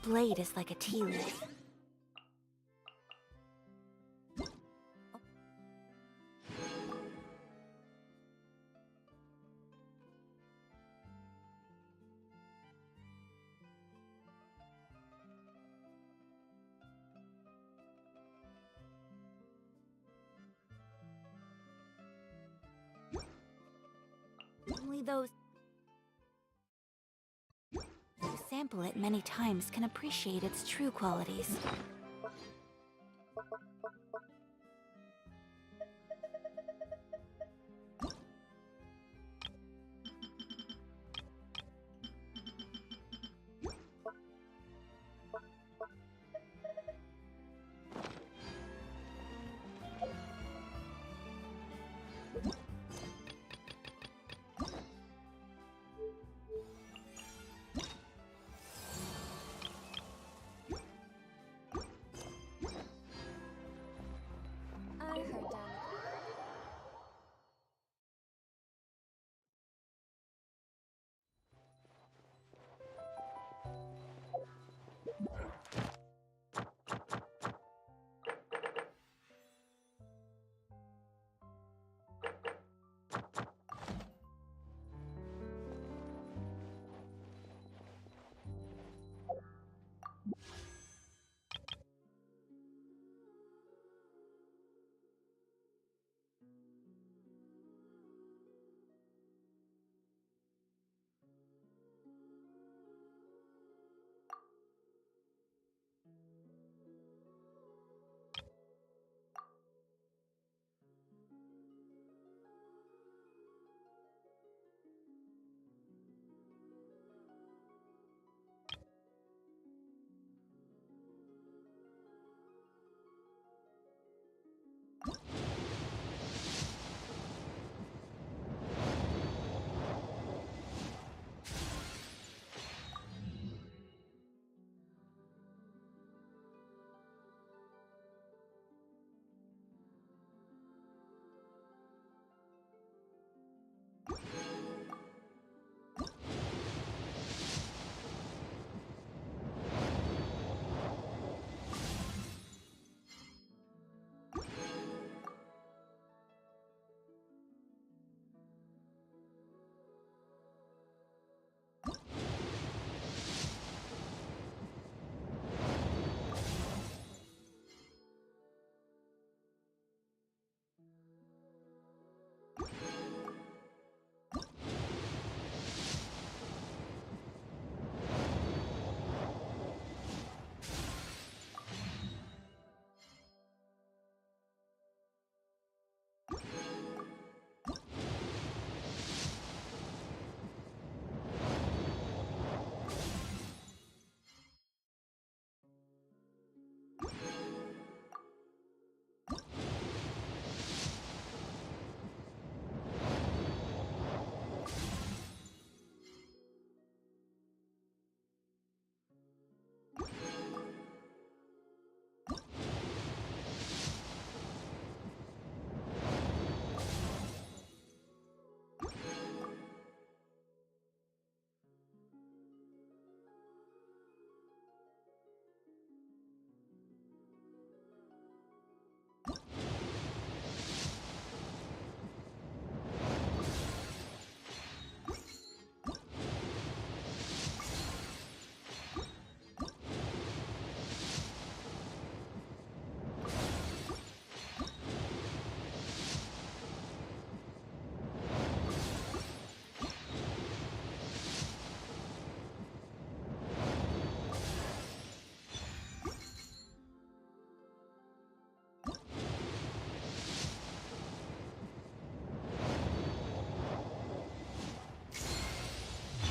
blade is like a tea leaf. Only those who sample it many times can appreciate its true qualities. I heard down.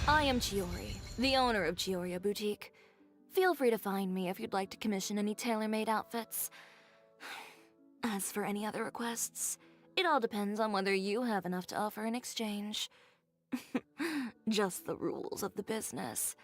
I am Chiori, the owner of Chioria Boutique. Feel free to find me if you'd like to commission any tailor-made outfits. As for any other requests, it all depends on whether you have enough to offer in exchange. Just the rules of the business.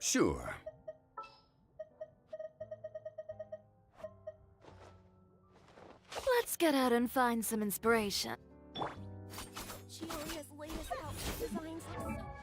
Sure. Let's get out and find some inspiration. Chioria's latest outfit designs are so...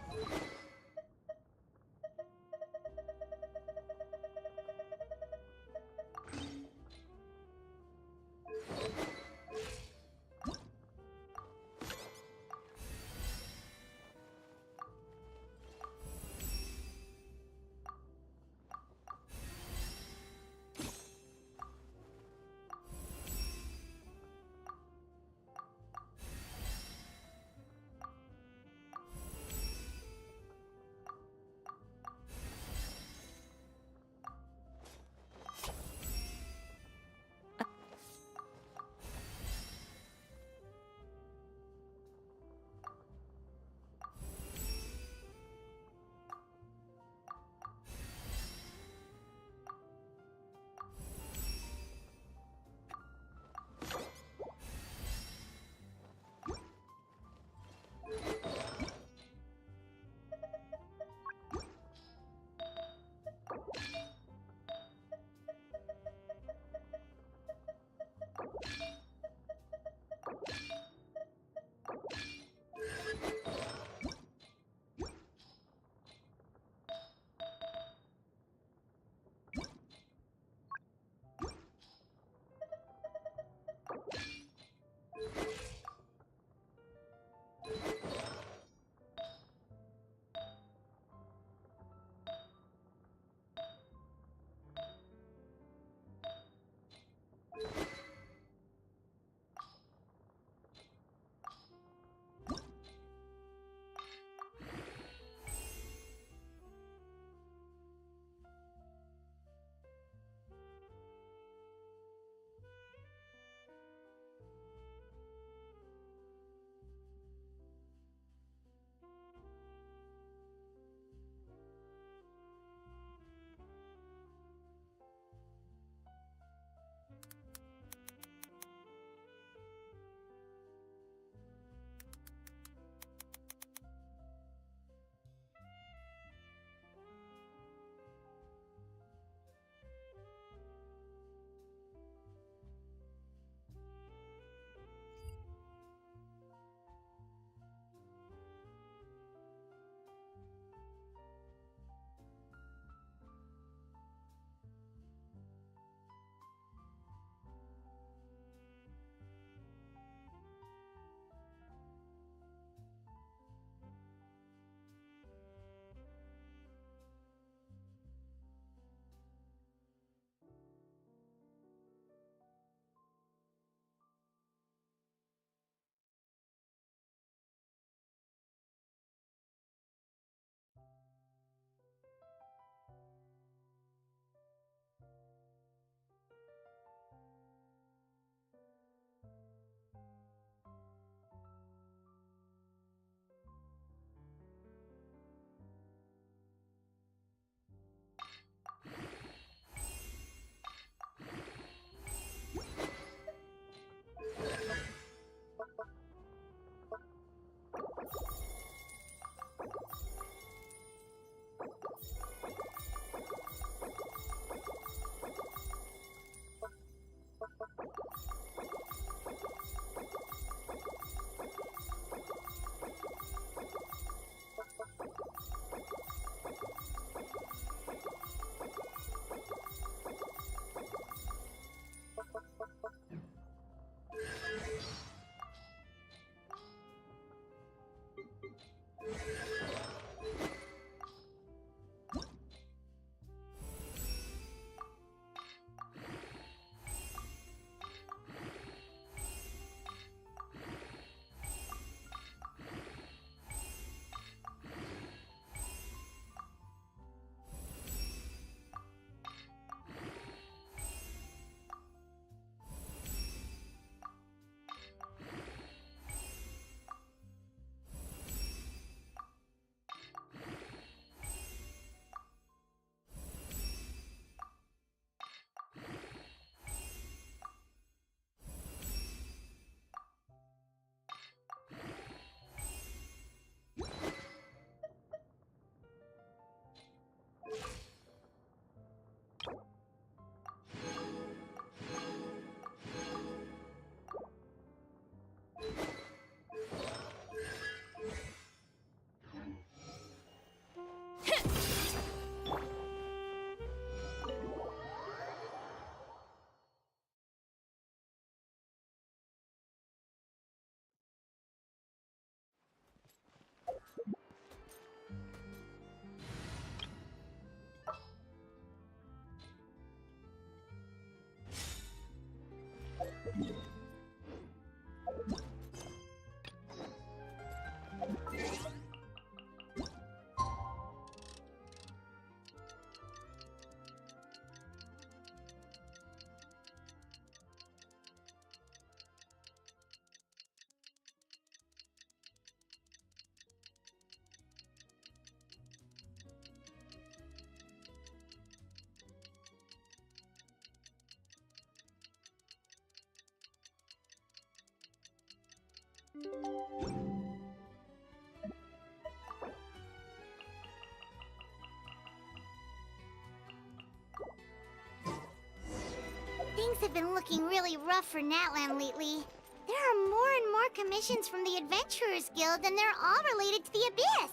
have been looking really rough for Natlan lately. There are more and more commissions from the Adventurers Guild, and they're all related to the Abyss.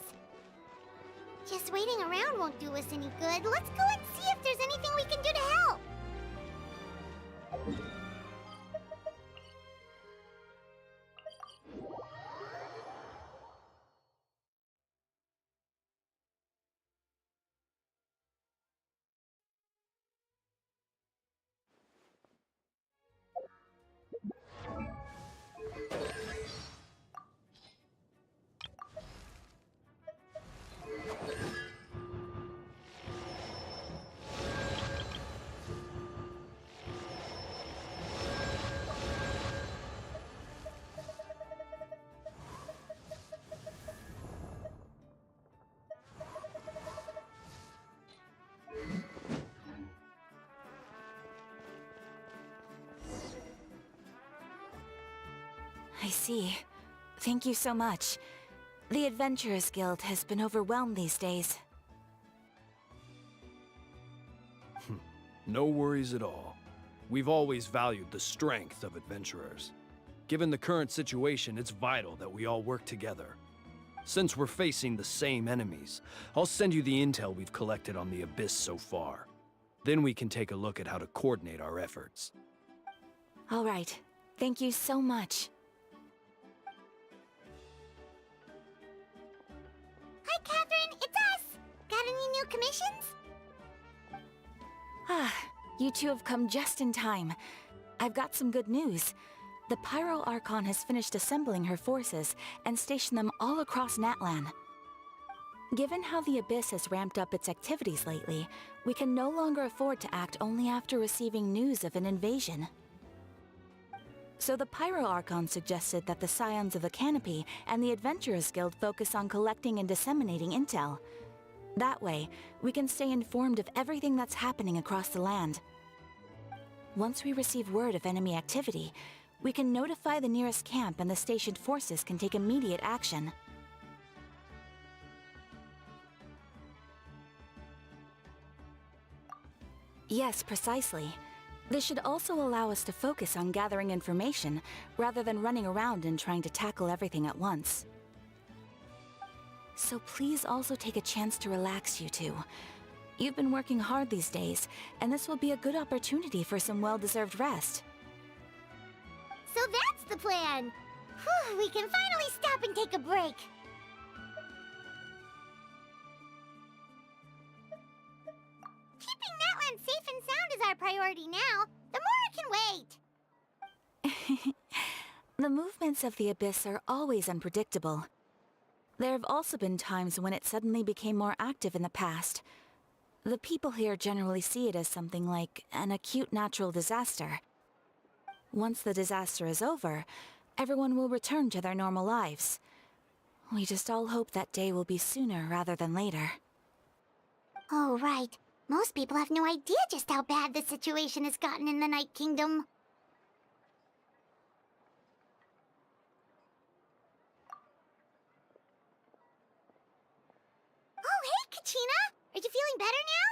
Just waiting around won't do us any good. Let's go and see if there's anything we can do to help. I see. Thank you so much. The Adventurers Guild has been overwhelmed these days. No worries at all. We've always valued the strength of adventurers. Given the current situation, it's vital that we all work together. Since we're facing the same enemies, I'll send you the intel we've collected on the Abyss so far. Then we can take a look at how to coordinate our efforts. All right. Thank you so much. Hi, Catherine. It's us. Got any new commissions? Ah, you two have come just in time. I've got some good news. The Pyro Archon has finished assembling her forces and stationed them all across Natlan. Given how the Abyss has ramped up its activities lately, we can no longer afford to act only after receiving news of an invasion. So the Pyro Archon suggested that the Scions of the Canopy and the Adventurers Guild focus on collecting and disseminating intel. That way, we can stay informed of everything that's happening across the land. Once we receive word of enemy activity, we can notify the nearest camp and the stationed forces can take immediate action. Yes, precisely. This should also allow us to focus on gathering information, rather than running around and trying to tackle everything at once. So please also take a chance to relax, you two. You've been working hard these days, and this will be a good opportunity for some well-deserved rest. So that's the plan. Whew, we can finally stop and take a break. Keeping Natlan safe and sound is our priority now. The more can wait. The movements of the Abyss are always unpredictable. There have also been times when it suddenly became more active in the past. The people here generally see it as something like an acute natural disaster. Once the disaster is over, everyone will return to their normal lives. We just all hope that day will be sooner rather than later. Oh, right. Most people have no idea just how bad the situation has gotten in the Night Kingdom. Oh, hey, Kachina! Are you feeling better now?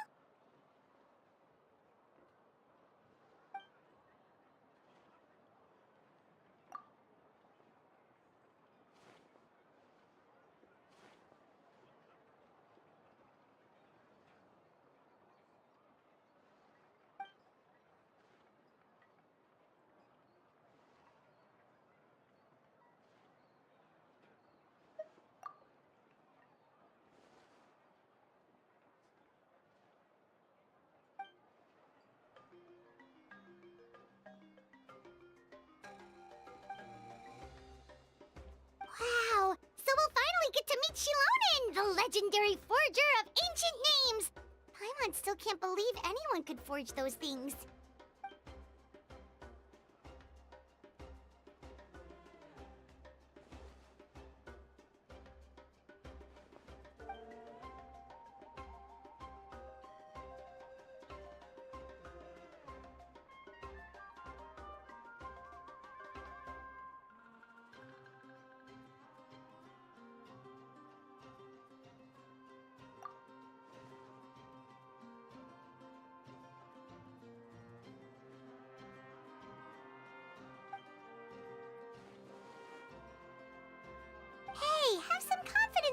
Wow! So we'll finally get to meet Shilonen, the legendary forger of ancient names! Paimon still can't believe anyone could forge those things.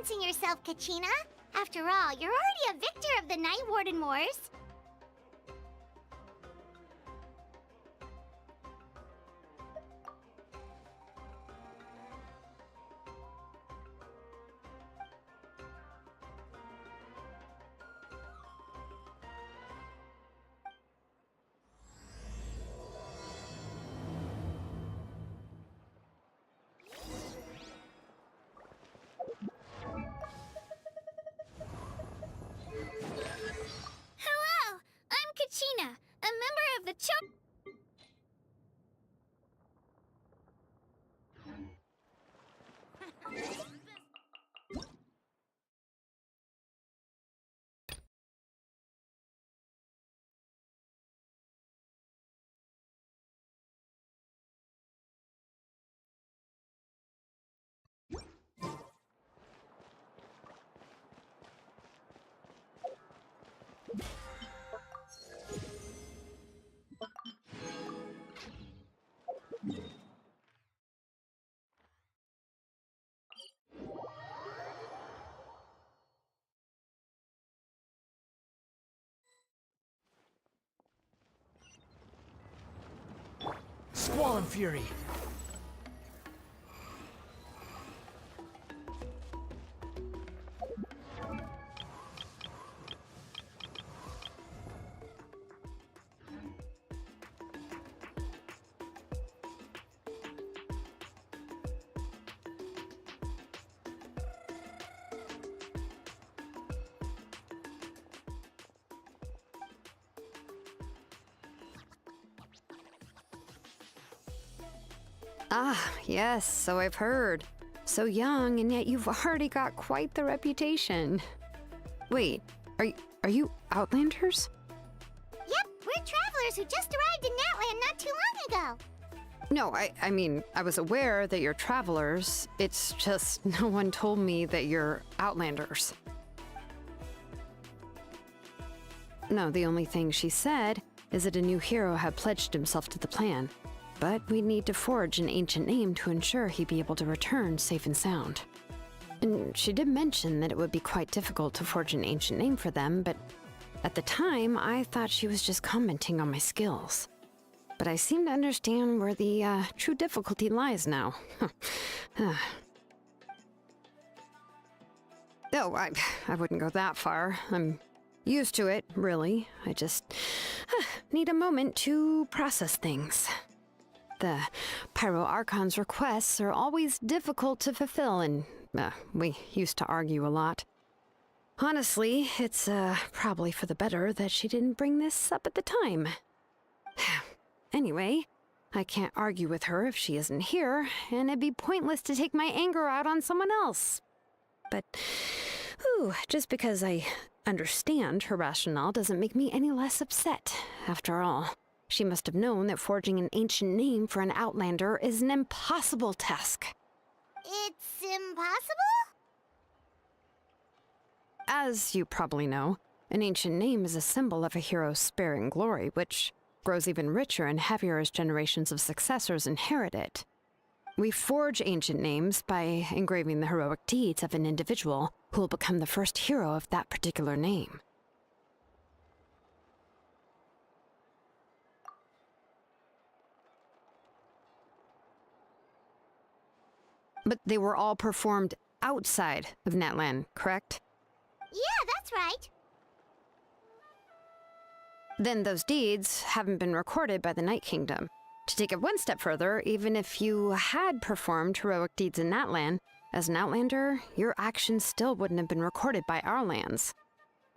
distancing yourself, Kachina. After all, you're already a victor of the Night Warden Wars. Hello! I'm Kachina, a member of the Squall and Fury. Ah, yes, so I've heard. So young, and yet you've already got quite the reputation. Wait, are you Outlanders? Yep, we're travelers who just arrived in Natland not too long ago. No, I mean, I was aware that you're travelers. It's just no one told me that you're Outlanders. No, the only thing she said is that a new hero had pledged himself to the plan. But we'd need to forge an ancient name to ensure he'd be able to return safe and sound. And she did mention that it would be quite difficult to forge an ancient name for them, but at the time, I thought she was just commenting on my skills. But I seem to understand where the true difficulty lies now. Oh, I wouldn't go that far. I'm used to it, really. I just need a moment to process things. The Pyro Archon's requests are always difficult to fulfill, and we used to argue a lot. Honestly, it's probably for the better that she didn't bring this up at the time. Anyway, I can't argue with her if she isn't here, and it'd be pointless to take my anger out on someone else. But, just because I understand her rationale doesn't make me any less upset, after all. She must have known that forging an ancient name for an Outlander is an impossible task. It's impossible? As you probably know, an ancient name is a symbol of a hero's sparing glory, which grows even richer and heavier as generations of successors inherit it. We forge ancient names by engraving the heroic deeds of an individual who will become the first hero of that particular name. But they were all performed outside of Natlan, correct? Yeah, that's right. Then those deeds haven't been recorded by the Night Kingdom. To take it one step further, even if you had performed heroic deeds in Natlan, as an Outlander, your actions still wouldn't have been recorded by our lands.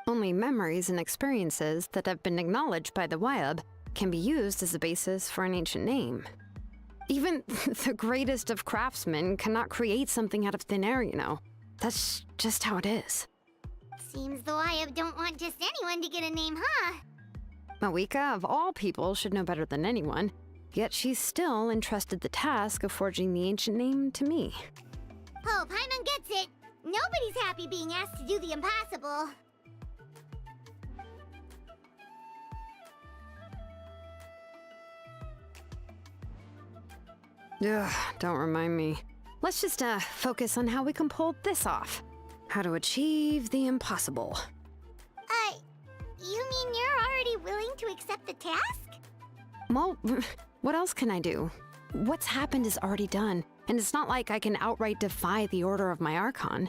Only memories and experiences that have been acknowledged by the Wyab can be used as a basis for an ancient name. Even the greatest of craftsmen cannot create something out of thin air, you know. That's just how it is. Seems the Wyab don't want just anyone to get a name, huh? Mawika, of all people, should know better than anyone, yet she's still entrusted the task of forging the ancient name to me. Oh, Paimon gets it. Nobody's happy being asked to do the impossible. Ugh, don't remind me. Let's just focus on how we can pull this off. how to achieve the impossible. You mean you're already willing to accept the task? Well, what else can I do? What's happened is already done, and it's not like I can outright defy the order of my Archon.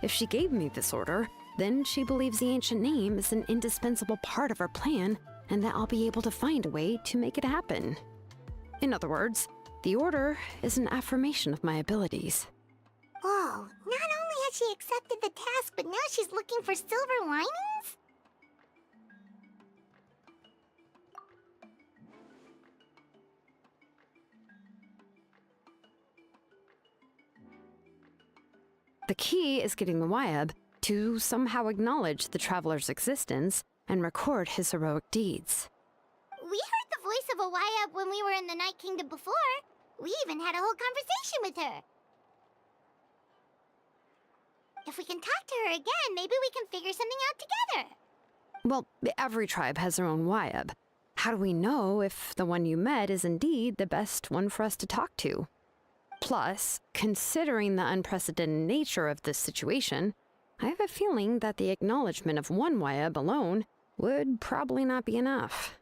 If she gave me this order, then she believes the ancient name is an indispensable part of her plan, and that I'll be able to find a way to make it happen. In other words, the order is an affirmation of my abilities. Whoa, not only has she accepted the task, but now she's looking for silver linings? The key is getting the Wyab to somehow acknowledge the traveler's existence and record his heroic deeds. We heard the voice of a Wyab when we were in the Night Kingdom before. We even had a whole conversation with her. If we can talk to her again, maybe we can figure something out together. Well, every tribe has their own Wyab. How do we know if the one you met is indeed the best one for us to talk to? Plus, considering the unprecedented nature of this situation, I have a feeling that the acknowledgement of one Wyab alone would probably not be enough.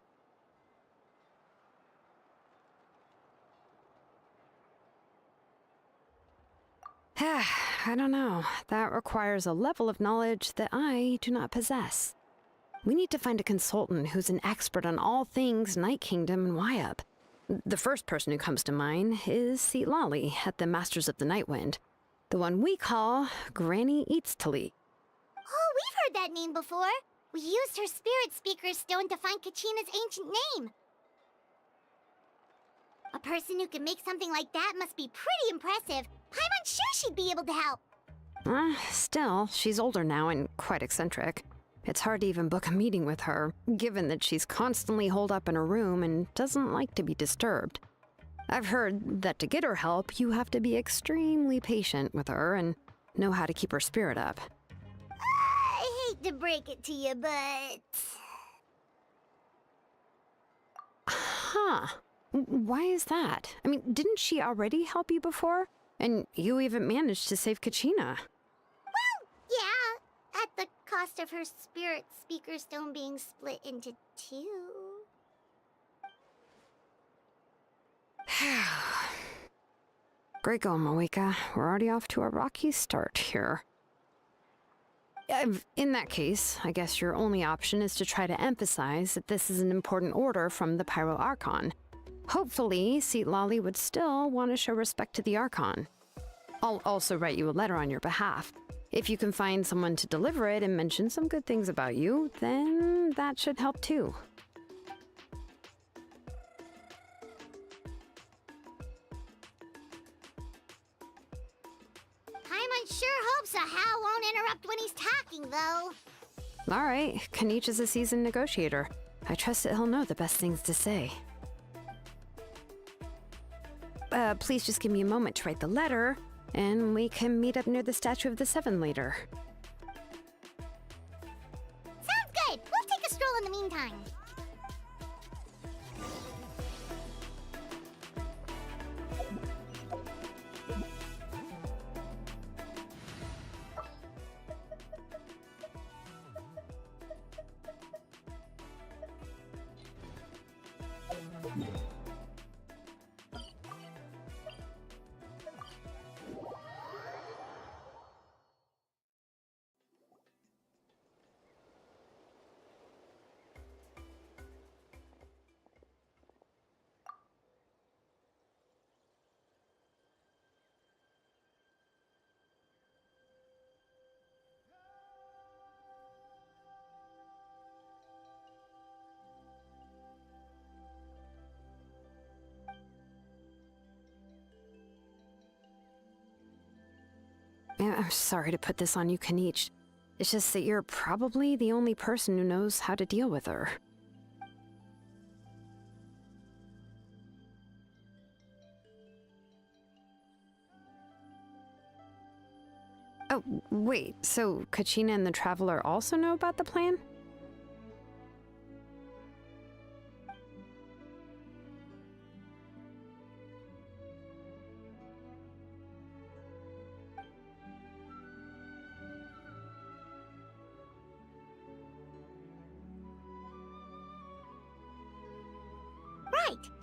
I don't know. That requires a level of knowledge that I do not possess. We need to find a consultant who's an expert on all things Night Kingdom and Wyab. The first person who comes to mind is Lali at the Masters of the Nightwind, the one we call Granny Eatstali. Oh, we've heard that name before. We used her Spirit Speaker Stone to find Kachina's ancient name. A person who can make something like that must be pretty impressive. I'm unsure she'd be able to help. Still, she's older now and quite eccentric. It's hard to even book a meeting with her, given that she's constantly holed up in her room and doesn't like to be disturbed. I've heard that to get her help, you have to be extremely patient with her and know how to keep her spirit up. I hate to break it to you, but... Huh. Why is that? I mean, didn't she already help you before? And you even managed to save Kachina. Well, yeah, at the cost of her Spirit Speaker Stone being split into two. Great going, Moeka. We're already off to a rocky start here. In that case, I guess your only option is to try to emphasize that this is an important order from the Pyro Archon. Hopefully, Lali would still want to show respect to the Archon. I'll also write you a letter on your behalf. If you can find someone to deliver it and mention some good things about you, then that should help too. Paimon sure hopes a Hal won't interrupt when he's talking, though. All right, Kanich is a seasoned negotiator. I trust that he'll know the best things to say. Please just give me a moment to write the letter, and we can meet up near the Statue of the Seven later. Sounds good. We'll take a stroll in the meantime. I'm sorry to put this on you, Kanich. It's just that you're probably the only person who knows how to deal with her. Oh, wait, so Kachina and the Traveler also know about the plan?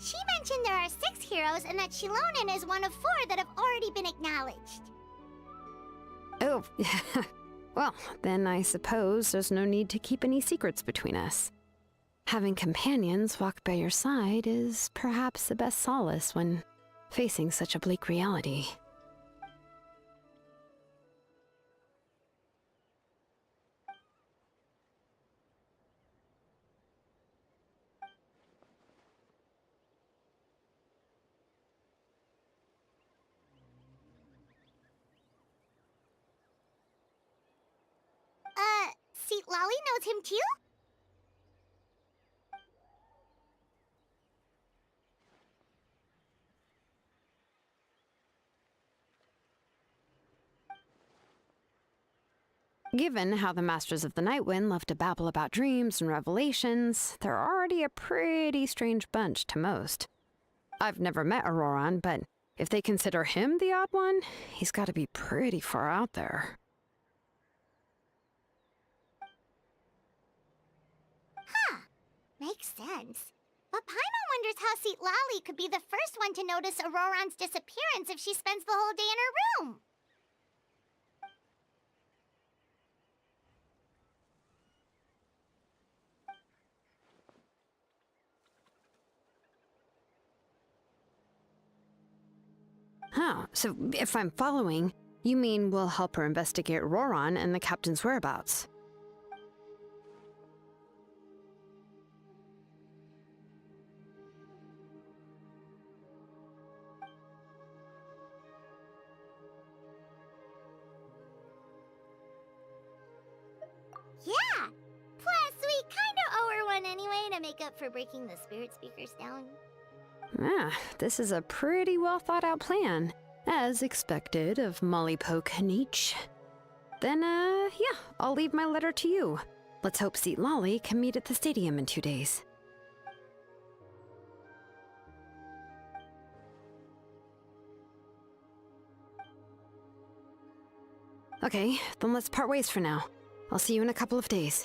She mentioned there are 6 heroes and that Shilonen is one of 4 that have already been acknowledged. Oh, well, then I suppose there's no need to keep any secrets between us. Having companions walk by your side is perhaps the best solace when facing such a bleak reality. Seat Lolly knows him too? Given how the Masters of the Night Wind love to babble about dreams and revelations, they're already a pretty strange bunch to most. I've never met Auroran, but if they consider him the odd one, he's got to be pretty far out there. Makes sense. But Paimon wonders how Seat Lolly could be the first one to notice Auroran's disappearance if she spends the whole day in her room. Huh, so if I'm following, you mean we'll help her investigate Auroran and the captain's whereabouts? Yeah! Plus, we kinda owe her one anyway to make up for breaking the spirit speakers down. Ah, this is a pretty well thought out plan, as expected of Molly Poke Nietzsche. Then, yeah, I'll leave my letter to you. Let's hope Seat Lolly can meet at the stadium in 2 days. Okay, then let's part ways for now. I'll see you in a couple of days.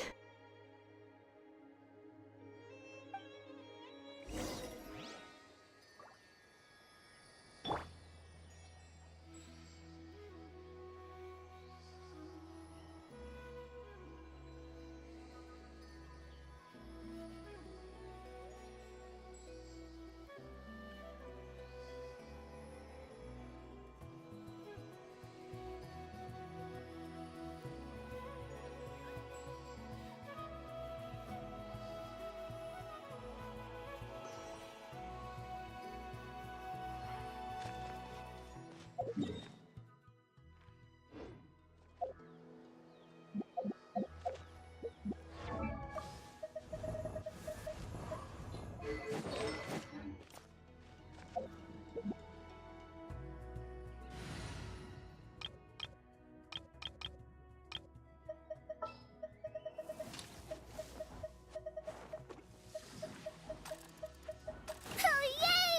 Oh, yay!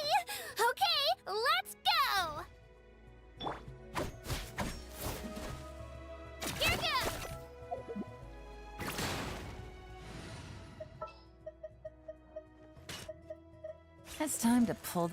Okay, let's go! Here goes! It's time to pull.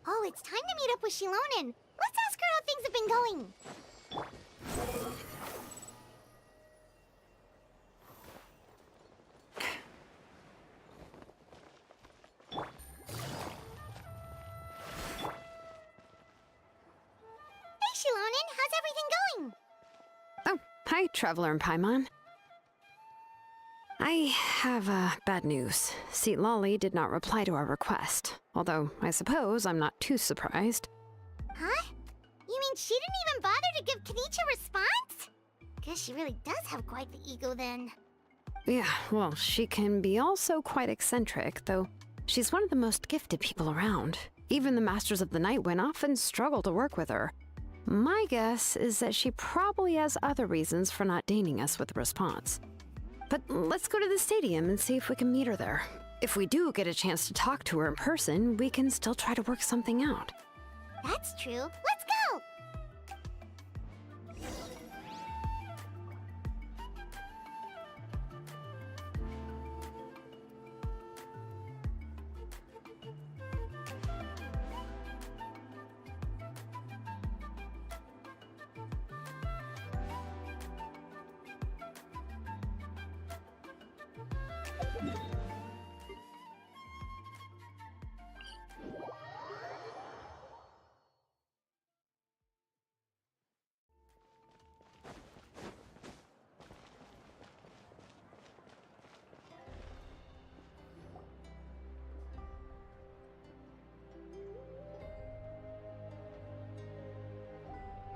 Oh, it's time to meet up with Shilonen. Let's ask her how things have been going. Hey, Shilonen, how's everything going? Oh, hi, Traveler and Paimon. I have bad news. Seat Lolly did not reply to our request, although I suppose I'm not too surprised. Huh? You mean she didn't even bother to give Kenichi a response? Guess she really does have quite the ego then. Yeah, well, she can be also quite eccentric, though she's one of the most gifted people around. Even the Masters of the Night Wind often struggle to work with her. My guess is that she probably has other reasons for not deigning us with a response. But let's go to the stadium and see if we can meet her there. If we do get a chance to talk to her in person, we can still try to work something out. That's true. Let's go!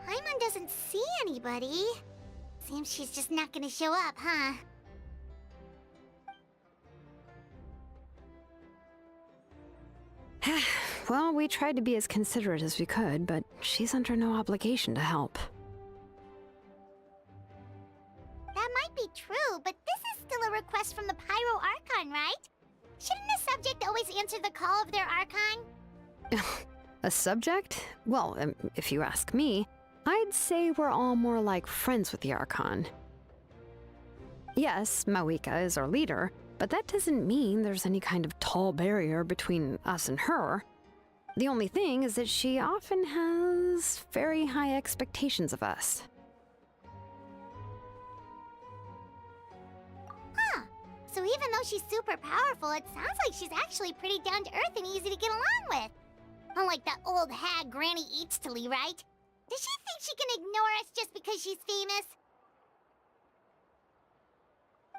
Paimon doesn't see anybody. Seems she's just not gonna show up, huh? Well, we tried to be as considerate as we could, but she's under no obligation to help. That might be true, but this is still a request from the Pyro Archon, right? Shouldn't a subject always answer the call of their Archon? A subject? Well, if you ask me, I'd say we're all more like friends with the Archon. Yes, Mawika is our leader, but that doesn't mean there's any kind of tall barrier between us and her. The only thing is that she often has very high expectations of us. Huh. So even though she's super powerful, it sounds like she's actually pretty down to earth and easy to get along with. Unlike that old hag Granny Eatstily, right? Does she think she can ignore us just because she's famous?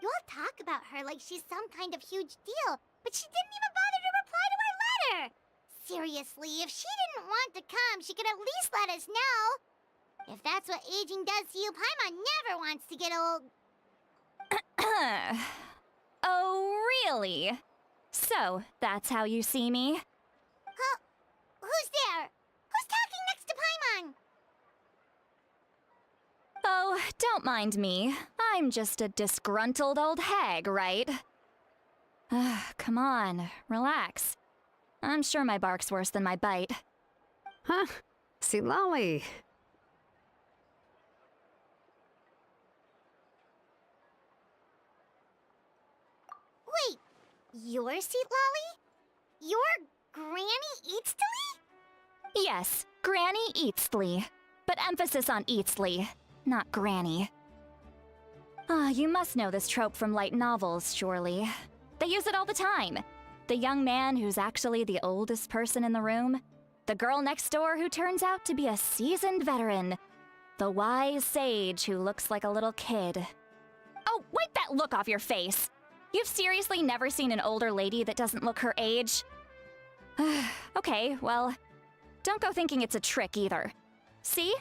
You all talk about her like she's some kind of huge deal, but she didn't even bother to reply to our letter! Seriously, if she didn't want to come, she could at least let us know. If that's what aging does to you, Paimon never wants to get old. Oh, really? So, that's how you see me? Huh? Who's there? Who's talking next to Paimon? Oh, don't mind me. I'm just a disgruntled old hag, right? Come on, relax. I'm sure my bark's worse than my bite. Huh? See, Lolly. Wait, you're Seat Lolly? You're Granny Eatstily? Yes, Granny Eatsley. But emphasis on Eatsley, not Granny. You must know this trope from light novels, surely. They use it all the time. The young man who's actually the oldest person in the room. The girl next door who turns out to be a seasoned veteran. The wise sage who looks like a little kid. Oh, wipe that look off your face! You've seriously never seen an older lady that doesn't look her age? Okay, well, don't go thinking it's a trick either. See?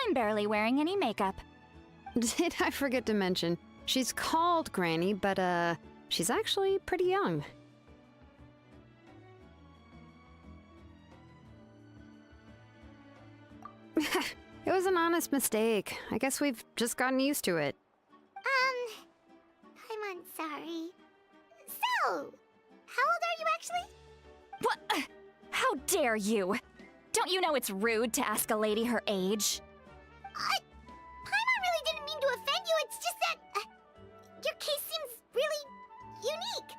I'm barely wearing any makeup. Did I forget to mention, she's called Granny, but she's actually pretty young. It was an honest mistake. I guess we've just gotten used to it. I'm sorry. So, how old are you actually? What? How dare you? Don't you know it's rude to ask a lady her age? Paimon really didn't mean to offend you, it's just that... your case seems really... unique.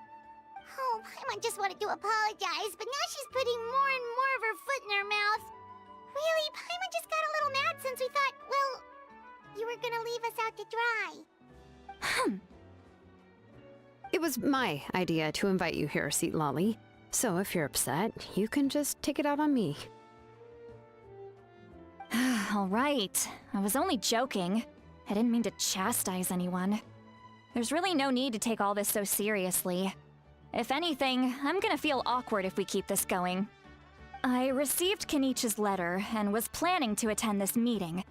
Oh, Paimon just wanted to apologize, but now she's putting more and more of her foot in her mouth. Really, Paimon just got a little mad since we thought, well, you were gonna leave us out to dry. It was my idea to invite you here, Seat Lolly. So if you're upset, you can just take it out on me. All right. I was only joking. I didn't mean to chastise anyone. There's really no need to take all this so seriously. If anything, I'm gonna feel awkward if we keep this going. I received Kenichi's letter and was planning to attend this meeting.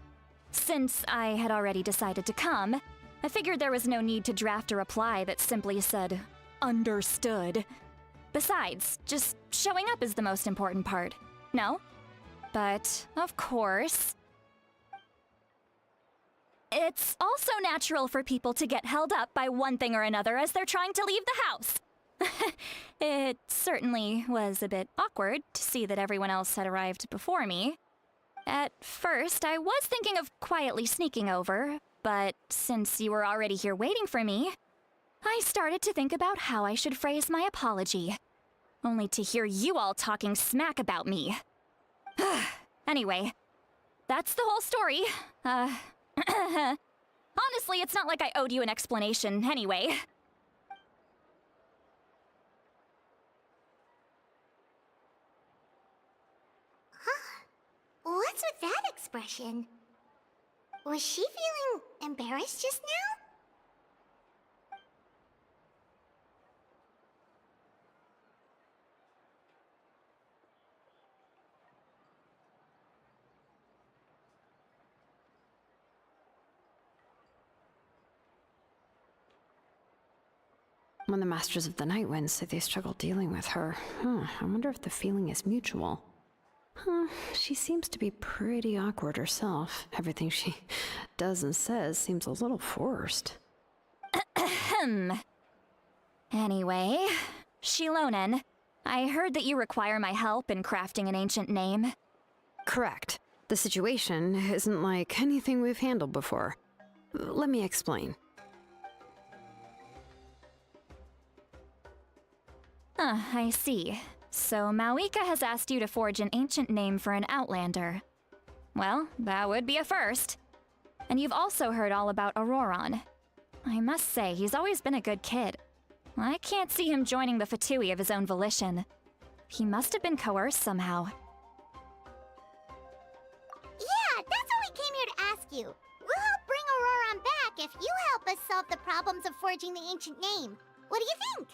Since I had already decided to come, I figured there was no need to draft a reply that simply said, "Understood." Besides, just showing up is the most important part, no? But, of course, it's also natural for people to get held up by one thing or another as they're trying to leave the house. It certainly was a bit awkward to see that everyone else had arrived before me. At first, I was thinking of quietly sneaking over, but since you were already here waiting for me, I started to think about how I should phrase my apology, only to hear you all talking smack about me. Anyway, that's the whole story. Honestly, it's not like I owed you an explanation anyway. What's with that expression? Was she feeling embarrassed just now? When the Masters of the Night Wind say they struggle dealing with her, I wonder if the feeling is mutual. She seems to be pretty awkward herself. Everything she does and says seems a little forced. Anyway, Shilonen, I heard that you require my help in crafting an ancient name. Correct. The situation isn't like anything we've handled before. Let me explain. I see. So Mauika has asked you to forge an ancient name for an outlander. Well, that would be a first. And you've also heard all about Auroron. I must say, he's always been a good kid. I can't see him joining the Fatui of his own volition. He must have been coerced somehow. Yeah, that's what we came here to ask you. We'll help bring Auroron back if you help us solve the problems of forging the ancient name. What do you think?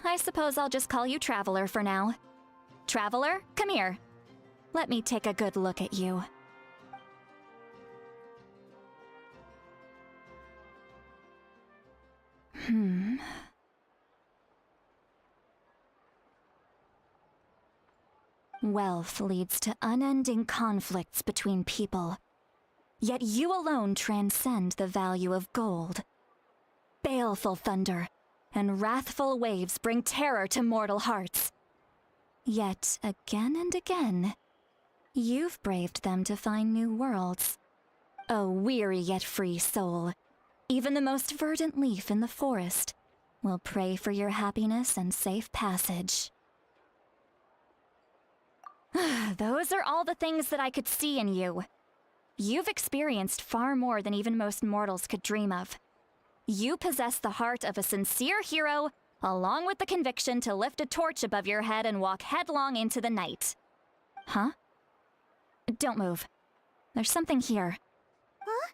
I suppose I'll just call you Traveler for now. Traveler, come here. Let me take a good look at you. Wealth leads to unending conflicts between people. Yet you alone transcend the value of gold. Baleful thunder and wrathful waves bring terror to mortal hearts. Yet, again and again, you've braved them to find new worlds. O weary yet free soul, even the most verdant leaf in the forest will pray for your happiness and safe passage. Those are all the things that I could see in you. You've experienced far more than even most mortals could dream of. You possess the heart of a sincere hero, along with the conviction to lift a torch above your head and walk headlong into the night. Huh? Don't move. There's something here. Huh?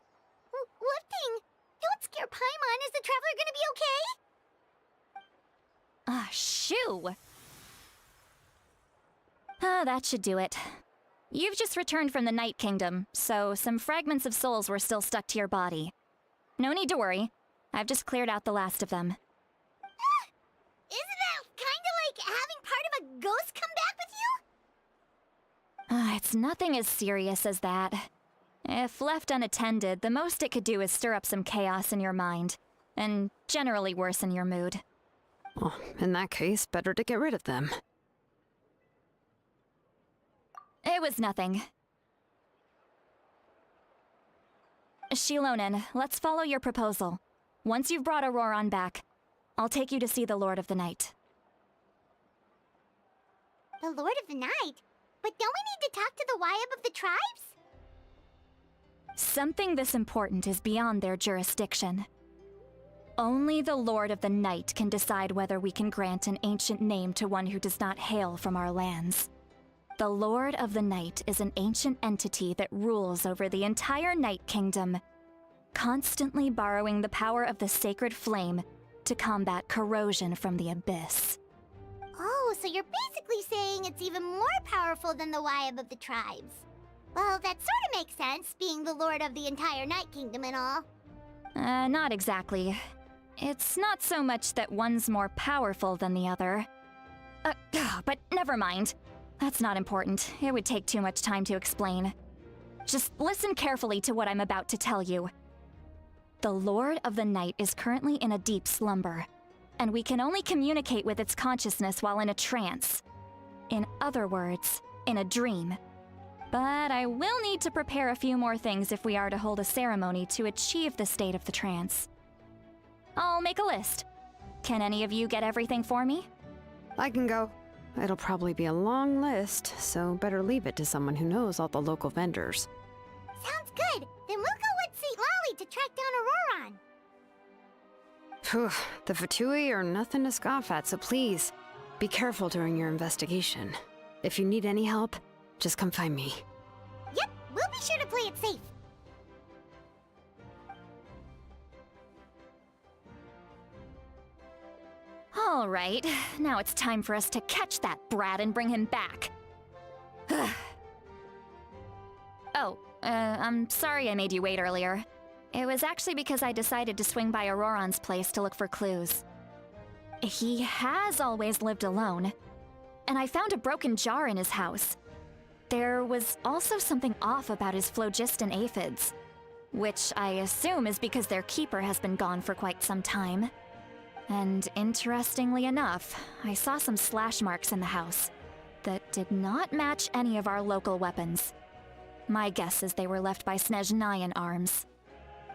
What thing? Don't scare Paimon. Is the Traveler gonna be okay? Shoo! That should do it. You've just returned from the Night Kingdom, so some fragments of souls were still stuck to your body. No need to worry. I've just cleared out the last of them. Isn't that kinda like having part of a ghost come back with you? It's nothing as serious as that. If left unattended, the most it could do is stir up some chaos in your mind, and generally worsen your mood. Well, in that case, better to get rid of them. It was nothing. Shilonen, let's follow your proposal. Once you've brought Auroron back, I'll take you to see the Lord of the Night. The Lord of the Night? But don't we need to talk to the Wyab of the tribes? Something this important is beyond their jurisdiction. Only the Lord of the Night can decide whether we can grant an ancient name to one who does not hail from our lands. The Lord of the Night is an ancient entity that rules over the entire Night Kingdom, constantly borrowing the power of the sacred flame to combat corrosion from the abyss. Oh, so you're basically saying it's even more powerful than the Wyab of the tribes. Well, that sort of makes sense, being the lord of the entire Night Kingdom and all. Not exactly. It's not so much that one's more powerful than the other. But never mind. That's not important. It would take too much time to explain. Just listen carefully to what I'm about to tell you. The Lord of the Night is currently in a deep slumber, and we can only communicate with its consciousness while in a trance. In other words, in a dream. But I will need to prepare a few more things if we are to hold a ceremony to achieve the state of the trance. I'll make a list. Can any of you get everything for me? I can go. It'll probably be a long list, so better leave it to someone who knows all the local vendors. Sounds good. Then we'll go with St. Lolly to track down Auroron. Phew, the Fatui are nothing to scoff at, so please, be careful during your investigation. If you need any help, just come find me. Yep, we'll be sure to play it safe. All right, now it's time for us to catch that brat and bring him back. I'm sorry I made you wait earlier. It was actually because I decided to swing by Auroron's place to look for clues. He has always lived alone, and I found a broken jar in his house. There was also something off about his phlogiston aphids, which I assume is because their keeper has been gone for quite some time. And interestingly enough, I saw some slash marks in the house that did not match any of our local weapons. My guess is they were left by Snezhnayan arms.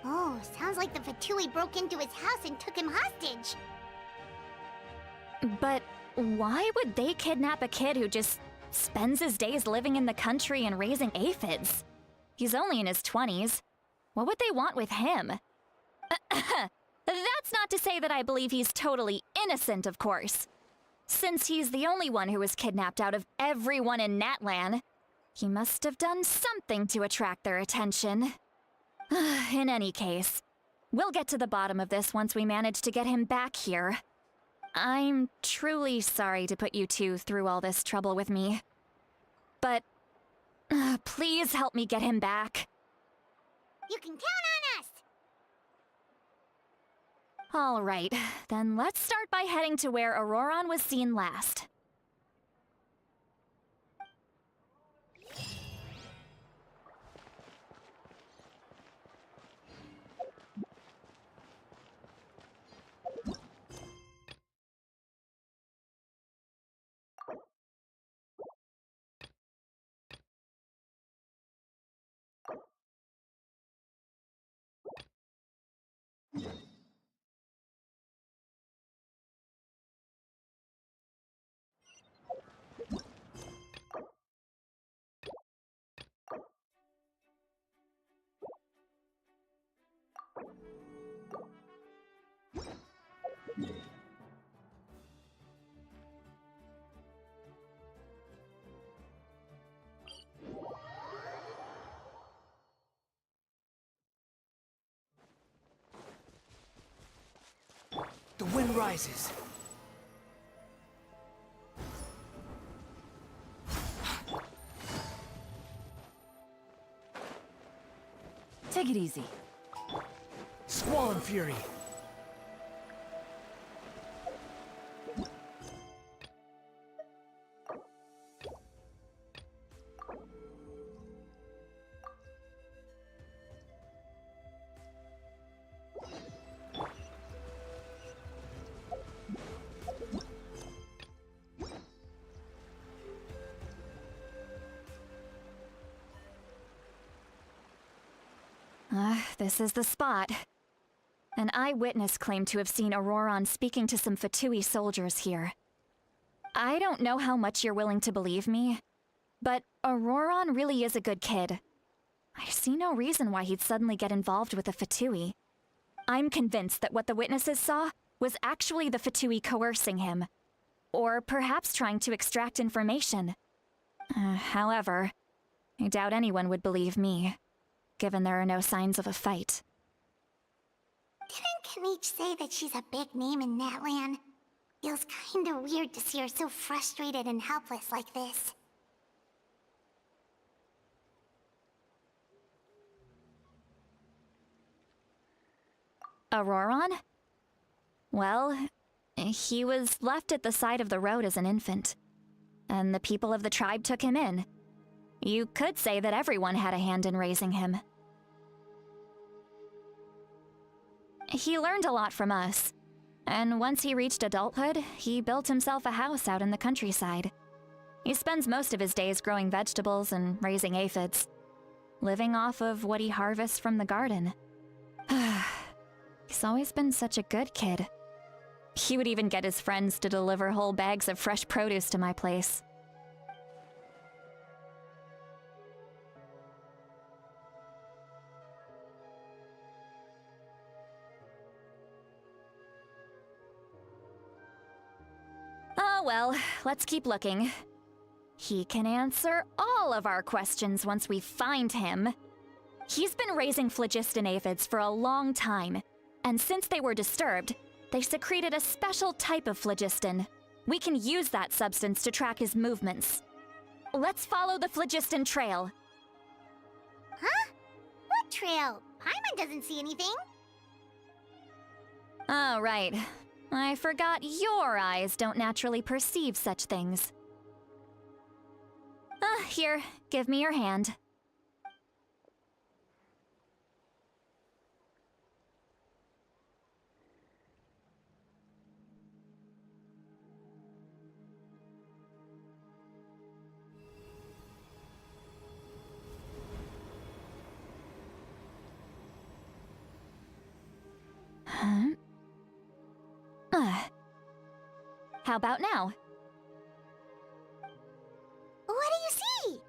Oh, sounds like the Fatui broke into his house and took him hostage. But why would they kidnap a kid who just spends his days living in the country and raising aphids? He's only in his 20s. What would they want with him? That's not to say that I believe he's totally innocent, of course. Since he's the only one who was kidnapped out of everyone in Natlan, he must have done something to attract their attention. In any case, we'll get to the bottom of this once we manage to get him back here. I'm truly sorry to put you two through all this trouble with me. But please help me get him back. You can count on us! All right, then let's start by heading to where Auroron was seen last. The wind rises. Take it easy. Squall and fury. This is the spot. An eyewitness claimed to have seen Auroron speaking to some Fatui soldiers here. I don't know how much you're willing to believe me, but Auroron really is a good kid. I see no reason why he'd suddenly get involved with the Fatui. I'm convinced that what the witnesses saw was actually the Fatui coercing him, or perhaps trying to extract information. However, I doubt anyone would believe me, given there are no signs of a fight. Didn't Kanich say that she's a big name in Natlan? Feels kinda weird to see her so frustrated and helpless like this. Auroron? Well, he was left at the side of the road as an infant, and the people of the tribe took him in. You could say that everyone had a hand in raising him. He learned a lot from us, and once he reached adulthood, he built himself a house out in the countryside. He spends most of his days growing vegetables and raising aphids, living off of what he harvests from the garden. He's always been such a good kid. He would even get his friends to deliver whole bags of fresh produce to my place. Oh well, let's keep looking. He can answer all of our questions once we find him. He's been raising phlogiston aphids for a long time, and since they were disturbed, they secreted a special type of phlogiston. We can use that substance to track his movements. Let's follow the phlogiston trail. Huh? What trail? Paimon doesn't see anything. Oh, right. I forgot your eyes don't naturally perceive such things. Here, give me your hand. Huh? How about now? What do you see?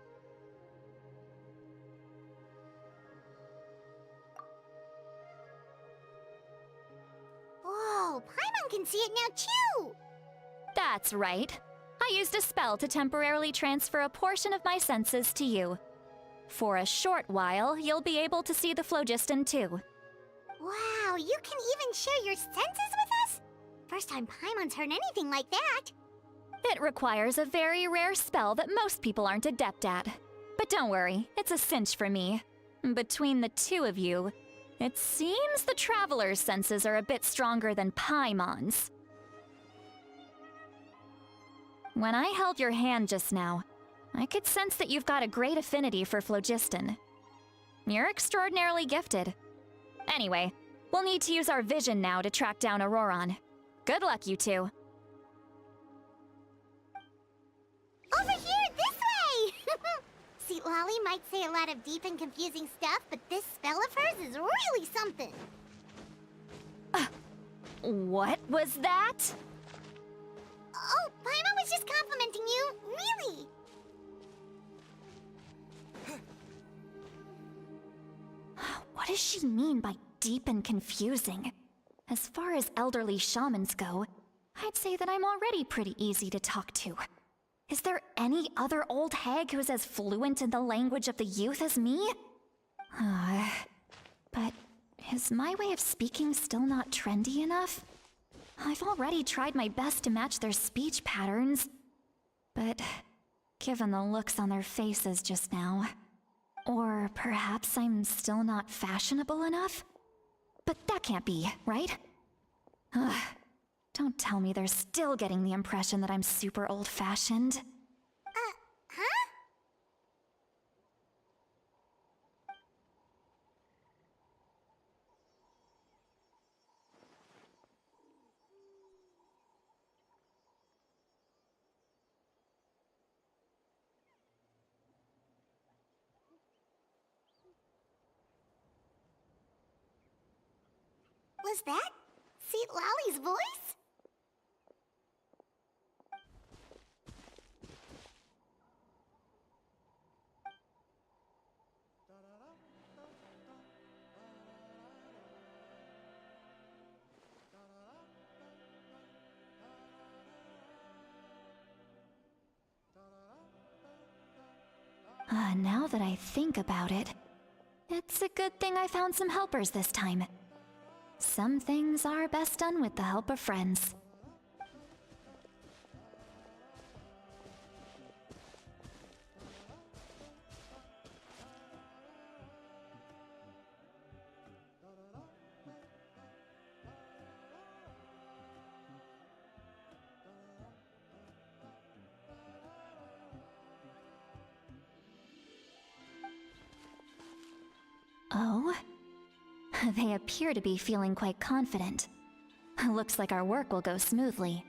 Whoa, Paimon can see it now too! That's right. I used a spell to temporarily transfer a portion of my senses to you. For a short while, you'll be able to see the phlogiston too. Wow, you can even share your senses with us? First time Paimon's heard anything like that. It requires a very rare spell that most people aren't adept at. But don't worry, it's a cinch for me. Between the two of you, it seems the Traveler's senses are a bit stronger than Paimon's. When I held your hand just now, I could sense that you've got a great affinity for phlogiston. You're extraordinarily gifted. Anyway, we'll need to use our vision now to track down Auroron. Good luck, you two. Over here, this way! See, Lolly might say a lot of deep and confusing stuff, but this spell of hers is really something. What was that? Oh, Paimon was just complimenting you, really. What does she mean by deep and confusing? As far as elderly shamans go, I'd say that I'm already pretty easy to talk to. Is there any other old hag who's as fluent in the language of the youth as me? But is my way of speaking still not trendy enough? I've already tried my best to match their speech patterns. But given the looks on their faces just now... Or perhaps I'm still not fashionable enough? But that can't be, right? Don't tell me they're still getting the impression that I'm super old-fashioned. Huh? Was that Seat Lolly's voice? Now that I think about it, it's a good thing I found some helpers this time. Some things are best done with the help of friends. Oh? They appear to be feeling quite confident. Looks like our work will go smoothly.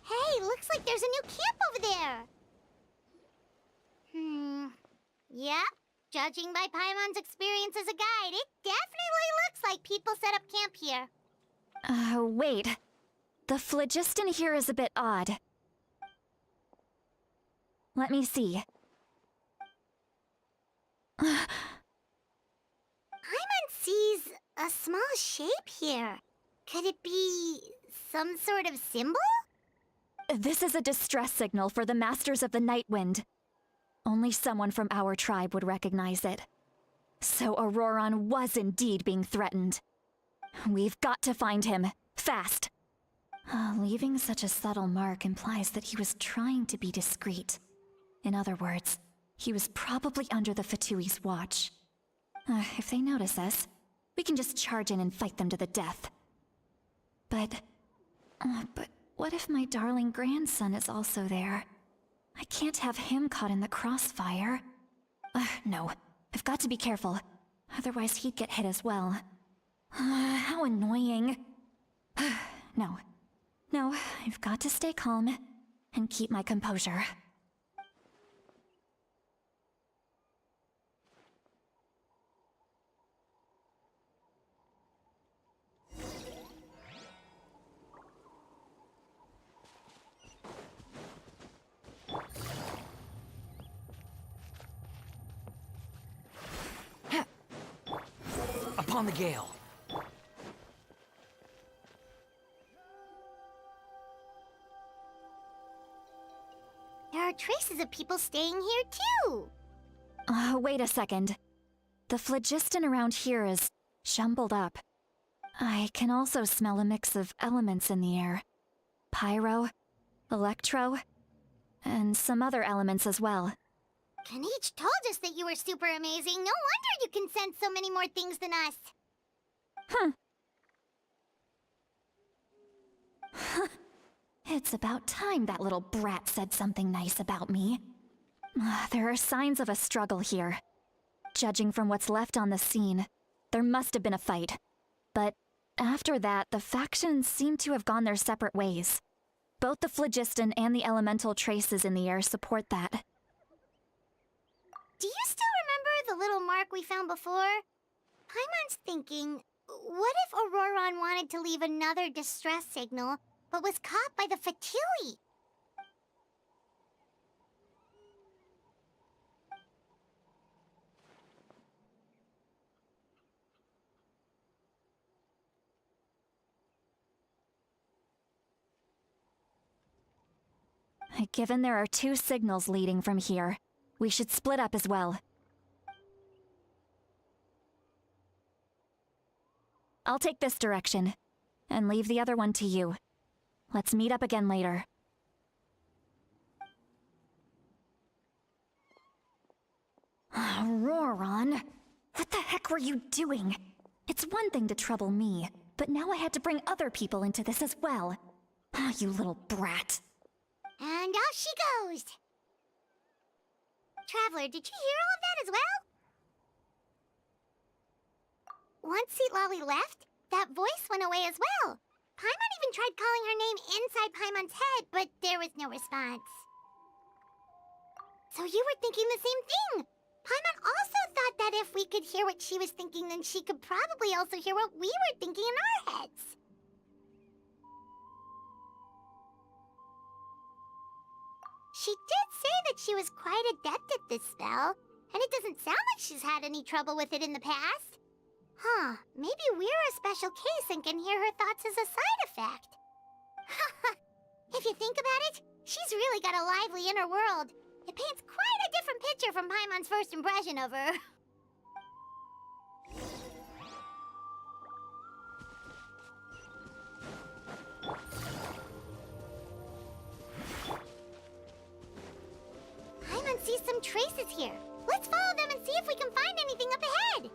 Hey, looks like there's a new camp over there. Yep. Judging by Paimon's experience as a guide, it definitely looks like people set up camp here. Wait. The phlogiston here is a bit odd. Let me see. Paimon sees a small shape here. Could it be some sort of symbol? This is a distress signal for the Masters of the Night Wind. Only someone from our tribe would recognize it. So Auroron was indeed being threatened. We've got to find him, fast. Leaving such a subtle mark implies that he was trying to be discreet. In other words, he was probably under the Fatui's watch. If they notice us, we can just charge in and fight them to the death. But what if my darling grandson is also there? I can't have him caught in the crossfire. No, I've got to be careful. Otherwise he'd get hit as well. How annoying. No, I've got to stay calm and keep my composure. Upon the gale. There are traces of people staying here too. Wait a second. The phlogiston around here is jumbled up. I can also smell a mix of elements in the air. Pyro, electro, and some other elements as well. Kanich told us that you were super amazing. No wonder you can sense so many more things than us. It's about time that little brat said something nice about me. There are signs of a struggle here. Judging from what's left on the scene, there must have been a fight. But after that, the factions seem to have gone their separate ways. Both the phlogiston and the elemental traces in the air support that. Do you still remember the little mark we found before? Paimon's thinking, what if Auroron wanted to leave another distress signal, but was caught by the Fatui? Given there are two signals leading from here, we should split up as well. I'll take this direction, and leave the other one to you. Let's meet up again later. Auroron, what the heck were you doing? It's one thing to trouble me, but now I had to bring other people into this as well. You little brat. And off she goes! Traveler, did you hear all of that as well? Once Seatlolly left, that voice went away as well. Paimon even tried calling her name inside Paimon's head, but there was no response. So you were thinking the same thing! Paimon also thought that if we could hear what she was thinking, then she could probably also hear what we were thinking in our heads. She did say that she was quite adept at this spell, and it doesn't sound like she's had any trouble with it in the past. Huh, maybe we're a special case and can hear her thoughts as a side effect. If you think about it, she's really got a lively inner world. It paints quite a different picture from Paimon's first impression of her. Paimon sees some traces here. Let's follow them and see if we can find anything up ahead.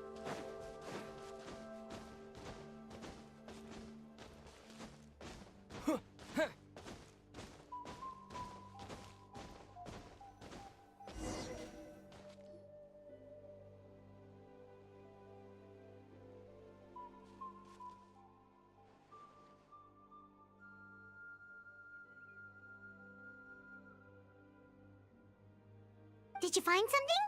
Did you find something?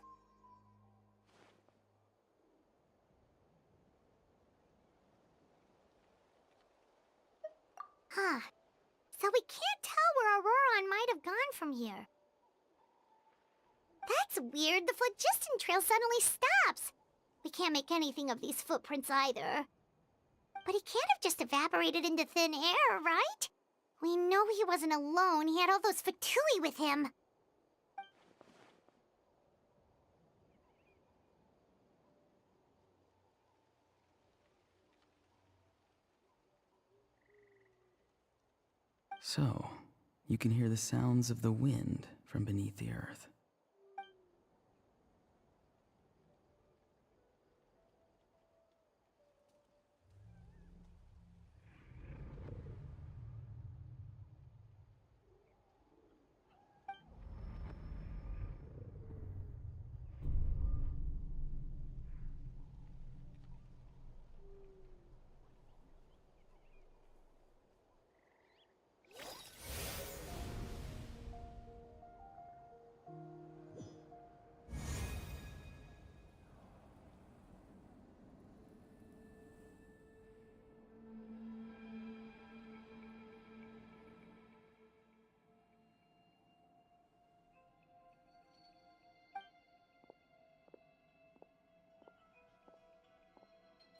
Huh. So we can't tell where Auroron might have gone from here. That's weird. The phlogiston trail suddenly stops. We can't make anything of these footprints either. But he can't have just evaporated into thin air, right? We know he wasn't alone. He had all those Fatui with him. So, you can hear the sounds of the wind from beneath the earth.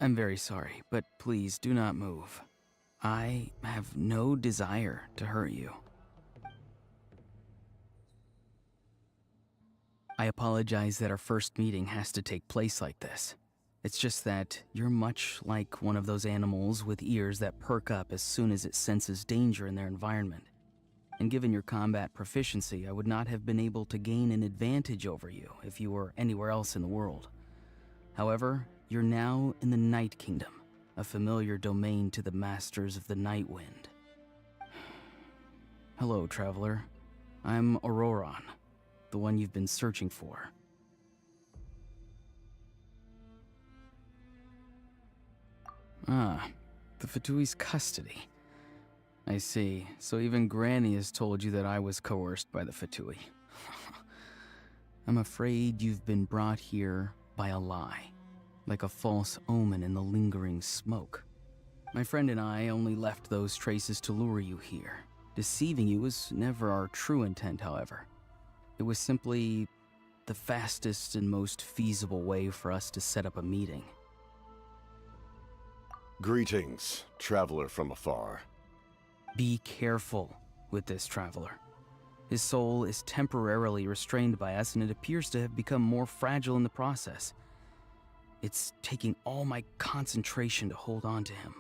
I'm very sorry, but please do not move. I have no desire to hurt you. I apologize that our first meeting has to take place like this. It's just that you're much like one of those animals with ears that perk up as soon as it senses danger in their environment. And given your combat proficiency, I would not have been able to gain an advantage over you if you were anywhere else in the world. However, you're now in the Night Kingdom, a familiar domain to the Masters of the Night Wind. Hello, traveler. I'm Auroron, the one you've been searching for. Ah, the Fatui's custody. I see. So even Granny has told you that I was coerced by the Fatui. I'm afraid you've been brought here by a lie, like a false omen in the lingering smoke. My friend and I only left those traces to lure you here. Deceiving you was never our true intent, however. It was simply the fastest and most feasible way for us to set up a meeting. Greetings, traveler from afar. Be careful with this traveler. His soul is temporarily restrained by us, and it appears to have become more fragile in the process. It's taking all my concentration to hold on to him.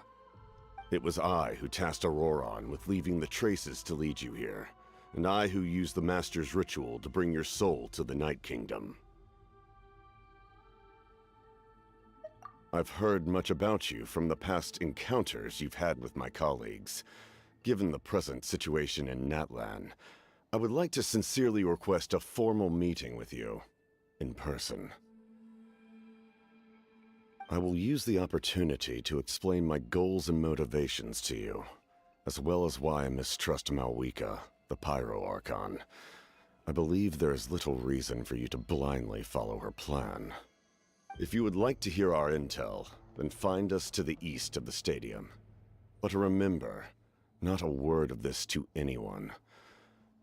It was I who tasked Auroron with leaving the traces to lead you here, and I who used the Master's ritual to bring your soul to the Night Kingdom. I've heard much about you from the past encounters you've had with my colleagues. Given the present situation in Natlan, I would like to sincerely request a formal meeting with you, in person. I will use the opportunity to explain my goals and motivations to you, as well as why I mistrust Malwika, the Pyro Archon. I believe there is little reason for you to blindly follow her plan. If you would like to hear our intel, then find us to the east of the stadium. But remember, not a word of this to anyone.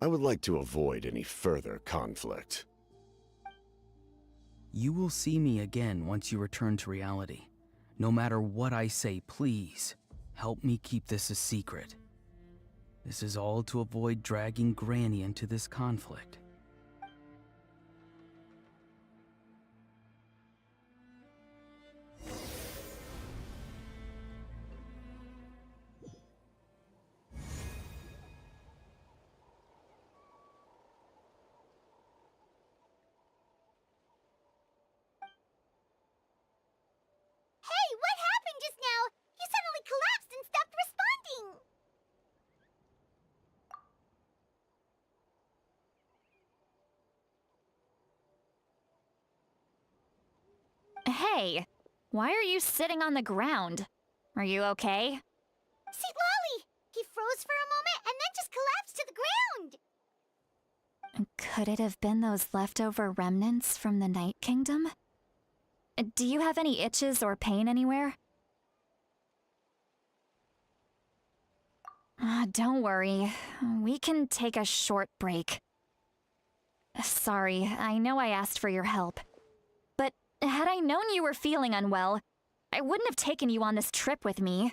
I would like to avoid any further conflict. You will see me again once you return to reality. No matter what I say, please, help me keep this a secret. This is all to avoid dragging Granny into this conflict. Hey, what happened just now? You suddenly collapsed and stopped responding! Hey, why are you sitting on the ground? Are you okay? See, Lolly! He froze for a moment and then just collapsed to the ground! Could it have been those leftover remnants from the Night Kingdom? Do you have any itches or pain anywhere? Don't worry. We can take a short break. Sorry, I know I asked for your help. But had I known you were feeling unwell, I wouldn't have taken you on this trip with me.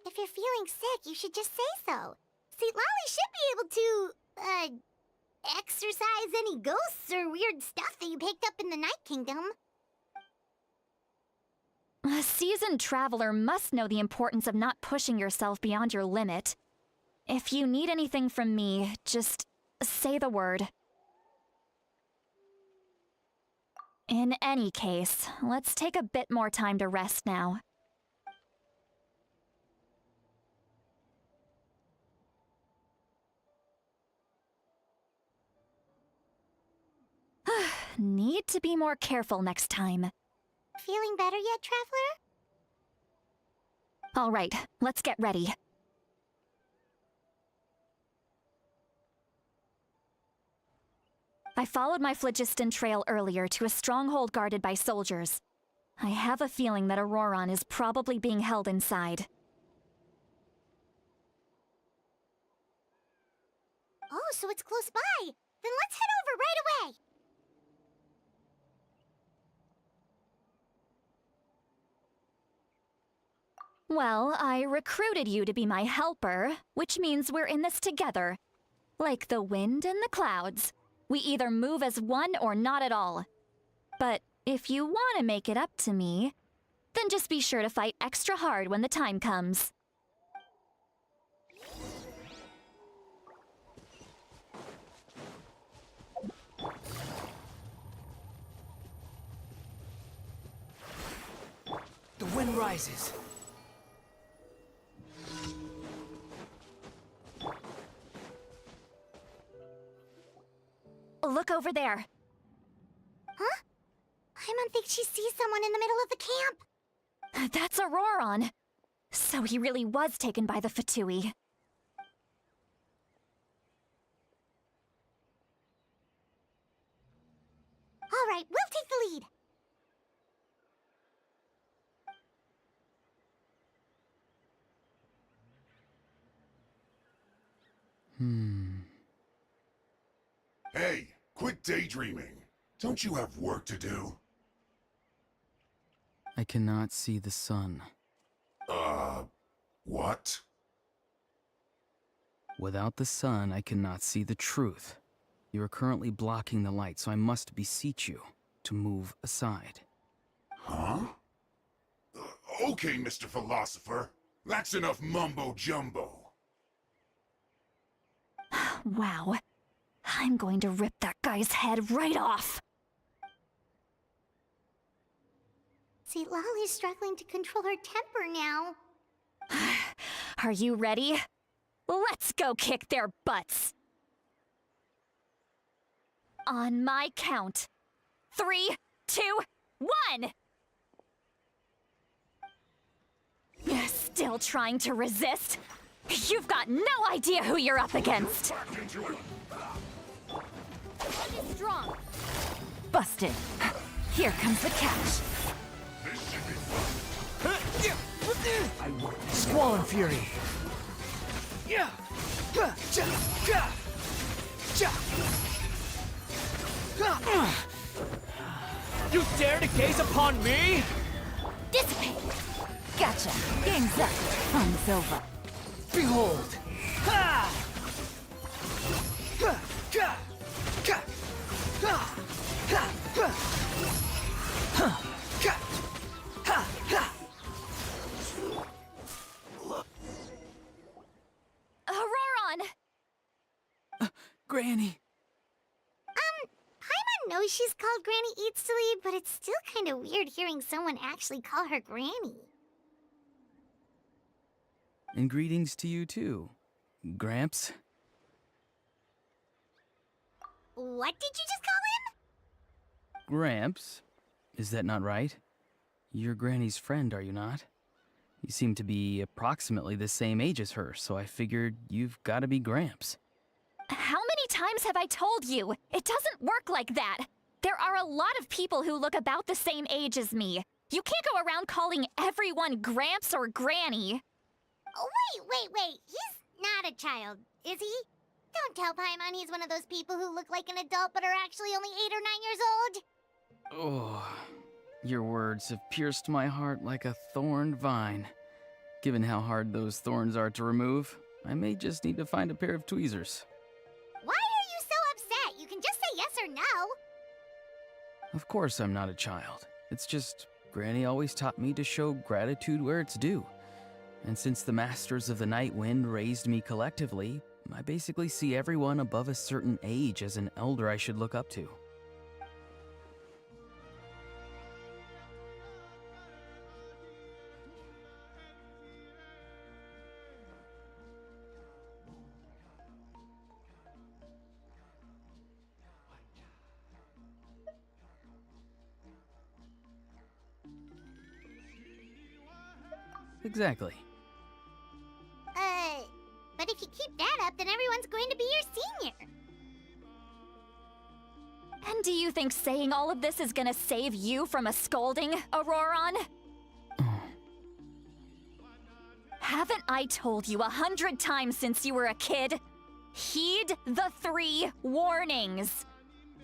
If you're feeling sick, you should just say so. See, Lolly should be able to, exorcise any ghosts or weird stuff that you picked up in the Night Kingdom. A seasoned traveler must know the importance of not pushing yourself beyond your limit. If you need anything from me, just say the word. In any case, let's take a bit more time to rest now. Need to be more careful next time. Feeling better yet, Traveler? All right, let's get ready. I followed my phlogiston trail earlier to a stronghold guarded by soldiers. I have a feeling that Auroron is probably being held inside. Oh, so it's close by. Then let's head over right away. Well, I recruited you to be my helper, which means we're in this together. Like the wind and the clouds. We either move as one or not at all. But if you want to make it up to me, then just be sure to fight extra hard when the time comes. The wind rises. Look over there. Huh? Paimon thinks she sees someone in the middle of the camp. That's Auroron. So he really was taken by the Fatui. All right, we'll take the lead. Hey, quit daydreaming. Don't you have work to do? I cannot see the sun. What? Without the sun, I cannot see the truth. You are currently blocking the light, so I must beseech you to move aside. Huh? Okay, Mr. Philosopher. That's enough mumbo-jumbo. Wow. I'm going to rip that guy's head right off. See, Lolly's struggling to control her temper now. Are you ready? Let's go kick their butts! On my count. 3, 2, 1! Still trying to resist? You've got no idea who you're up against! Strong. Busted. Here comes the catch. Squall Fury. You dare to gaze upon me? Dissipate. Gotcha. Game's up. Fun's over. Behold! Auroron! Granny! Paimon knows she's called Granny Eats to Lead, but it's still kind of weird hearing someone actually call her Granny. And greetings to you too, Gramps. What did you just call him? Gramps? Is that not right? You're Granny's friend, are you not? You seem to be approximately the same age as her, so I figured you've got to be Gramps. How many times have I told you? It doesn't work like that. There are a lot of people who look about the same age as me. You can't go around calling everyone Gramps or Granny. Oh, wait. He's not a child, is he? Don't tell Paimon he's one of those people who look like an adult but are actually only 8 or 9 years old. Oh, your words have pierced my heart like a thorned vine. Given how hard those thorns are to remove, I may just need to find a pair of tweezers. Why are you so upset? You can just say yes or no. Of course I'm not a child. It's just Granny always taught me to show gratitude where it's due. And since the Masters of the Night Wind raised me collectively, I basically see everyone above a certain age as an elder I should look up to. Exactly. But if you keep that up, then everyone's going to be your senior. And do you think saying all of this is gonna save you from a scolding, Auroron? Haven't I told you 100 times since you were a kid? Heed the 3 warnings.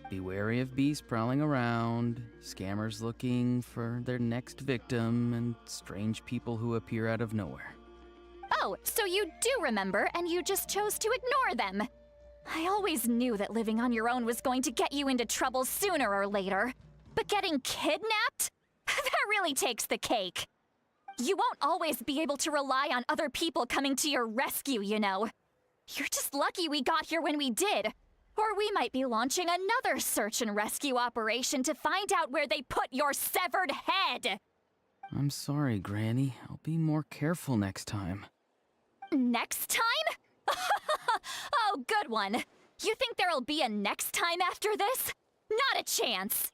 Be wary of beasts prowling around, scammers looking for their next victim, and strange people who appear out of nowhere. Oh, so you do remember, and you just chose to ignore them. I always knew that living on your own was going to get you into trouble sooner or later. But getting kidnapped? That really takes the cake. You won't always be able to rely on other people coming to your rescue, you know. You're just lucky we got here when we did. Or we might be launching another search and rescue operation to find out where they put your severed head. I'm sorry, Granny. I'll be more careful next time. Next time? Oh, good one. You think there'll be a next time after this? Not a chance.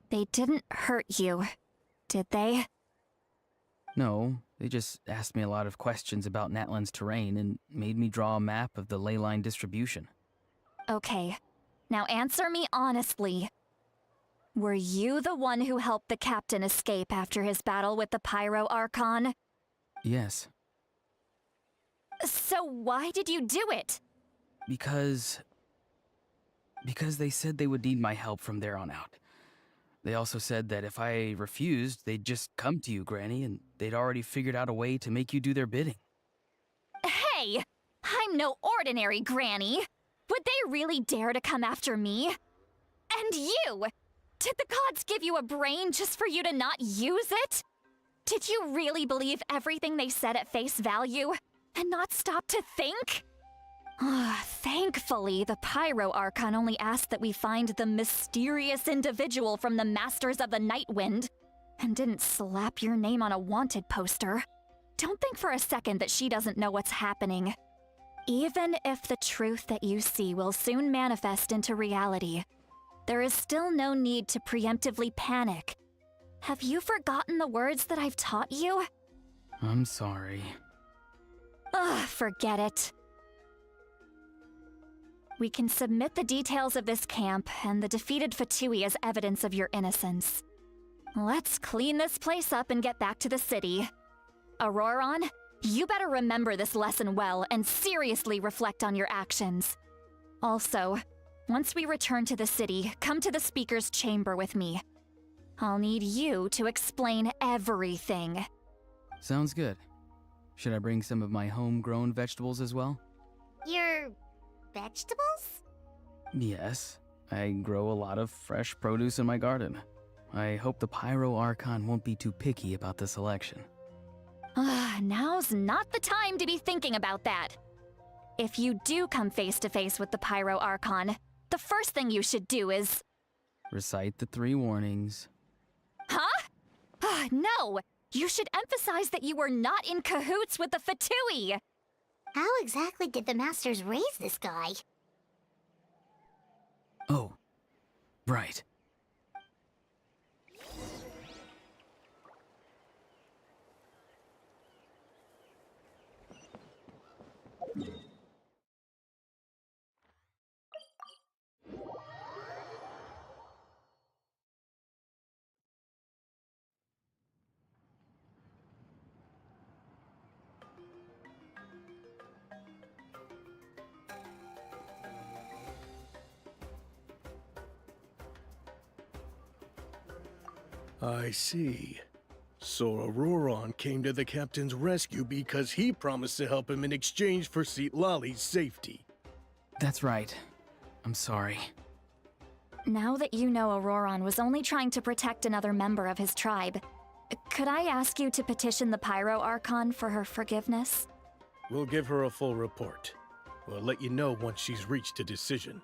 They didn't hurt you, did they? No, they just asked me a lot of questions about Natlan's terrain and made me draw a map of the ley line distribution. Okay, now answer me honestly. Were you the one who helped the captain escape after his battle with the Pyro Archon? Yes. So why did you do it? Because they said they would need my help from there on out. They also said that if I refused, they'd just come to you, Granny, and they'd already figured out a way to make you do their bidding. Hey! I'm no ordinary Granny! Would they really dare to come after me? And you! Did the gods give you a brain just for you to not use it? Did you really believe everything they said at face value, and not stop to think? Thankfully, the Pyro Archon only asked that we find the mysterious individual from the Masters of the Night Wind. and didn't slap your name on a wanted poster, don't think for a second that she doesn't know what's happening. Even if the truth that you see will soon manifest into reality, there is still no need to preemptively panic. Have you forgotten the words that I've taught you? I'm sorry. Ugh, forget it. We can submit the details of this camp and the defeated Fatui as evidence of your innocence. Let's clean this place up and get back to the city. Auroron, you better remember this lesson well and seriously reflect on your actions. Also, once we return to the city, come to the speaker's chamber with me. I'll need you to explain everything. Sounds good. Should I bring some of my homegrown vegetables as well? Your vegetables? Yes. I grow a lot of fresh produce in my garden. I hope the Pyro Archon won't be too picky about the selection. Now's not the time to be thinking about that. If you do come face to face with the Pyro Archon, the first thing you should do is... Recite the 3 warnings. Huh? No! You should emphasize that you were not in cahoots with the Fatui! How exactly did the Masters raise this guy? Oh, right. I see. So Auroron came to the captain's rescue because he promised to help him in exchange for Lali's safety. That's right. I'm sorry. Now that you know Auroron was only trying to protect another member of his tribe, could I ask you to petition the Pyro Archon for her forgiveness? We'll give her a full report. We'll let you know once she's reached a decision.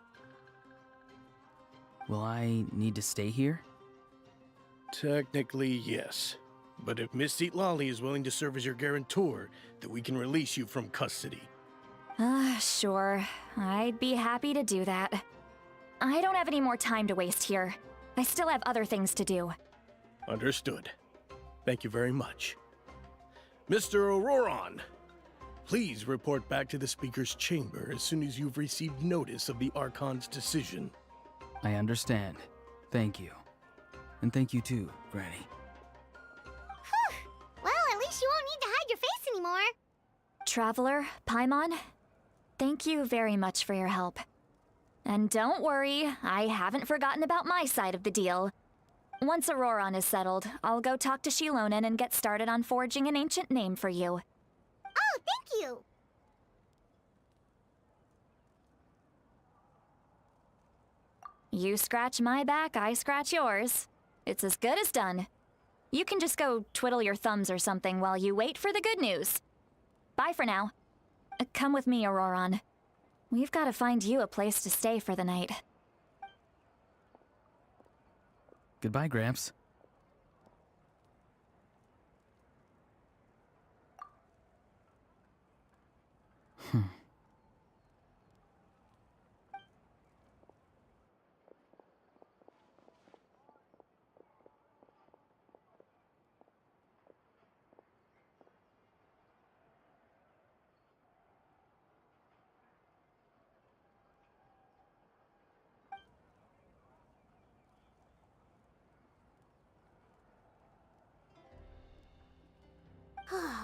Will I need to stay here? Technically, yes. But if Miss Lali is willing to serve as your guarantor, then we can release you from custody. Sure. I'd be happy to do that. I don't have any more time to waste here. I still have other things to do. Understood. Thank you very much. Mr. Auroron, please report back to the Speaker's chamber as soon as you've received notice of the Archon's decision. I understand. Thank you. And thank you too, Granny. Well, at least you won't need to hide your face anymore. Traveler, Paimon, thank you very much for your help. And don't worry, I haven't forgotten about my side of the deal. Once Auroron is settled, I'll go talk to Shilonen and get started on forging an ancient name for you. Oh, thank you! You scratch my back, I scratch yours. It's as good as done. You can just go twiddle your thumbs or something while you wait for the good news. Bye for now. Come with me, Auroron. We've got to find you a place to stay for the night. Goodbye, Gramps.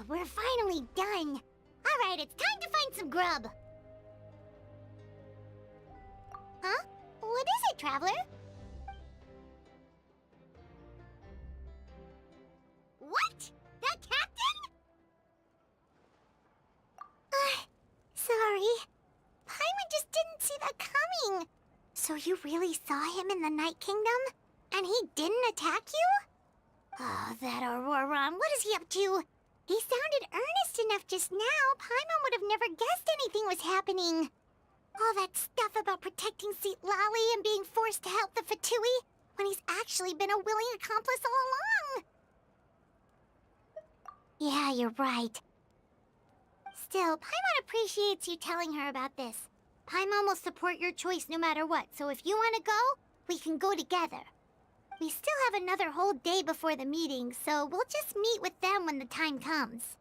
We're finally done. Alright, it's time to find some grub. Huh? What is it, Traveler? What? The captain? Sorry. Paimon just didn't see that coming. So you really saw him in the Night Kingdom? And he didn't attack you? Oh, that Auroron, what is he up to? He sounded earnest enough just now. Paimon would have never guessed anything was happening. All that stuff about protecting Lali and being forced to help the Fatui when he's actually been a willing accomplice all along. Yeah, you're right. Still, Paimon appreciates you telling her about this. Paimon will support your choice no matter what, so if you want to go, we can go together. We still have another whole day before the meeting, so we'll just meet with them when the time comes.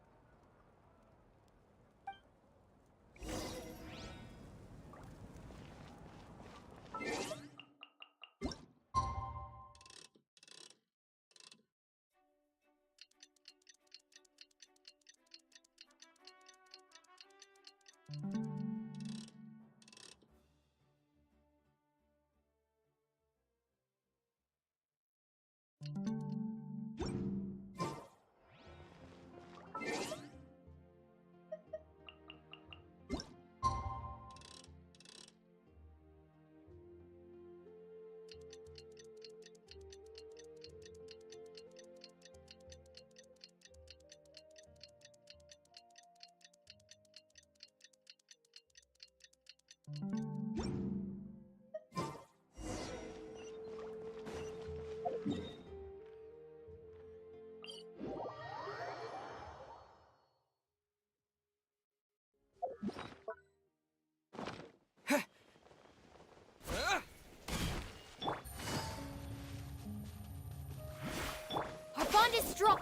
Our bond is strong.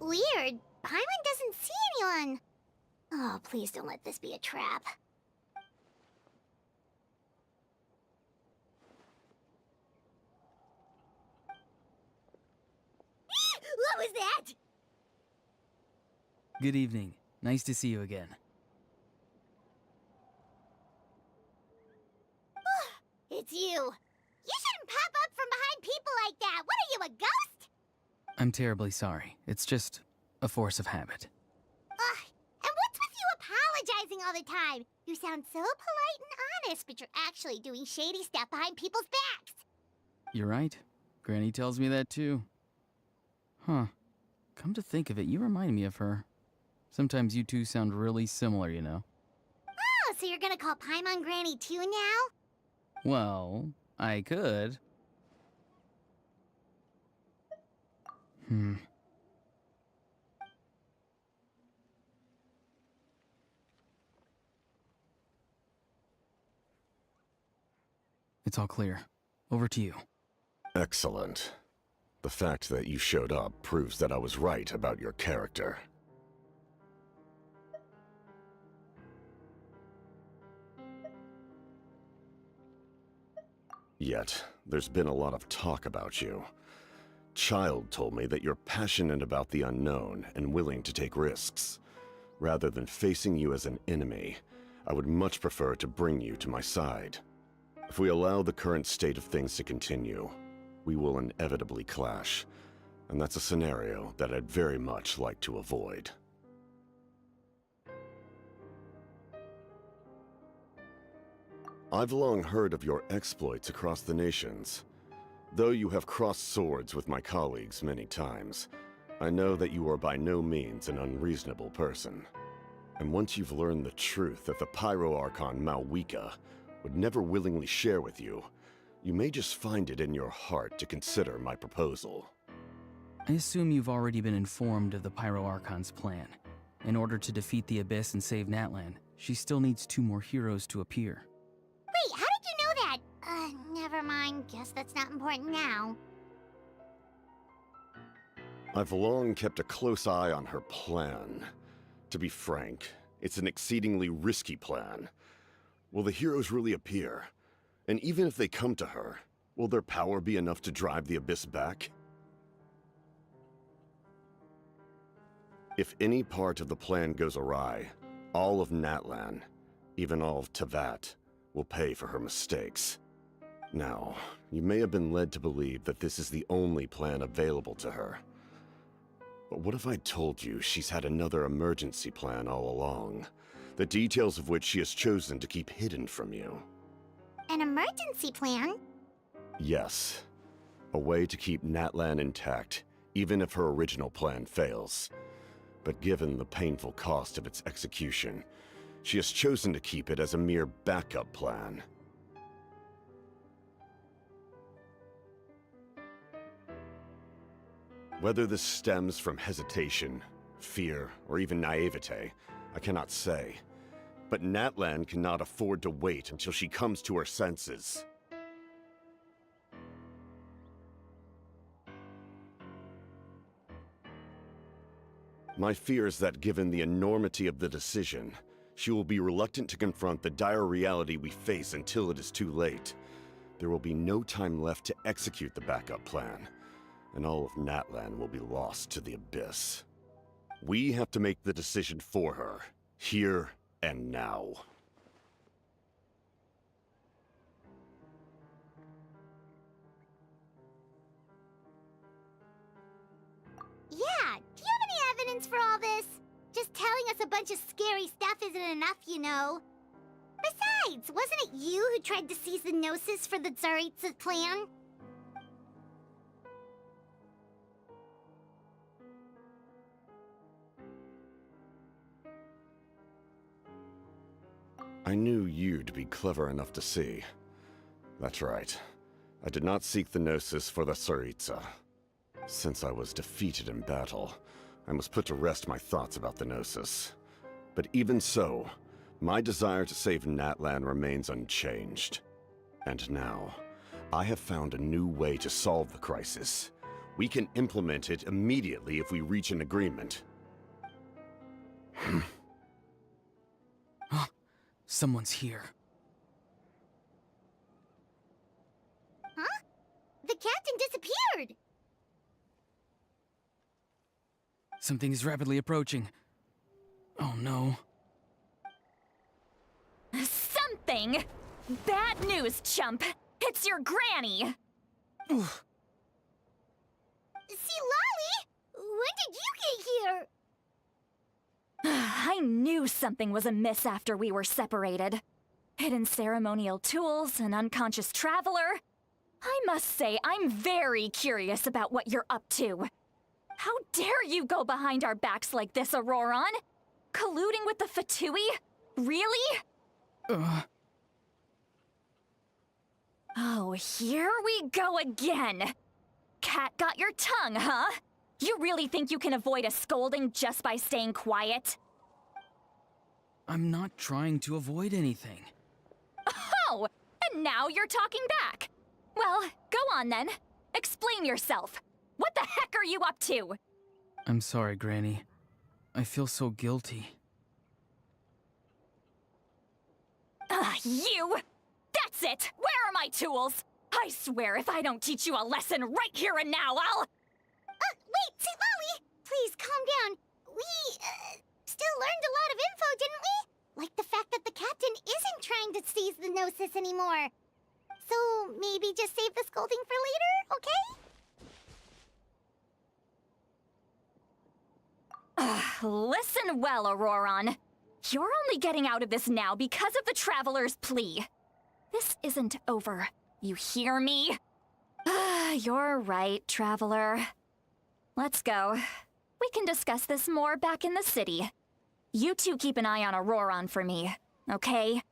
Weird. Paimon doesn't see anyone. Oh, please don't let this be a trap. What was that? Good evening. Nice to see you again. It's you. You shouldn't pop up from behind people like that. What are you, a ghost? I'm terribly sorry. It's just a force of habit. Ugh. And what's with you apologizing all the time? You sound so polite and honest, but you're actually doing shady stuff behind people's backs. You're right. Granny tells me that too. Huh. Come to think of it, you remind me of her. Sometimes you two sound really similar, you know. Oh, so you're gonna call Paimon Granny too now? Well, I could. It's all clear. Over to you. Excellent. The fact that you showed up proves that I was right about your character. Yet, there's been a lot of talk about you. Child told me that you're passionate about the unknown and willing to take risks. Rather than facing you as an enemy, I would much prefer to bring you to my side. If we allow the current state of things to continue, we will inevitably clash, and that's a scenario that I'd very much like to avoid. I've long heard of your exploits across the nations. Though you have crossed swords with my colleagues many times, I know that you are by no means an unreasonable person. And once you've learned the truth that the Pyro Archon Malwika would never willingly share with you, you may just find it in your heart to consider my proposal. I assume you've already been informed of the Pyro Archon's plan. In order to defeat the Abyss and save Natlan, she still needs 2 more heroes to appear. Wait, how did you know that? Never mind. Guess that's not important now. I've long kept a close eye on her plan. To be frank, it's an exceedingly risky plan. Will the heroes really appear? And even if they come to her, will their power be enough to drive the Abyss back? If any part of the plan goes awry, all of Natlan, even all of Tevat, will pay for her mistakes. Now, you may have been led to believe that this is the only plan available to her. But what if I told you she's had another emergency plan all along, the details of which she has chosen to keep hidden from you? An emergency plan? Yes. A way to keep Natlan intact, even if her original plan fails. But given the painful cost of its execution, she has chosen to keep it as a mere backup plan. Whether this stems from hesitation, fear, or even naivete, I cannot say. But Natlan cannot afford to wait until she comes to her senses. My fear is that given the enormity of the decision, she will be reluctant to confront the dire reality we face until it is too late. There will be no time left to execute the backup plan, and all of Natlan will be lost to the abyss. We have to make the decision for her, here and now. Yeah, do you have any evidence for all this? Just telling us a bunch of scary stuff isn't enough, you know. Besides, wasn't it you who tried to seize the Gnosis for the Tsaritsa's plan? I knew you'd be clever enough to see. That's right. I did not seek the Gnosis for the Tsaritsa. Since I was defeated in battle, I must put to rest my thoughts about the Gnosis. But even so, my desire to save Natlan remains unchanged. And now, I have found a new way to solve the crisis. We can implement it immediately if we reach an agreement. Someone's here. Huh? The captain disappeared! Something is rapidly approaching. Oh no. Something? Bad news, chump. It's your granny. Oof. See, Lolly? When did you get here? I knew something was amiss after we were separated. Hidden ceremonial tools, an unconscious traveler. I must say, I'm very curious about what you're up to. How dare you go behind our backs like this, Auroron? Colluding with the Fatui? Really? Oh, here we go again. Cat got your tongue, huh? You really think you can avoid a scolding just by staying quiet? I'm not trying to avoid anything. Oh, and now you're talking back. Well, go on then. Explain yourself. What the heck are you up to? I'm sorry, Granny. I feel so guilty. You! That's it! Where are my tools? I swear if I don't teach you a lesson right here and now, I'll... Wait, see, Lolly! Please, calm down. We, still learned a lot of info, didn't we? Like the fact that the captain isn't trying to seize the Gnosis anymore. So, maybe just save the scolding for later, okay? Listen well, Auroron. You're only getting out of this now because of the Traveler's plea. This isn't over. You hear me? You're right, Traveler. Let's go. We can discuss this more back in the city. You two keep an eye on Auroron for me, okay?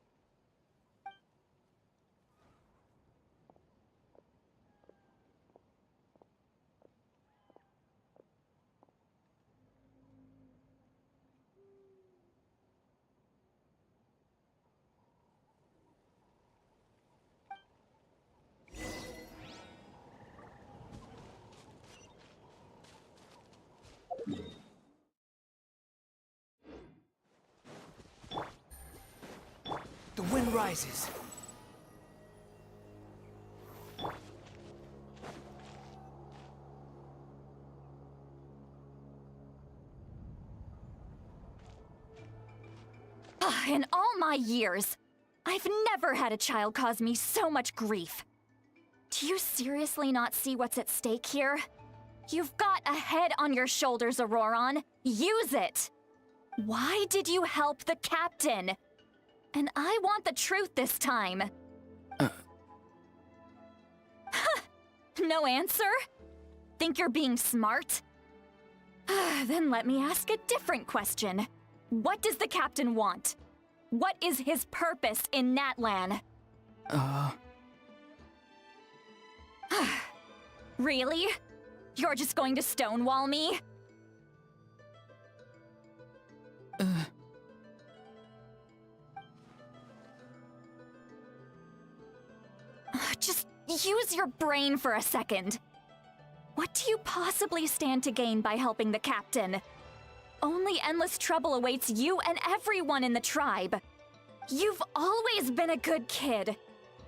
The wind rises. In all my years, I've never had a child cause me so much grief. Do you seriously not see what's at stake here? You've got a head on your shoulders, Auroron. Use it! Why did you help the captain? And I want the truth this time. No answer? Think you're being smart? Then let me ask a different question. What does the captain want? What is his purpose in Natlan? Really? You're just going to stonewall me? Just use your brain for a second. What do you possibly stand to gain by helping the captain? Only endless trouble awaits you and everyone in the tribe. You've always been a good kid.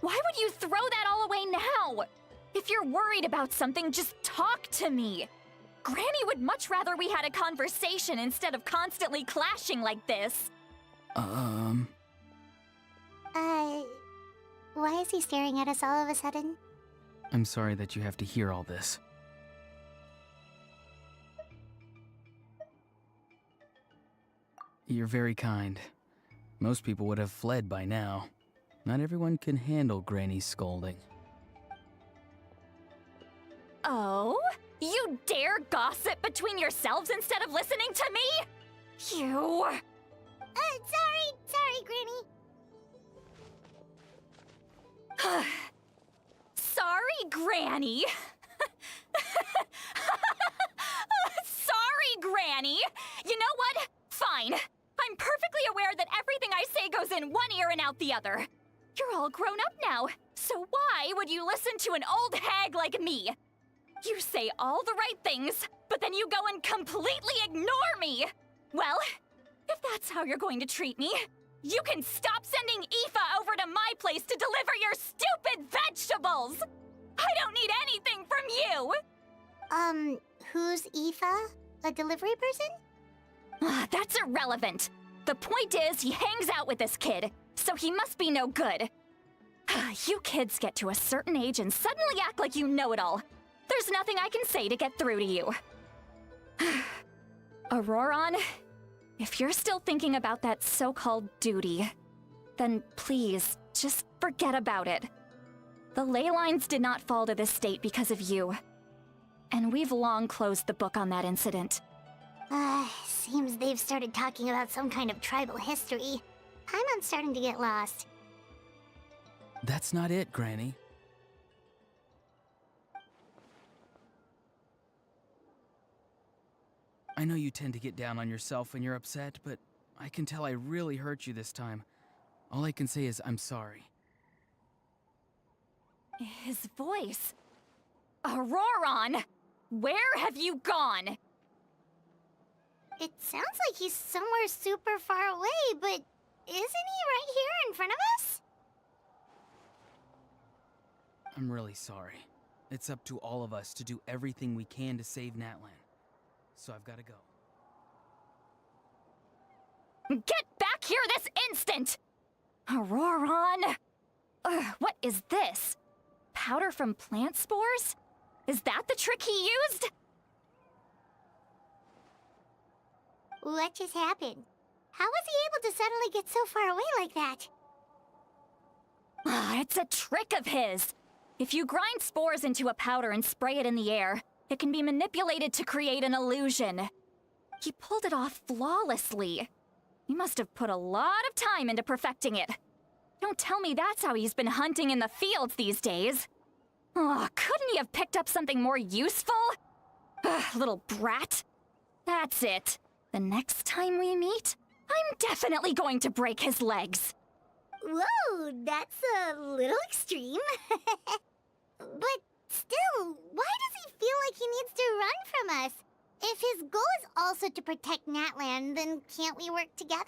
Why would you throw that all away now? If you're worried about something, just talk to me. Granny would much rather we had a conversation instead of constantly clashing like this. Why is he staring at us all of a sudden? I'm sorry that you have to hear all this. You're very kind. Most people would have fled by now. Not everyone can handle Granny's scolding. Oh? You dare gossip between yourselves instead of listening to me? You... Sorry, Granny. Sorry, Granny. Sorry, Granny. You know what? Fine. I'm perfectly aware that everything I say goes in one ear and out the other. You're all grown up now, so why would you listen to an old hag like me? You say all the right things, but then you go and completely ignore me. Well, if that's how you're going to treat me, you can stop sending Aoife over to my place to deliver your stupid vegetables! I don't need anything from you! Who's Aoife? A delivery person? That's irrelevant. The point is, he hangs out with this kid, so he must be no good. You kids get to a certain age and suddenly act like you know it all. There's nothing I can say to get through to you. Auroron, if you're still thinking about that so-called duty, then please, just forget about it. The ley lines did not fall to this state because of you. And we've long closed the book on that incident. Seems they've started talking about some kind of tribal history. I'm starting to get lost. That's not it, Granny. I know you tend to get down on yourself when you're upset, but I can tell I really hurt you this time. All I can say is I'm sorry. His voice. Auroron! Where have you gone? It sounds like he's somewhere super far away, but isn't he right here in front of us? I'm really sorry. It's up to all of us to do everything we can to save Natlan. So I've got to go. Get back here this instant! Auroron! What is this? Powder from plant spores? Is that the trick he used? What just happened? How was he able to suddenly get so far away like that? It's a trick of his. If you grind spores into a powder and spray it in the air, it can be manipulated to create an illusion. He pulled it off flawlessly. He must have put a lot of time into perfecting it. Don't tell me that's how he's been hunting in the fields these days. Oh, couldn't he have picked up something more useful? Little brat. That's it. The next time we meet, I'm definitely going to break his legs. Whoa, that's a little extreme. But still, why does he feel like he needs to run from us? If his goal is also to protect Natlan, then can't we work together?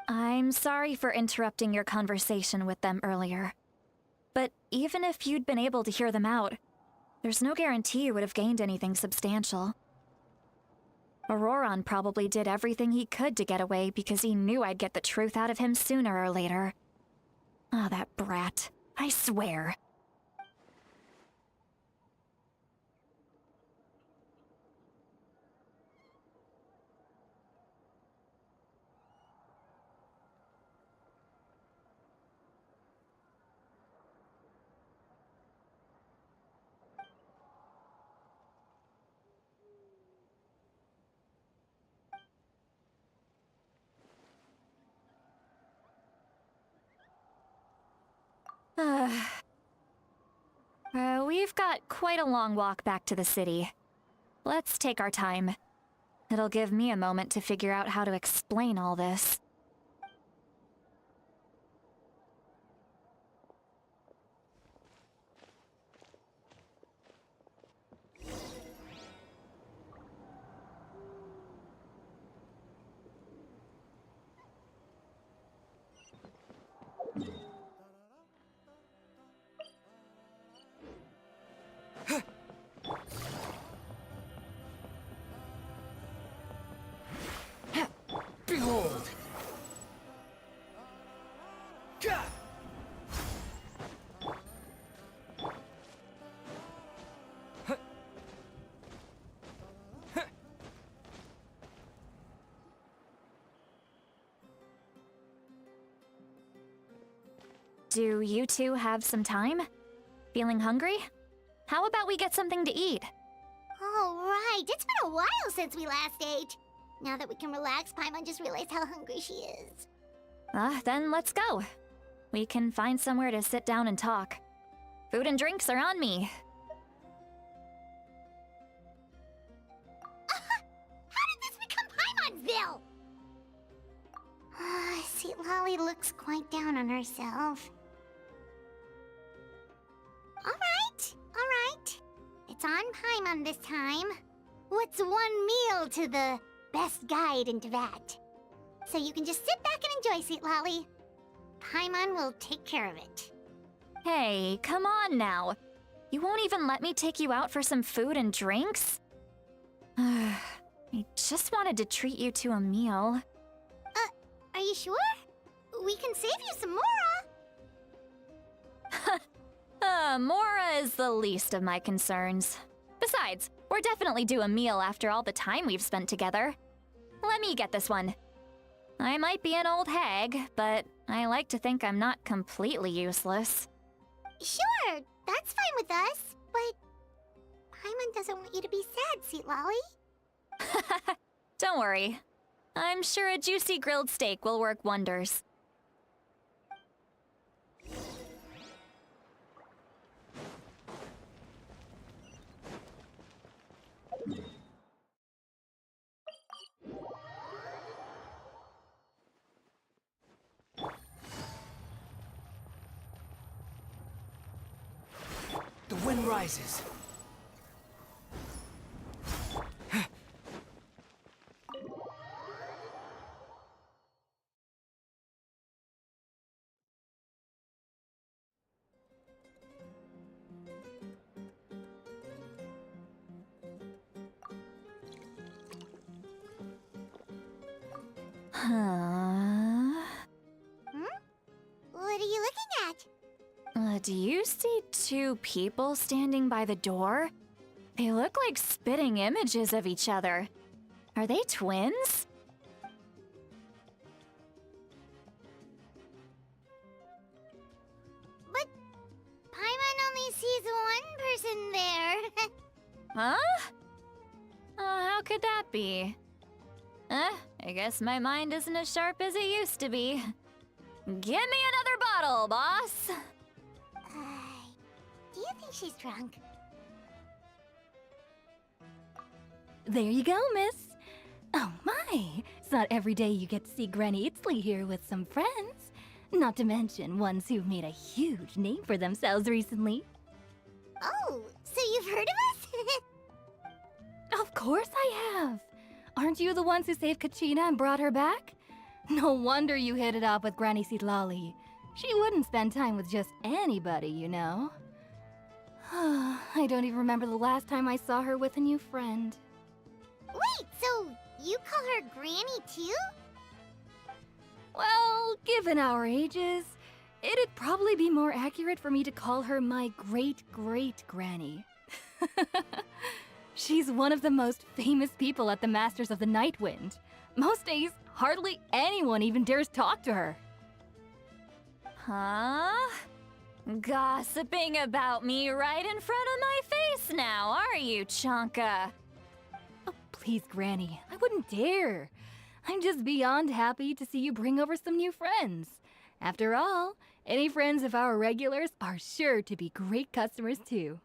I'm sorry for interrupting your conversation with them earlier. But even if you'd been able to hear them out, there's no guarantee you would have gained anything substantial. Auroron probably did everything he could to get away because he knew I'd get the truth out of him sooner or later. Ah, that brat. I swear. We've got quite a long walk back to the city. Let's take our time. It'll give me a moment to figure out how to explain all this. Behold! Do you two have some time? Feeling hungry? How about we get something to eat? Oh, right. It's been a while since we last ate. Now that we can relax, Paimon just realized how hungry she is. Then let's go. We can find somewhere to sit down and talk. Food and drinks are on me. How did this become Paimonville? Sweet Lolly looks quite down on herself. Alright. It's on Paimon this time. What's one meal to the best guide into that? So you can just sit back and enjoy, Sweet Lolly. Paimon will take care of it. Hey, come on now. You won't even let me take you out for some food and drinks? I just wanted to treat you to a meal. Are you sure? We can save you some Mora. Mora is the least of my concerns. Besides, we're definitely due a meal after all the time we've spent together. Let me get this one. I might be an old hag, but I like to think I'm not completely useless. Sure, that's fine with us, but Paimon doesn't want you to be sad, Sweet Lolly. Don't worry. I'm sure a juicy grilled steak will work wonders. The wind rises. What are you looking at? Do you see two people standing by the door? They look like spitting images of each other. Are they twins? But Paimon only sees one person there. Huh? How could that be? I guess my mind isn't as sharp as it used to be. Give me another bottle, boss! Do you think she's drunk? There you go, miss. Oh my, it's not every day you get to see Granny Itzley here with some friends. Not to mention ones who've made a huge name for themselves recently. Oh, so you've heard of us? Of course I have. Aren't you the ones who saved Kachina and brought her back? No wonder you hit it off with Granny Sitlali. She wouldn't spend time with just anybody, you know. I don't even remember the last time I saw her with a new friend. Wait, so you call her Granny too? Well, given our ages, it'd probably be more accurate for me to call her my great-great-granny. She's one of the most famous people at the Masters of the Night Wind. Most days, hardly anyone even dares talk to her. Huh? Gossiping about me right in front of my face now, are you, Chonka? Oh, please, Granny, I wouldn't dare. I'm just beyond happy to see you bring over some new friends. After all, Any friends of our regulars are sure to be great customers too.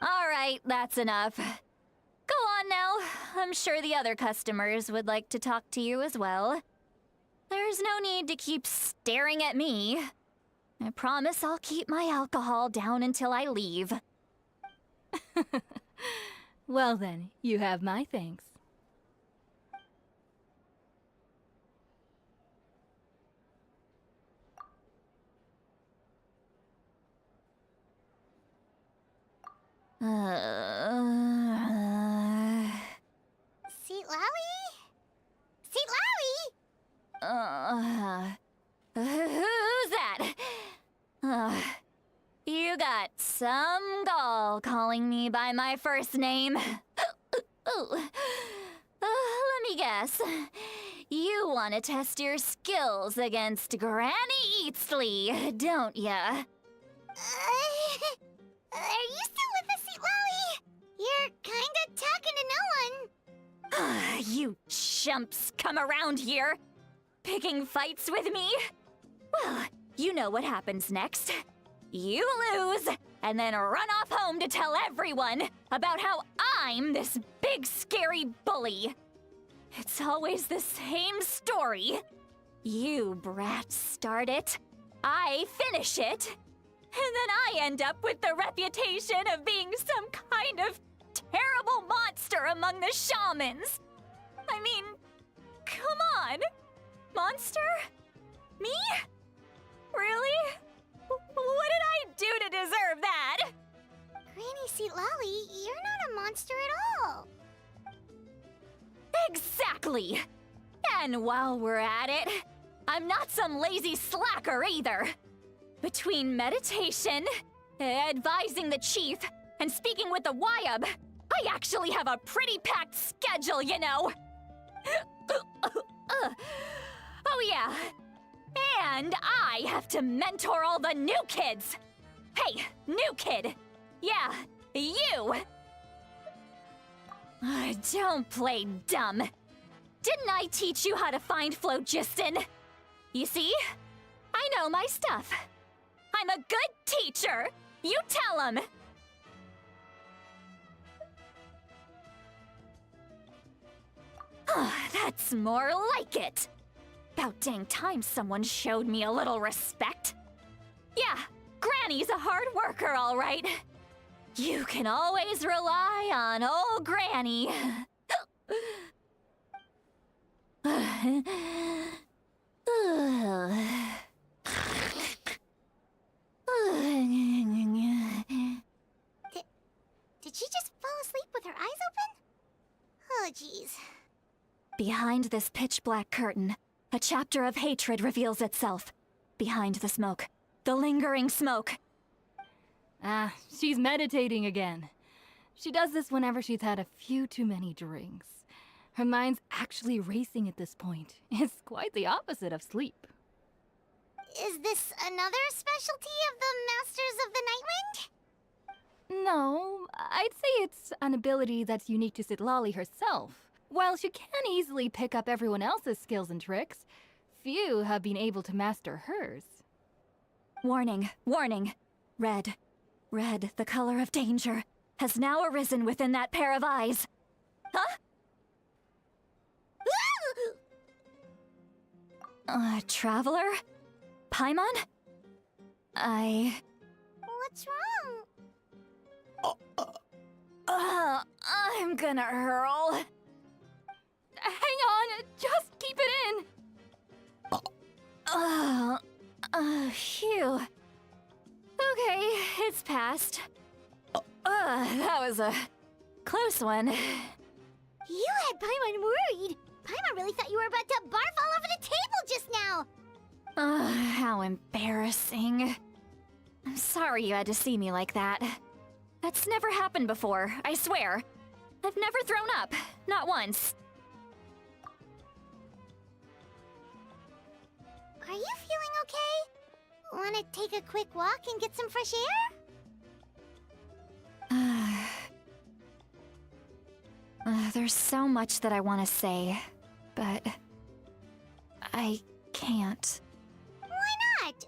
All right, that's enough. Go on now. I'm sure the other customers would like to talk to you as well. There's no need to keep staring at me. I promise I'll keep my alcohol down until I leave. Well then, you have my thanks. Seat Lally? Seat Lally? Who's that? You got some gall calling me by my first name. Let me guess. You want to test your skills against Granny Eatsley, don't ya? Are you still with us, Seat Lally? You're kinda talking to no one. You chumps come around here, picking fights with me? Well, you know what happens next. You lose, and then run off home to tell everyone about how I'm this big scary bully. It's always the same story. You brats start it, I finish it, and then I end up with the reputation of being some kind of terrible monster among the shamans. I mean, come on. Monster? Me? Really? What did I do to deserve that? Granny Seat Lally, you're not a monster at all. Exactly! And while we're at it, I'm not some lazy slacker either. Between meditation, advising the chief, and speaking with the Wyab, I actually have a pretty packed schedule, you know! Oh yeah, and I have to mentor all the new kids! Hey, new kid! Yeah, you! Don't play dumb. Didn't I teach you how to find phlogiston? You see? I know my stuff. I'm a good teacher! You tell him! That's more like it! About dang time someone showed me a little respect. Yeah, Granny's a hard worker, all right. You can always rely on old Granny. Did she just fall asleep with her eyes open? Oh, jeez. Behind this pitch-black curtain, a chapter of hatred reveals itself. Behind the smoke. The lingering smoke. Ah, she's meditating again. She does this whenever she's had a few too many drinks. Her mind's actually racing at this point. It's quite the opposite of sleep. Is this another specialty of the Masters of the Nightwind? No, I'd say it's an ability that's unique to Citlali herself. While she can easily pick up everyone else's skills and tricks, few have been able to master hers. Warning, warning. Red, the color of danger, has now arisen within that pair of eyes. Huh? Traveler? Paimon? What's wrong? I'm gonna hurl. Hang on, just keep it in. Phew. Okay, it's passed. That was a close one. You had Paimon worried. Paimon really thought you were about to barf all over the table just now. How embarrassing. I'm sorry you had to see me like that. That's never happened before, I swear. I've never thrown up, not once. Are you feeling okay? Wanna take a quick walk and get some fresh air? There's so much that I want to say, but I can't. Why not?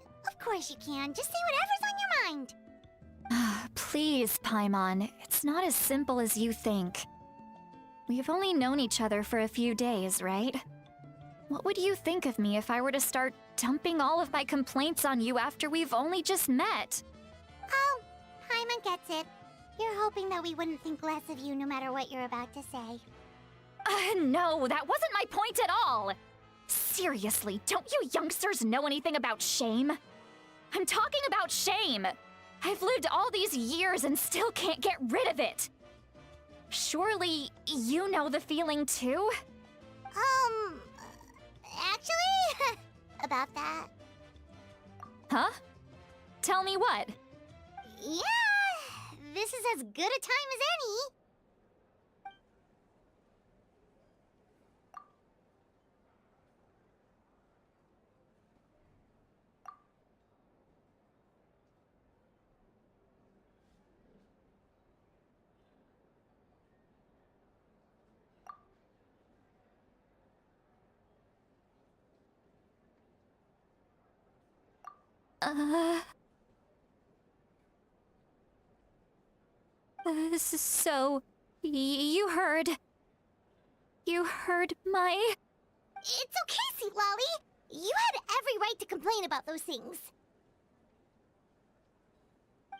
course you can. Just say whatever's on your mind. Please, Paimon, it's not as simple as you think. We've only known each other for a few days, right? What would you think of me if I were to start dumping all of my complaints on you after we've only just met? Oh, Paimon gets it. You're hoping that we wouldn't think less of you no matter what you're about to say. No, that wasn't my point at all! Seriously, don't you youngsters know anything about shame? I'm talking about shame! I've lived all these years and still can't get rid of it! Surely, you know the feeling too? Actually, about that. Huh? Tell me what? Yeah, this is as good a time as any. So, you heard... You heard my... It's okay, Sweet Lolly. You had every right to complain about those things.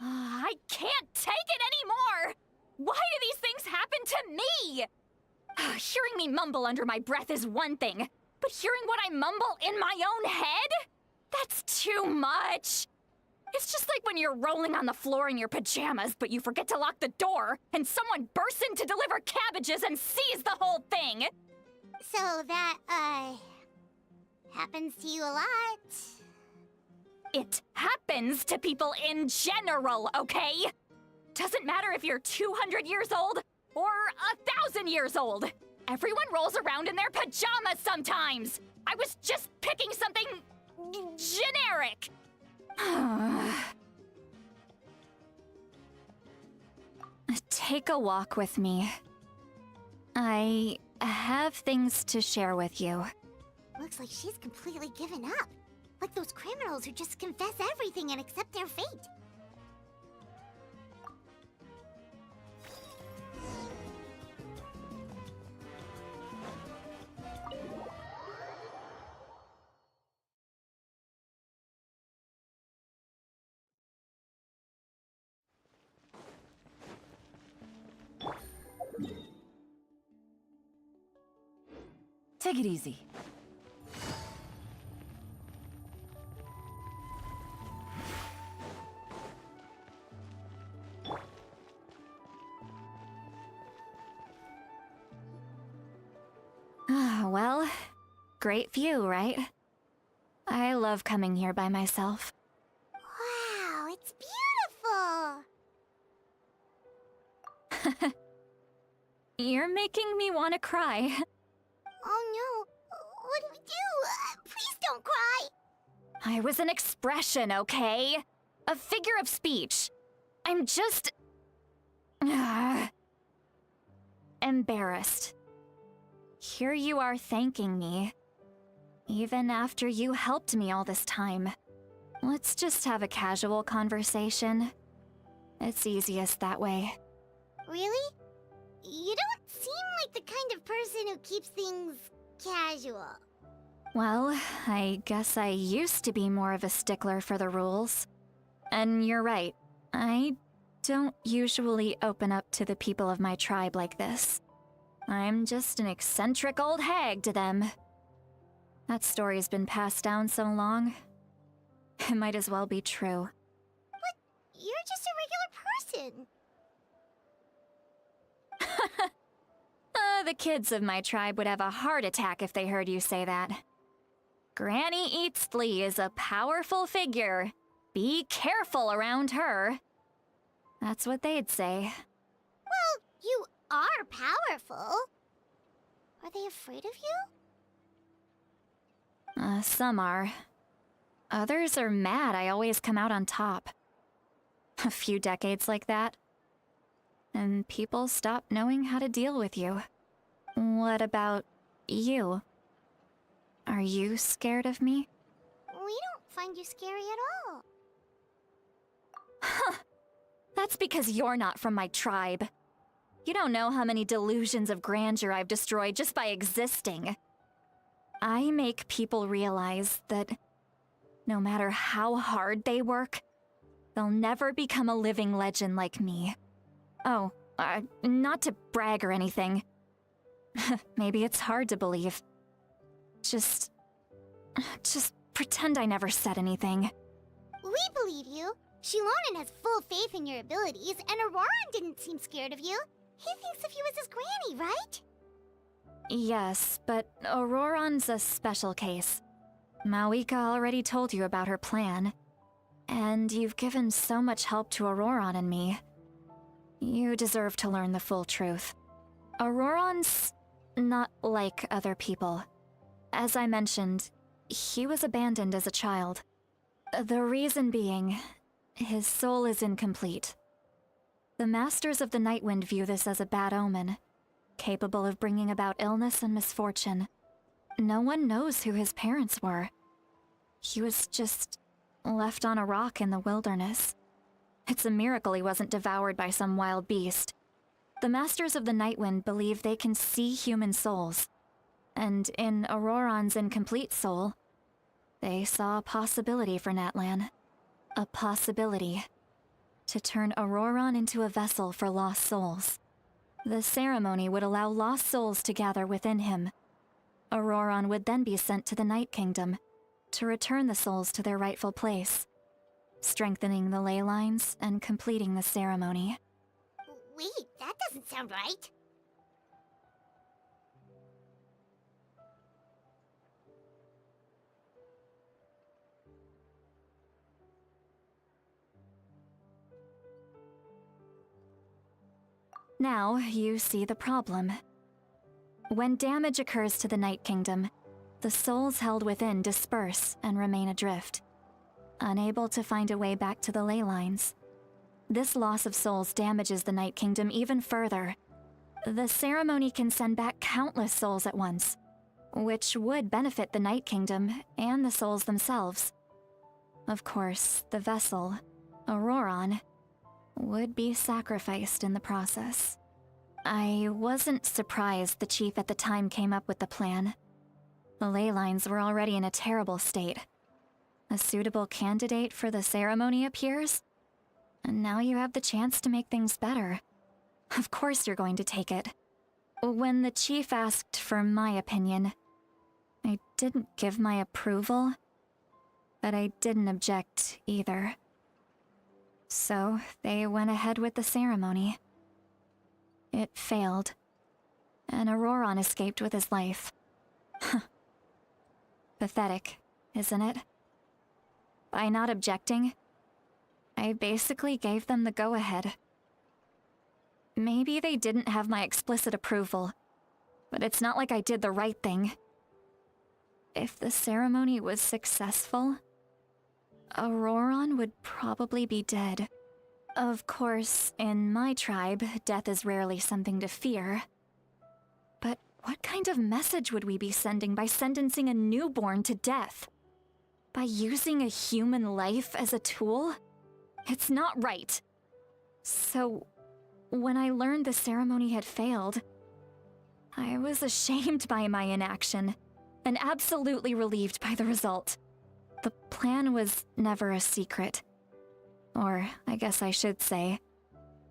I can't take it anymore! Why do these things happen to me? Hearing me mumble under my breath is one thing, but hearing what I mumble in my own head? That's too much! It's just like when you're rolling on the floor in your pajamas, but you forget to lock the door, and someone bursts in to deliver cabbages and sees the whole thing! So that, happens to you a lot. It happens to people in general, okay? Doesn't matter if you're 200 years old or 1,000 years old. Everyone rolls around in their pajamas sometimes. I was just picking something generic. Take a walk with me. I have things to share with you. Looks like she's completely given up. Like those criminals who just confess everything and accept their fate. Take it easy. Well, great view, right? I love coming here by myself. Wow, it's beautiful! You're making me want to cry. Oh no, what do we do? Please don't cry! I was an expression, okay? A figure of speech. I'm just... embarrassed. Here you are thanking me. Even after you helped me all this time. Let's just have a casual conversation. It's easiest that way. Really? You don't seem like the kind of person who keeps things casual. Well, I guess I used to be more of a stickler for the rules. And you're right, I don't usually open up to the people of my tribe like this. I'm just an eccentric old hag to them. That story's been passed down so long, it might as well be true. But you're just a regular person. The kids of my tribe would have a heart attack if they heard you say that. Granny Eatsley is a powerful figure. Be careful around her. That's what they'd say. Well, you are powerful. Are they afraid of you? Some are. Others are mad I always come out on top. A few decades like that, and people stop knowing how to deal with you. What about you? Are you scared of me? We don't find you scary at all. That's because you're not from my tribe. You don't know how many delusions of grandeur I've destroyed just by existing. I make people realize that no matter how hard they work, they'll never become a living legend like me. Oh, not to brag or anything. Maybe it's hard to believe. Just pretend I never said anything. We believe you. Shilonen has full faith in your abilities, and Auroran didn't seem scared of you. He thinks of you as his granny, right? Yes, but Auroran's a special case. Mawika already told you about her plan. And you've given so much help to Auroran and me. You deserve to learn the full truth. Auroran's not like other people. As I mentioned, he was abandoned as a child. The reason being, his soul is incomplete. The Masters of the Nightwind view this as a bad omen, capable of bringing about illness and misfortune. No one knows who his parents were. He was just left on a rock in the wilderness. It's a miracle he wasn't devoured by some wild beast. The Masters of the Nightwind believe they can see human souls, and in Auroran's incomplete soul, they saw a possibility for Natlan. A possibility to turn Auroran into a vessel for lost souls. The ceremony would allow lost souls to gather within him. Auroran would then be sent to the Night Kingdom to return the souls to their rightful place, strengthening the ley lines and completing the ceremony. Wait, that doesn't sound right. Now you see the problem. When damage occurs to the Night Kingdom, the souls held within disperse and remain adrift, unable to find a way back to the ley lines. This loss of souls damages the Night Kingdom even further. The ceremony can send back countless souls at once, which would benefit the Night Kingdom and the souls themselves. Of course, the vessel, Auroran, would be sacrificed in the process. I wasn't surprised the chief at the time came up with the plan. The ley lines were already in a terrible state. A suitable candidate for the ceremony appears, and now you have the chance to make things better. Of course you're going to take it. When the chief asked for my opinion, I didn't give my approval, but I didn't object either. So they went ahead with the ceremony. It failed, and Auroran escaped with his life. Pathetic, isn't it? By not objecting, I basically gave them the go-ahead. Maybe they didn't have my explicit approval, but it's not like I did the right thing. If the ceremony was successful, Auroran would probably be dead. Of course, in my tribe, death is rarely something to fear. But what kind of message would we be sending by sentencing a newborn to death? By using a human life as a tool? It's not right. So, when I learned the ceremony had failed, I was ashamed by my inaction, and absolutely relieved by the result. The plan was never a secret. Or, I guess I should say,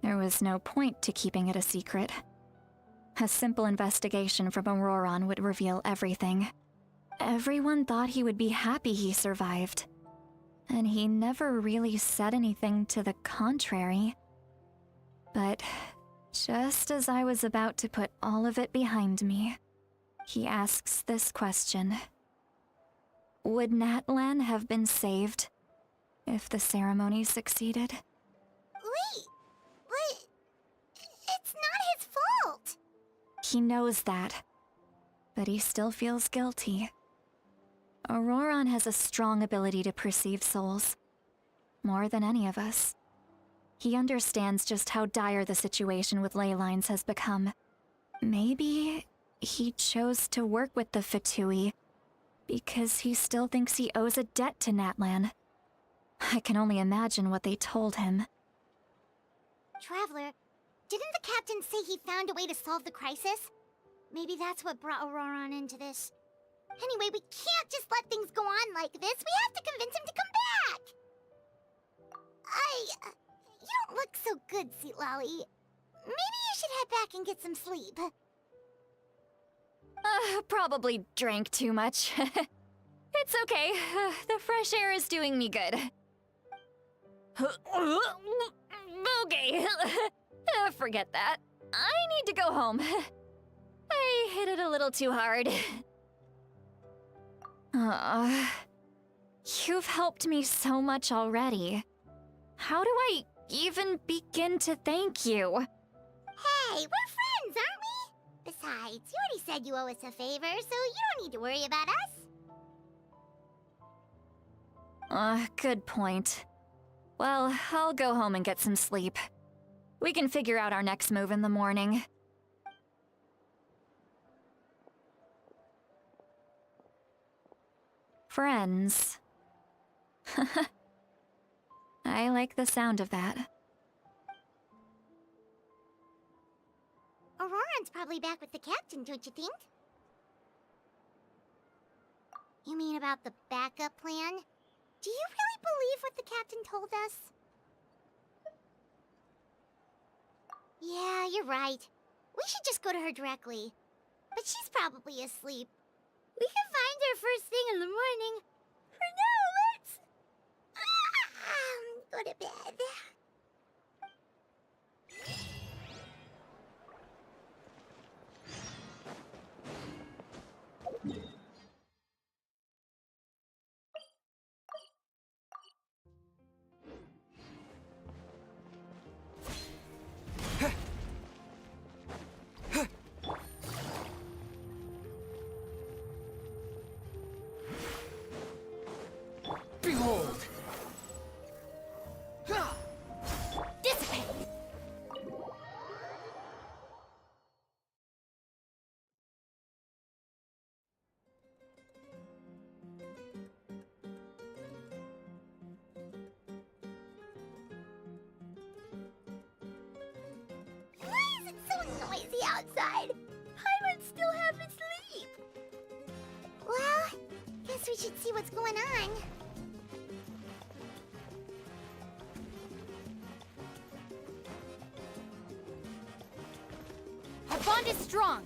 there was no point to keeping it a secret. A simple investigation from Auroran would reveal everything. Everyone thought he would be happy he survived, and he never really said anything to the contrary. But just as I was about to put all of it behind me, he asks this question. Would Natlan have been saved if the ceremony succeeded? Wait, but it's not his fault. He knows that, but he still feels guilty. Auroran has a strong ability to perceive souls, more than any of us. He understands just how dire the situation with ley lines has become. Maybe he chose to work with the Fatui Because he still thinks he owes a debt to Natlan. I can only imagine what they told him. Traveler, didn't the captain say he found a way to solve the crisis? Maybe that's what brought Auroron into this. Anyway, we can't just let things go on like this. We have to convince him to come back! You don't look so good, Seatlolly. Maybe you should head back and get some sleep. Probably drank too much. It's okay. The fresh air is doing me good. Okay. Forget that. I need to go home. I hit it a little too hard. You've helped me so much already. How do I even begin to thank you? Hey, we're friends, aren't we? Besides, you already said you owe us a favor, so you don't need to worry about us. Good point. Well, I'll go home and get some sleep. We can figure out our next move in the morning. Friends. I like the sound of that. Auroron's probably back with the captain, don't you think? You mean about the backup plan? Do you really believe what the captain told us? Yeah, you're right. We should just go to her directly. But she's probably asleep. We can find her first thing in the morning. For now, let's... go to bed. Behold! Dissipate! Why is it so noisy outside? Paimon still haven't sleep. Well, guess we should see what's going on. Our bond is strong.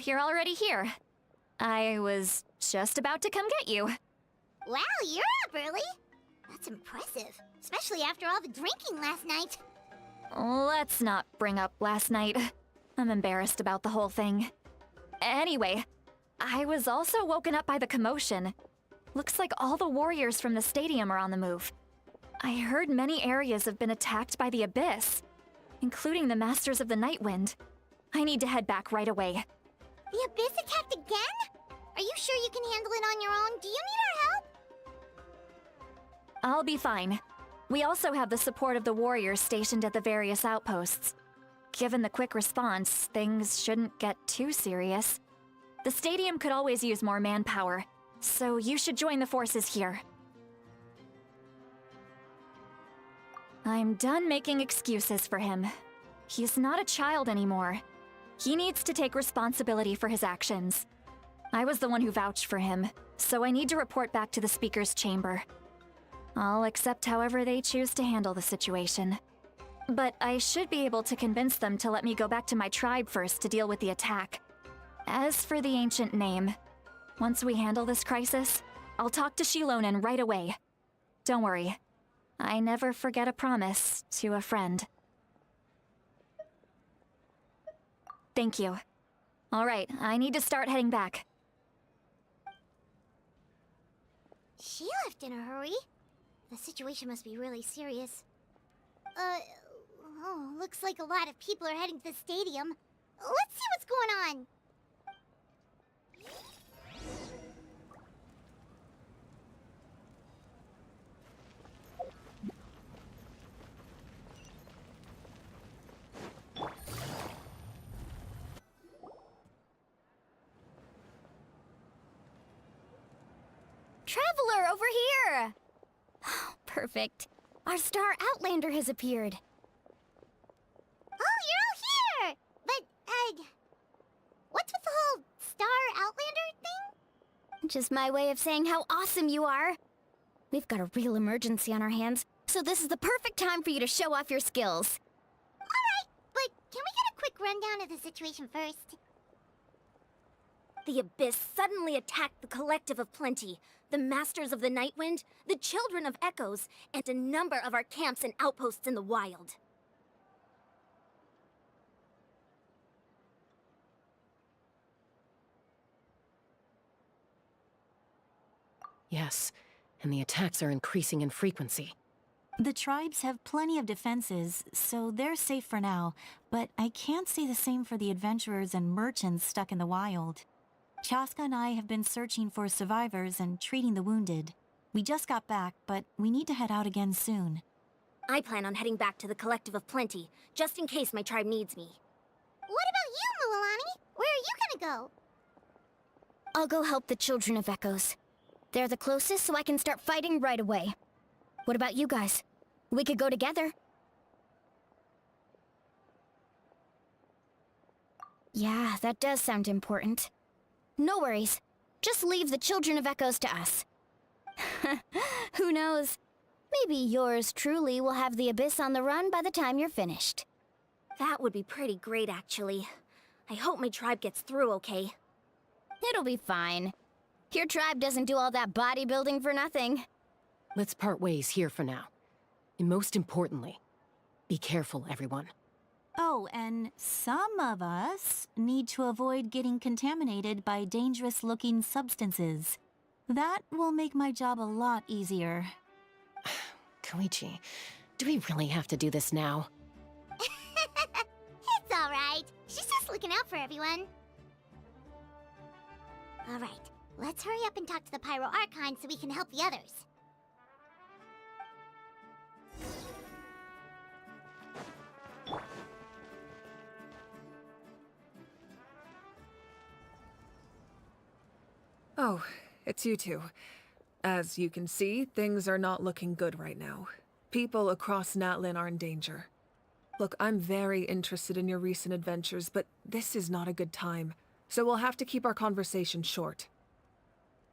You're already here. I was just about to come get you. Wow, you're up early. That's impressive, especially after all the drinking last night. Let's not bring up last night. I'm embarrassed about the whole thing. Anyway, I was also woken up by the commotion. Looks like all the warriors from the stadium are on the move. I heard many areas have been attacked by the Abyss, including the Masters of the Nightwind. I need to head back right away. The Abyss attacked again? Are you sure you can handle it on your own? Do you need our help? I'll be fine. We also have the support of the warriors stationed at the various outposts. Given the quick response, things shouldn't get too serious. The stadium could always use more manpower, so you should join the forces here. I'm done making excuses for him. He's not a child anymore. He needs to take responsibility for his actions. I was the one who vouched for him, so I need to report back to the Speaker's chamber. I'll accept however they choose to handle the situation. But I should be able to convince them to let me go back to my tribe first to deal with the attack. As for the ancient name, once we handle this crisis, I'll talk to Shilonen right away. Don't worry. I never forget a promise to a friend. Thank you. All right, I need to start heading back. She left in a hurry. The situation must be really serious. Looks like a lot of people are heading to the stadium. Let's see what's going on. Traveler, over here! Perfect. Our star Outlander has appeared. Oh, you're all here! But, what's with the whole Star Outlander thing? Just my way of saying how awesome you are. We've got a real emergency on our hands, so this is the perfect time for you to show off your skills. Alright, but can we get a quick rundown of the situation first? The Abyss suddenly attacked the Collective of Plenty, the Masters of the Nightwind, the Children of Echoes, and a number of our camps and outposts in the wild. Yes, and the attacks are increasing in frequency. The tribes have plenty of defenses, so they're safe for now, but I can't say the same for the adventurers and merchants stuck in the wild. Chaska and I have been searching for survivors and treating the wounded. We just got back, but we need to head out again soon. I plan on heading back to the Collective of Plenty, just in case my tribe needs me. What about you, Mulalani? Where are you gonna go? I'll go help the Children of Echoes. They're the closest, so I can start fighting right away. What about you guys? We could go together. Yeah, that does sound important. No worries. Just leave the Children of Echoes to us. Who knows? Maybe yours truly will have the Abyss on the run by the time you're finished. That would be pretty great, actually. I hope my tribe gets through okay. It'll be fine. Your tribe doesn't do all that bodybuilding for nothing. Let's part ways here for now. And most importantly, be careful, everyone. Oh, and some of us need to avoid getting contaminated by dangerous-looking substances. That will make my job a lot easier. Koichi, do we really have to do this now? It's alright. She's just looking out for everyone. Alright, let's hurry up and talk to the Pyro Archon so we can help the others. Oh, it's you two. As you can see, things are not looking good right now. People across Natlin are in danger. Look, I'm very interested in your recent adventures, but this is not a good time. So we'll have to keep our conversation short.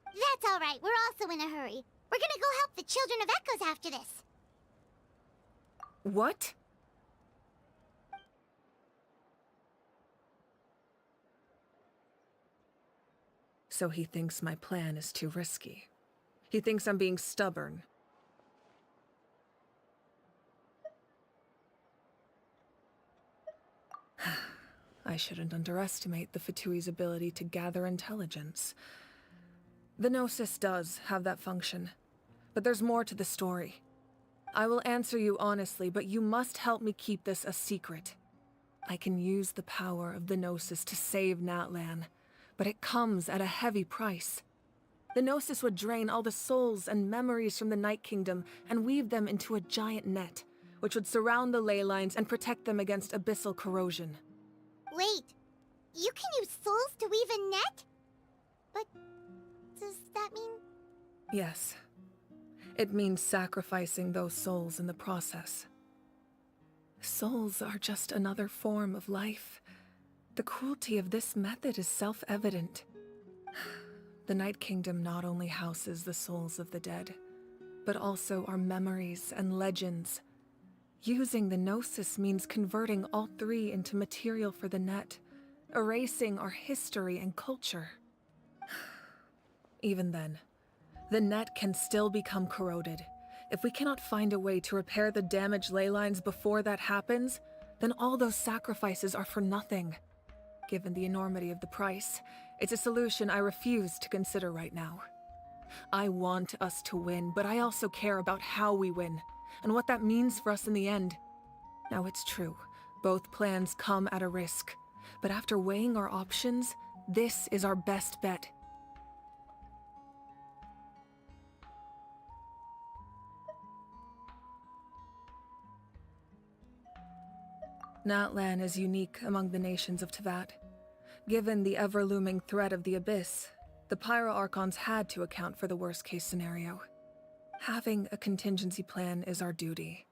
That's alright, we're also in a hurry. We're gonna go help the Children of Echoes after this. What? So he thinks my plan is too risky. He thinks I'm being stubborn. I shouldn't underestimate the Fatui's ability to gather intelligence. The Gnosis does have that function, but there's more to the story. I will answer you honestly, but you must help me keep this a secret. I can use the power of the Gnosis to save Natlan, but it comes at a heavy price. The Gnosis would drain all the souls and memories from the Night Kingdom and weave them into a giant net, which would surround the ley lines and protect them against abyssal corrosion. Wait, you can use souls to weave a net? But does that mean... Yes. It means sacrificing those souls in the process. Souls are just another form of life. The cruelty of this method is self-evident. The Night Kingdom not only houses the souls of the dead, but also our memories and legends. Using the Gnosis means converting all three into material for the net, erasing our history and culture. Even then, the net can still become corroded. If we cannot find a way to repair the damaged ley lines before that happens, then all those sacrifices are for nothing. Given the enormity of the price, it's a solution I refuse to consider right now. I want us to win, but I also care about how we win, and what that means for us in the end. Now it's true, both plans come at a risk, But after weighing our options, this is our best bet. Natlan is unique among the nations of Teyvat. Given the ever-looming threat of the Abyss, the Pyro Archons had to account for the worst-case scenario. Having a contingency plan is our duty,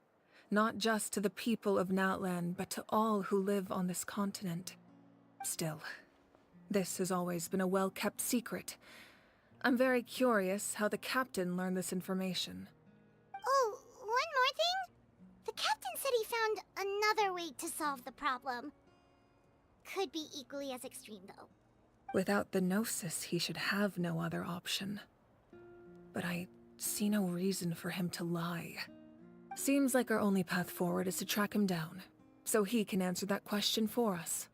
not just to the people of Natlan, but to all who live on this continent. Still, this has always been a well-kept secret. I'm very curious how the captain learned this information. Oh, one more thing? The captain said he found another way to solve the problem. Could be equally as extreme, though. Without the Gnosis, he should have no other option. But I see no reason for him to lie. Seems like our only path forward is to track him down, so he can answer that question for us.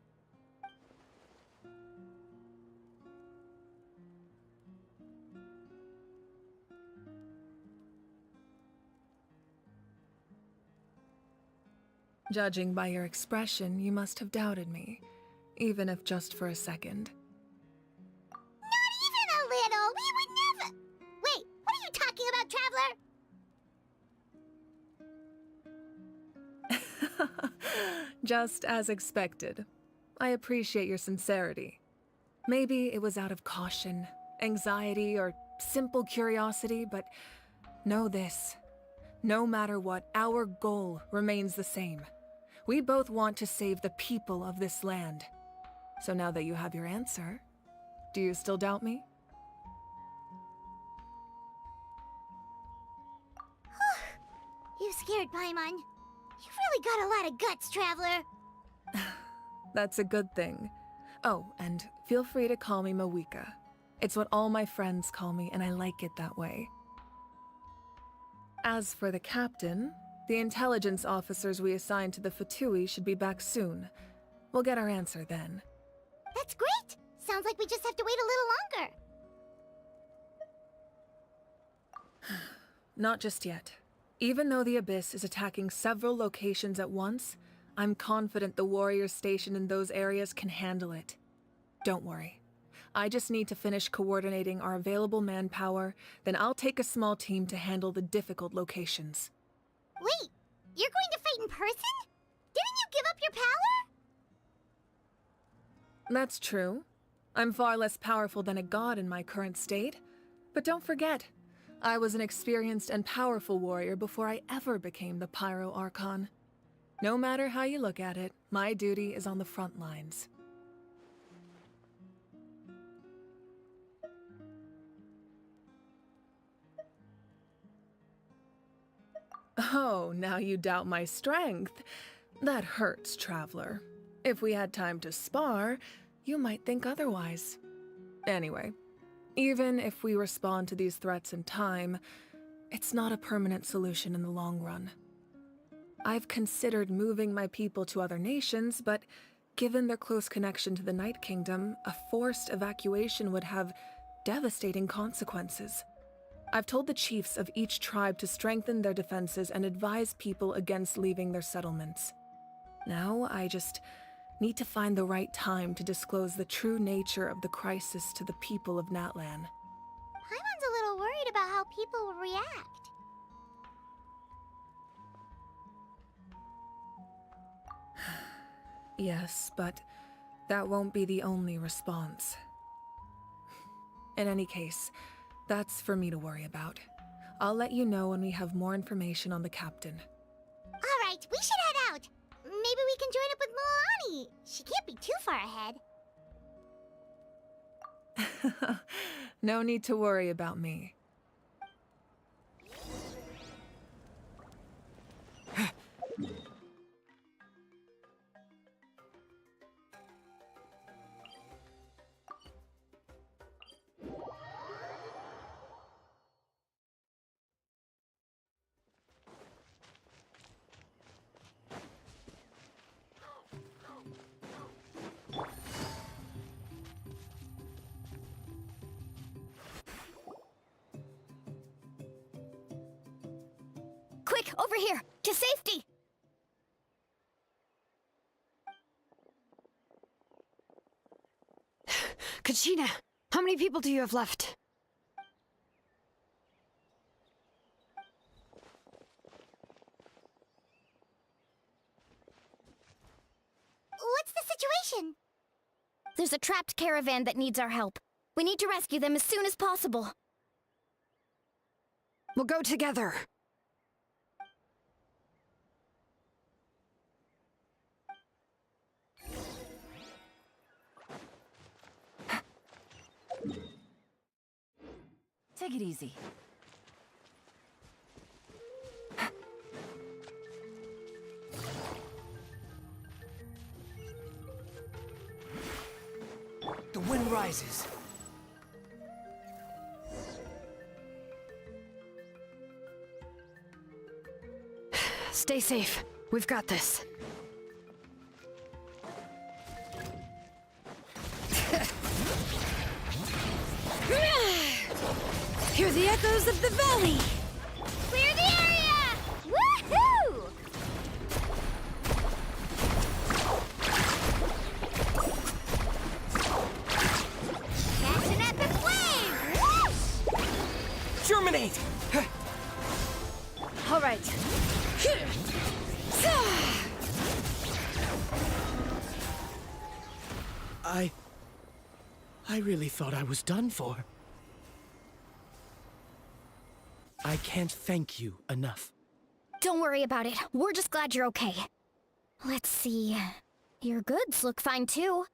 Judging by your expression, you must have doubted me, even if just for a second. Not even a little! We would never— Wait, what are you talking about, Traveler? Just as expected. I appreciate your sincerity. Maybe it was out of caution, anxiety, or simple curiosity, but know this. No matter what, our goal remains the same. We both want to save the people of this land. So now that you have your answer, do you still doubt me? You scared Paimon. You've really got a lot of guts, Traveler. That's a good thing. Oh, and feel free to call me Mawika. It's what all my friends call me, and I like it that way. As for the captain, the intelligence officers we assigned to the Fatui should be back soon. We'll get our answer then. That's great! Sounds like we just have to wait a little longer. Not just yet. Even though the Abyss is attacking several locations at once, I'm confident the warriors stationed in those areas can handle it. Don't worry. I just need to finish coordinating our available manpower, then I'll take a small team to handle the difficult locations. Wait, you're going to fight in person? Didn't you give up your power? That's true. I'm far less powerful than a god in my current state. But don't forget, I was an experienced and powerful warrior before I ever became the Pyro Archon. No matter how you look at it, my duty is on the front lines. Oh, now you doubt my strength. That hurts, Traveler. If we had time to spar, you might think otherwise. Anyway, even if we respond to these threats in time, it's not a permanent solution in the long run. I've considered moving my people to other nations, but given their close connection to the Night Kingdom, a forced evacuation would have devastating consequences. I've told the chiefs of each tribe to strengthen their defenses and advise people against leaving their settlements. Now I just need to find the right time to disclose the true nature of the crisis to the people of Natlan. Paimon's a little worried about how people will react. Yes, but that won't be the only response. In any case, that's for me to worry about. I'll let you know when we have more information on the captain. Alright, we should head out. Maybe we can join up with Milani. She can't be too far ahead. No need to worry about me. Quick, over here! To safety! Kachina, how many people do you have left? What's the situation? There's a trapped caravan that needs our help. We need to rescue them as soon as possible. We'll go together. Take it easy. The wind rises. Stay safe. We've got this. Hear the echoes of the valley! Clear the area! Woohoo! Catch an epic wave! Whoosh! Germinate! All right. I really thought I was done for. I can't thank you enough. Don't worry about it. We're just glad you're okay. Let's see. Your goods look fine too.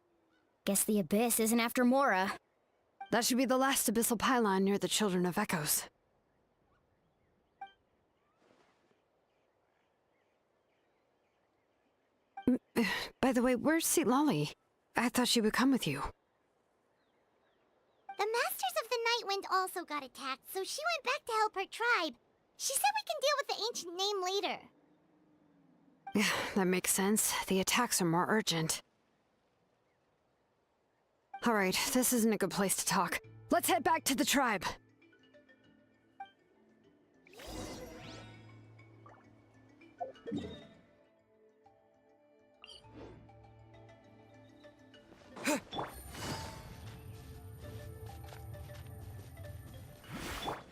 Guess the Abyss isn't after Mora. That should be the last abyssal pylon near the Children of Echoes. By the way, where's Lolly? I thought she would come with you. The Masters of the Night Wind also got attacked, so she went back to help her tribe. She said we can deal with the ancient name later. Yeah, that makes sense. The attacks are more urgent. Alright, this isn't a good place to talk. Let's head back to the tribe.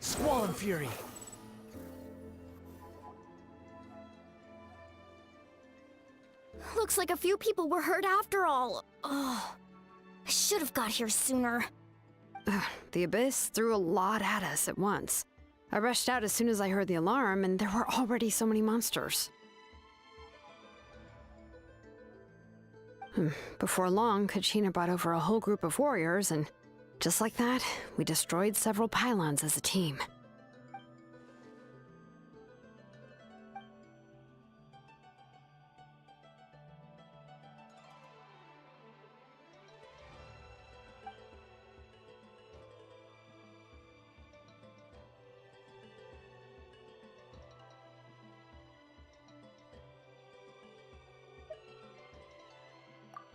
Squall and Fury. Looks like a few people were hurt after all. Oh, I should have got here sooner. The Abyss threw a lot at us at once. I rushed out as soon as I heard the alarm, and there were already so many monsters. Before long, Kachina brought over a whole group of warriors, and just like that, we destroyed several pylons as a team.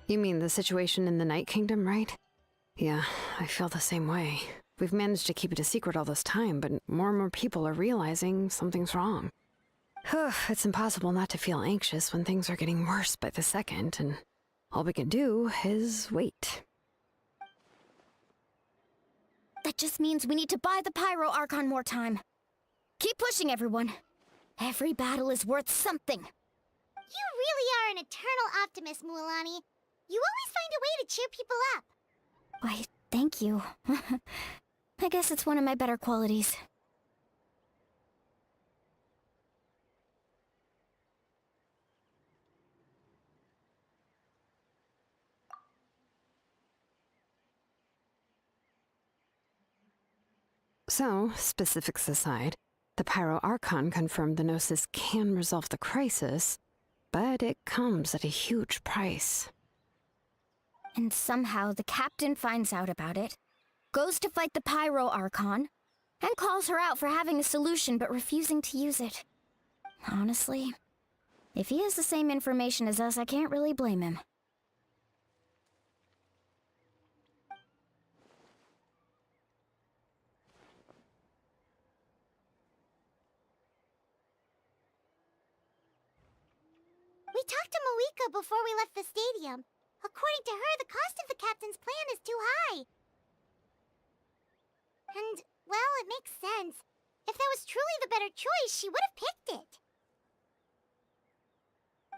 You mean the situation in the Night Kingdom, right? Yeah, I feel the same way. We've managed to keep it a secret all this time, but more and more people are realizing something's wrong. It's impossible not to feel anxious when things are getting worse by the second, and all we can do is wait. That just means we need to buy the Pyro Archon more time. Keep pushing, everyone. Every battle is worth something. You really are an eternal optimist, Mualani. You always find a way to cheer people up. Why, thank you. I guess it's one of my better qualities. So, specifics aside, the Pyro Archon confirmed the Gnosis can resolve the crisis, but it comes at a huge price. And somehow the captain finds out about it, goes to fight the Pyro Archon, and calls her out for having a solution but refusing to use it. Honestly, if he has the same information as us, I can't really blame him. We talked to Moika before we left the stadium. According to her, the cost of the captain's plan is too high. And, well, it makes sense. If that was truly the better choice, she would have picked it.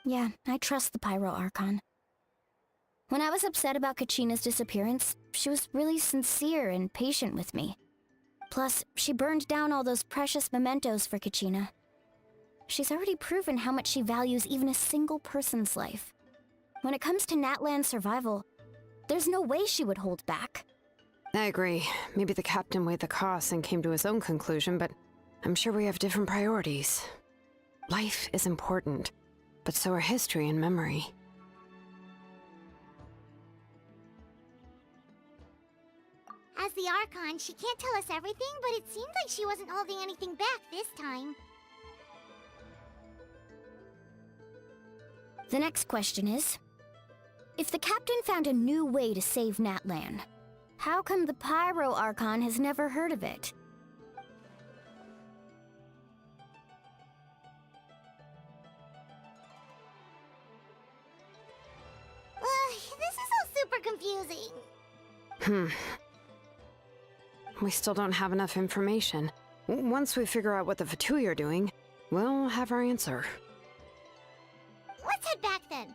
Yeah, I trust the Pyro Archon. When I was upset about Kachina's disappearance, she was really sincere and patient with me. Plus, she burned down all those precious mementos for Kachina. She's already proven how much she values even a single person's life. When it comes to Natlan's survival, there's no way she would hold back. I agree. Maybe the captain weighed the costs and came to his own conclusion, but I'm sure we have different priorities. Life is important, but so are history and memory. As the Archon, she can't tell us everything, but it seemed like she wasn't holding anything back this time. The next question is, if the captain found a new way to save Natlan, how come the Pyro Archon has never heard of it? This is all super confusing. We still don't have enough information. Once we figure out what the Fatui are doing, we'll have our answer. Let's head back then.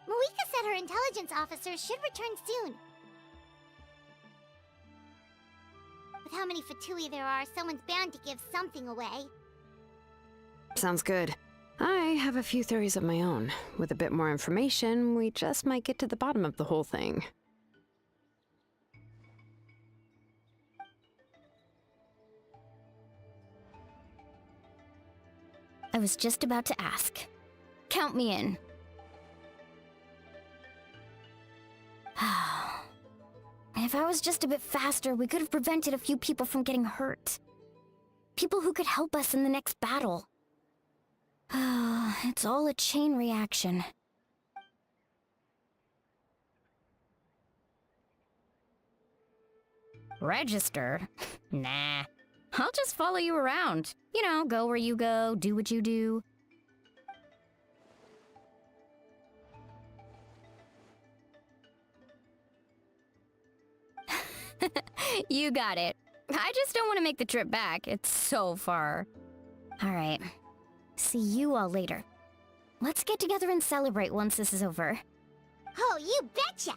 Moika said her intelligence officers should return soon. With how many Fatui there are, someone's bound to give something away. Sounds good. I have a few theories of my own. With a bit more information, we just might get to the bottom of the whole thing. I was just about to ask. Count me in. If I was just a bit faster, we could have prevented a few people from getting hurt. People who could help us in the next battle. It's all a chain reaction. Register? Nah. I'll just follow you around. You know, go where you go, do what you do. You got it. I just don't want to make the trip back. It's so far. All right. See you all later. Let's get together and celebrate once this is over. Oh, you betcha!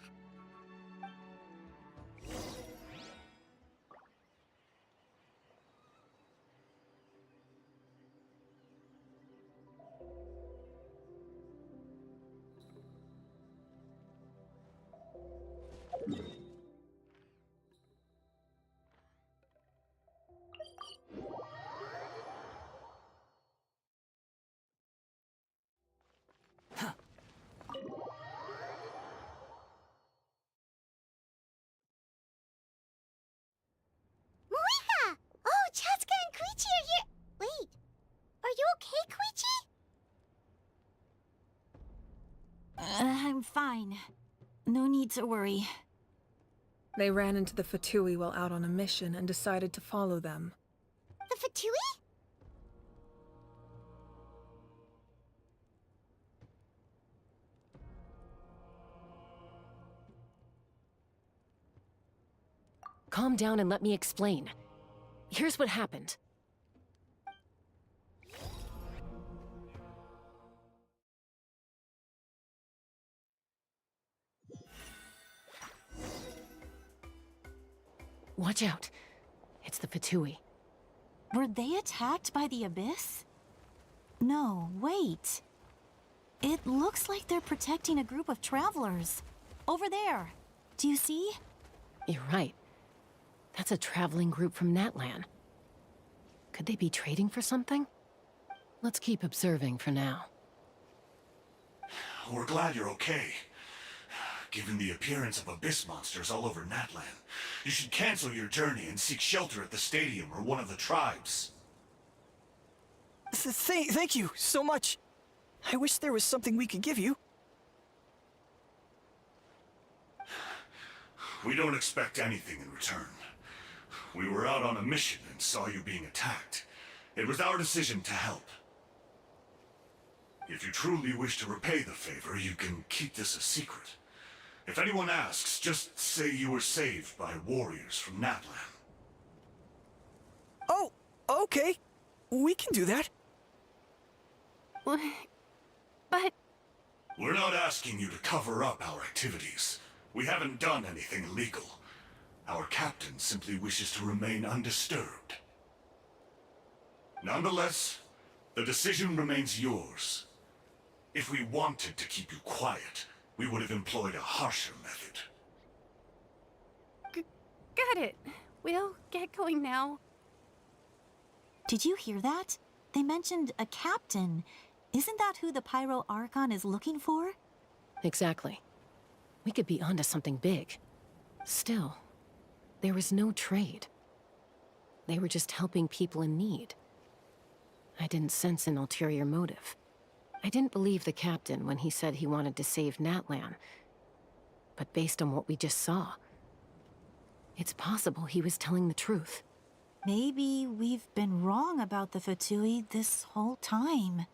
Moika! Oh, Chaska and Koichi are here! Wait, are you okay, Koichi? I'm fine. No need to worry. They ran into the Fatui while out on a mission and decided to follow them. The Fatui? Calm down and let me explain. Here's what happened. Watch out. It's the Fatui. Were they attacked by the Abyss? No, wait. It looks like they're protecting a group of travelers. Over there. Do you see? You're right. That's a traveling group from Natlan. Could they be trading for something? Let's keep observing for now. We're glad you're okay. Given the appearance of abyss monsters all over Natlan, you should cancel your journey and seek shelter at the stadium or one of the tribes. Thank you so much. I wish there was something we could give you. We don't expect anything in return. We were out on a mission and saw you being attacked. It was our decision to help. If you truly wish to repay the favor, you can keep this a secret. If anyone asks, just say you were saved by warriors from Natlan. Okay, we can do that. But... We're not asking you to cover up our activities. We haven't done anything illegal. Our captain simply wishes to remain undisturbed. Nonetheless, the decision remains yours. If we wanted to keep you quiet, we would have employed a harsher method. Got it. We'll get going now. Did you hear that? They mentioned a captain. Isn't that who the Pyro Archon is looking for? Exactly. We could be onto something big. Still, there was no trade. They were just helping people in need. I didn't sense an ulterior motive. I didn't believe the captain when he said he wanted to save Natlan. But based on what we just saw, it's possible he was telling the truth. Maybe we've been wrong about the Fatui this whole time.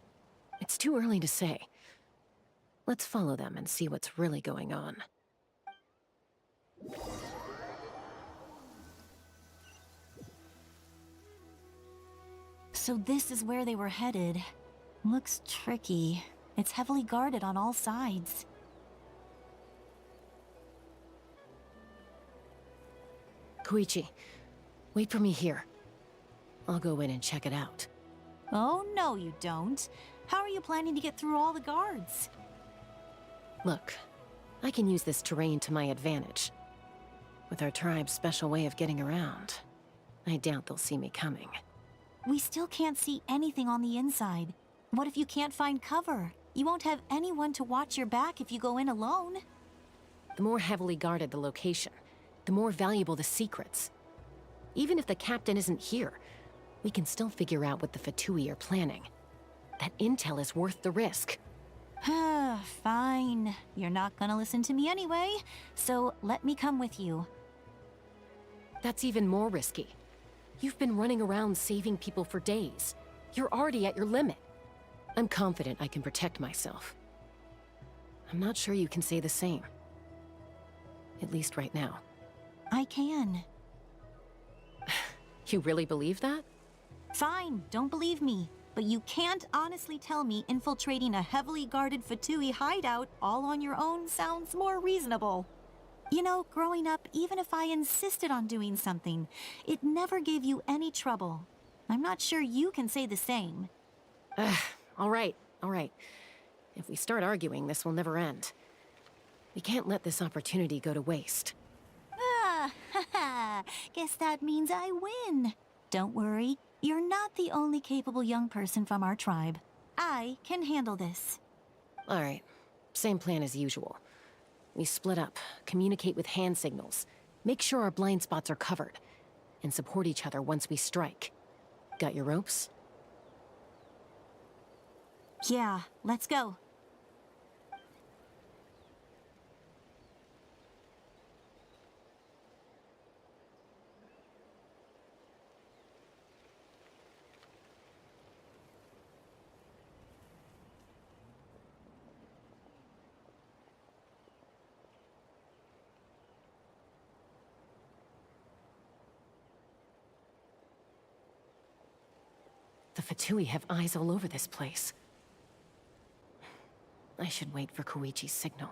It's too early to say. Let's follow them and see what's really going on. So this is where they were headed. Looks tricky. It's heavily guarded on all sides. Koichi, wait for me here. I'll go in and check it out. Oh, no you don't. How are you planning to get through all the guards? Look, I can use this terrain to my advantage. With our tribe's special way of getting around, I doubt they'll see me coming. We still can't see anything on the inside. What if you can't find cover? You won't have anyone to watch your back if you go in alone. The more heavily guarded the location, the more valuable the secrets. Even if the captain isn't here, we can still figure out what the Fatui are planning. That intel is worth the risk. Fine. You're not gonna listen to me anyway, so let me come with you. That's even more risky. You've been running around saving people for days. You're already at your limit. I'm confident I can protect myself. I'm not sure you can say the same. At least right now. I can. You really believe that? Fine, don't believe me. But you can't honestly tell me infiltrating a heavily guarded Fatui hideout all on your own sounds more reasonable. You know, growing up, even if I insisted on doing something, it never gave you any trouble. I'm not sure you can say the same. All right. If we start arguing, this will never end. We can't let this opportunity go to waste. Guess that means I win. Don't worry, you're not the only capable young person from our tribe. I can handle this. All right, same plan as usual. We split up, communicate with hand signals, make sure our blind spots are covered, and support each other once we strike. Got your ropes? Yeah, let's go. The Fatui have eyes all over this place. I should wait for Koichi's signal.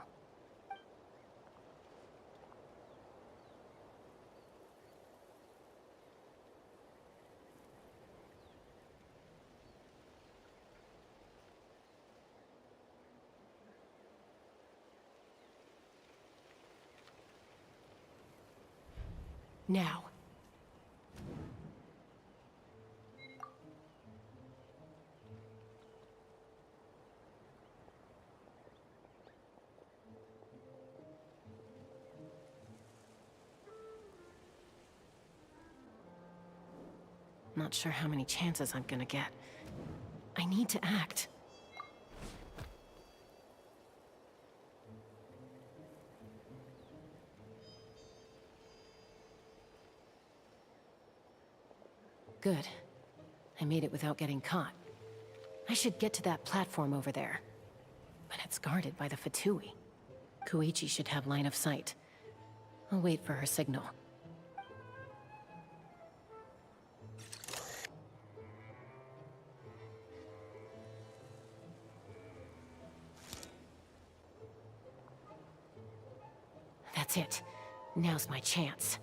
Now. Not sure how many chances I'm gonna get. I need to act. Good. I made it without getting caught. I should get to that platform over there. But it's guarded by the Fatui. Koichi should have line of sight. I'll wait for her signal. That's it. Now's my chance.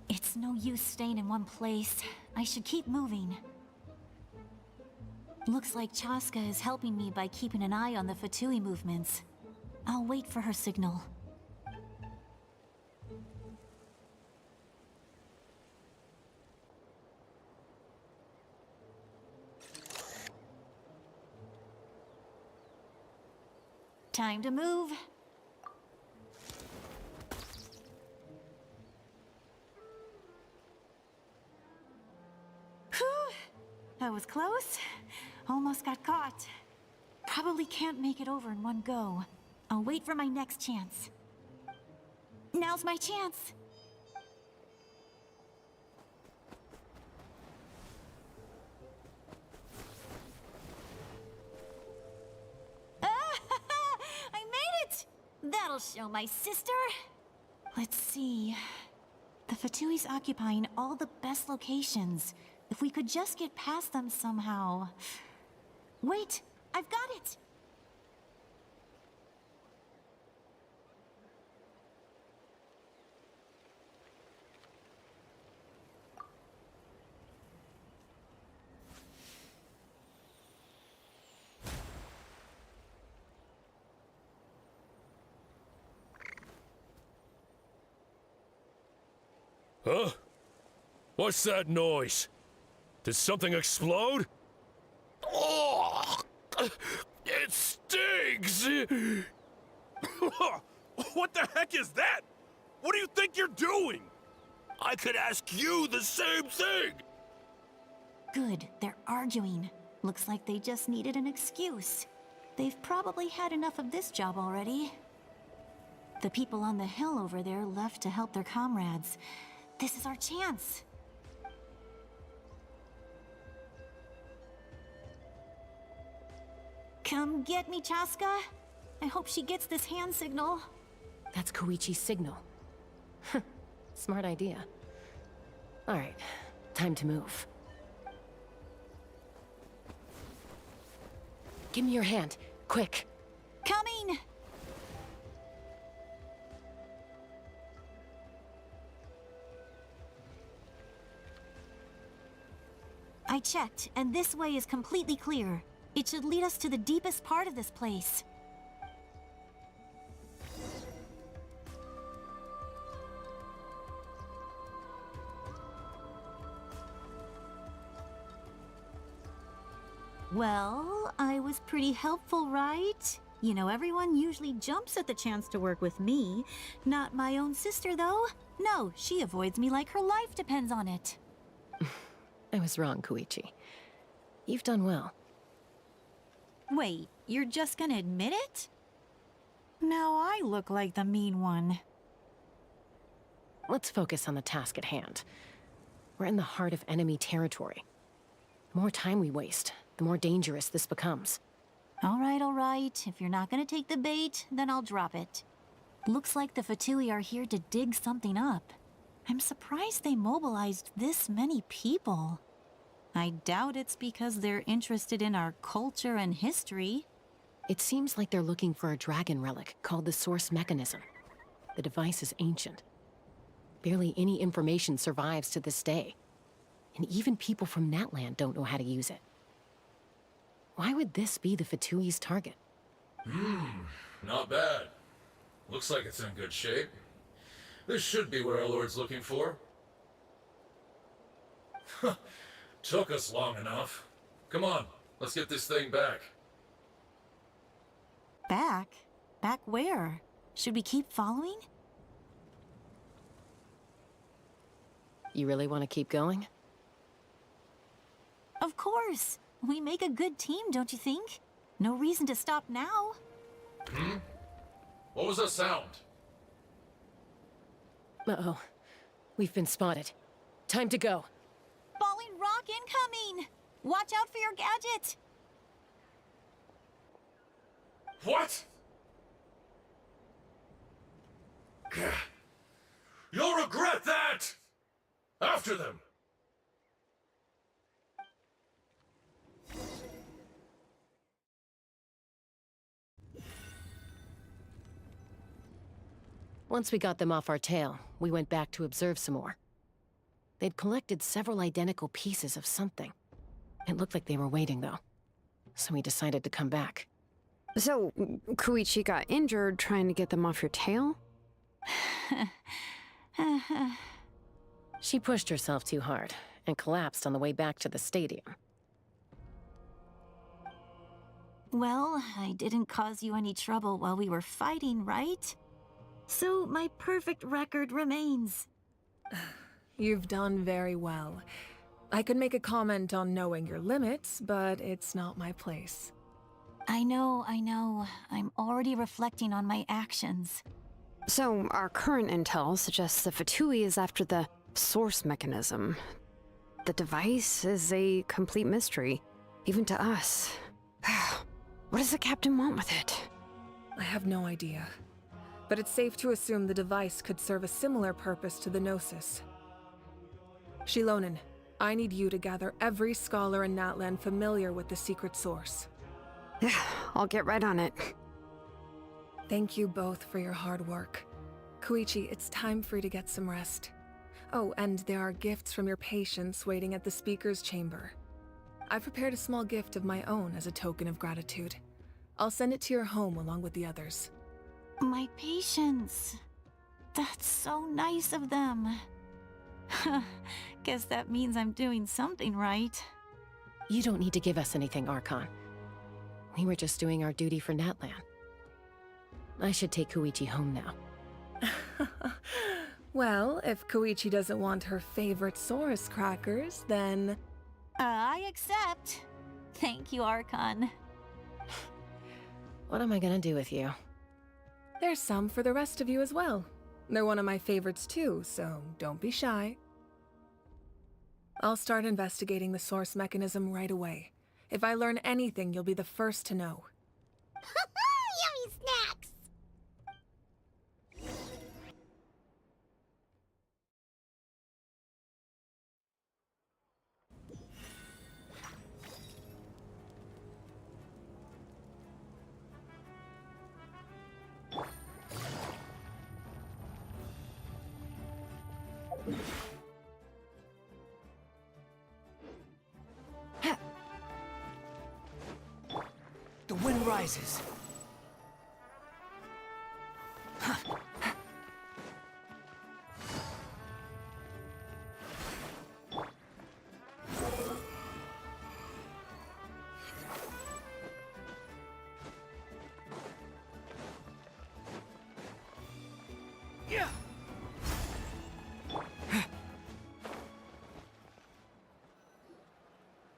It's no use staying in one place. I should keep moving. Looks like Chaska is helping me by keeping an eye on the Fatui movements. I'll wait for her signal. Time to move. Whew! That was close. Almost got caught. Probably can't make it over in one go. I'll wait for my next chance. Now's my chance. I made it! That'll show my sister. Let's see. The Fatui's occupying all the best locations. If we could just get past them somehow. Wait, I've got it! Huh? What's that noise? Did something explode? Oh! It stings! What the heck is that? What do you think you're doing? I could ask you the same thing! Good, they're arguing. Looks like they just needed an excuse. They've probably had enough of this job already. The people on the hill over there left to help their comrades. This is our chance. Come get me, Chaska. I hope she gets this hand signal. That's Koichi's signal. Smart idea. Alright, time to move. Give me your hand, quick. Coming! I checked, and this way is completely clear. It should lead us to the deepest part of this place. Well, I was pretty helpful, right? You know, everyone usually jumps at the chance to work with me. Not my own sister, though. No, she avoids me like her life depends on it. I was wrong, Koichi. You've done well. Wait, you're just gonna admit it? Now I look like the mean one. Let's focus on the task at hand. We're in the heart of enemy territory. The more time we waste, the more dangerous this becomes. All right. If you're not gonna take the bait, then I'll drop it. Looks like the Fatui are here to dig something up. I'm surprised they mobilized this many people. I doubt it's because they're interested in our culture and history. It seems like they're looking for a dragon relic called the Source Mechanism. The device is ancient. Barely any information survives to this day. And even people from Natland don't know how to use it. Why would this be the Fatui's target? Not bad. Looks like it's in good shape. This should be what our Lord's looking for. Took us long enough. Come on, let's get this thing back. Back? Back where? Should we keep following? You really want to keep going? Of course. We make a good team, don't you think? No reason to stop now. What was that sound? Uh-oh. We've been spotted. Time to go. Falling rock incoming! Watch out for your gadget! What? You'll regret that! After them! Once we got them off our tail, we went back to observe some more. They'd collected several identical pieces of something. It looked like they were waiting, though. So we decided to come back. So, Koichi got injured trying to get them off your tail? She pushed herself too hard and collapsed on the way back to the stadium. Well, I didn't cause you any trouble while we were fighting, right? So my perfect record remains. You've done very well. I could make a comment on knowing your limits, but it's not my place. I know. I'm already reflecting on my actions. So, our current intel suggests the Fatui is after the source mechanism. The device is a complete mystery, even to us. What does the captain want with it? I have no idea. But it's safe to assume the device could serve a similar purpose to the Gnosis. Shilonen, I need you to gather every scholar in Natlan familiar with the secret source. Yeah, I'll get right on it. Thank you both for your hard work. Koichi, it's time for you to get some rest. Oh, and there are gifts from your patients waiting at the speaker's chamber. I've prepared a small gift of my own as a token of gratitude. I'll send it to your home along with the others. My patience. That's so nice of them. Guess that means I'm doing something right. You don't need to give us anything, Archon. We were just doing our duty for Natlan. I should take Koichi home now. Well, if Koichi doesn't want her favorite Saurus crackers, then... I accept. Thank you, Archon. What am I gonna do with you? There's some for the rest of you as well. They're one of my favorites too, so don't be shy. I'll start investigating the source mechanism right away. If I learn anything, you'll be the first to know. Yummy snacks! The wind rises. Yeah.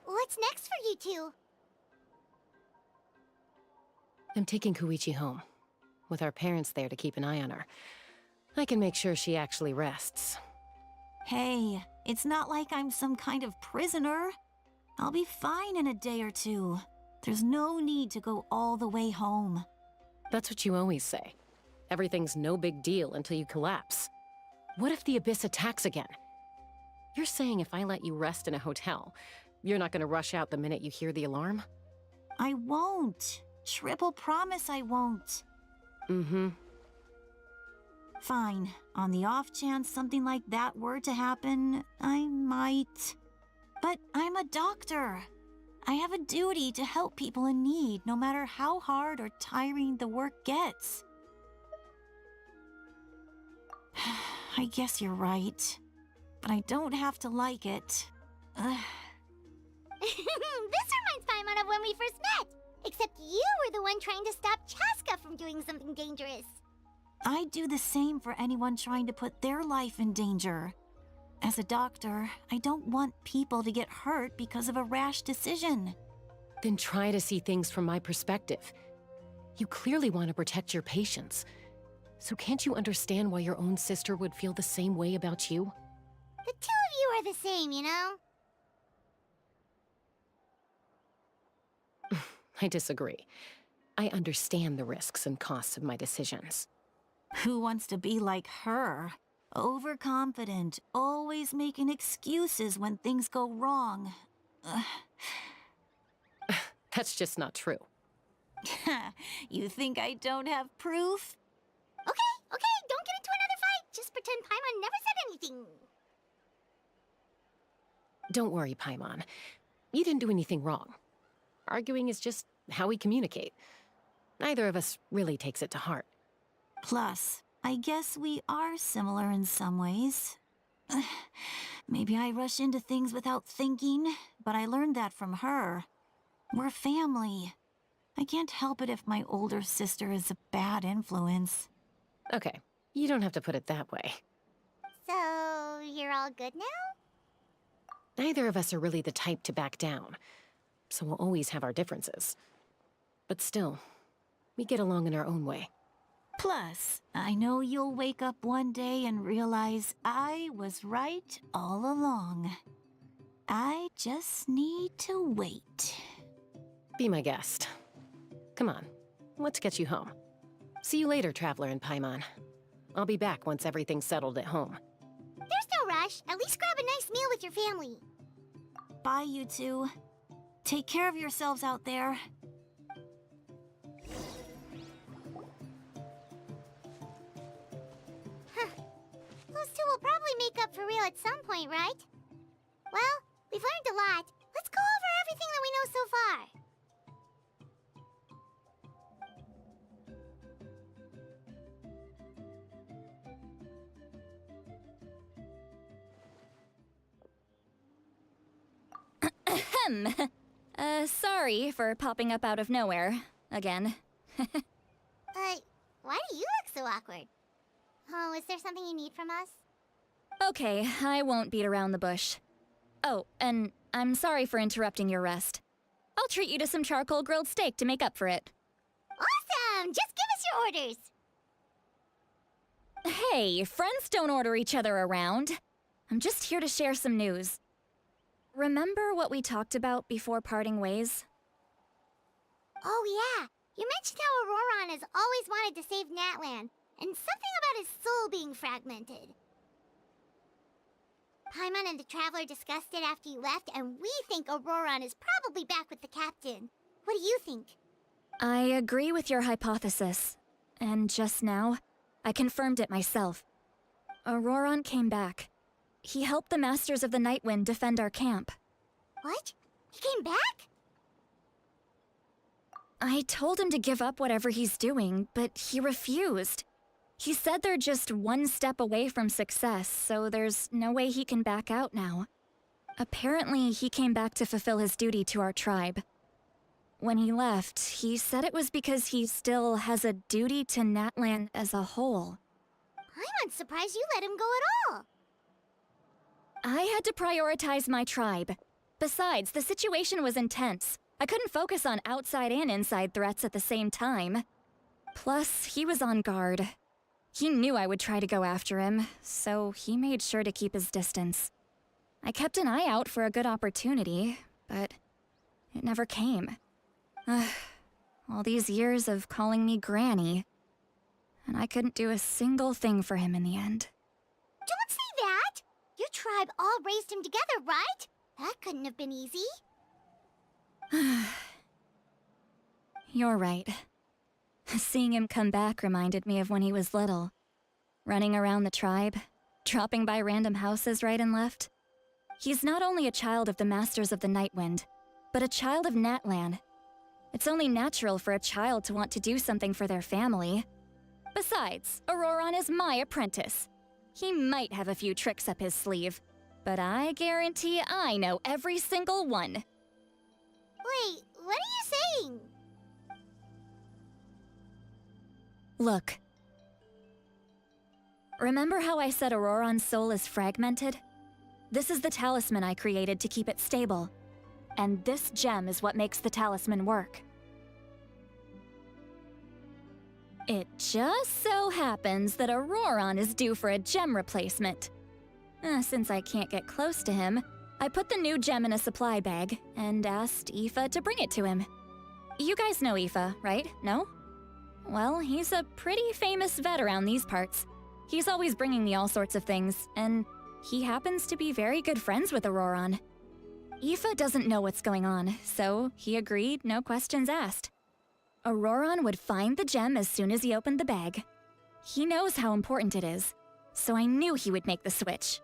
What's next for you two? I'm taking Koichi home. With our parents there to keep an eye on her. I can make sure she actually rests. Hey, it's not like I'm some kind of prisoner. I'll be fine in a day or two. There's no need to go all the way home. That's what you always say. Everything's no big deal until you collapse. What if the Abyss attacks again? You're saying if I let you rest in a hotel, you're not gonna rush out the minute you hear the alarm? I won't. Triple promise I won't. Mm-hmm. Fine. On the off chance something like that were to happen, I might. But I'm a doctor. I have a duty to help people in need, no matter how hard or tiring the work gets. I guess you're right. But I don't have to like it. This reminds Paimon of when we first met. Except you were the one trying to stop Chaska from doing something dangerous. I'd do the same for anyone trying to put their life in danger. As a doctor, I don't want people to get hurt because of a rash decision. Then try to see things from my perspective. You clearly want to protect your patients. So can't you understand why your own sister would feel the same way about you? The two of you are the same, you know? I disagree. I understand the risks and costs of my decisions. Who wants to be like her? Overconfident, always making excuses when things go wrong. That's just not true. You think I don't have proof? Okay, don't get into another fight. Just pretend Paimon never said anything. Don't worry, Paimon. You didn't do anything wrong. Arguing is just how we communicate. Neither of us really takes it to heart. Plus, I guess we are similar in some ways. Maybe I rush into things without thinking, but I learned that from her. We're family. I can't help it if my older sister is a bad influence. Okay, you don't have to put it that way. So, you're all good now? Neither of us are really the type to back down, so we'll always have our differences. But still, we get along in our own way. Plus, I know you'll wake up one day and realize I was right all along. I just need to wait. Be my guest. Come on, let's get you home. See you later, Traveler and Paimon. I'll be back once everything's settled at home. There's no rush. At least grab a nice meal with your family. Bye, you two. Take care of yourselves out there. Those two will probably make up for real at some point, right? Well, we've learned a lot. Let's go over everything that we know so far. Ahem. Sorry for popping up out of nowhere. Again. Why do you look so awkward? Oh, is there something you need from us? Okay, I won't beat around the bush. Oh, and I'm sorry for interrupting your rest. I'll treat you to some charcoal grilled steak to make up for it. Awesome! Just give us your orders! Hey, friends don't order each other around. I'm just here to share some news. Remember what we talked about before parting ways? Oh yeah, you mentioned how Auroron has always wanted to save Natlan, and something about his soul being fragmented. Paimon and the Traveler discussed it after you left, and we think Auroron is probably back with the captain. What do you think? I agree with your hypothesis. And just now, I confirmed it myself. Auroron came back. He helped the Masters of the Nightwind defend our camp. What? He came back? I told him to give up whatever he's doing, but he refused. He said they're just one step away from success, so there's no way he can back out now. Apparently, he came back to fulfill his duty to our tribe. When he left, he said it was because he still has a duty to Natlan as a whole. I'm surprised you let him go at all. I had to prioritize my tribe. Besides, the situation was intense. I couldn't focus on outside and inside threats at the same time. Plus, he was on guard. He knew I would try to go after him, so he made sure to keep his distance. I kept an eye out for a good opportunity, but it never came. All these years of calling me Granny, and I couldn't do a single thing for him in the end. Don't say that! Your tribe all raised him together, right? That couldn't have been easy. You're right. Seeing him come back reminded me of when he was little. Running around the tribe, dropping by random houses right and left. He's not only a child of the Masters of the Nightwind, but a child of Natlan. It's only natural for a child to want to do something for their family. Besides, Auroron is my apprentice. He might have a few tricks up his sleeve, but I guarantee I know every single one. Wait, what are you saying? Look. Remember how I said Auroron's soul is fragmented? This is the talisman I created to keep it stable. And this gem is what makes the talisman work. It just so happens that Auroron is due for a gem replacement. Since I can't get close to him, I put the new gem in a supply bag and asked Aoife to bring it to him. You guys know Aoife, right? No? Well, he's a pretty famous vet around these parts. He's always bringing me all sorts of things, and he happens to be very good friends with Auroron. Aoife doesn't know what's going on, so he agreed, no questions asked. Auroron would find the gem as soon as he opened the bag. He knows how important it is, so I knew he would make the switch.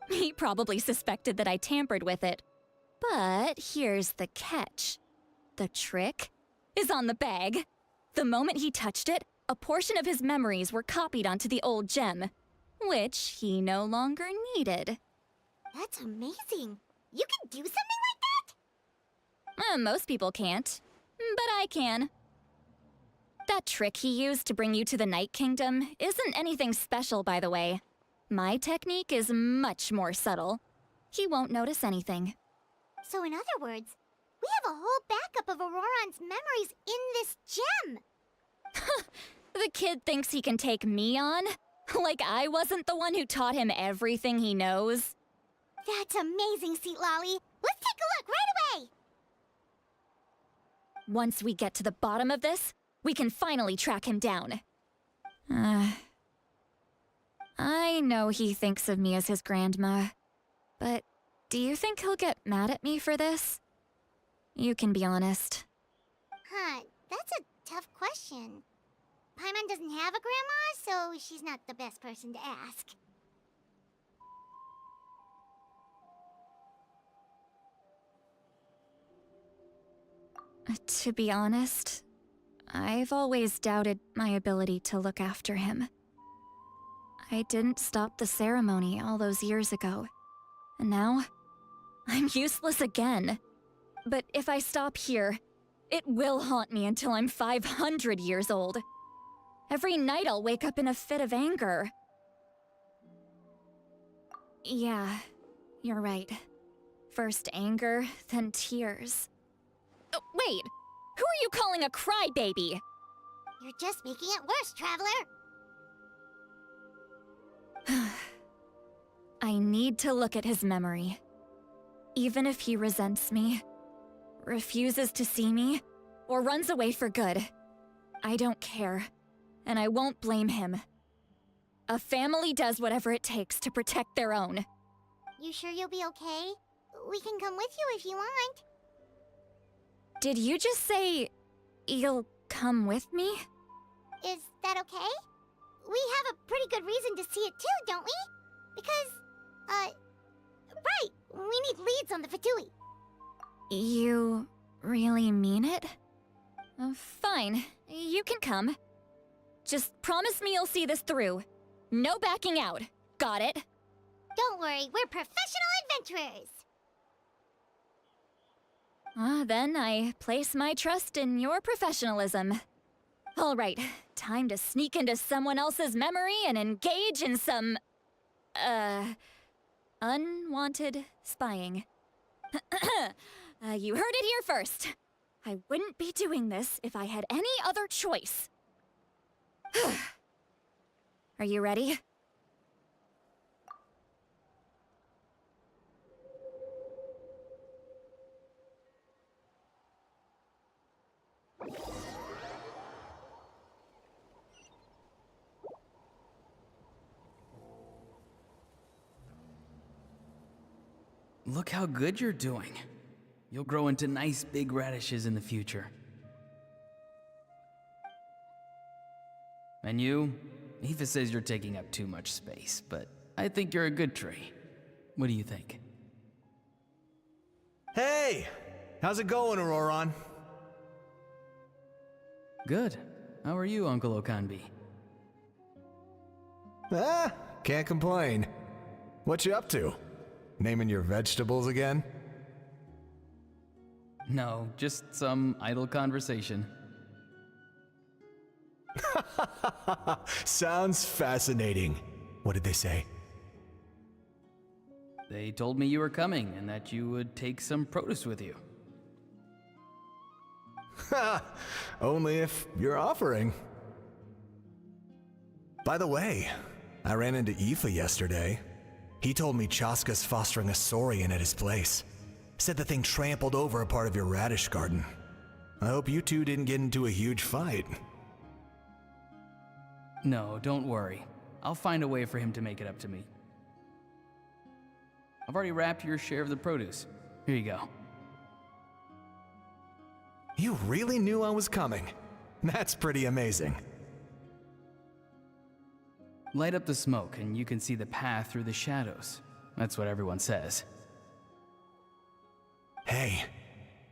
He probably suspected that I tampered with it. But here's the catch. The trick is on the bag. The moment he touched it, a portion of his memories were copied onto the old gem, which he no longer needed. That's amazing. You can do something like that? Most people can't, but I can. That trick he used to bring you to the Night Kingdom isn't anything special, by the way. My technique is much more subtle. He won't notice anything. So in other words, we have a whole backup of Auroron's memories in this gem. The kid thinks he can take me on? Like I wasn't the one who taught him everything he knows? That's amazing, Seat Lolly. Let's take a look right away. Once we get to the bottom of this, we can finally track him down. I know he thinks of me as his grandma, but do you think he'll get mad at me for this? You can be honest. Huh, that's a tough question. Paimon doesn't have a grandma, so she's not the best person to ask. To be honest, I've always doubted my ability to look after him. I didn't stop the ceremony all those years ago, and now I'm useless again. But if I stop here, it will haunt me until I'm 500 years old. Every night I'll wake up in a fit of anger. Yeah, you're right. First anger, then tears. Oh, wait! Who are you calling a crybaby? You're just making it worse, Traveler. I need to look at his memory. Even if he resents me, refuses to see me, or runs away for good, I don't care, and I won't blame him. A family does whatever it takes to protect their own. You sure you'll be okay? We can come with you if you want. Did you just say you'll come with me? Is that okay? We have a pretty good reason to see it too, don't we? Because, right, we need leads on the Fatui. You really mean it? Fine, you can come. Just promise me you'll see this through. No backing out. Got it? Don't worry, we're professional adventurers. Then I place my trust in your professionalism. All right, time to sneak into someone else's memory and engage in some, unwanted spying. You heard it here first. I wouldn't be doing this if I had any other choice. Are you ready? Look how good you're doing. You'll grow into nice big radishes in the future. And you? Aoife says you're taking up too much space, but I think you're a good tree. What do you think? Hey! How's it going, Auroron? Good. How are you, Uncle Okanbi? Can't complain. What you up to? Naming your vegetables again? No, just some idle conversation. Sounds fascinating. What did they say? They told me you were coming and that you would take some produce with you. Ha! Only if you're offering. By the way, I ran into Aoife yesterday. He told me Chaska's fostering a saurian at his place. Said the thing trampled over a part of your radish garden. I hope you two didn't get into a huge fight. No, don't worry. I'll find a way for him to make it up to me. I've already wrapped your share of the produce. Here you go. You really knew I was coming. That's pretty amazing. Light up the smoke and you can see the path through the shadows. That's what everyone says. Hey,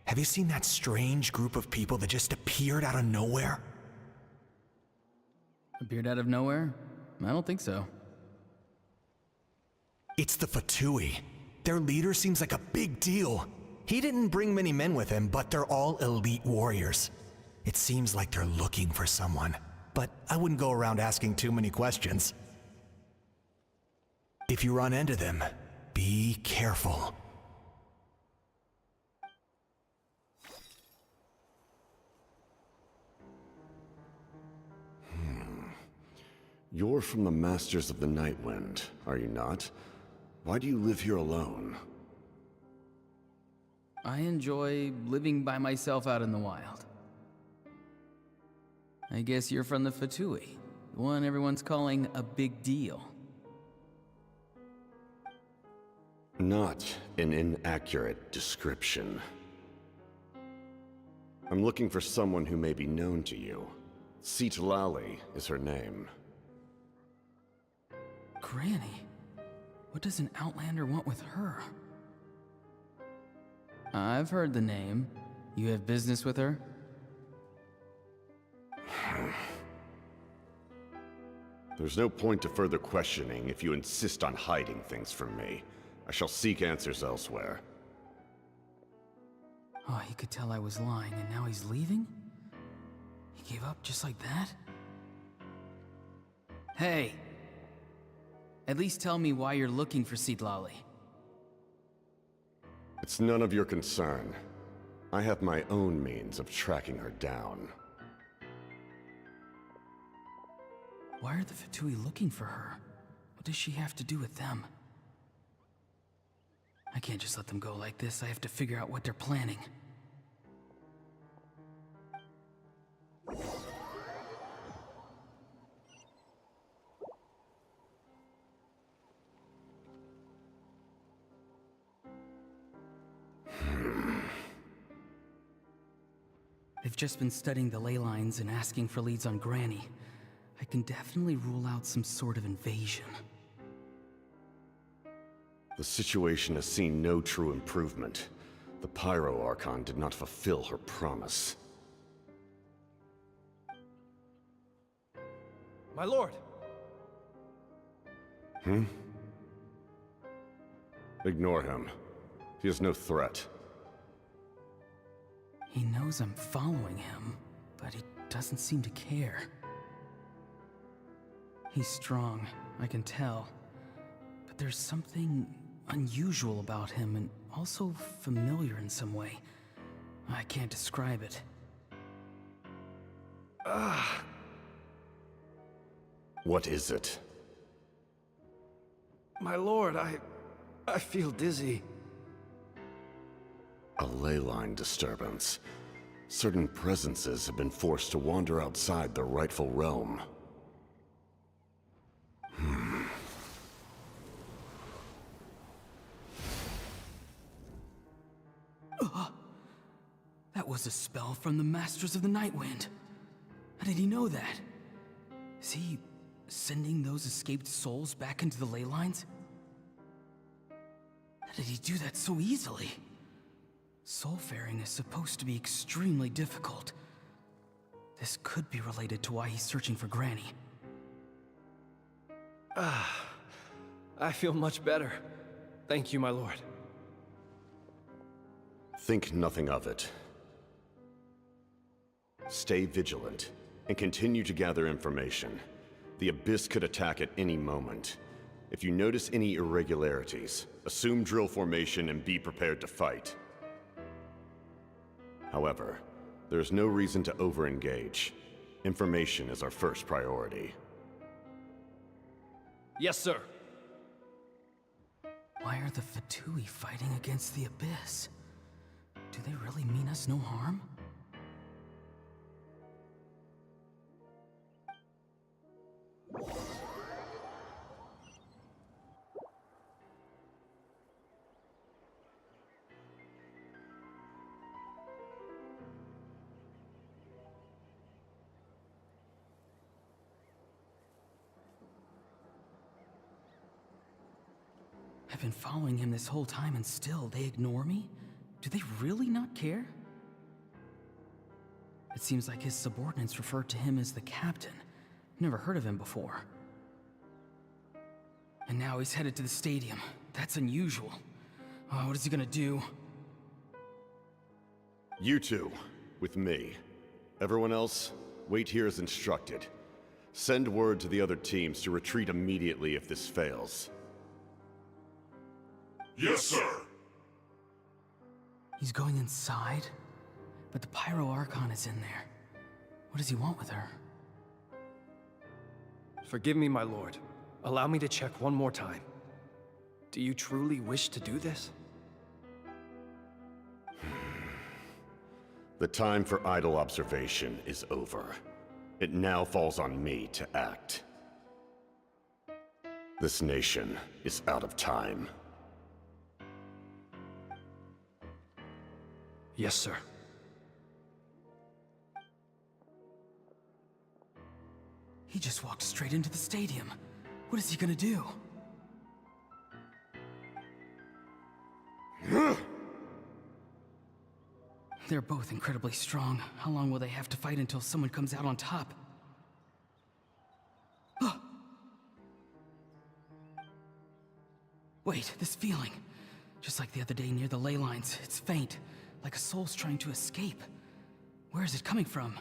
have you seen that strange group of people that just appeared out of nowhere? Appeared out of nowhere? I don't think so. It's the Fatui. Their leader seems like a big deal. He didn't bring many men with him, but they're all elite warriors. It seems like they're looking for someone, but I wouldn't go around asking too many questions. If you run into them, be careful. You're from the Masters of the Nightwind, are you not? Why do you live here alone? I enjoy living by myself out in the wild. I guess you're from the Fatui, the one everyone's calling a big deal. Not an inaccurate description. I'm looking for someone who may be known to you. Citlali is her name. Granny? What does an Outlander want with her? I've heard the name. You have business with her? There's no point to further questioning if you insist on hiding things from me. I shall seek answers elsewhere. Oh, he could tell I was lying and now he's leaving? He gave up just like that? Hey! At least tell me why you're looking for Citlali. It's none of your concern. I have my own means of tracking her down. Why are the Fatui looking for her? What does she have to do with them? I can't just let them go like this. I have to figure out what they're planning. They've just been studying the ley lines and asking for leads on Granny. I can definitely rule out some sort of invasion. The situation has seen no true improvement. The Pyro Archon did not fulfill her promise. My lord! Ignore him. He is no threat. He knows I'm following him, but he doesn't seem to care. He's strong, I can tell. But there's something unusual about him and also familiar in some way. I can't describe it. What is it? My lord, I feel dizzy. A ley line disturbance. Certain presences have been forced to wander outside their rightful realm. That was a spell from the Masters of the Nightwind. How did he know that? Is he sending those escaped souls back into the ley lines? How did he do that so easily? Soulfaring is supposed to be extremely difficult. This could be related to why he's searching for Granny. I feel much better. Thank you, my lord. Think nothing of it. Stay vigilant, and continue to gather information. The Abyss could attack at any moment. If you notice any irregularities, assume drill formation and be prepared to fight. However, there is no reason to over-engage. Information is our first priority. Yes, sir. Why are the Fatui fighting against the Abyss? Do they really mean us no harm? I've been following him this whole time and still they ignore me? Do they really not care? It seems like his subordinates refer to him as the captain. Never heard of him before. And now he's headed to the stadium. That's unusual. Oh, what is he gonna do? You two, with me. Everyone else, wait here as instructed. Send word to the other teams to retreat immediately if this fails. Yes, sir. He's going inside? But the Pyro Archon is in there. What does he want with her? Forgive me, my lord. Allow me to check one more time. Do you truly wish to do this? The time for idle observation is over. It now falls on me to act. This nation is out of time. Yes, sir. He just walked straight into the stadium. What is he gonna do? They're both incredibly strong. How long will they have to fight until someone comes out on top? Wait, this feeling. Just like the other day near the ley lines, it's faint, like a soul's trying to escape. Where is it coming from?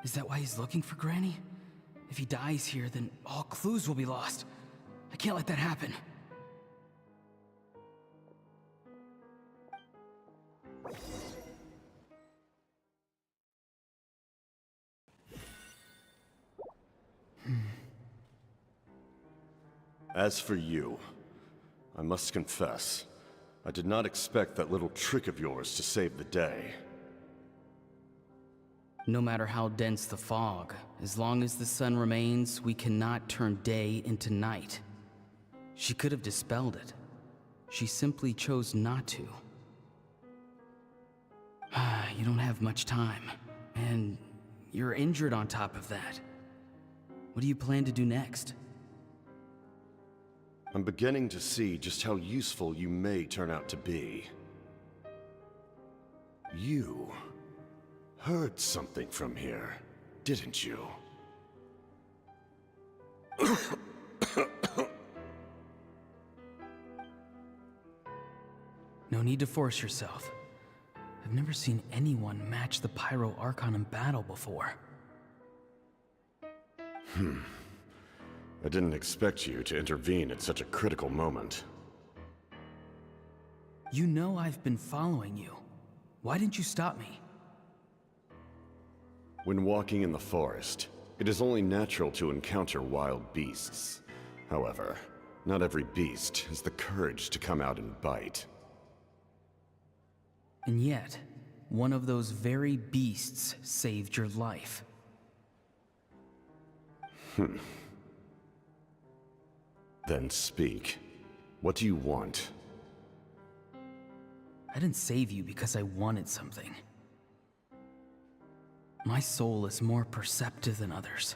Is that why he's looking for Granny? If he dies here, then all clues will be lost. I can't let that happen. As for you, I must confess, I did not expect that little trick of yours to save the day. No matter how dense the fog, as long as the sun remains, we cannot turn day into night. She could have dispelled it. She simply chose not to. You don't have much time, and you're injured on top of that. What do you plan to do next? I'm beginning to see just how useful you may turn out to be. You heard something from here, didn't you? No need to force yourself. I've never seen anyone match the Pyro Archon in battle before. I didn't expect you to intervene at such a critical moment. You know I've been following you. Why didn't you stop me? When walking in the forest, it is only natural to encounter wild beasts. However, not every beast has the courage to come out and bite. And yet, one of those very beasts saved your life. Then speak. What do you want? I didn't save you because I wanted something. My soul is more perceptive than others.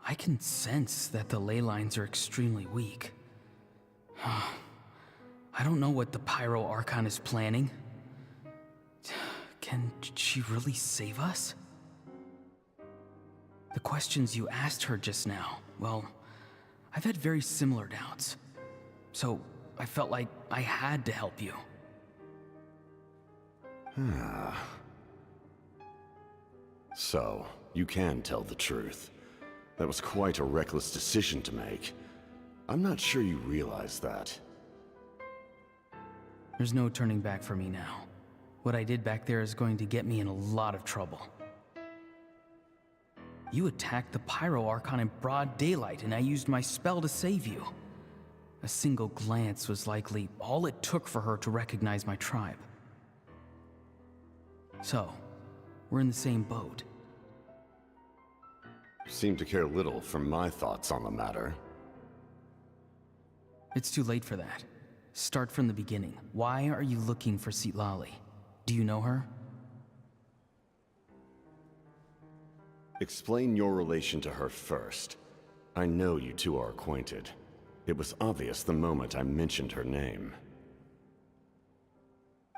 I can sense that the ley lines are extremely weak. I don't know what the Pyro Archon is planning. Can she really save us? The questions you asked her just now, well, I've had very similar doubts. So I felt like I had to help you. So, you can tell the truth. That was quite a reckless decision to make. I'm not sure you realize that. There's no turning back for me now. What I did back there is going to get me in a lot of trouble. You attacked the Pyro Archon in broad daylight, and I used my spell to save you. A single glance was likely all it took for her to recognize my tribe. So, we're in the same boat. You seem to care little for my thoughts on the matter. It's too late for that. Start from the beginning. Why are you looking for Citlali? Do you know her? Explain your relation to her first. I know you two are acquainted. It was obvious the moment I mentioned her name.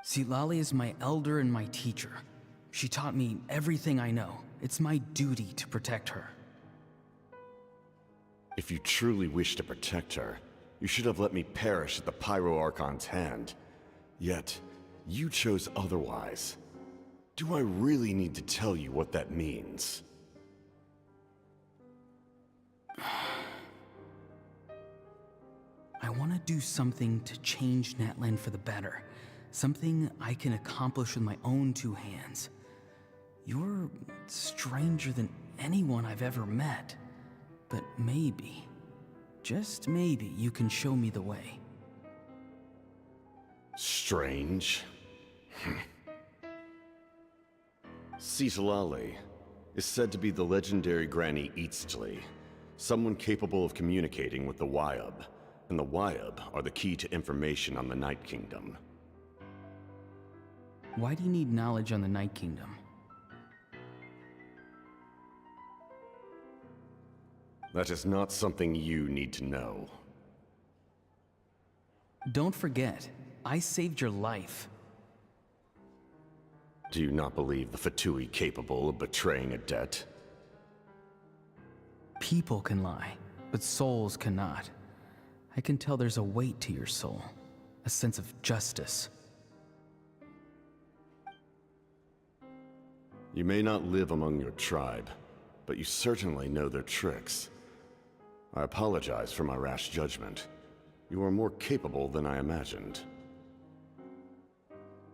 Citlali is my elder and my teacher. She taught me everything I know. It's my duty to protect her. If you truly wish to protect her, you should have let me perish at the Pyro Archon's hand. Yet, you chose otherwise. Do I really need to tell you what that means? I want to do something to change Natlan for the better. Something I can accomplish with my own two hands. You're stranger than anyone I've ever met. But maybe, just maybe, you can show me the way. Strange? Citlali is said to be the legendary Granny Eastly, someone capable of communicating with the Wyub, and the Wyub are the key to information on the Night Kingdom. Why do you need knowledge on the Night Kingdom? That is not something you need to know. Don't forget, I saved your life. Do you not believe the Fatui capable of betraying a debt? People can lie, but souls cannot. I can tell there's a weight to your soul, a sense of justice. You may not live among your tribe, but you certainly know their tricks. I apologize for my rash judgment. You are more capable than I imagined.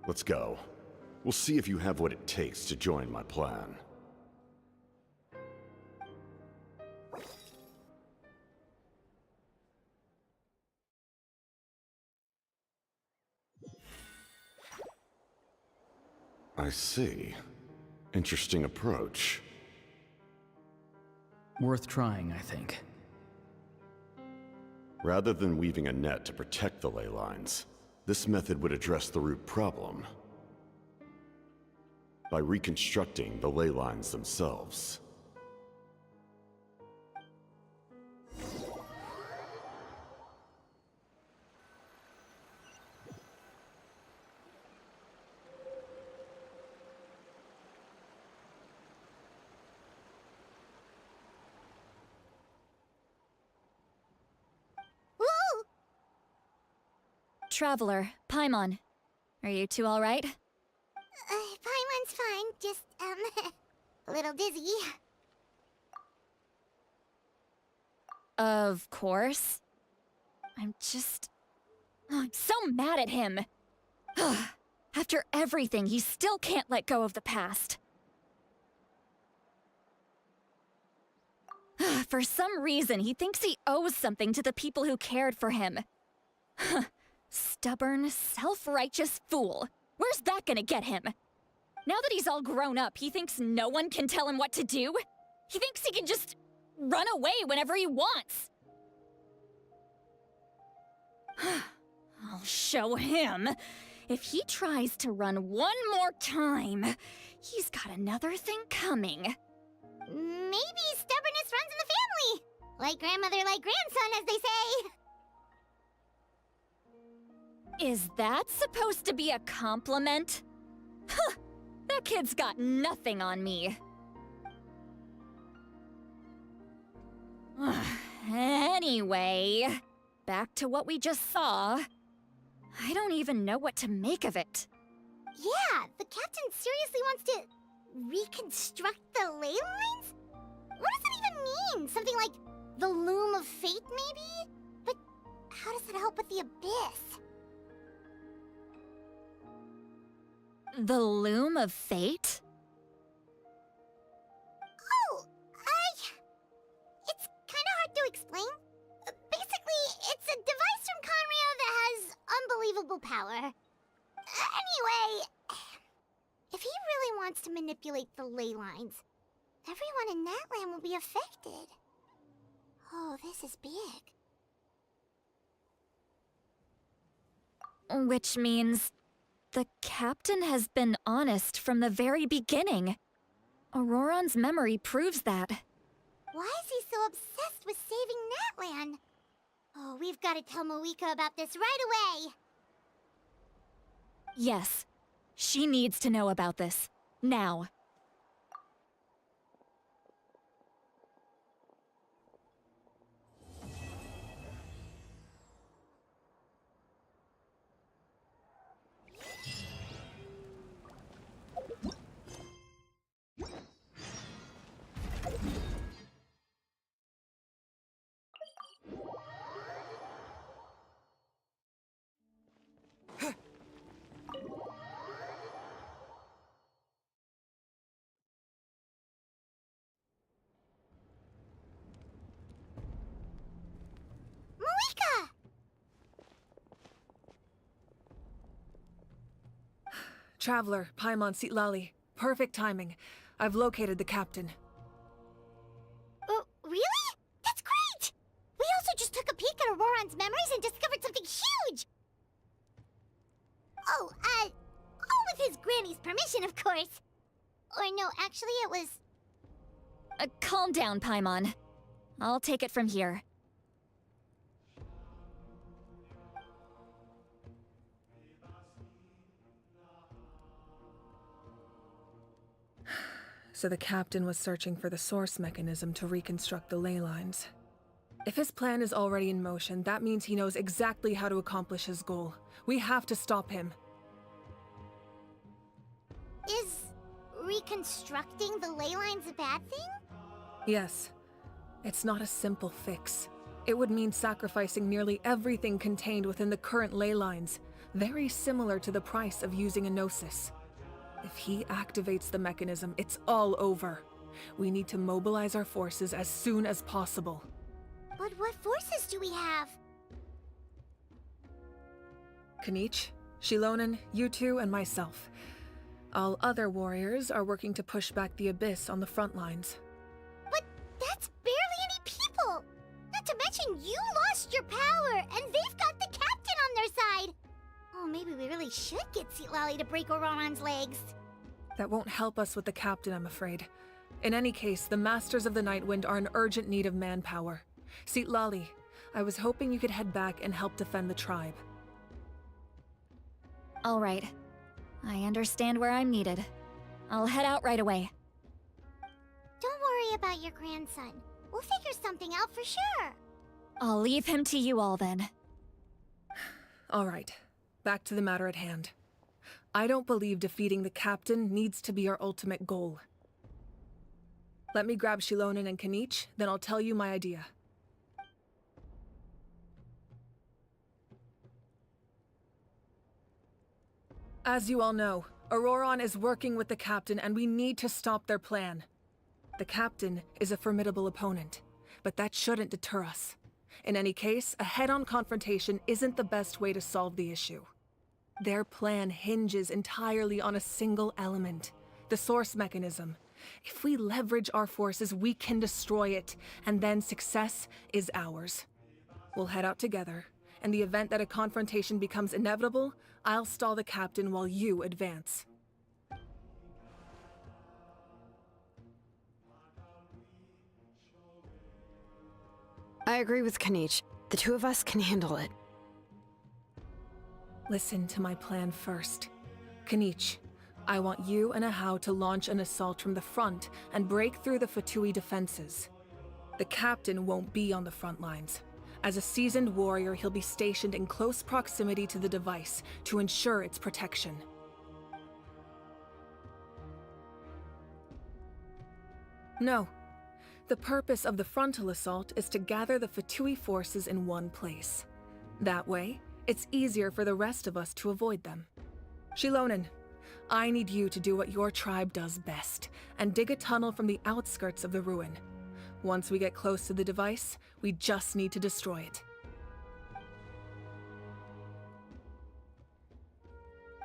Let's go. We'll see if you have what it takes to join my plan. I see. Interesting approach. Worth trying, I think. Rather than weaving a net to protect the ley lines, this method would address the root problem by reconstructing the ley lines themselves. Traveler, Paimon. Are you two alright? Paimon's fine, just, a little dizzy. Of course. I'm so mad at him. After everything, he still can't let go of the past. For some reason, he thinks he owes something to the people who cared for him. Stubborn, self-righteous fool. Where's that gonna get him? Now that he's all grown up, he thinks no one can tell him what to do? He thinks he can just run away whenever he wants. I'll show him. If he tries to run one more time, he's got another thing coming. Maybe stubbornness runs in the family. Like grandmother, like grandson, as they say. Is that supposed to be a compliment? Huh, that kid's got nothing on me. Anyway, back to what we just saw. I don't even know what to make of it. Yeah, the captain seriously wants to reconstruct the ley lines? What does that even mean? Something like the loom of fate, maybe? But how does that help with the abyss? The loom of fate? Oh, it's kinda hard to explain. Basically, it's a device from Conrio that has unbelievable power. Anyway, if he really wants to manipulate the ley lines, everyone in Natlan will be affected. Oh, this is big. Which means the captain has been honest from the very beginning. Auroron's memory proves that. Why is he so obsessed with saving Natlan? Oh, we've got to tell Moika about this right away! Yes. She needs to know about this. Now. Moika! Traveler, Paimon Sitlali. Perfect timing. I've located the captain. Oh, really? That's great! We also just took a peek at Auroron's memories and discovered something huge! Oh, all with his granny's permission, of course. Or no, actually it was... Calm down, Paimon. I'll take it from here. So the captain was searching for the source mechanism to reconstruct the ley lines. If his plan is already in motion, that means he knows exactly how to accomplish his goal. We have to stop him. Is reconstructing the ley lines a bad thing? Yes. It's not a simple fix. It would mean sacrificing nearly everything contained within the current ley lines, very similar to the price of using a Gnosis. If he activates the mechanism, it's all over. We need to mobilize our forces as soon as possible. But what forces do we have? Kanich, Shilonen, you two, and myself. All other warriors are working to push back the Abyss on the front lines. But that's barely any people! Not to mention you lost your power, and they've got the captain on their side! Oh, maybe we really should get Sitlali to break Auroron's legs. That won't help us with the captain, I'm afraid. In any case, the Masters of the Nightwind are in urgent need of manpower. Sitlali, I was hoping you could head back and help defend the tribe. All right. I understand where I'm needed. I'll head out right away. Don't worry about your grandson. We'll figure something out for sure. I'll leave him to you all then. All right. Back to the matter at hand. I don't believe defeating the captain needs to be our ultimate goal. Let me grab Shilonen and Kanich, then I'll tell you my idea. As you all know, Auroron is working with the captain and we need to stop their plan. The captain is a formidable opponent, but that shouldn't deter us. In any case, a head-on confrontation isn't the best way to solve the issue. Their plan hinges entirely on a single element, the source mechanism. If we leverage our forces, we can destroy it, and then success is ours. We'll head out together. In the event that a confrontation becomes inevitable, I'll stall the captain while you advance. I agree with Kanich. The two of us can handle it. Listen to my plan first. Kanich, I want you and Ahau to launch an assault from the front and break through the Fatui defenses. The captain won't be on the front lines. As a seasoned warrior, he'll be stationed in close proximity to the device to ensure its protection. No. The purpose of the frontal assault is to gather the Fatui forces in one place. That way, it's easier for the rest of us to avoid them. Shilonen, I need you to do what your tribe does best, and dig a tunnel from the outskirts of the ruin. Once we get close to the device, we just need to destroy it.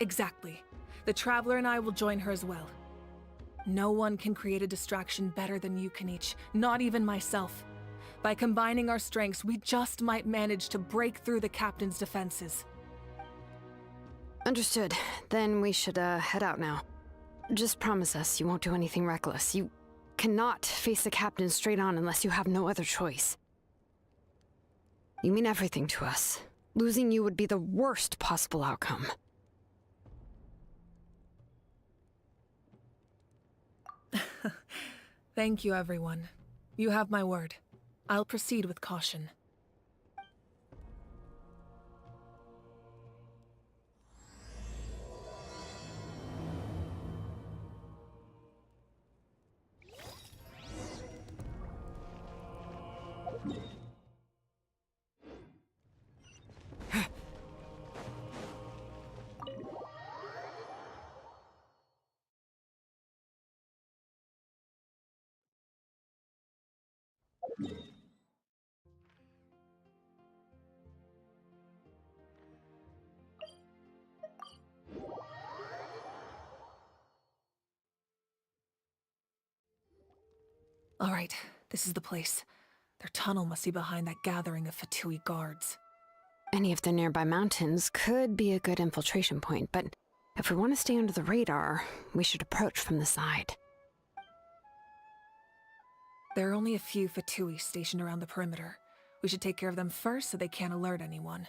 Exactly. The Traveler and I will join her as well. No one can create a distraction better than you, Kanich, not even myself. By combining our strengths, we just might manage to break through the captain's defenses. Understood. Then we should, head out now. Just promise us you won't do anything reckless. You cannot face the captain straight on unless you have no other choice. You mean everything to us. Losing you would be the worst possible outcome. Thank you, everyone. You have my word. I'll proceed with caution. All right, this is the place. Their tunnel must be behind that gathering of Fatui guards. Any of the nearby mountains could be a good infiltration point, but if we want to stay under the radar, we should approach from the side. There are only a few Fatui stationed around the perimeter. We should take care of them first so they can't alert anyone.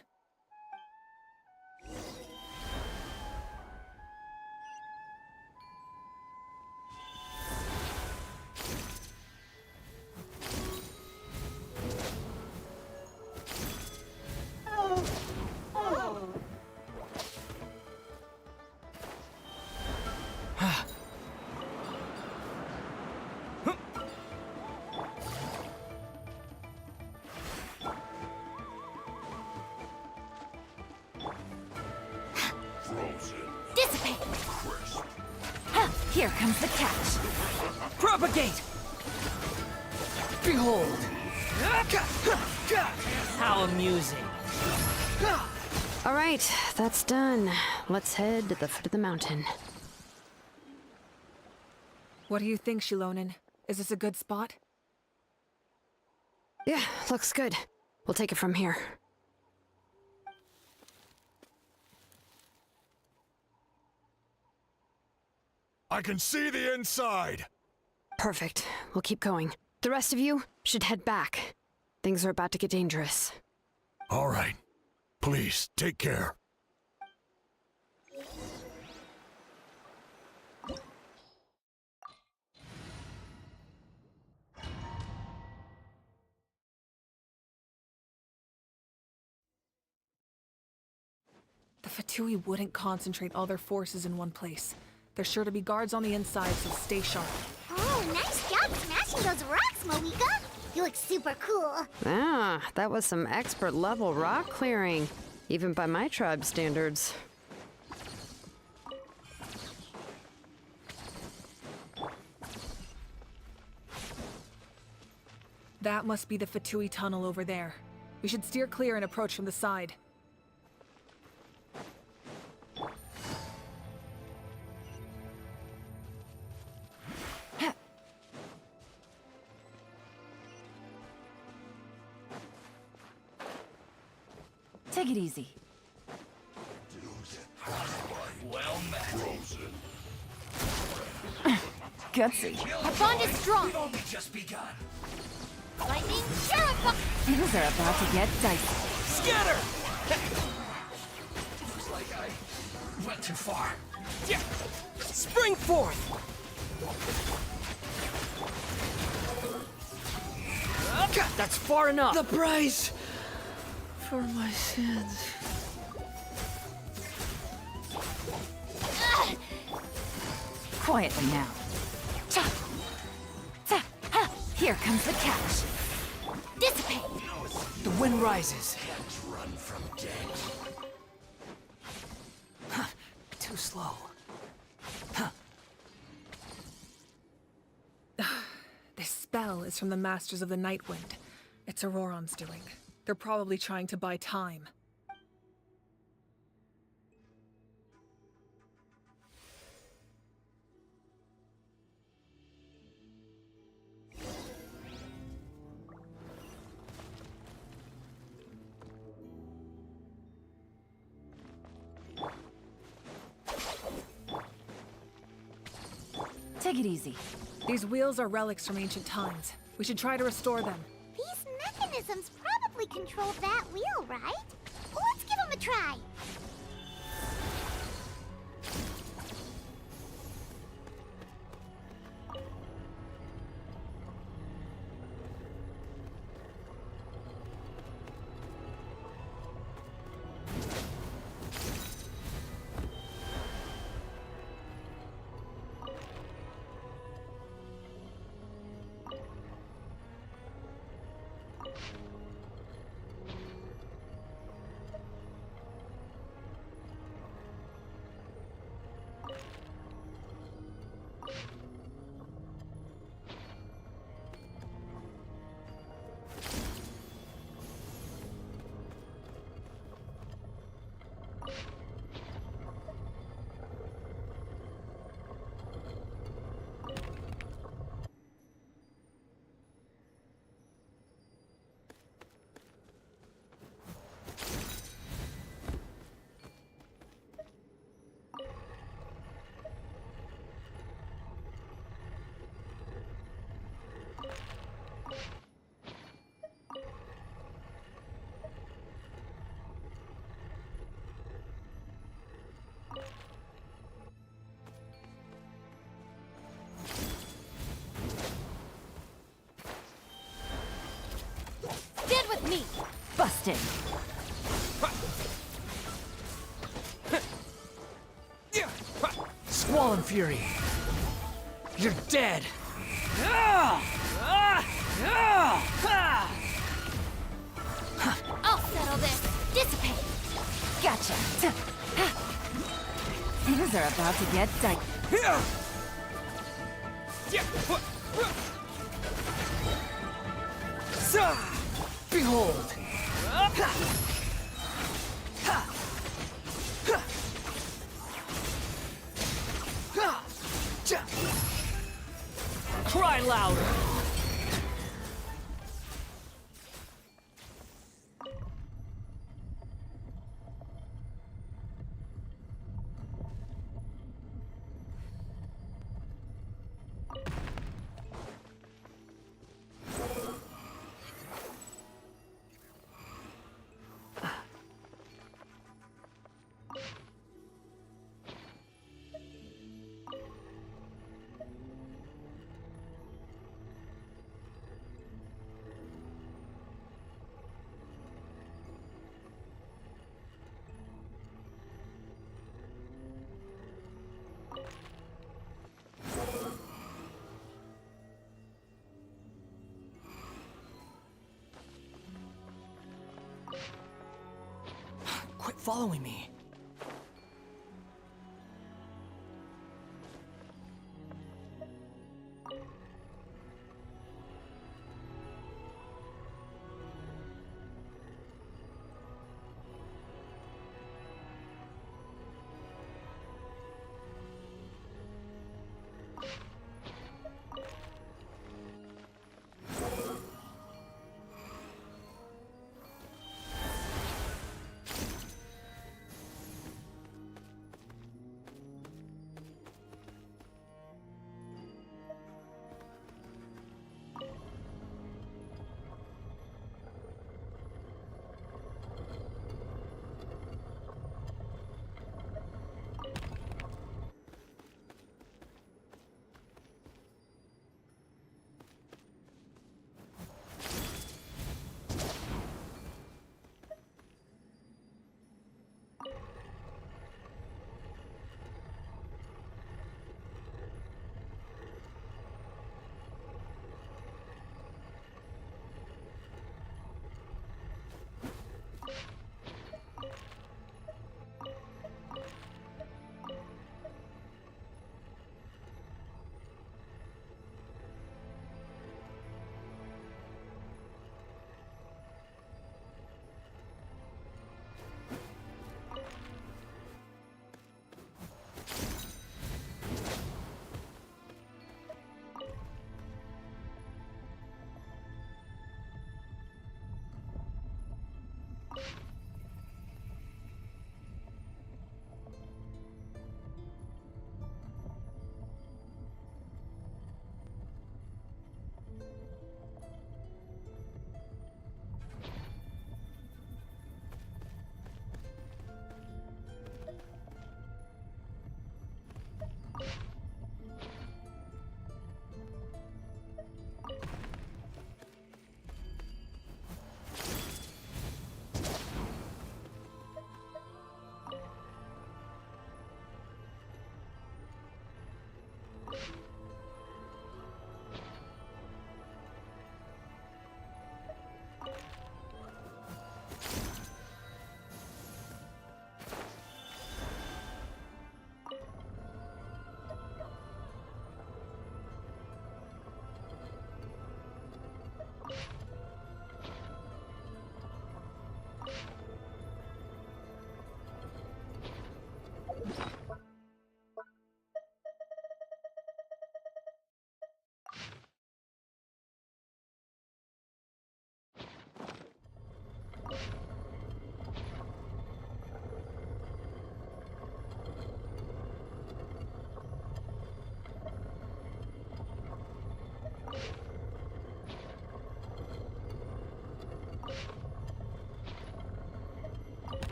Dissipate! Here comes the catch. Propagate! Behold! How amusing. All right, that's done. Let's head to the foot of the mountain. What do you think, Shilonen? Is this a good spot? Yeah, looks good. We'll take it from here. I can see the inside! Perfect. We'll keep going. The rest of you should head back. Things are about to get dangerous. All right. Please, take care. The Fatui wouldn't concentrate all their forces in one place. There's sure to be guards on the inside, so stay sharp. Oh, nice job smashing those rocks, Moika! You look super cool. Ah, that was some expert level rock clearing, even by my tribe's standards. That must be the Fatui tunnel over there. We should steer clear and approach from the side. Take it easy. Well met. Gutsy. Our bond is strong. We've only just begun. Lightning, terrifying. Things are about to get dicey. Scatter! Looks like I went too far. Yeah. Spring forth! That's far enough! The price for my sins. Quietly now. Here comes the catch. Dissipate! The wind rises. Can't run from death. Too slow. This spell is from the Masters of the Night Wind. It's Auroron's doing. They're probably trying to buy time. Take it easy. These wheels are relics from ancient times. We should try to restore them. These mechanisms probably directly control that wheel, right? Let's give him a try. Stand with me! Busted! Squall and Fury! You're dead! I'll settle this! Dissipate! Gotcha! Things are about to get dicey. Behold! Cry louder! Quit following me.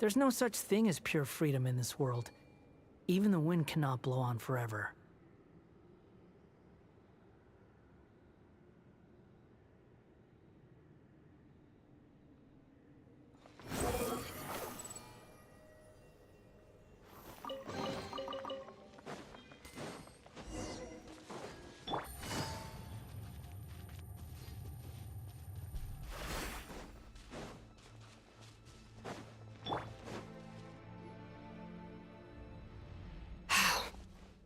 There's no such thing as pure freedom in this world. Even the wind cannot blow on forever.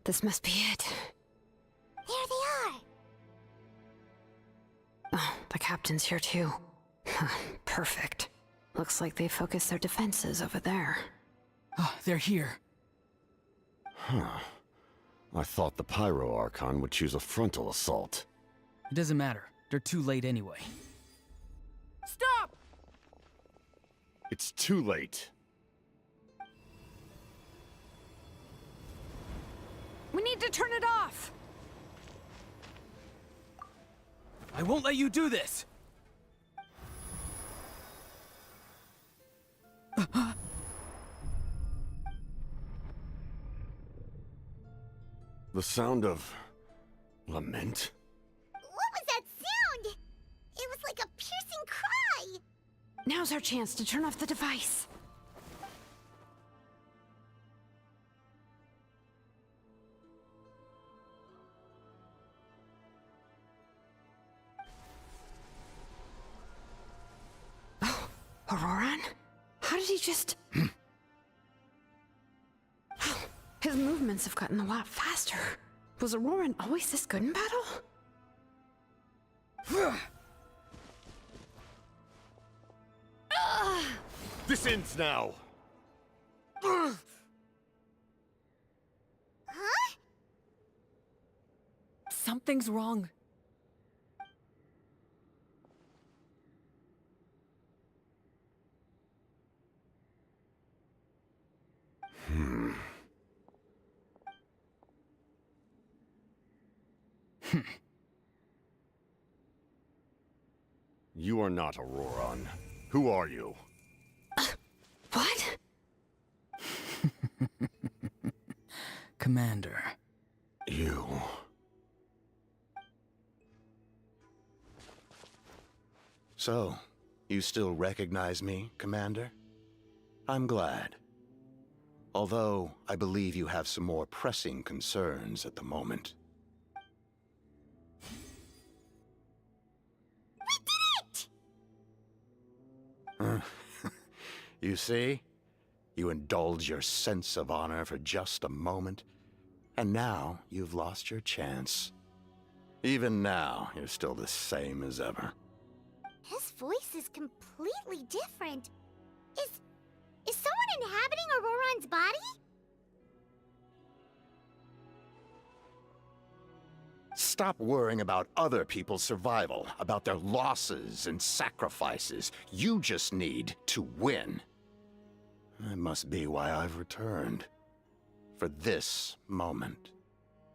This must be it. There they are! Oh, the captain's here too. Perfect. Looks like they focused their defenses over there. Oh, they're here. Huh. I thought the Pyro Archon would choose a frontal assault. It doesn't matter. They're too late anyway. Stop! It's too late. We need to turn it off! I won't let you do this! The sound of lament? What was that sound? It was like a piercing cry! Now's our chance to turn off the device. Oh, Auroran? How did he just... His movements have gotten a lot faster. Was Auroran always this good in battle? This ends now! Huh? Something's wrong. You are not Auroran. Who are you? What? Commander. You... So, you still recognize me, Commander? I'm glad. Although, I believe you have some more pressing concerns at the moment. You see? You indulge your sense of honor for just a moment, and now you've lost your chance. Even now, you're still the same as ever. His voice is completely different. Is someone inhabiting Auroran's body? Stop worrying about other people's survival, about their losses and sacrifices. You just need to win. That must be why I've returned. For this moment.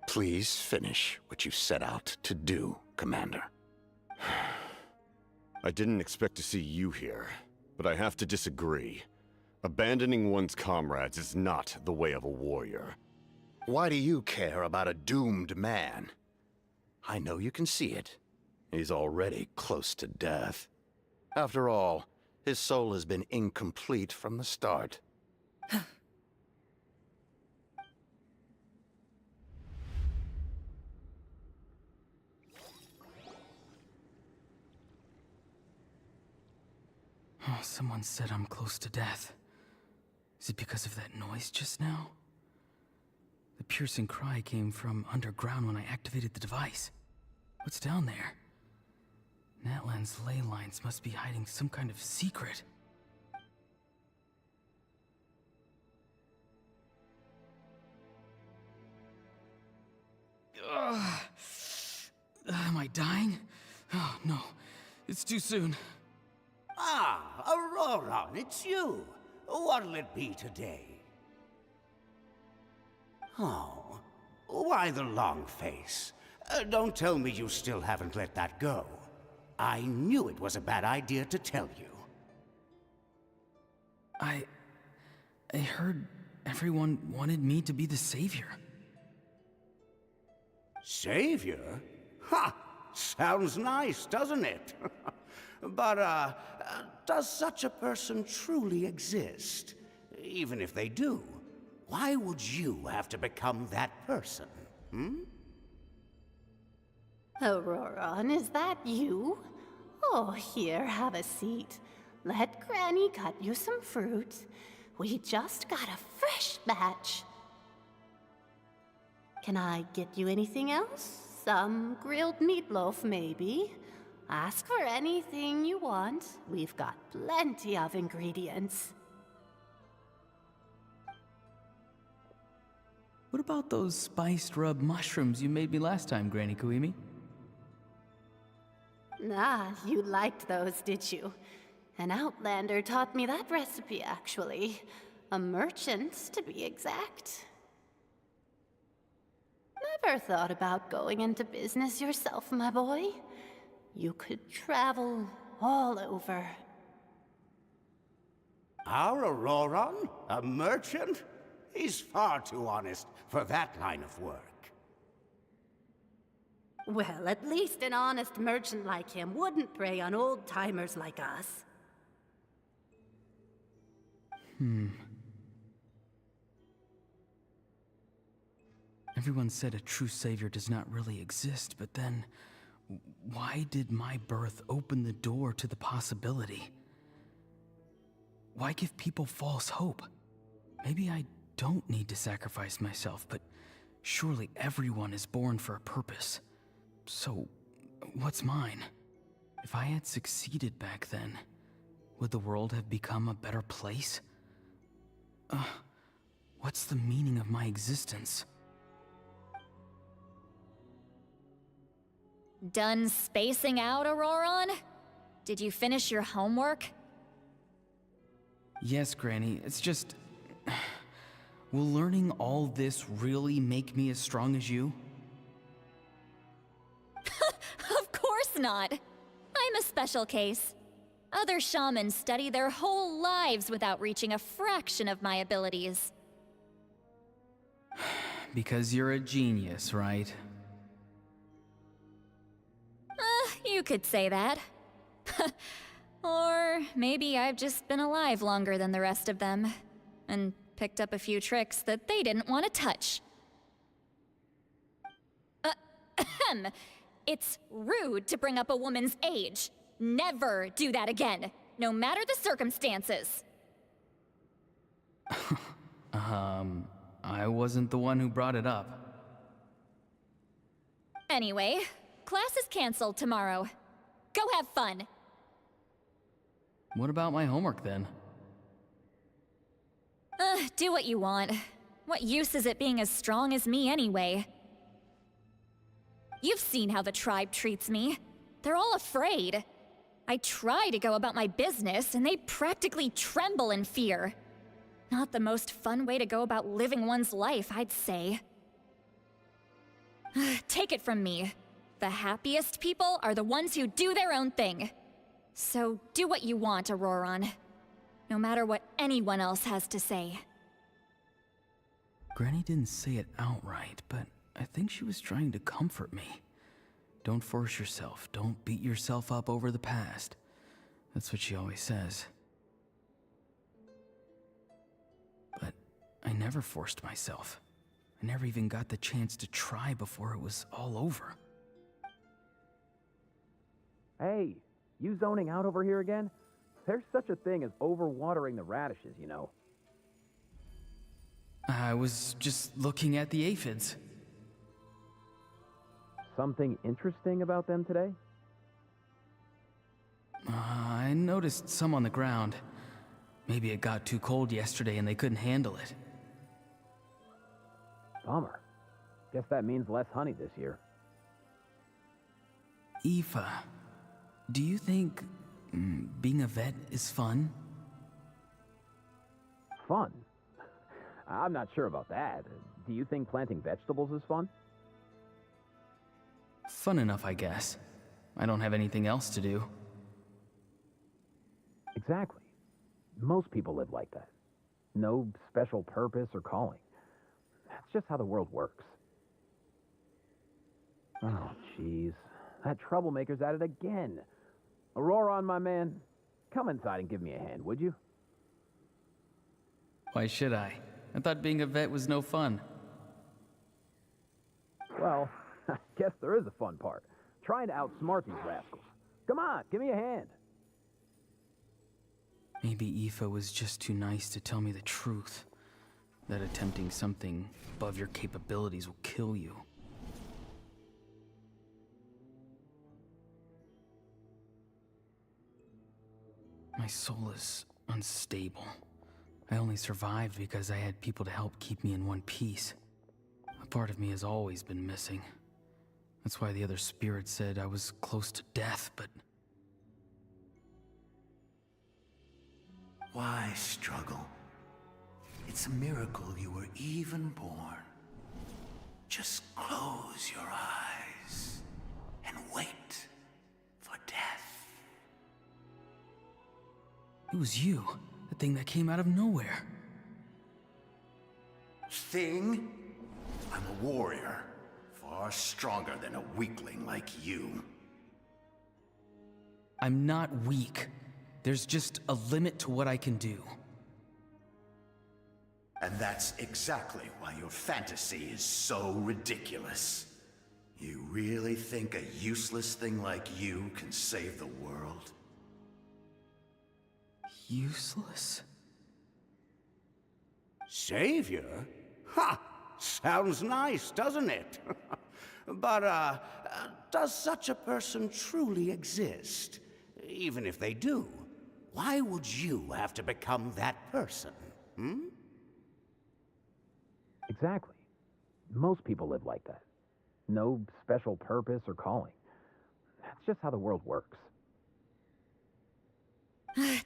Please finish what you set out to do, Commander. I didn't expect to see you here, but I have to disagree. Abandoning one's comrades is not the way of a warrior. Why do you care about a doomed man? I know you can see it. He's already close to death. After all, his soul has been incomplete from the start. Oh, someone said I'm close to death. Is it because of that noise just now? The piercing cry came from underground when I activated the device. What's down there? Natlan's ley lines must be hiding some kind of secret. Am I dying? Oh, no. It's too soon. Ah, Auroran, it's you. What'll it be today? Oh, why the long face? Don't tell me you still haven't let that go. I knew it was a bad idea to tell you. I heard everyone wanted me to be the savior. Savior? Ha! Sounds nice, doesn't it? But, does such a person truly exist? Even if they do, why would you have to become that person? Auroron, is that you? Oh, here, have a seat. Let Granny cut you some fruit. We just got a fresh batch. Can I get you anything else? Some grilled meatloaf, maybe? Ask for anything you want. We've got plenty of ingredients. What about those spiced rub mushrooms you made me last time, Granny Kuimi? Ah, you liked those, did you? An outlander taught me that recipe, actually. A merchant, to be exact. Never thought about going into business yourself, my boy? You could travel all over. Our Auroron? A merchant? He's far too honest for that line of work. Well, at least an honest merchant like him wouldn't prey on old-timers like us. Everyone said a true savior does not really exist, but then why did my birth open the door to the possibility? Why give people false hope? Maybe I don't need to sacrifice myself, but surely everyone is born for a purpose. So, what's mine? If I had succeeded back then, would the world have become a better place? What's the meaning of my existence? Done spacing out, Auroron? Did you finish your homework? Yes, Granny, it's just... Will learning all this really make me as strong as you? Of course not. I'm a special case. Other shamans study their whole lives without reaching a fraction of my abilities. Because you're a genius, right? You could say that. Or maybe I've just been alive longer than the rest of them, and picked up a few tricks that they didn't want to touch. It's rude to bring up a woman's age. Never do that again, no matter the circumstances. I wasn't the one who brought it up. Anyway, class is canceled tomorrow. Go have fun. What about my homework then? Do what you want. What use is it being as strong as me anyway? You've seen how the tribe treats me. They're all afraid. I try to go about my business, and they practically tremble in fear. Not the most fun way to go about living one's life, I'd say. Take it from me. The happiest people are the ones who do their own thing. So do what you want, Auroron. No matter what anyone else has to say. Granny didn't say it outright, but I think she was trying to comfort me. Don't force yourself. Don't beat yourself up over the past. That's what she always says. But I never forced myself. I never even got the chance to try before it was all over. Hey, you zoning out over here again? There's such a thing as overwatering the radishes, you know. I was just looking at the aphids. Something interesting about them today? I noticed some on the ground. Maybe it got too cold yesterday and they couldn't handle it. Bummer. Guess that means less honey this year. Aoife, do you think being a vet is fun? Fun? I'm not sure about that. Do you think planting vegetables is fun? Fun enough, I guess. I don't have anything else to do. Exactly. Most people live like that. No special purpose or calling. That's just how the world works. Oh, jeez. That troublemaker's at it again. Auroron, my man, come inside and give me a hand, would you? Why should I? I thought being a vet was no fun. Well, I guess there is a fun part. Trying to outsmart these rascals. Come on, give me a hand. Maybe Aoife was just too nice to tell me the truth. That attempting something above your capabilities will kill you. My soul is unstable. I only survived because I had people to help keep me in one piece. A part of me has always been missing. That's why the other spirits said I was close to death, but... Why struggle? It's a miracle you were even born. Just close your eyes and wait for death. It was you, the thing that came out of nowhere. Thing? I'm a warrior, far stronger than a weakling like you. I'm not weak. There's just a limit to what I can do. And that's exactly why your fantasy is so ridiculous. You really think a useless thing like you can save the world? Useless? Savior? Ha! Sounds nice, doesn't it? But, does such a person truly exist? Even if they do, why would you have to become that person? Hmm? Exactly. Most people live like that. No special purpose or calling. That's just how the world works.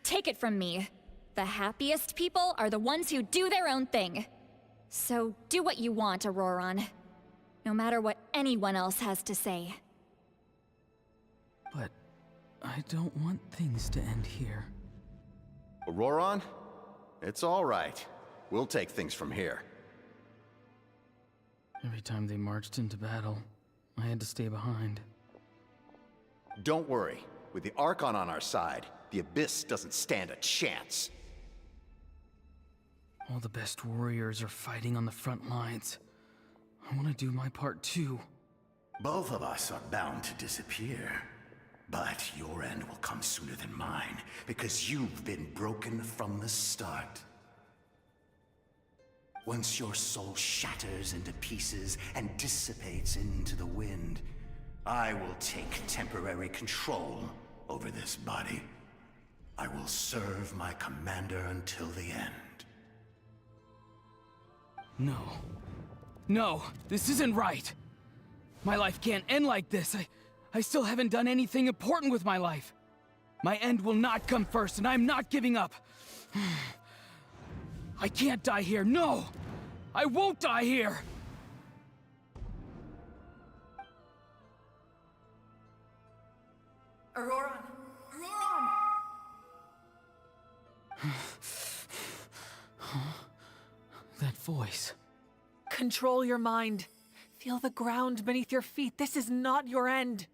Take it from me. The happiest people are the ones who do their own thing. So do what you want, Auroron. No matter what anyone else has to say. But I don't want things to end here. Auroron? It's all right. We'll take things from here. Every time they marched into battle, I had to stay behind. Don't worry. With the Archon on our side, the Abyss doesn't stand a chance. All the best warriors are fighting on the front lines. I want to do my part too. Both of us are bound to disappear. But your end will come sooner than mine, because you've been broken from the start. Once your soul shatters into pieces and dissipates into the wind, I will take temporary control over this body. I will serve my commander until the end. No. No, this isn't right. My life can't end like this. I still haven't done anything important with my life. My end will not come first, and I'm not giving up. I can't die here, no! I won't die here! Auroron! Auroron! That voice. Control your mind. Feel the ground beneath your feet. This is not your end.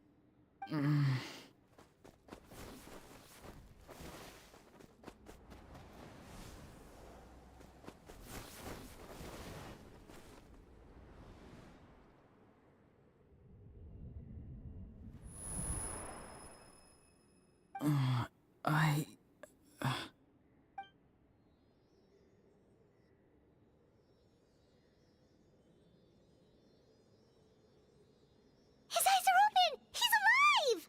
His eyes are open! He's alive!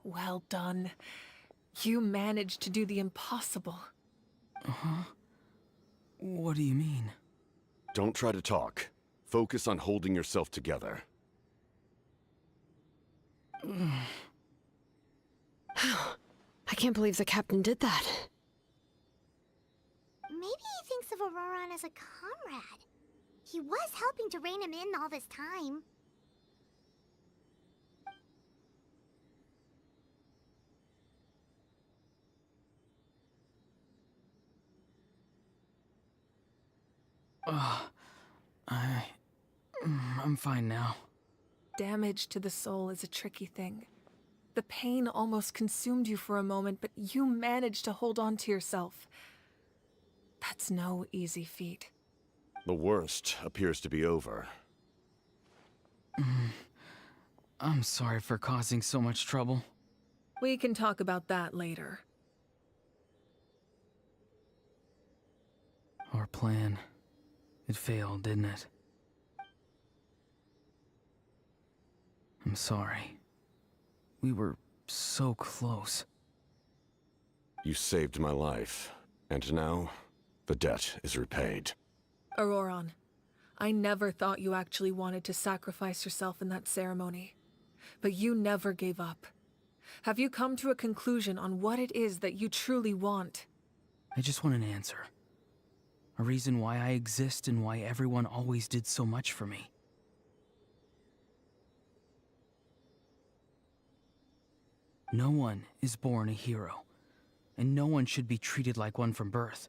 Well done. You managed to do the impossible. Uh-huh. What do you mean? Don't try to talk. Focus on holding yourself together. I can't believe the captain did that. Maybe he thinks of Auroron as a comrade. He was helping to rein him in all this time. I'm fine now. Damage to the soul is a tricky thing. The pain almost consumed you for a moment, but you managed to hold on to yourself. That's no easy feat. The worst appears to be over. I'm sorry for causing so much trouble. We can talk about that later. Our plan, it failed, didn't it? I'm sorry. We were so close. You saved my life, and now the debt is repaid. Auroron, I never thought you actually wanted to sacrifice yourself in that ceremony. But you never gave up. Have you come to a conclusion on what it is that you truly want? I just want an answer. A reason why I exist and why everyone always did so much for me. No one is born a hero, and no one should be treated like one from birth.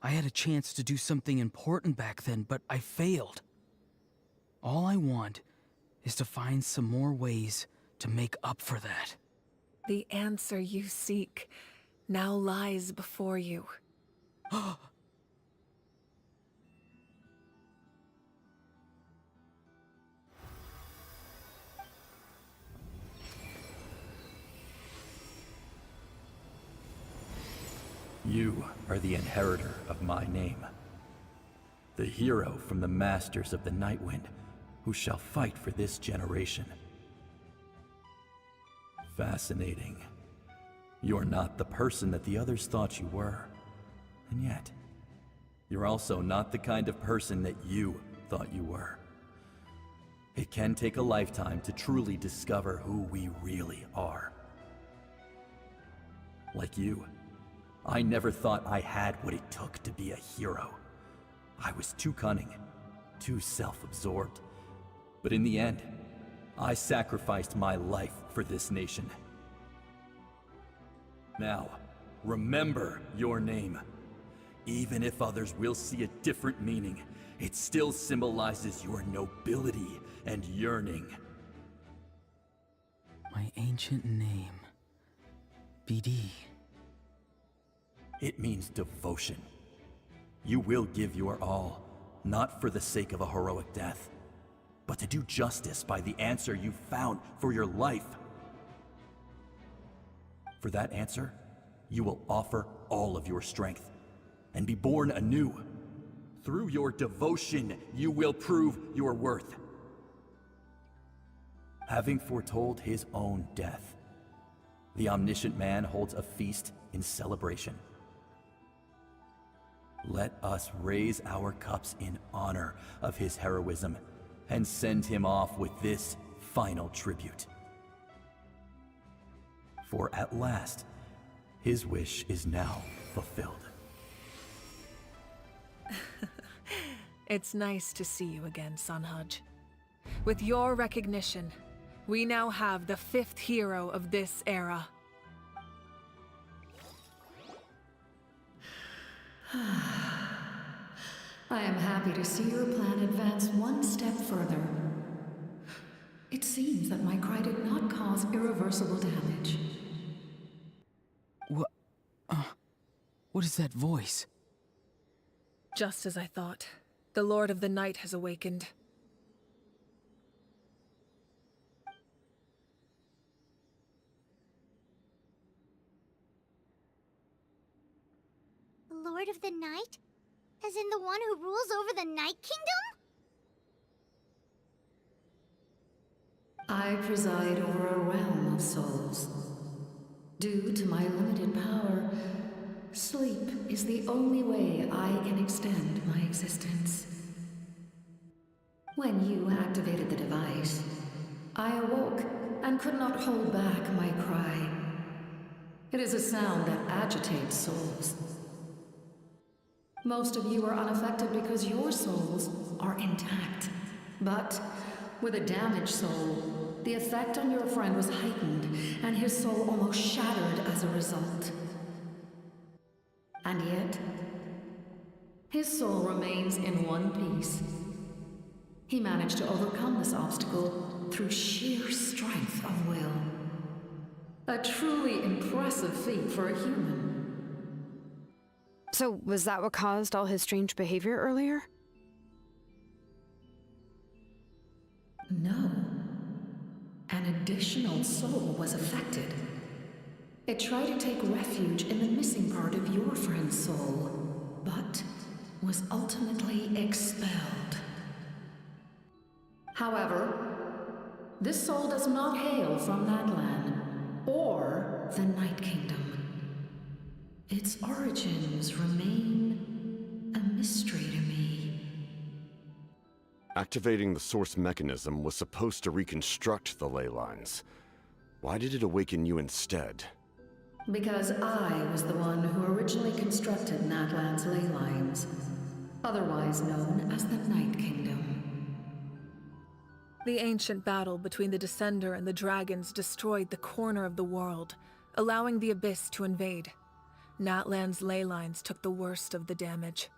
I had a chance to do something important back then, but I failed. All I want is to find some more ways to make up for that. The answer you seek now lies before you. You are the inheritor of my name. The hero from the Masters of the Nightwind, who shall fight for this generation. Fascinating. You're not the person that the others thought you were. And yet, you're also not the kind of person that you thought you were. It can take a lifetime to truly discover who we really are. Like you, I never thought I had what it took to be a hero. I was too cunning, too self-absorbed. But in the end, I sacrificed my life for this nation. Now, remember your name. Even if others will see a different meaning, it still symbolizes your nobility and yearning. My ancient name. BD. It means devotion. You will give your all, not for the sake of a heroic death, but to do justice by the answer you found for your life. For that answer, you will offer all of your strength and be born anew. Through your devotion, you will prove your worth. Having foretold his own death, the omniscient man holds a feast in celebration. Let us raise our cups in honor of his heroism and send him off with this final tribute. For at last, his wish is now fulfilled. It's nice to see you again, Sunhudge. With your recognition, we now have the fifth hero of this era. I am happy to see your plan advance one step further. It seems that my cry did not cause irreversible damage. What is that voice? Just as I thought. The Lord of the Night has awakened. The Lord of the Night? As in the one who rules over the Night Kingdom? I preside over a realm of souls. Due to my limited power, sleep is the only way I can extend my existence. When you activated the device, I awoke and could not hold back my cry. It is a sound that agitates souls. Most of you are unaffected because your souls are intact. But with a damaged soul, the effect on your friend was heightened, and his soul almost shattered as a result. And yet, His soul remains in one piece. He managed to overcome this obstacle through sheer strength of will. A truly impressive feat for a human. So, was that what caused all his strange behavior earlier? No. An additional soul was affected. It tried to take refuge in the missing part of your friend's soul, but was ultimately expelled. However, this soul does not hail from Natlan or the Night Kingdom. Its origins remain a mystery to me. Activating the source mechanism was supposed to reconstruct the ley lines. Why did it awaken you instead? Because I was the one who originally constructed Natlan's ley lines, otherwise known as the Night Kingdom. The ancient battle between the Descender and the dragons destroyed the corner of the world, allowing the Abyss to invade. Natlan's ley lines took the worst of the damage.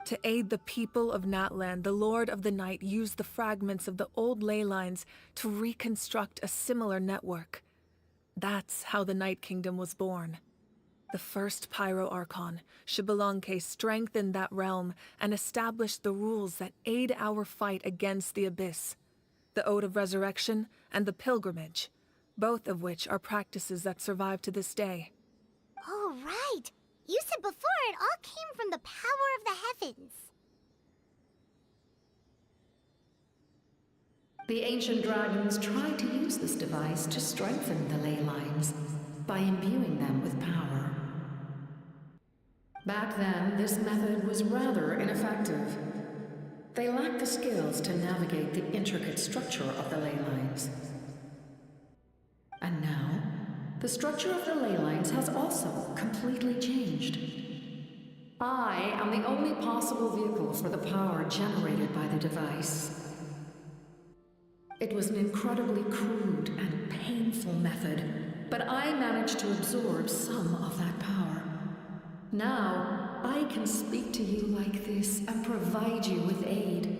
To aid the people of Natlan, the Lord of the Night used the fragments of the old ley lines to reconstruct a similar network. That's how the Night Kingdom was born. The first Pyro Archon, Xbalanque, strengthened that realm and established the rules that aid our fight against the Abyss. The Ode of Resurrection and the Pilgrimage, both of which are practices that survive to this day. Oh, right! You said before it all came from the power of the heavens. The ancient dragons tried to use this device to strengthen the ley lines by imbuing them with power. Back then, this method was rather ineffective. They lacked the skills to navigate the intricate structure of the ley lines. And now, the structure of the ley lines has also completely changed. I am the only possible vehicle for the power generated by the device. It was an incredibly crude and painful method, but I managed to absorb some of that power. Now, I can speak to you like this and provide you with aid,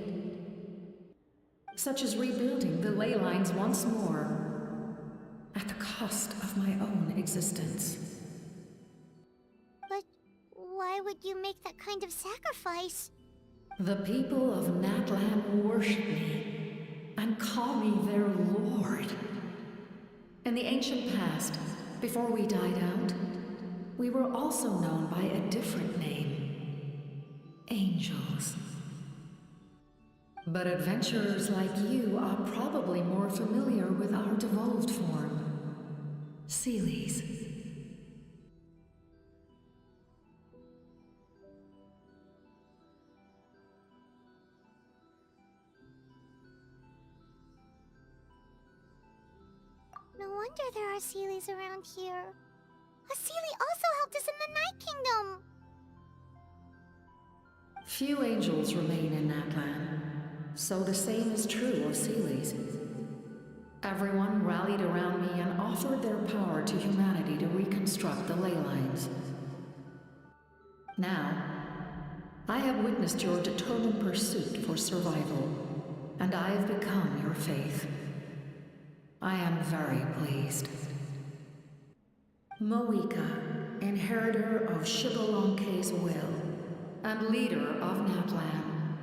such as rebuilding the ley lines once more, at the cost of my own existence. But why would you make that kind of sacrifice? The people of Natlan worship me and call me their lord. In the ancient past, before we died out, we were also known by a different name. Angels. But adventurers like you are probably more familiar with our devolved form. Seelies. No wonder there are Seelies around here. A Seelie also helped us in the Night Kingdom! Few angels remain in Natlan, so the same is true of Seelies. Everyone rallied around me and offered their power to humanity to reconstruct the ley lines. Now, I have witnessed your determined pursuit for survival, and I have become your faith. I am very pleased. Moika, inheritor of Xbalanque's will, and leader of Natlan.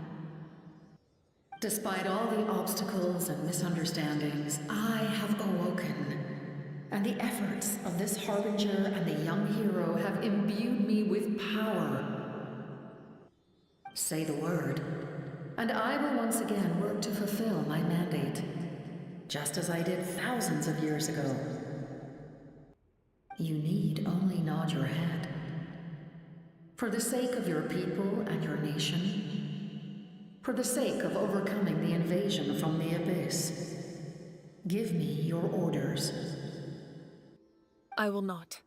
Despite all the obstacles and misunderstandings, I have awoken, and the efforts of this harbinger and the young hero have imbued me with power. Say the word, and I will once again work to fulfill my mandate, just as I did thousands of years ago. You need only nod your head. For the sake of your people and your nation, for the sake of overcoming the invasion from the Abyss, give me your orders. I will not.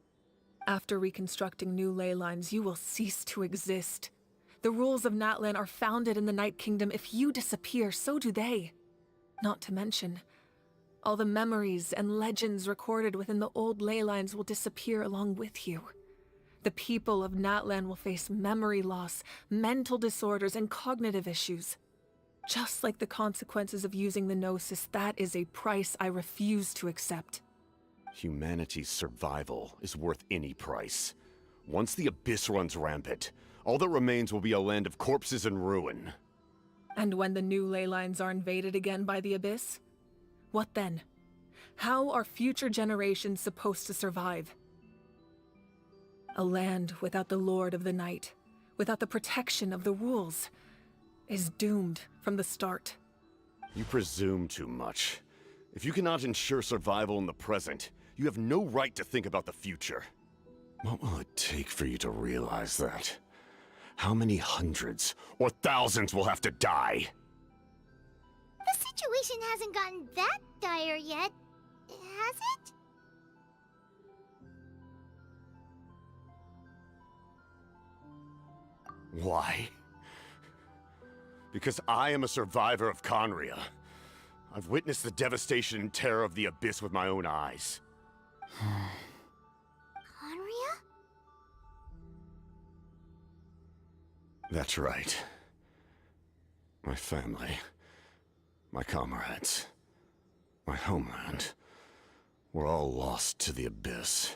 After reconstructing new ley lines, you will cease to exist. The rules of Natlan are founded in the Night Kingdom. If you disappear, so do they. Not to mention, all the memories and legends recorded within the old ley lines will disappear along with you. The people of Natlan will face memory loss, mental disorders, and cognitive issues. Just like the consequences of using the Gnosis, that is a price I refuse to accept. Humanity's survival is worth any price. Once the Abyss runs rampant, all that remains will be a land of corpses and ruin. And when the new ley lines are invaded again by the Abyss? What then? How are future generations supposed to survive? A land without the Lord of the Night, without the protection of the rules, is doomed from the start. You presume too much. If you cannot ensure survival in the present, you have no right to think about the future. What will it take for you to realize that? How many hundreds or thousands will have to die? The situation hasn't gotten that dire yet, has it? Why? Because I am a survivor of Conria. I've witnessed the devastation and terror of the Abyss with my own eyes. Conria? That's right. My family, my comrades, my homeland, were all lost to the Abyss.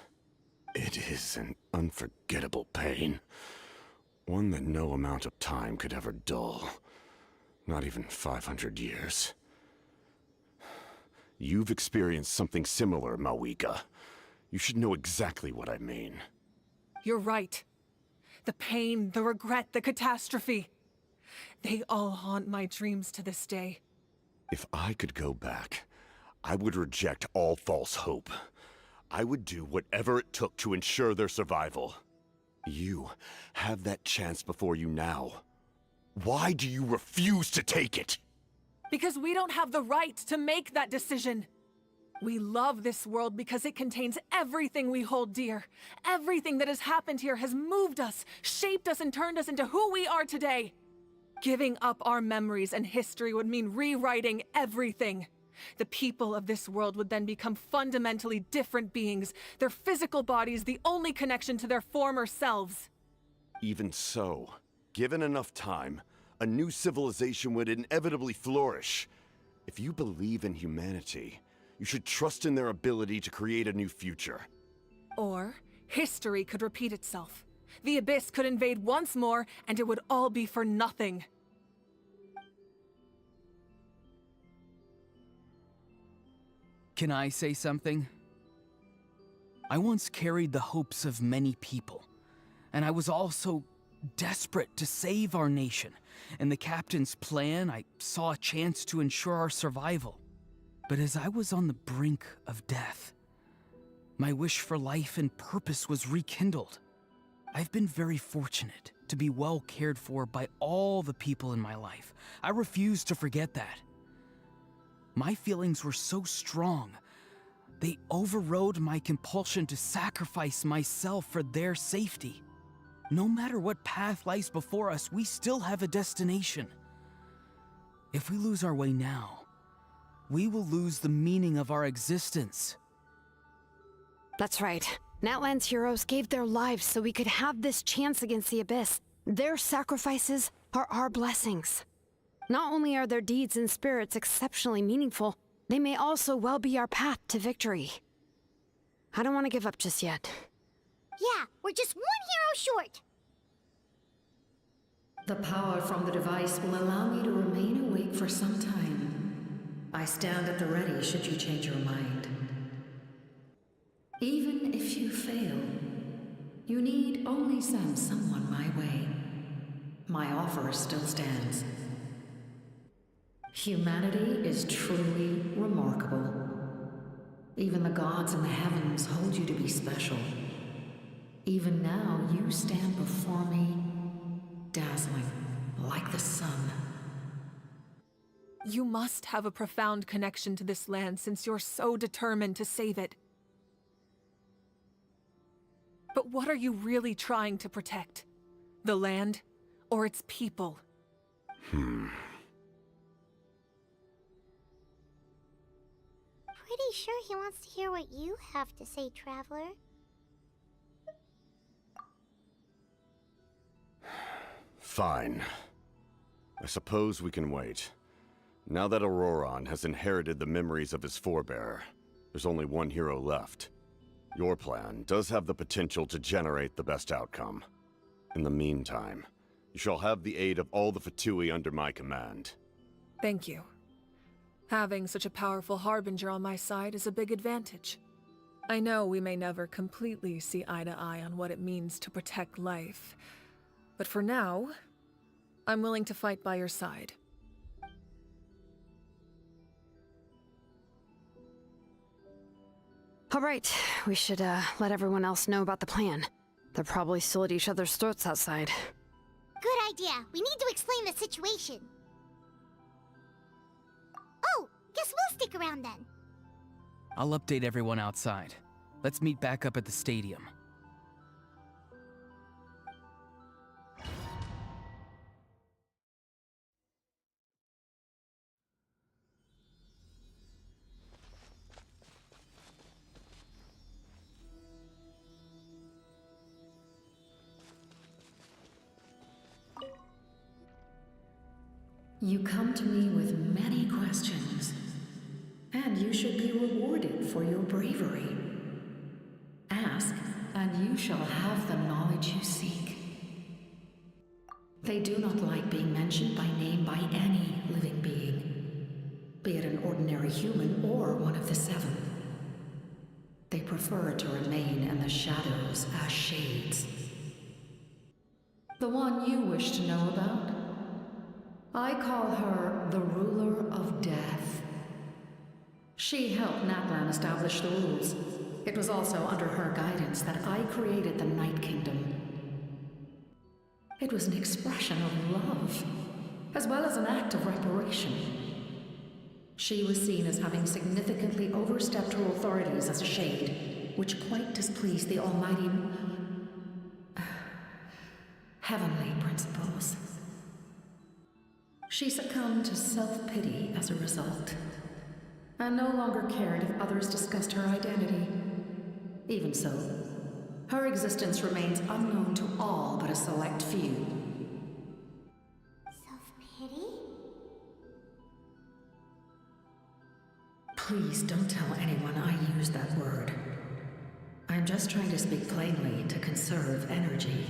It is an unforgettable pain. One that no amount of time could ever dull. Not even 500 years. You've experienced something similar, Mawika. You should know exactly what I mean. You're right. The pain, the regret, the catastrophe. They all haunt my dreams to this day. If I could go back, I would reject all false hope. I would do whatever it took to ensure their survival. You have that chance before you now. Why do you refuse to take it? Because we don't have the right to make that decision. We love this world because it contains everything we hold dear. Everything that has happened here has moved us, shaped us, and turned us into who we are today. Giving up our memories and history would mean rewriting everything. The people of this world would then become fundamentally different beings, their physical bodies the only connection to their former selves. Even so, given enough time, a new civilization would inevitably flourish. If you believe in humanity, you should trust in their ability to create a new future. Or, history could repeat itself. The Abyss could invade once more, and it would all be for nothing. Can I say something? I once carried the hopes of many people, and I was also desperate to save our nation. In the captain's plan, I saw a chance to ensure our survival. But as I was on the brink of death, my wish for life and purpose was rekindled. I've been very fortunate to be well cared for by all the people in my life. I refuse to forget that. My feelings were so strong, they overrode my compulsion to sacrifice myself for their safety. No matter what path lies before us, we still have a destination. If we lose our way now, we will lose the meaning of our existence. That's right. Natlan's heroes gave their lives so we could have this chance against the Abyss. Their sacrifices are our blessings. Not only are their deeds and spirits exceptionally meaningful, they may also well be our path to victory. I don't want to give up just yet. Yeah, we're just one hero short. The power from the device will allow me to remain awake for some time. I stand at the ready should you change your mind. Even if you fail, you need only send someone my way. My offer still stands. Humanity is truly remarkable. Even the gods in the heavens hold you to be special. Even now, you stand before me, dazzling like the sun. You must have a profound connection to this land since you're so determined to save it. But what are you really trying to protect? The land or its people? Pretty sure he wants to hear what you have to say, Traveler. Fine. I suppose we can wait. Now that Auroron has inherited the memories of his forebearer, there's only one hero left. Your plan does have the potential to generate the best outcome. In the meantime, you shall have the aid of all the Fatui under my command. Thank you. Having such a powerful harbinger on my side is a big advantage. I know we may never completely see eye to eye on what it means to protect life, but for now, I'm willing to fight by your side. All right, we should let everyone else know about the plan. They're probably still at each other's throats outside. Good idea. We need to explain the situation. Oh, guess we'll stick around then. I'll update everyone outside. Let's meet back up at the stadium. You come to me with many questions, and you should be rewarded for your bravery. Ask, and you shall have the knowledge you seek. They do not like being mentioned by name by any living being, be it an ordinary human or one of the seven. They prefer to remain in the shadows as shades. The one you wish to know about? I call her the Ruler of Death. She helped Natlan establish the rules. It was also under her guidance that I created the Night Kingdom. It was an expression of love, as well as an act of reparation. She was seen as having significantly overstepped her authorities as a shade, which quite displeased the almighty heavenly principles. She succumbed to self-pity as a result, and no longer cared if others discussed her identity. Even so, her existence remains unknown to all but a select few. Self-pity? Please don't tell anyone I use that word. I'm just trying to speak plainly to conserve energy.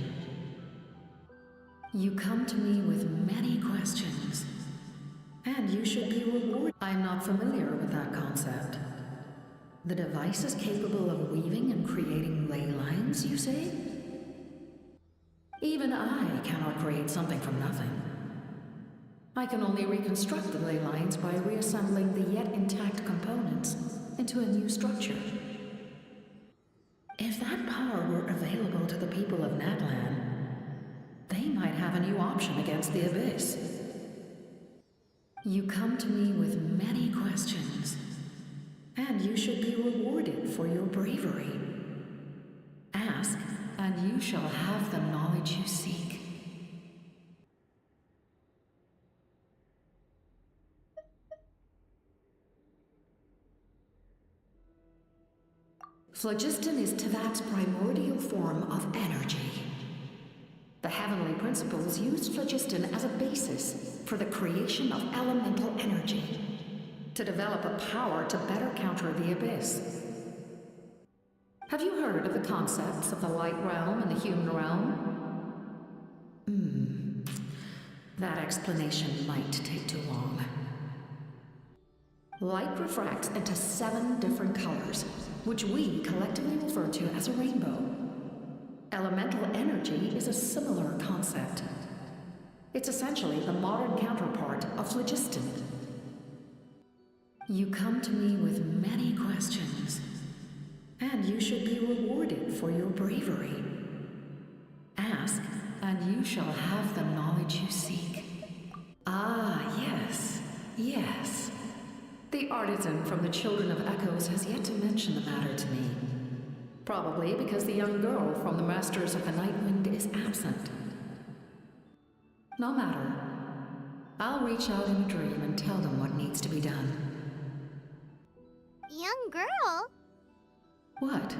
You come to me with many questions, and you should be rewarded. I'm not familiar with that concept. The device is capable of weaving and creating ley lines, you say? Even I cannot create something from nothing. I can only reconstruct the ley lines by reassembling the yet intact components into a new structure. If that power were available to the people of Natlan, they might have a new option against the Abyss. You come to me with many questions, and you should be rewarded for your bravery. Ask, and you shall have the knowledge you seek. Phlogiston is Tevat's primordial form of energy. The heavenly principles used phlogiston as a basis for the creation of elemental energy, to develop a power to better counter the Abyss. Have you heard of the concepts of the light realm and the human realm? That explanation might take too long. Light refracts into 7 different colors, which we collectively refer to as a rainbow. Elemental energy is a similar concept. It's essentially the modern counterpart of phlogiston. You come to me with many questions, and you should be rewarded for your bravery. Ask, and you shall have the knowledge you seek. Ah, yes, yes. The artisan from the Children of Echoes has yet to mention the matter to me. Probably because the young girl from the Masters of the Nightwind is absent. No matter. I'll reach out in a dream and tell them what needs to be done. Young girl? What?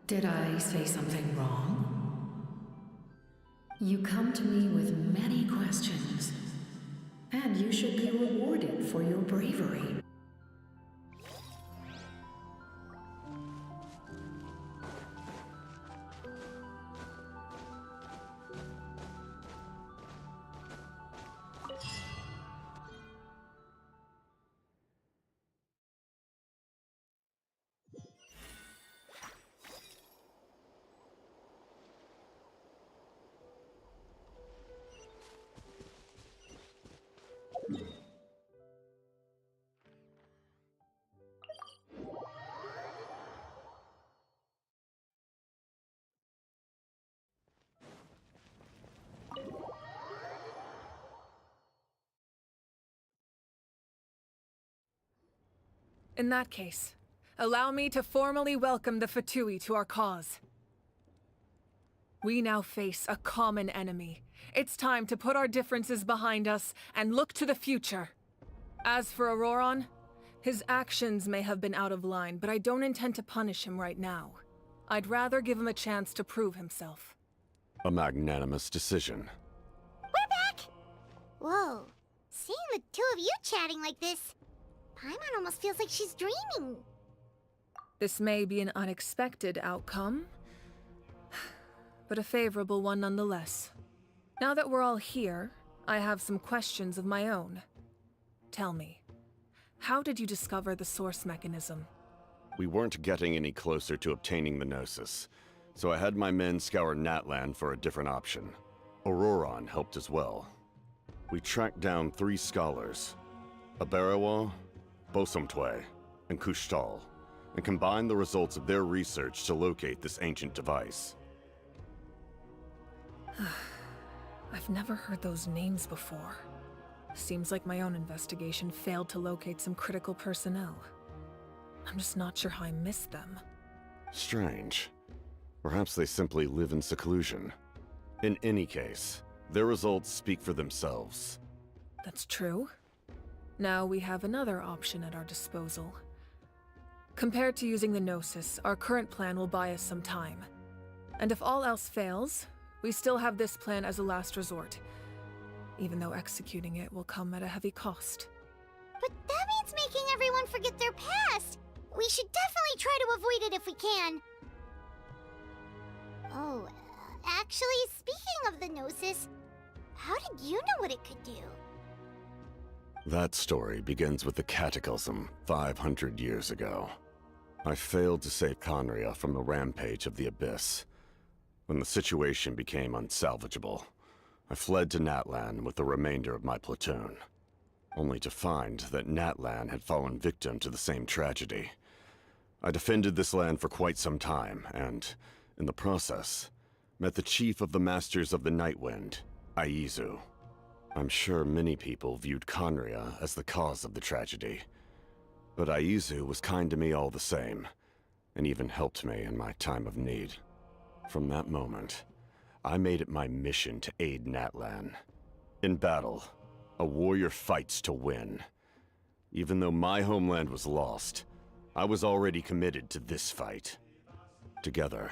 Did I say something wrong? You come to me with many questions, and you should be rewarded for your bravery. In that case, allow me to formally welcome the Fatui to our cause. We now face a common enemy. It's time to put our differences behind us and look to the future. As for Auroron, his actions may have been out of line, but I don't intend to punish him right now. I'd rather give him a chance to prove himself. A magnanimous decision. We're back! Whoa, seeing the two of you chatting like this, Paimon almost feels like she's dreaming. This may be an unexpected outcome, but a favorable one nonetheless. Now that we're all here, I have some questions of my own. Tell me, how did you discover the source mechanism? We weren't getting any closer to obtaining the Gnosis, so I had my men scour Natlan for a different option. Auroron helped as well. We tracked down 3 scholars, Abarawa, Bosomtwe, and Kushtal, and combined the results of their research to locate this ancient device. I've never heard those names before. Seems like my own investigation failed to locate some critical personnel. I'm just not sure how I missed them. Strange. Perhaps they simply live in seclusion. In any case, their results speak for themselves. That's true. Now we have another option at our disposal. Compared to using the Gnosis, our current plan will buy us some time. And if all else fails, we still have this plan as a last resort, even though executing it will come at a heavy cost. But that means making everyone forget their past! We should definitely try to avoid it if we can. Oh, actually, speaking of the Gnosis, how did you know what it could do? That story begins with the Cataclysm 500 years ago. I failed to save Conria from the rampage of the Abyss. When the situation became unsalvageable, I fled to Natlan with the remainder of my platoon, only to find that Natlan had fallen victim to the same tragedy. I defended this land for quite some time, and, in the process, met the chief of the Masters of the Nightwind, Aizu. I'm sure many people viewed Conria as the cause of the tragedy, but Aizu was kind to me all the same, and even helped me in my time of need. From that moment, I made it my mission to aid Natlan. In battle, a warrior fights to win. Even though my homeland was lost, I was already committed to this fight. Together,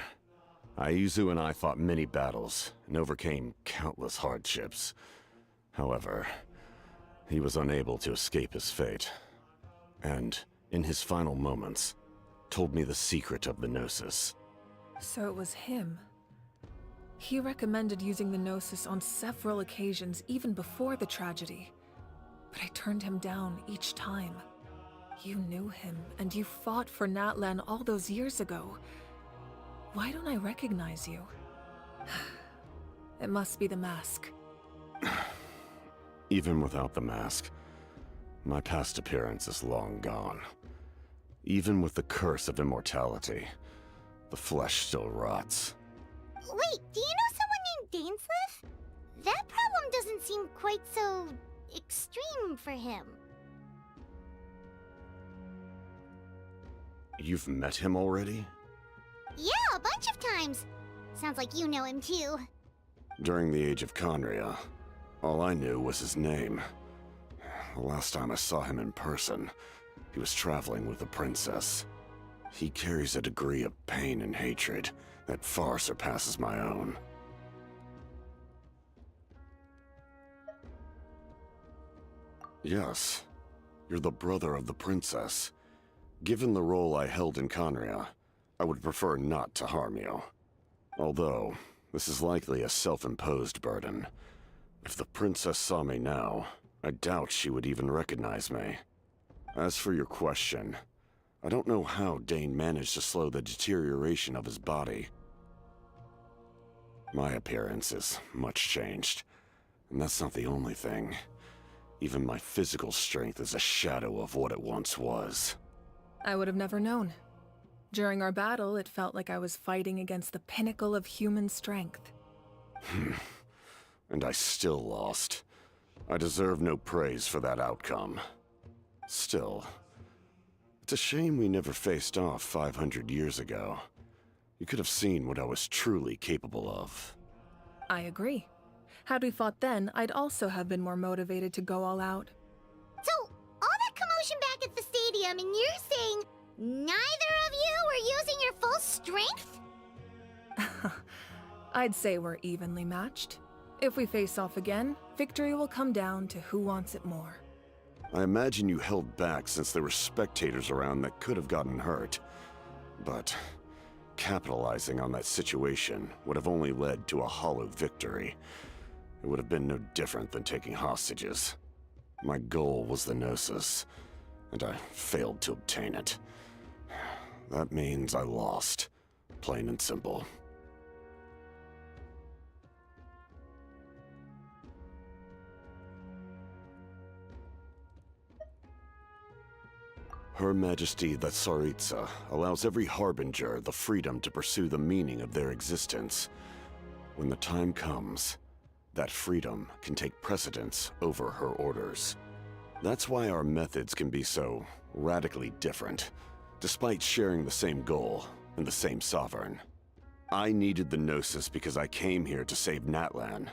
Aizu and I fought many battles and overcame countless hardships. However, he was unable to escape his fate, and, in his final moments, told me the secret of the Gnosis. So it was him. He recommended using the Gnosis on several occasions, even before the tragedy. But I turned him down each time. You knew him, and you fought for Natlan all those years ago. Why don't I recognize you? It must be the mask. Even without the mask, my past appearance is long gone. Even with the curse of immortality, the flesh still rots. Wait, do you know someone named Dainsleif? That problem doesn't seem quite so extreme for him. You've met him already? Yeah, a bunch of times. Sounds like you know him too. During the age of Conria, all I knew was his name. The last time I saw him in person, he was traveling with a princess. He carries a degree of pain and hatred that far surpasses my own. Yes. You're the brother of the princess. Given the role I held in Conria, I would prefer not to harm you. Although, this is likely a self-imposed burden. If the princess saw me now, I doubt she would even recognize me. As for your question, I don't know how Dane managed to slow the deterioration of his body. My appearance is much changed, and that's not the only thing. Even my physical strength is a shadow of what it once was. I would have never known. During our battle, it felt like I was fighting against the pinnacle of human strength. And I still lost. I deserve no praise for that outcome. Still, it's a shame we never faced off 500 years ago. You could have seen what I was truly capable of. I agree. Had we fought then, I'd also have been more motivated to go all out. So, all that commotion back at the stadium, and you're saying neither of you were using your full strength? I'd say we're evenly matched. If we face off again, victory will come down to who wants it more. I imagine you held back since there were spectators around that could have gotten hurt. But capitalizing on that situation would have only led to a hollow victory. It would have been no different than taking hostages. My goal was the Gnosis, and I failed to obtain it. That means I lost, plain and simple. Her Majesty the Tsaritsa allows every Harbinger the freedom to pursue the meaning of their existence. When the time comes, that freedom can take precedence over her orders. That's why our methods can be so radically different, despite sharing the same goal and the same sovereign. I needed the Gnosis because I came here to save Natlan.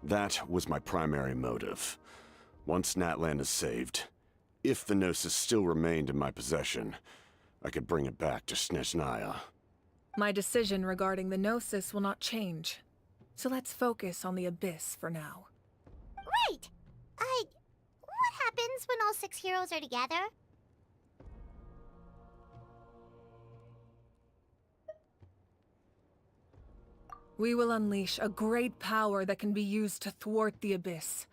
That was my primary motive. Once Natlan is saved, if the Gnosis still remained in my possession, I could bring it back to Snezhnaya. My decision regarding the Gnosis will not change. So let's focus on the Abyss for now. Right! What happens when all 6 heroes are together? We will unleash a great power that can be used to thwart the Abyss.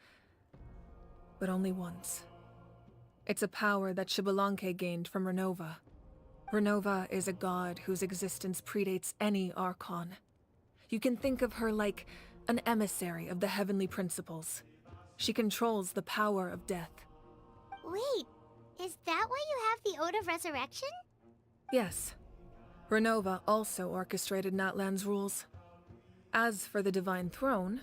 But only once. It's a power that Xbalanque gained from Renova. Renova is a god whose existence predates any Archon. You can think of her like an emissary of the heavenly principles. She controls the power of death. Wait, is that why you have the Ode of Resurrection? Yes. Renova also orchestrated Natlan's rules. As for the Divine Throne,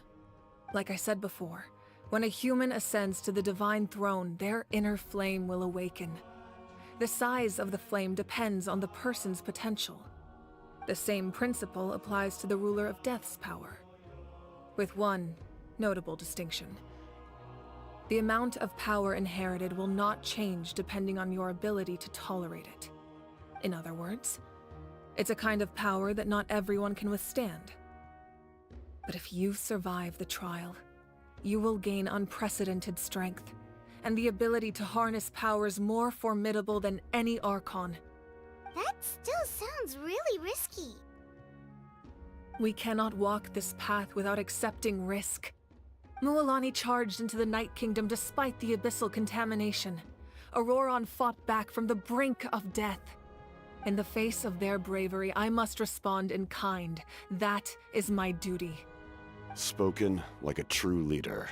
like I said before, when a human ascends to the Divine Throne, their inner flame will awaken. The size of the flame depends on the person's potential. The same principle applies to the ruler of Death's power, with one notable distinction. The amount of power inherited will not change depending on your ability to tolerate it. In other words, it's a kind of power that not everyone can withstand. But if you survive the trial, you will gain unprecedented strength, and the ability to harness powers more formidable than any Archon. That still sounds really risky. We cannot walk this path without accepting risk. Mualani charged into the Night Kingdom despite the abyssal contamination. Auroron fought back from the brink of death. In the face of their bravery, I must respond in kind. That is my duty. Spoken like a true leader.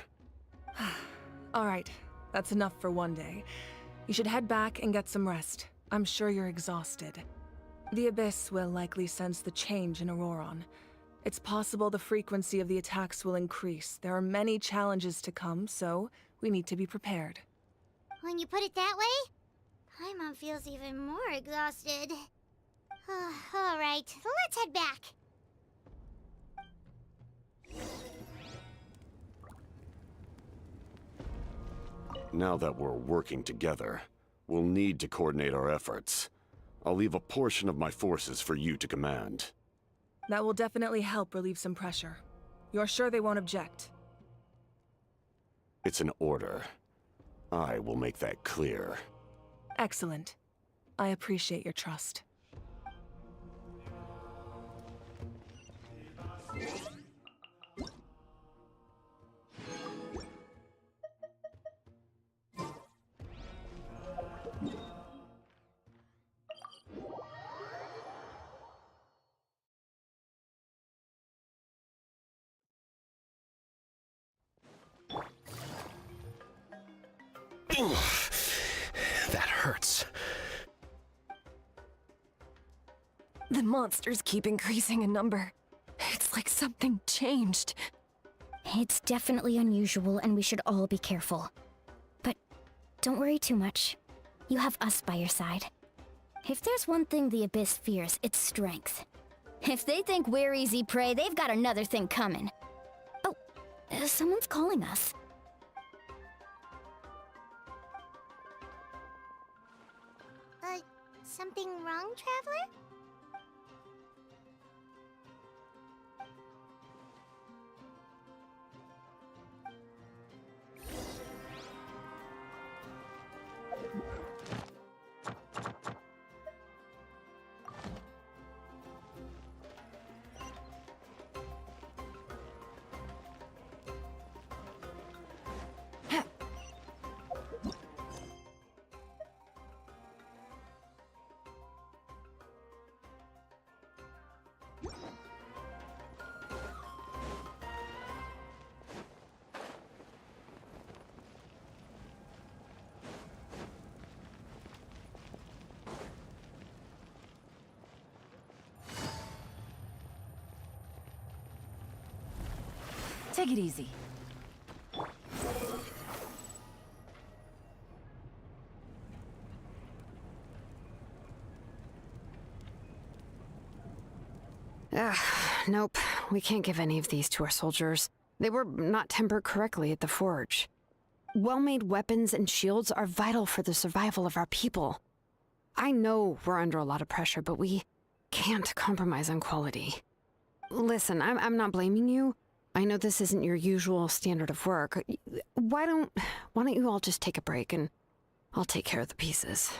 All right, that's enough for one day. You should head back and get some rest. I'm sure you're exhausted. The Abyss will likely sense the change in Auroron. It's possible the frequency of the attacks will increase. There are many challenges to come, so we need to be prepared. When you put it that way, Paimon feels even more exhausted. All right, let's head back. Now that we're working together, we'll need to coordinate our efforts. I'll leave a portion of my forces for you to command. That will definitely help relieve some pressure. You're sure they won't object? It's an order. I will make that clear. Excellent. I appreciate your trust. That hurts. The monsters keep increasing in number. It's like something changed. It's definitely unusual, and we should all be careful. But don't worry too much. You have us by your side. If there's one thing the Abyss fears, it's strength. If they think we're easy prey, they've got another thing coming. Oh, someone's calling us. Something wrong, Traveler? Take it easy. Nope. We can't give any of these to our soldiers. They were not tempered correctly at the forge. Well-made weapons and shields are vital for the survival of our people. I know we're under a lot of pressure, but we can't compromise on quality. Listen, I'm not blaming you. I know this isn't your usual standard of work. Why don't you all just take a break and I'll take care of the pieces.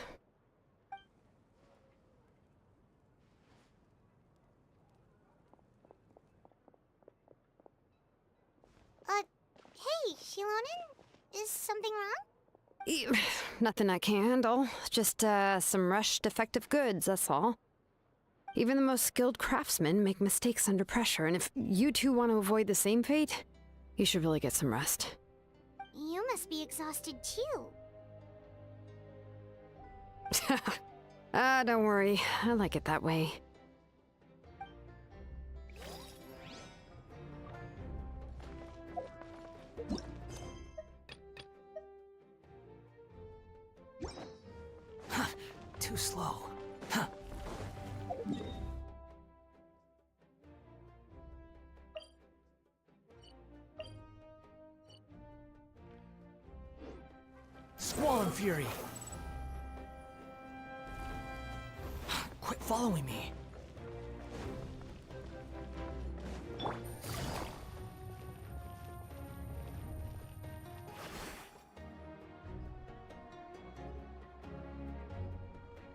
Hey, Shilonen? Is something wrong? Nothing I can handle. Just, some rushed defective goods, that's all. Even the most skilled craftsmen make mistakes under pressure, and if you two want to avoid the same fate, you should really get some rest. You must be exhausted too. Don't worry. I like it that way. Too slow. Squall and Fury! Quit following me!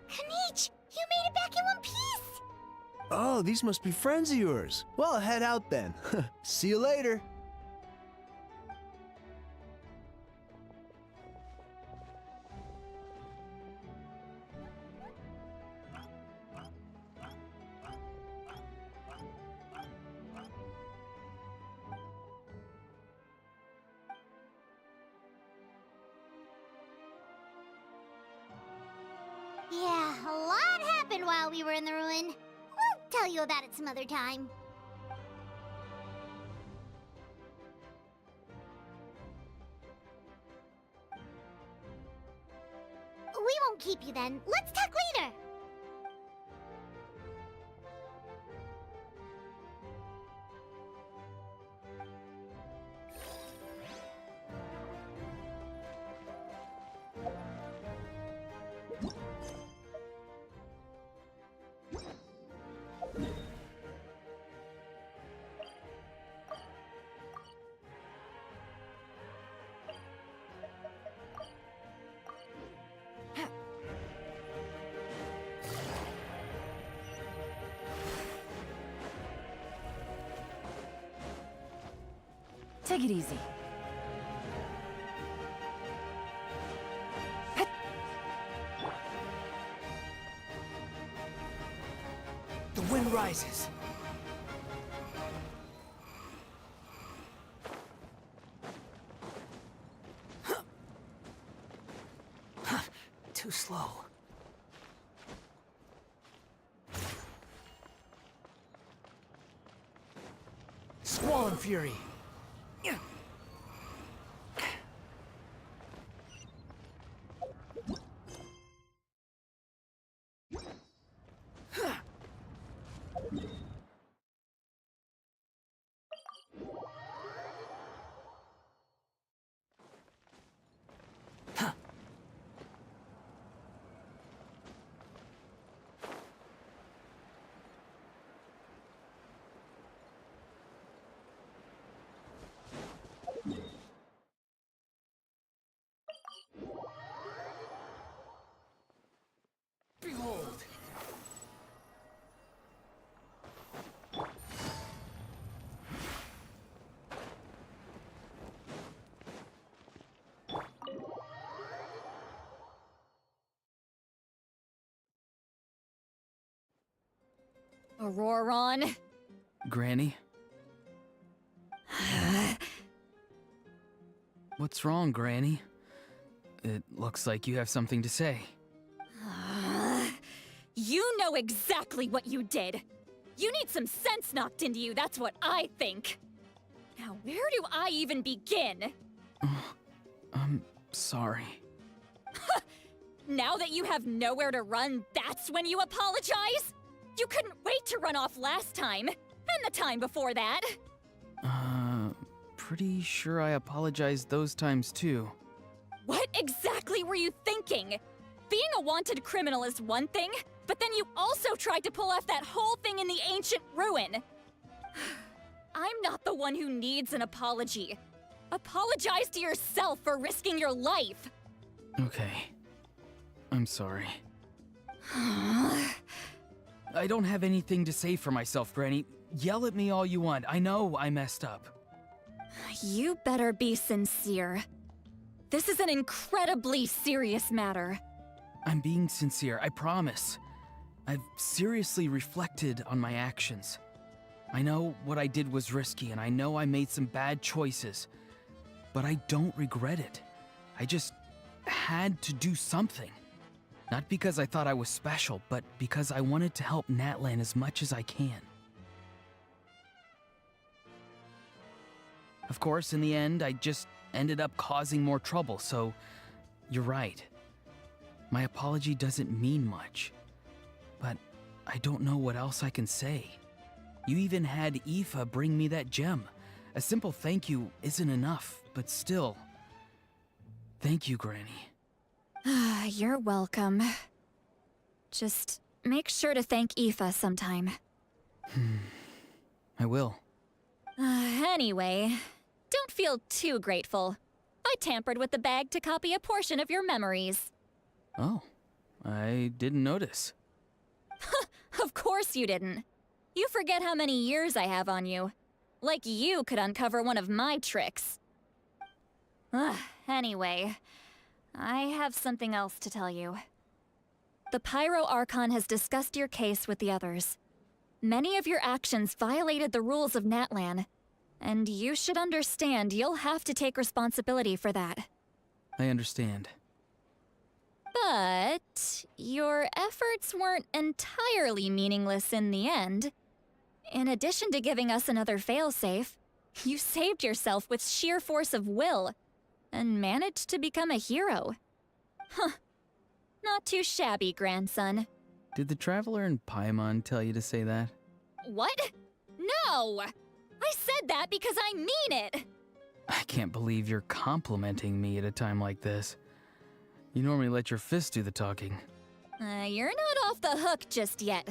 Kanich! You made it back in one piece! Oh, these must be friends of yours. Well, head out then. See you later. Yeah, a lot happened while we were in the ruin. We'll tell you about it some other time. We won't keep you then. Let's talk later. Take it easy. The wind rises. Too slow. Squall and Fury. Behold! Auroron. Granny? What's wrong, Granny? It looks like you have something to say. You know exactly what you did. You need some sense knocked into you, that's what I think. Now, where do I even begin? I'm sorry. Now that you have nowhere to run, that's when you apologize? You couldn't wait to run off last time, and the time before that. Pretty sure I apologized those times too. What exactly were you thinking? Being a wanted criminal is one thing, but then you also tried to pull off that whole thing in the ancient ruin. I'm not the one who needs an apology. Apologize to yourself for risking your life. Okay. I'm sorry. I don't have anything to say for myself, Granny. Yell at me all you want. I know I messed up. You better be sincere. This is an incredibly serious matter. I'm being sincere, I promise. I've seriously reflected on my actions. I know what I did was risky, and I know I made some bad choices. But I don't regret it. I just had to do something. Not because I thought I was special, but because I wanted to help Natlan as much as I can. Of course, in the end, I just ended up causing more trouble, so you're right. My apology doesn't mean much, but I don't know what else I can say. You even had Aoife bring me that gem. A simple thank you isn't enough, but still. Thank you, Granny. You're welcome. Just make sure to thank Aoife sometime. I will. Anyway, don't feel too grateful. I tampered with the bag to copy a portion of your memories. Oh, I didn't notice. Of course you didn't. You forget how many years I have on you. Like you could uncover one of my tricks. Anyway, I have something else to tell you. The Pyro Archon has discussed your case with the others. Many of your actions violated the rules of Natlan, and you should understand you'll have to take responsibility for that. I understand. But your efforts weren't entirely meaningless in the end. In addition to giving us another failsafe, you saved yourself with sheer force of will and managed to become a hero. Huh. Not too shabby, grandson. Did the Traveler in Paimon tell you to say that? What? No! I said that because I mean it! I can't believe you're complimenting me at a time like this. You normally let your fist do the talking. You're not off the hook just yet.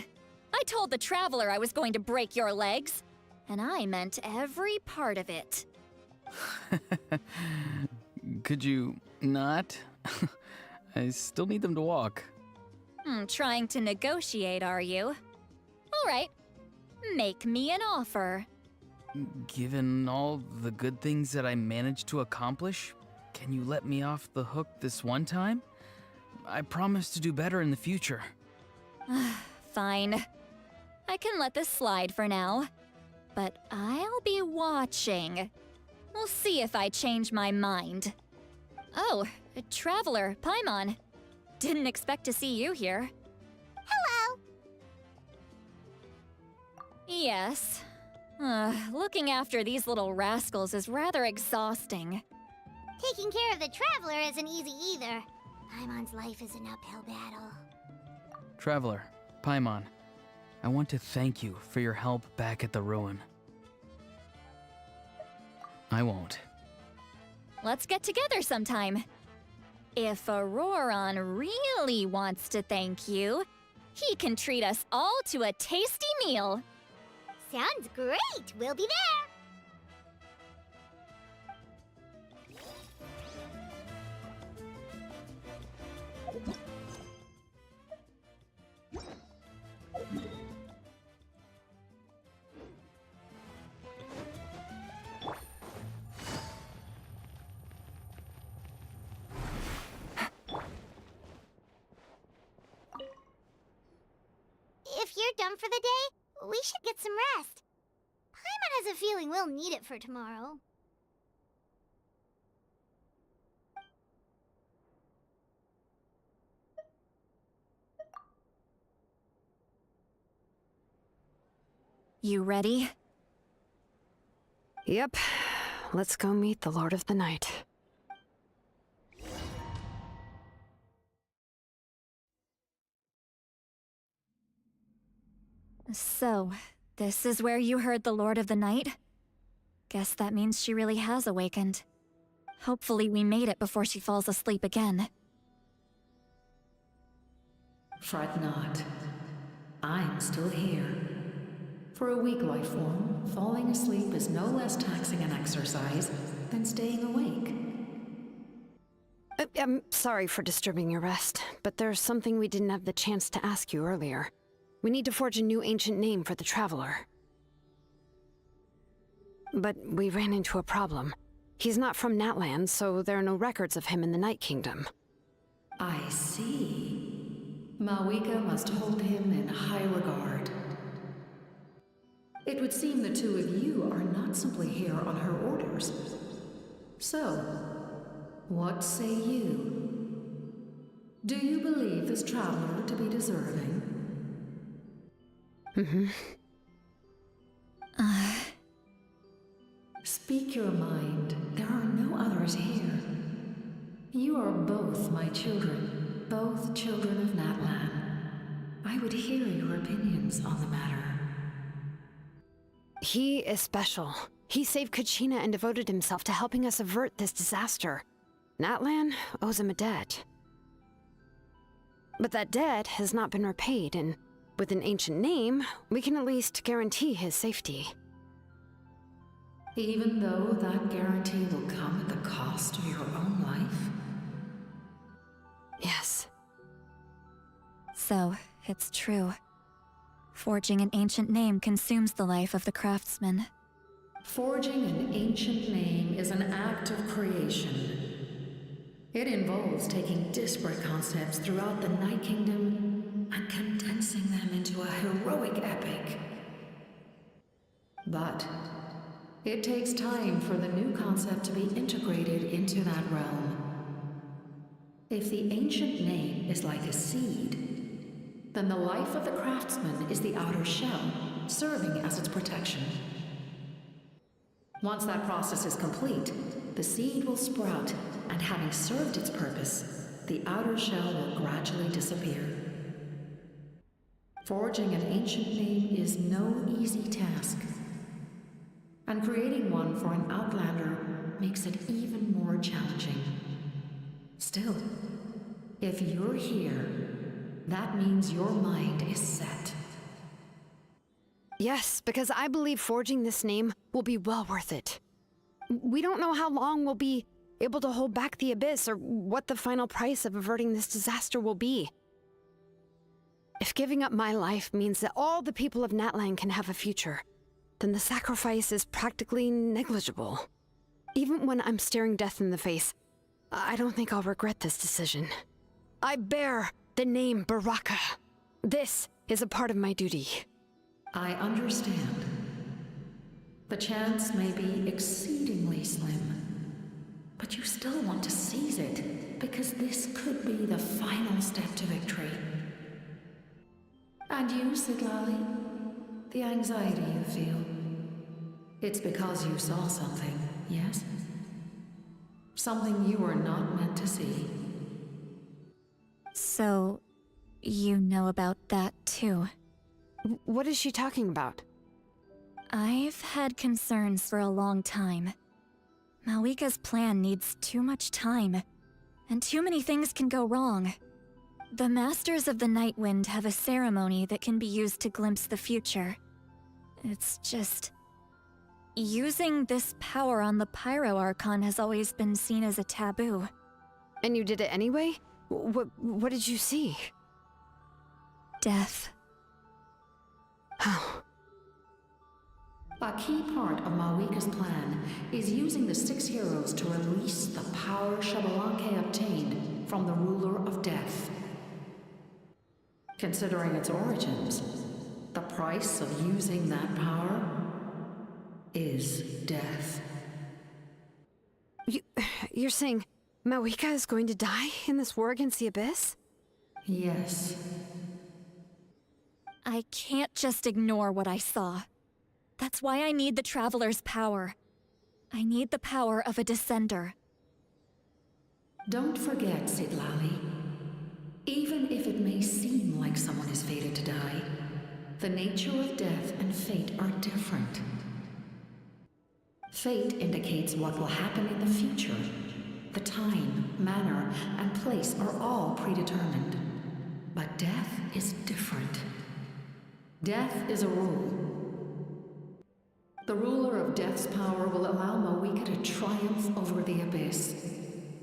I told the Traveler I was going to break your legs, and I meant every part of it. Could you not? I still need them to walk. Trying to negotiate, are you? All right. Make me an offer. Given all the good things that I managed to accomplish, can you let me off the hook this one time? I promise to do better in the future. Fine. I can let this slide for now. But I'll be watching. We'll see if I change my mind. Oh, a traveler, Paimon. Didn't expect to see you here. Hello! Yes. Looking after these little rascals is rather exhausting. Taking care of the traveler isn't easy either. Paimon's life is an uphill battle. Traveler, Paimon, I want to thank you for your help back at the ruin. I won't. Let's get together sometime. If Auroron really wants to thank you, he can treat us all to a tasty meal. Sounds great! We'll be there! If you're done for the day, we should get some rest. Paimon has a feeling we'll need it for tomorrow. You ready? Yep. Let's go meet the Lord of the Night. So, this is where you heard the Lord of the Night? Guess that means she really has awakened. Hopefully we made it before she falls asleep again. Fret not. I'm still here. For a weak life form, falling asleep is no less taxing an exercise than staying awake. I'm sorry for disturbing your rest, but there's something we didn't have the chance to ask you earlier. We need to forge a new ancient name for the Traveler. But we ran into a problem. He's not from Natlan, so there are no records of him in the Night Kingdom. I see. Mawika must hold him in high regard. It would seem the two of you are not simply here on her orders. So, what say you? Do you believe this traveler to be deserving? Speak your mind. There are no others here. You are both my children, both children of Natlan. I would hear your opinions on the matter. He is special. He saved Kachina and devoted himself to helping us avert this disaster. Natlan owes him a debt. But that debt has not been repaid, and with an ancient name, we can at least guarantee his safety. Even though that guarantee will come at the cost of your own life? Yes. So, it's true. Forging an ancient name consumes the life of the craftsman. Forging an ancient name is an act of creation. It involves taking disparate concepts throughout the Night Kingdom and condensing them into a heroic epic. But it takes time for the new concept to be integrated into that realm. If the ancient name is like a seed, then the life of the craftsman is the outer shell, serving as its protection. Once that process is complete, the seed will sprout, and having served its purpose, the outer shell will gradually disappear. Forging an ancient name is no easy task, and creating one for an outlander makes it even more challenging. Still, if you're here, that means your mind is set. Yes, because I believe forging this name will be well worth it. We don't know how long we'll be able to hold back the Abyss or what the final price of averting this disaster will be. If giving up my life means that all the people of Natlan can have a future, then the sacrifice is practically negligible. Even when I'm staring death in the face, I don't think I'll regret this decision. I bear the name Baraka. This is a part of my duty. I understand. The chance may be exceedingly slim, but you still want to seize it, because this could be the final step to victory. And you, Sidlali? The anxiety you feel. It's because you saw something, yes? Something you were not meant to see. So, you know about that too. What is she talking about? I've had concerns for a long time. Malika's plan needs too much time, and too many things can go wrong. The Masters of the Night Wind have a ceremony that can be used to glimpse the future. It's just... using this power on the Pyro Archon has always been seen as a taboo. And you did it anyway? What did you see? Death. How? A key part of Malika's plan is using the 6 heroes to release the power Xbalanque obtained from the Ruler of Death. Considering its origins, the price of using that power is death. You're saying Malika is going to die in this war against the Abyss? Yes. I can't just ignore what I saw. That's why I need the Traveler's power. I need the power of a Descender. Don't forget, Sidlali. Even if it may seem like someone is fated to die, the nature of death and fate are different. Fate indicates what will happen in the future. The time, manner, and place are all predetermined. But death is different. Death is a rule. The ruler of Death's power will allow Malika to triumph over the Abyss,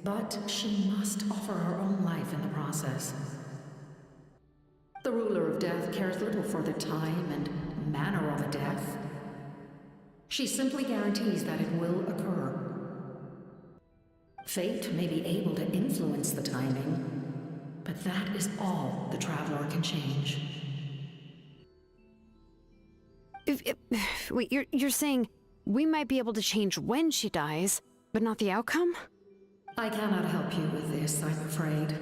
but she must offer her own life in the process. The ruler of Death cares little for the time and manner of a death. She simply guarantees that it will occur. Fate may be able to influence the timing, but that is all the Traveler can change. Wait, you're saying we might be able to change when she dies, but not the outcome? I cannot help you with this, I'm afraid.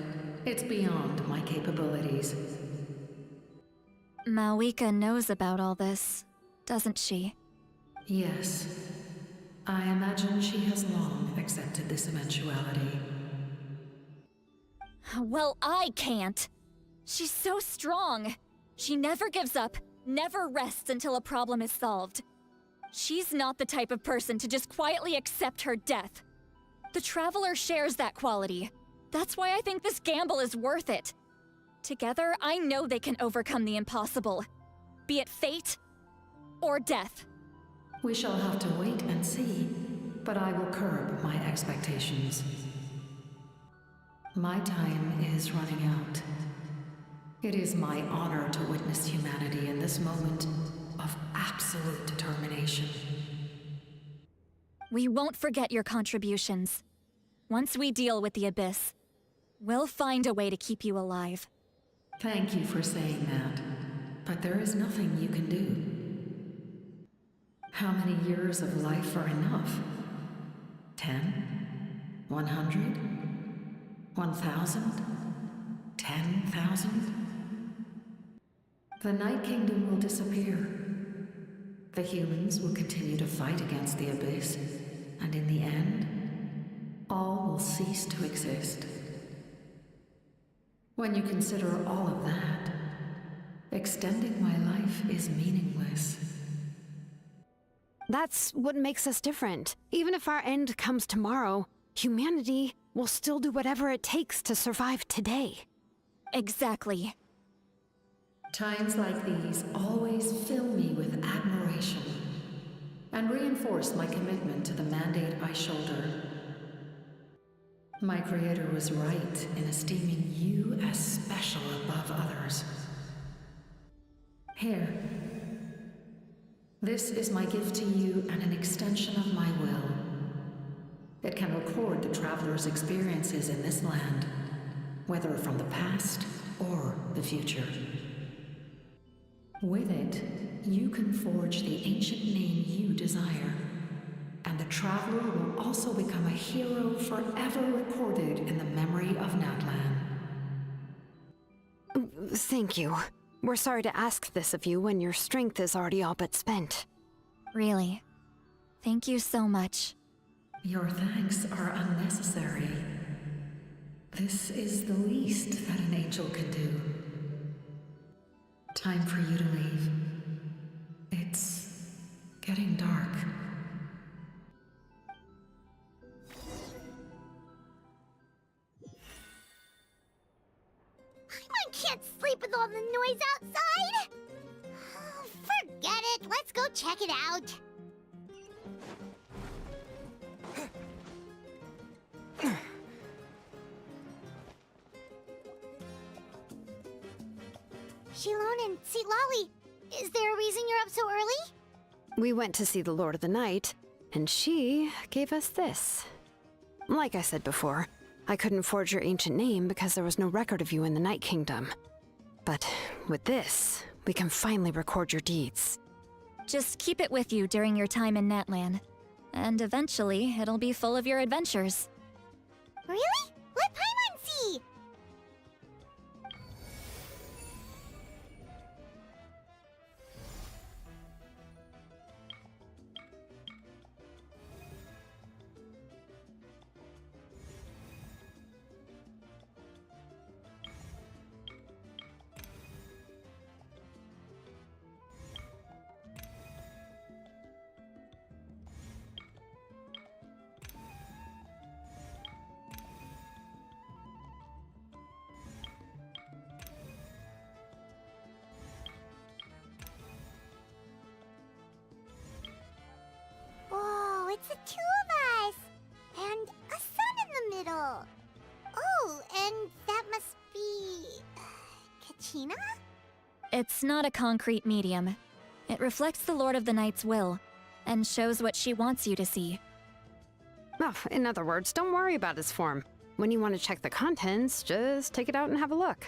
It's beyond my capabilities. Malika knows about all this, doesn't she? Yes. I imagine she has long accepted this eventuality. Well, I can't. She's so strong. She never gives up, never rests until a problem is solved. She's not the type of person to just quietly accept her death. The Traveler shares that quality. That's why I think this gamble is worth it. Together, I know they can overcome the impossible. Be it fate or death. We shall have to wait and see, but I will curb my expectations. My time is running out. It is my honor to witness humanity in this moment of absolute determination. We won't forget your contributions. Once we deal with the Abyss, we'll find a way to keep you alive. Thank you for saying that, but there is nothing you can do. How many years of life are enough? 10? 100? 1,000? 10,000? The Night Kingdom will disappear. The humans will continue to fight against the Abyss, and in the end, all will cease to exist. When you consider all of that, extending my life is meaningless. That's what makes us different. Even if our end comes tomorrow, humanity will still do whatever it takes to survive today. Exactly. Times like these always fill me with admiration and reinforce my commitment to the mandate I shoulder. My creator was right in esteeming you as special above others. Here. This is my gift to you and an extension of my will. It can record the traveler's experiences in this land, whether from the past or the future. With it, you can forge the ancient name you desire, and the traveler will also become a hero forever recorded in the memory of Natlan. Thank you. We're sorry to ask this of you when your strength is already all but spent. Really. Thank you so much. Your thanks are unnecessary. This is the least that an angel can do. Time for you to leave. It's getting dark. I can't sleep with all the noise outside! Forget it, let's go check it out. Shilon and Lolly, is there a reason you're up so early? We went to see the Lord of the Night, and she gave us this. Like I said before, I couldn't forge your ancient name because there was no record of you in the Night Kingdom. But with this, we can finally record your deeds. Just keep it with you during your time in Natlan. And eventually, it'll be full of your adventures. Really? Let Paimon see! Whoa, it's the two of us! And a sun in the middle! Oh, and that must be... Kachina? It's not a concrete medium. It reflects the Lord of the Night's will, and shows what she wants you to see. Oh, in other words, don't worry about its form. When you want to check the contents, just take it out and have a look.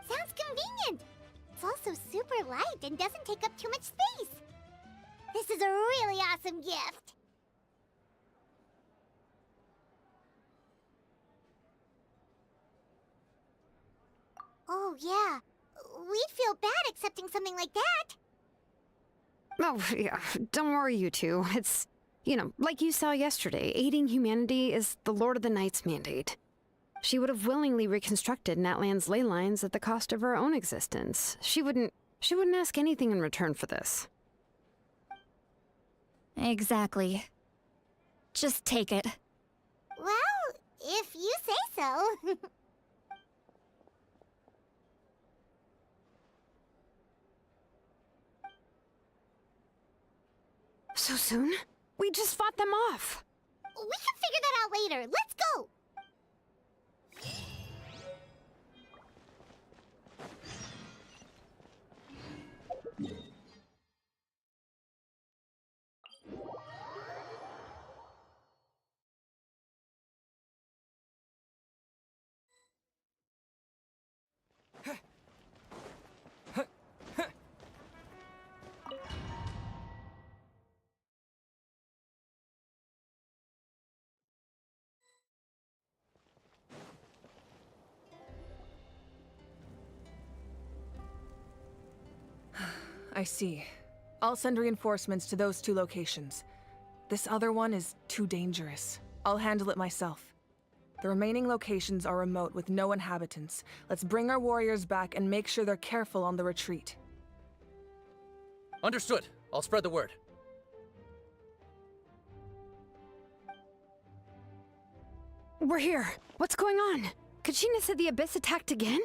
Sounds convenient! It's also super light and doesn't take up too much space. This is a really awesome gift! Oh yeah, we'd feel bad accepting something like that. Oh, yeah, don't worry, you two. It's, like you saw yesterday, aiding humanity is the Lord of the Night's mandate. She would have willingly reconstructed Natlan's ley lines at the cost of her own existence. She wouldn't ask anything in return for this. Exactly. Just take it. Well, if you say so. So soon? We just fought them off. We can figure that out later. Let's go! I see. I'll send reinforcements to those two locations. This other one is too dangerous. I'll handle it myself. The remaining locations are remote with no inhabitants. Let's bring our warriors back and make sure they're careful on the retreat. Understood. I'll spread the word. We're here. What's going on? Kachina said the Abyss attacked again?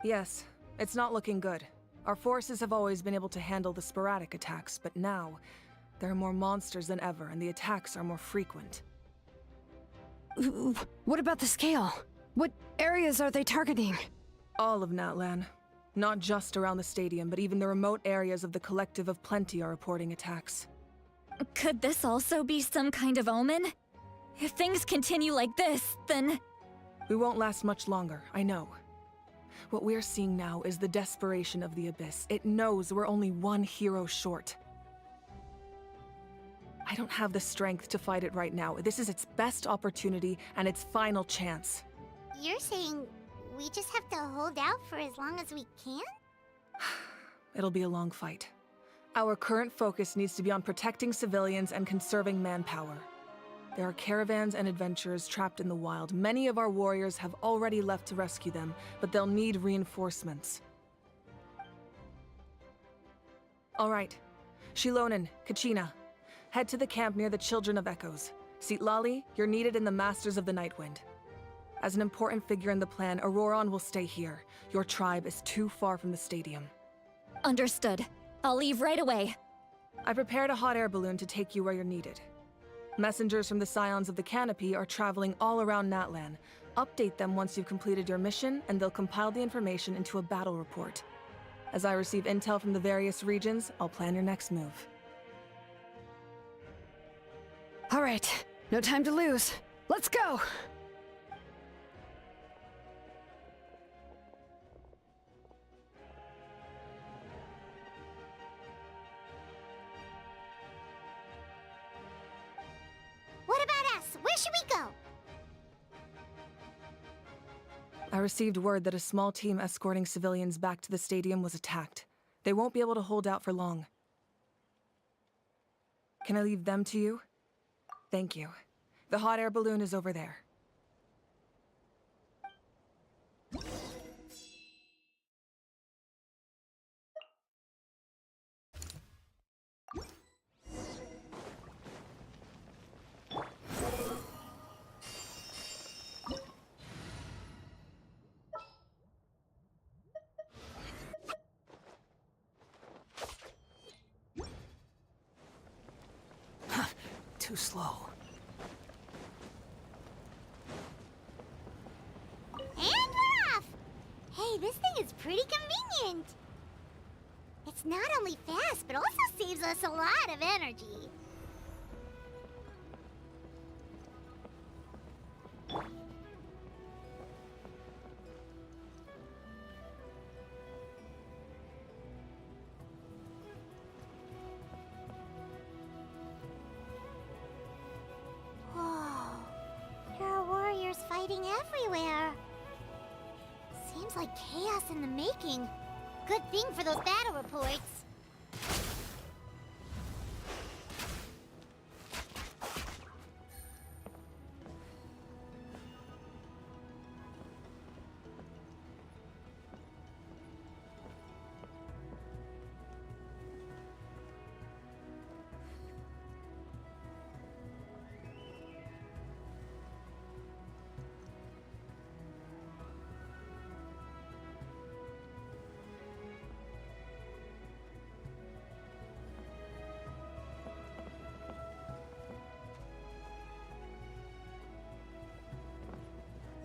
Yes, it's not looking good. Our forces have always been able to handle the sporadic attacks, but now, there are more monsters than ever, and the attacks are more frequent. What about the scale? What areas are they targeting? All of Natlan. Not just around the stadium, but even the remote areas of the Collective of Plenty are reporting attacks. Could this also be some kind of omen? If things continue like this, then... We won't last much longer, I know. What we're seeing now is the desperation of the Abyss. It knows we're only one hero short. I don't have the strength to fight it right now. This is its best opportunity and its final chance. You're saying we just have to hold out for as long as we can? It'll be a long fight. Our current focus needs to be on protecting civilians and conserving manpower. There are caravans and adventurers trapped in the wild. Many of our warriors have already left to rescue them, but they'll need reinforcements. All right. Shilonen, Kachina, head to the camp near the Children of Echoes. Citlali, you're needed in the Masters of the Nightwind. As an important figure in the plan, Auroron will stay here. Your tribe is too far from the stadium. Understood. I'll leave right away. I prepared a hot air balloon to take you where you're needed. Messengers from the Scions of the Canopy are traveling all around Natlan. Update them once you've completed your mission, and they'll compile the information into a battle report. As I receive intel from the various regions, I'll plan your next move. All right, no time to lose. Let's go! What about us? Where should we go? I received word that a small team escorting civilians back to the stadium was attacked. They won't be able to hold out for long. Can I leave them to you? Thank you. The hot air balloon is over there. Too slow. And we're off! Hey, this thing is pretty convenient. It's not only fast, but also saves us a lot of energy. Fighting everywhere. Seems like chaos in the making. Good thing for those battle reports.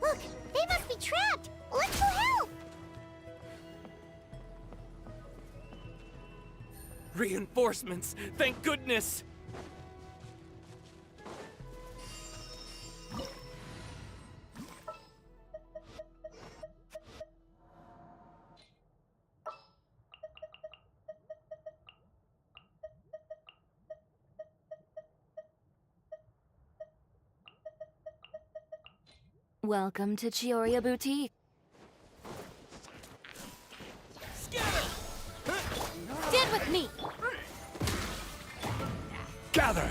Look, they must be trapped! Let's go help! Reinforcements! Thank goodness! Welcome to Chioria Boutique. Stand with me! Gather!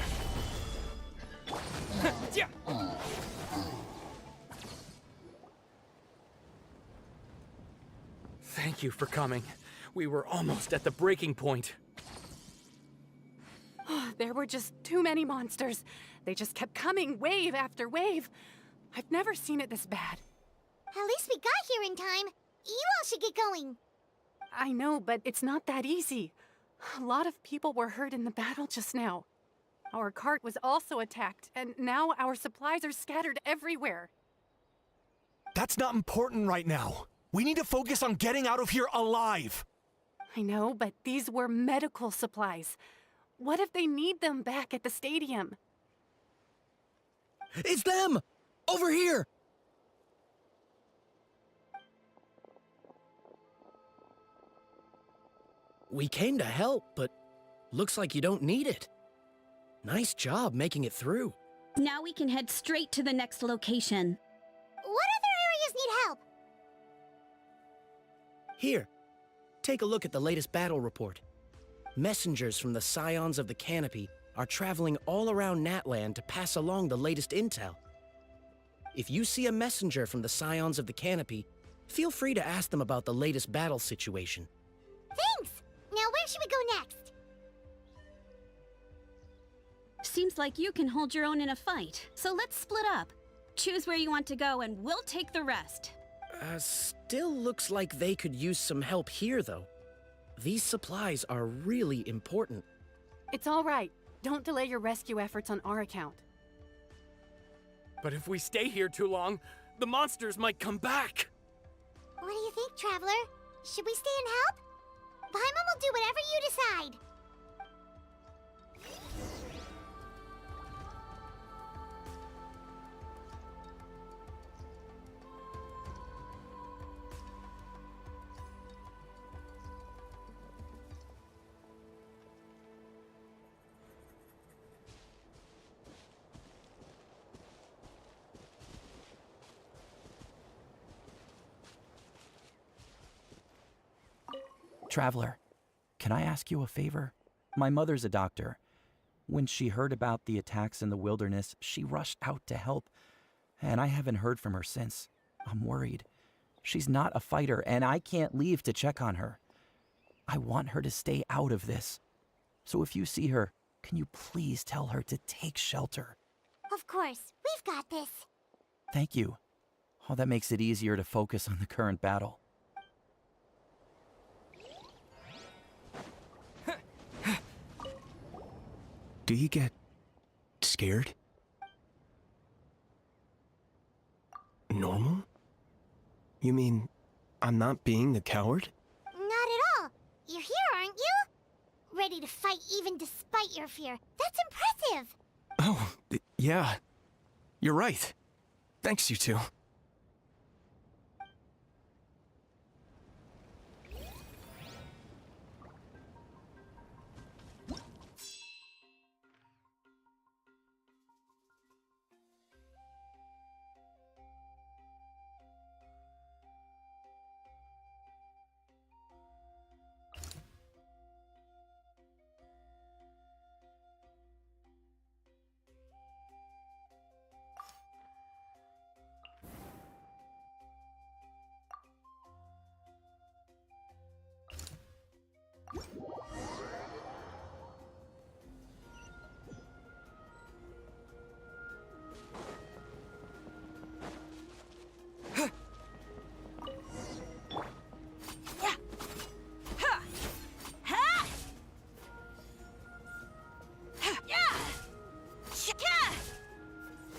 Thank you for coming. We were almost at the breaking point. There were just too many monsters. They just kept coming, wave after wave. I've never seen it this bad. At least we got here in time. You all should get going. I know, but it's not that easy. A lot of people were hurt in the battle just now. Our cart was also attacked, and now our supplies are scattered everywhere. That's not important right now. We need to focus on getting out of here alive! I know, but these were medical supplies. What if they need them back at the stadium? It's them! Over here! We came to help, but looks like you don't need it. Nice job making it through. Now we can head straight to the next location. What other areas need help? Here, take a look at the latest battle report. Messengers from the Scions of the Canopy are traveling all around Natland to pass along the latest intel. If you see a messenger from the Scions of the Canopy, feel free to ask them about the latest battle situation. Thanks! Now where should we go next? Seems like you can hold your own in a fight, so let's split up. Choose where you want to go and we'll take the rest. Still looks like they could use some help here, though. These supplies are really important. It's all right. Don't delay your rescue efforts on our account. But if we stay here too long, the monsters might come back. What do you think, Traveler? Should we stay and help? Paimon will do whatever you decide. Traveler, can I ask you a favor? My mother's a doctor. When she heard about the attacks in the wilderness, she rushed out to help, and I haven't heard from her since. I'm worried. She's not a fighter, and I can't leave to check on her. I want her to stay out of this. So if you see her, can you please tell her to take shelter? Of course, we've got this. Thank you. Oh, that makes it easier to focus on the current battle. Do you get scared? Normal? You mean I'm not being a coward? Not at all. You're here, aren't you? Ready to fight even despite your fear. That's impressive. Oh, yeah. You're right. Thanks, you two.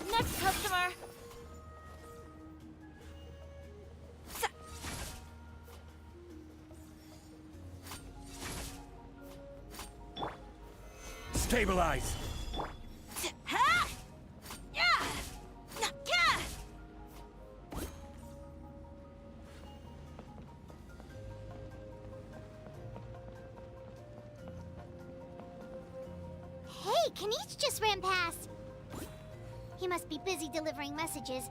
Next customer. Stabilize! Hey, Kanish just ran past. He must be busy delivering messages.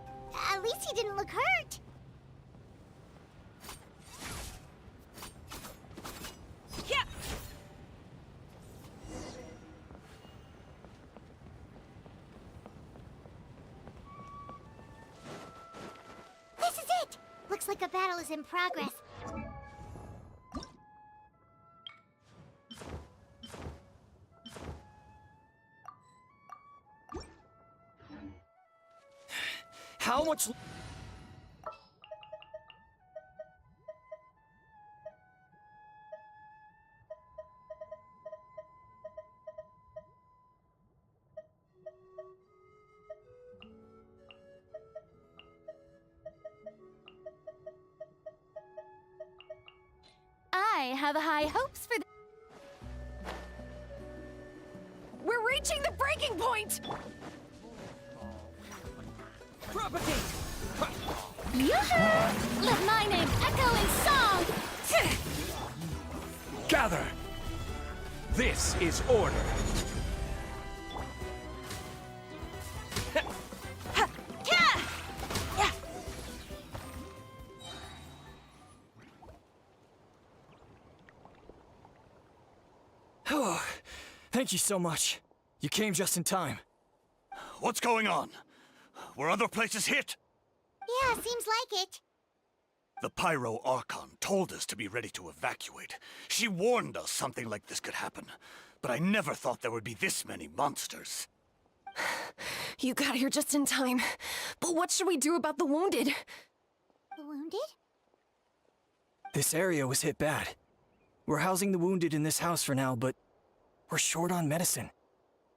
At least he didn't look hurt. This is it! Looks like a battle is in progress. How much... have high hopes for We're reaching the breaking point! Propagate! Yoo-hoo! Let my name echo in song! Gather! This is order. Oh, thank you so much. You came just in time. What's going on? Were other places hit? Yeah, seems like it. The Pyro Archon told us to be ready to evacuate. She warned us something like this could happen. But I never thought there would be this many monsters. You got here just in time. But what should we do about the wounded? The wounded? This area was hit bad. We're housing the wounded in this house for now, but we're short on medicine.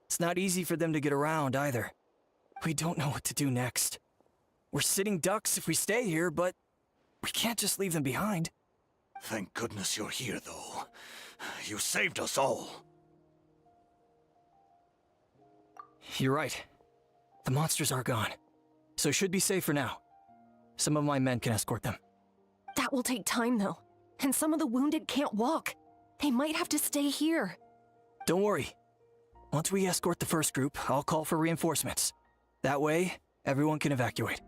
It's not easy for them to get around either. We don't know what to do next. We're sitting ducks if we stay here, but we can't just leave them behind. Thank goodness you're here, though. You saved us all. You're right. The monsters are gone, so should be safe for now. Some of my men can escort them. That will take time, though. And some of the wounded can't walk. They might have to stay here. Don't worry. Once we escort the first group, I'll call for reinforcements. That way, everyone can evacuate.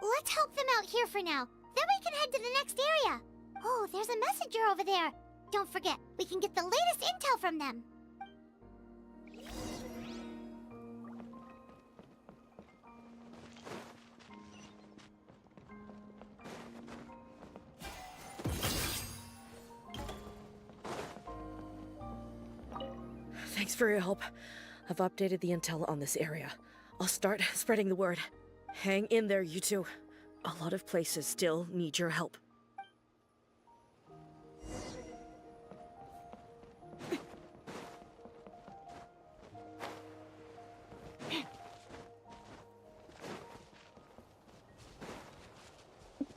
Let's help them out here for now. Then we can head to the next area. Oh, there's a messenger over there. Don't forget, we can get the latest intel from them. Thanks for your help. I've updated the intel on this area. I'll start spreading the word. Hang in there, you two. A lot of places still need your help.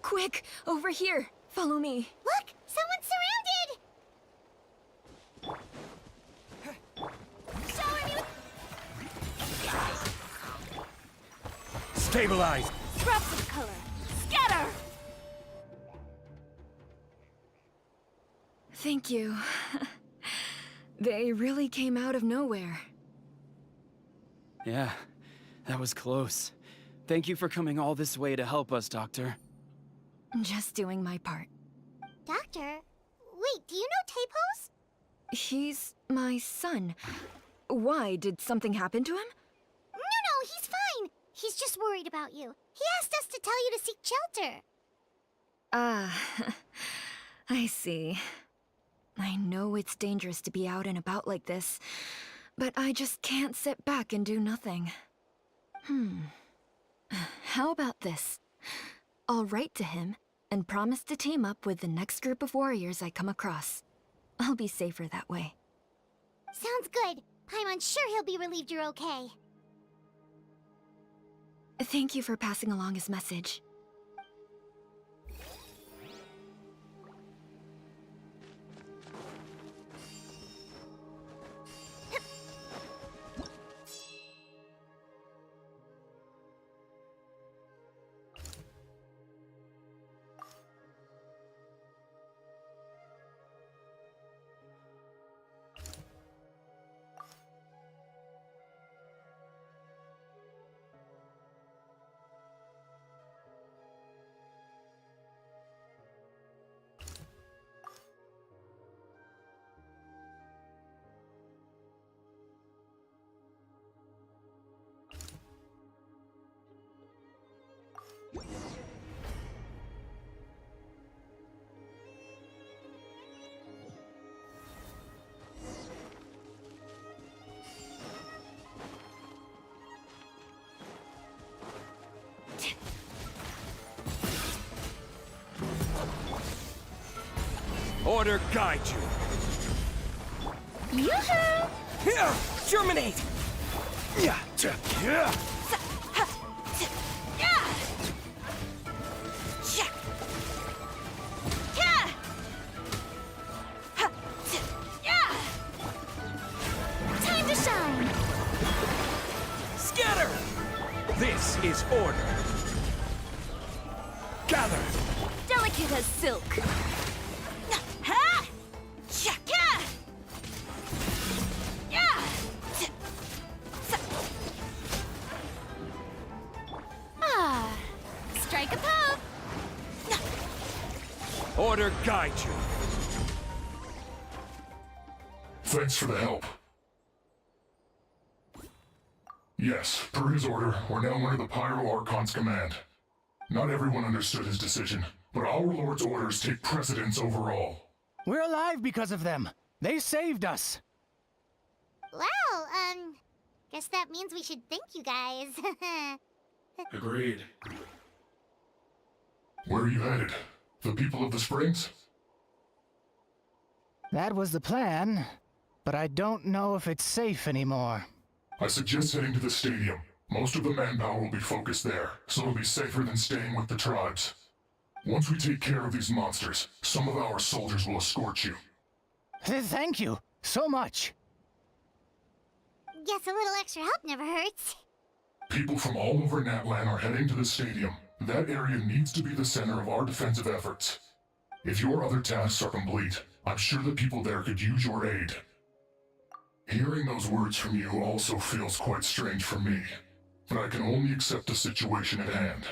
Quick, over here. Follow me. Look, someone's surrounded! Shower me with Stabilize! drops of color. Scatter! Thank you. They really came out of nowhere. Yeah, that was close. Thank you for coming all this way to help us, Doctor. Just doing my part. Doctor? Wait, do you know Tapos? He's my son. Why? Did something happen to him? No, he's fine. He's just worried about you. He asked us to tell you to seek shelter. Ah, I see. I know it's dangerous to be out and about like this, but I just can't sit back and do nothing. How about this? I'll write to him and promise to team up with the next group of warriors I come across. I'll be safer that way. Sounds good. I'm sure he'll be relieved you're okay. Thank you for passing along his message. Order guide you. Yoo-hoo! Here! Germinate! Yeah! Yeah! This is order. Gather! Delicate as silk. Ha! Shaka! Yeah! Ah, strike a pose. Order guide you. Thanks for the help. Yes, per his order, we're now under the Pyro Archon's command. Not everyone understood his decision, but our Lord's orders take precedence over all. We're alive because of them. They saved us. Well, guess that means we should thank you guys. Agreed. Where are you headed? The people of the Springs? That was the plan, but I don't know if it's safe anymore. I suggest heading to the stadium. Most of the manpower will be focused there, so it'll be safer than staying with the tribes. Once we take care of these monsters, some of our soldiers will escort you. Thank you so much. Guess a little extra help never hurts. People from all over Natlan are heading to the stadium. That area needs to be the center of our defensive efforts. If your other tasks are complete, I'm sure the people there could use your aid. Hearing those words from you also feels quite strange for me, but I can only accept the situation at hand.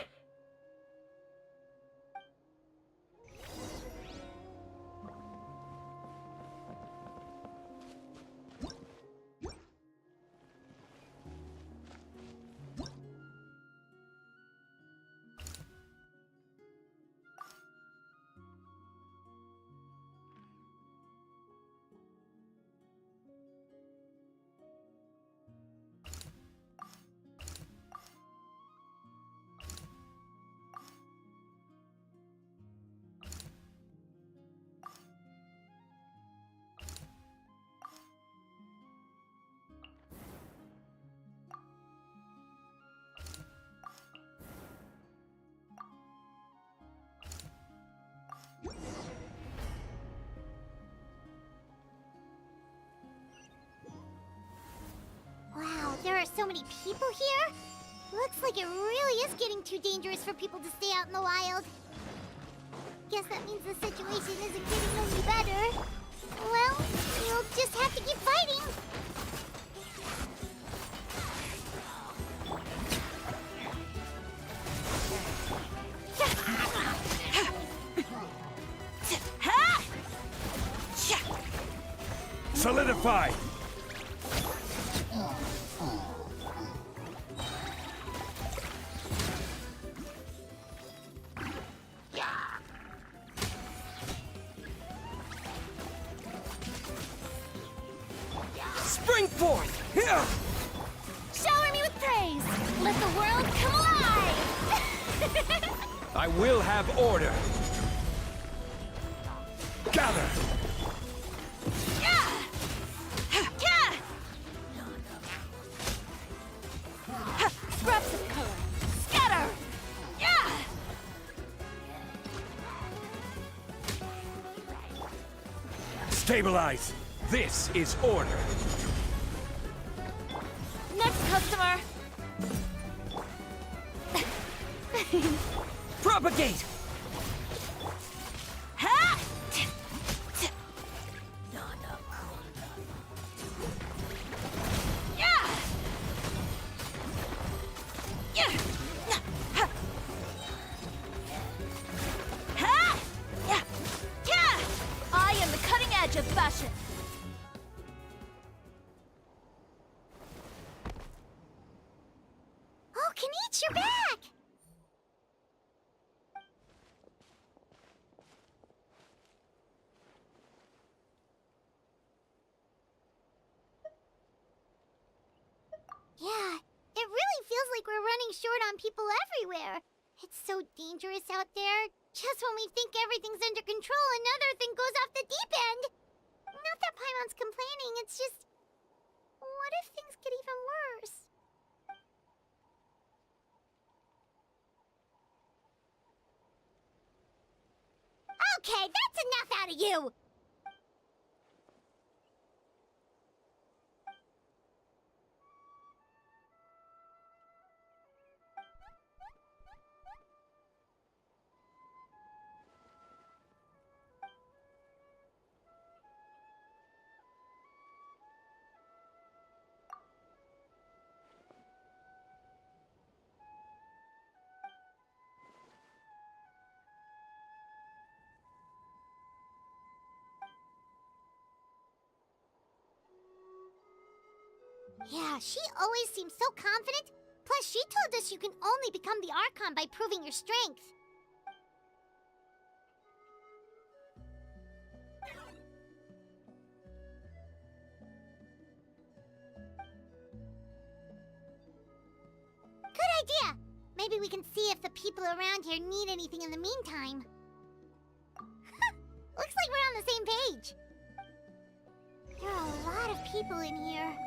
Wow, there are so many people here? Looks like it really is getting too dangerous for people to stay out in the wild. Guess that means the situation isn't getting any better. Well, you'll just have to keep fighting. Solidify! Spring forth! Here! Shower me with praise. Let the world come alive. I will have order. Gather! Scraps of color. Scatter. Yeah. Stabilize! This is order! Next customer. Propagate! Ha! I am the cutting edge of fashion. Oh, Kanichi, you're back! Yeah, it really feels like we're running short on people everywhere. It's so dangerous out there. Just when we think everything's under control, another thing goes off the deep end. Not that Paimon's complaining, it's just... What if things get even worse? Okay, that's enough out of you! Yeah, she always seems so confident. Plus, she told us you can only become the Archon by proving your strength. Good idea! Maybe we can see if the people around here need anything in the meantime. Looks like we're on the same page. There are a lot of people in here.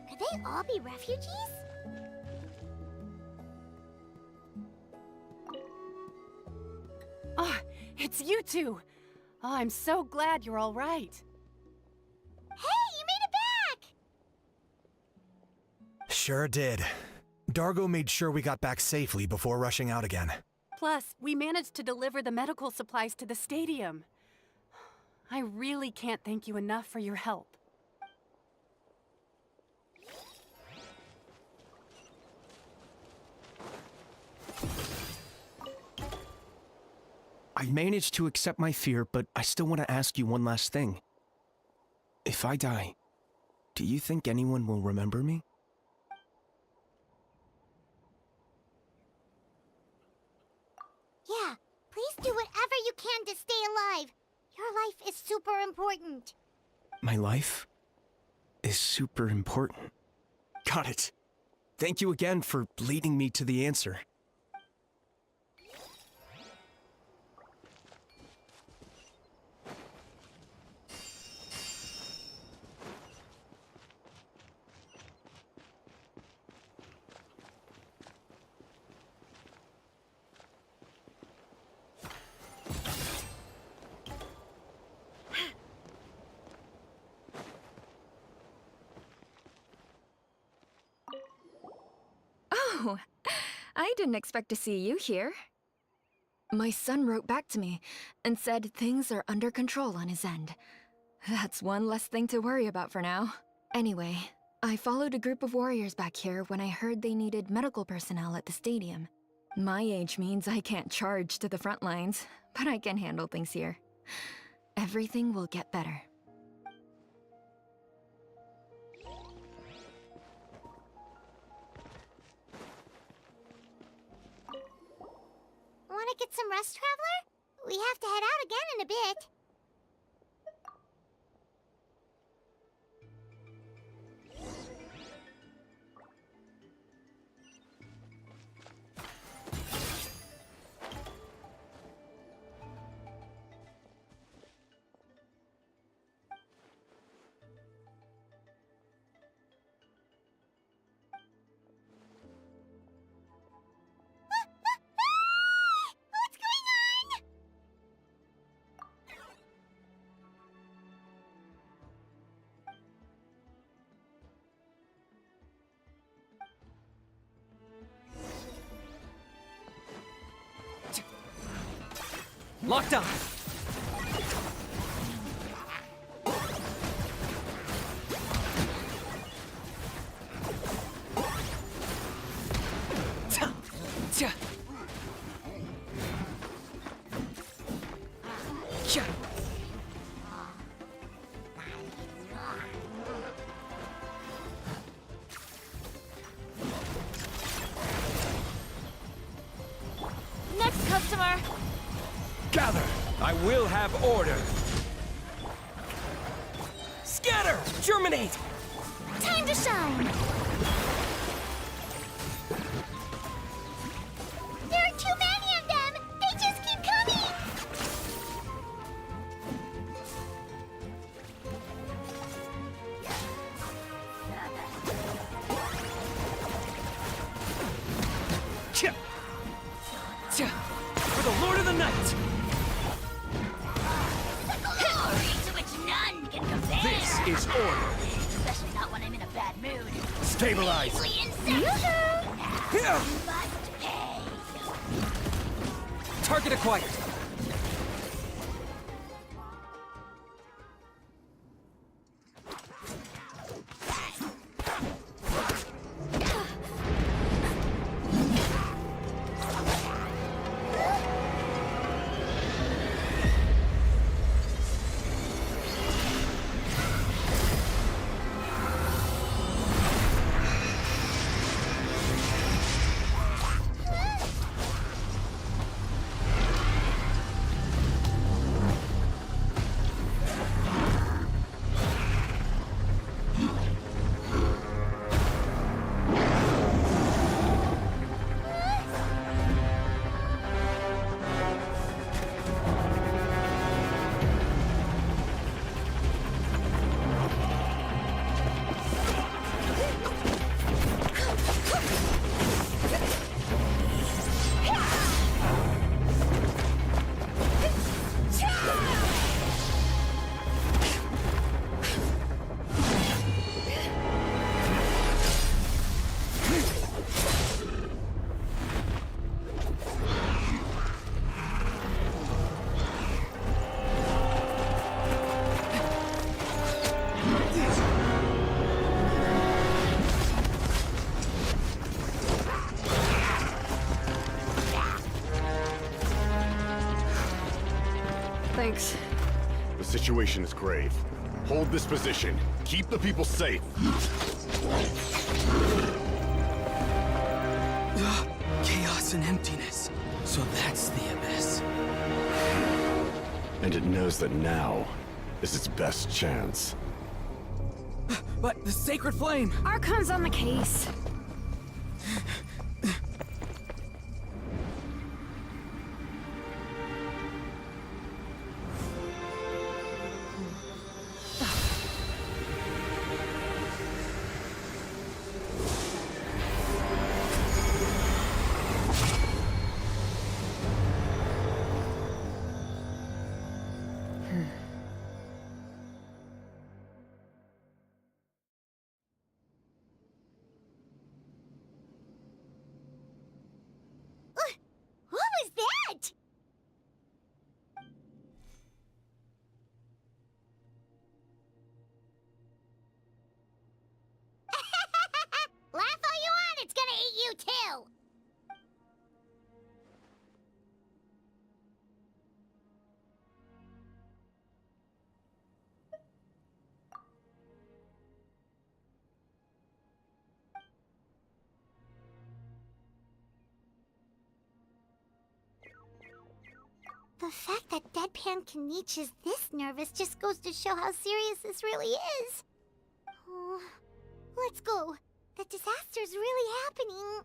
Could they all be refugees? Oh, it's you two. Oh, I'm so glad you're all right. Hey, you made it back! Sure did. Dargo made sure we got back safely before rushing out again. Plus, we managed to deliver the medical supplies to the stadium. I really can't thank you enough for your help. I managed to accept my fear, but I still want to ask you one last thing. If I die, do you think anyone will remember me? Yeah, please do whatever you can to stay alive. Your life is super important. My life is super important. Got it. Thank you again for leading me to the answer. Oh, I didn't expect to see you here. My son wrote back to me and said things are under control on his end. That's one less thing to worry about for now. Anyway, I followed a group of warriors back here when I heard they needed medical personnel at the stadium. My age means I can't charge to the front lines, but I can handle things here. Everything will get better. Want to get some rest, Traveler? We have to head out again in a bit. What's going on? Locked on! Next customer! Gather! I will have order! Scatter! Germinate! Time to shine! There are too many of them! They just keep coming! Cha! Cha! For the Lord of the Night! To which none can compare. This is order! Especially not when I'm in a bad mood. Stabilize! Now, must pay. Target acquired! Thanks. The situation is grave. Hold this position. Keep the people safe. Chaos and emptiness. So that's the abyss. And it knows that now is its best chance. But the sacred flame! Archon's on the case. What was that? Laugh all you want, it's gonna eat you too! The fact that Deadpan Kaniche is this nervous just goes to show how serious this really is. Oh, let's go. The disaster's really happening.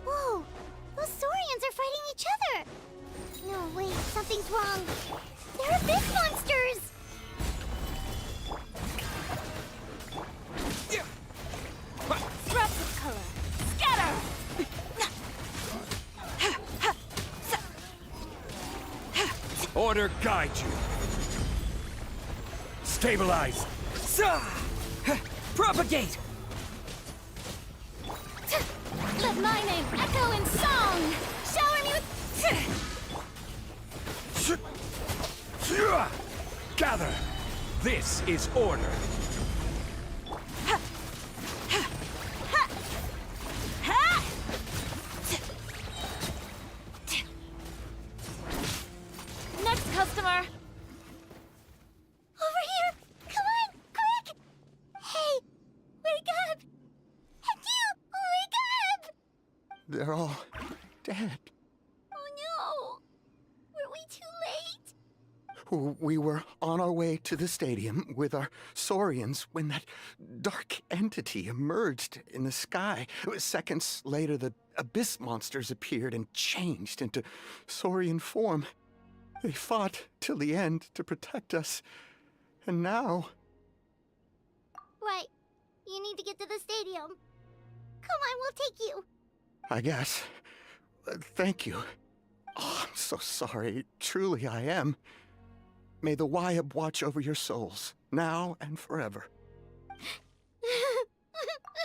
Whoa! Those Saurians are fighting each other! No, wait, something's wrong. They're abyss monsters! Disruptive color. Scatter! Order guide you. Stabilize. Propagate! Let my name echo in song! Shower me with... Gather! This is order. Next customer! Over here! Come on, quick! Hey, wake up! And you, wake up! They're all dead. Oh no! Were we too late? We were on our way to the stadium with our Saurians when that dark entity emerged in the sky. Seconds later, the abyss monsters appeared and changed into Saurian form. They fought till the end to protect us. And now... Right. You need to get to the stadium. Come on, we'll take you. I guess. Thank you. Oh, I'm so sorry. Truly I am. May the Wyab watch over your souls, now and forever.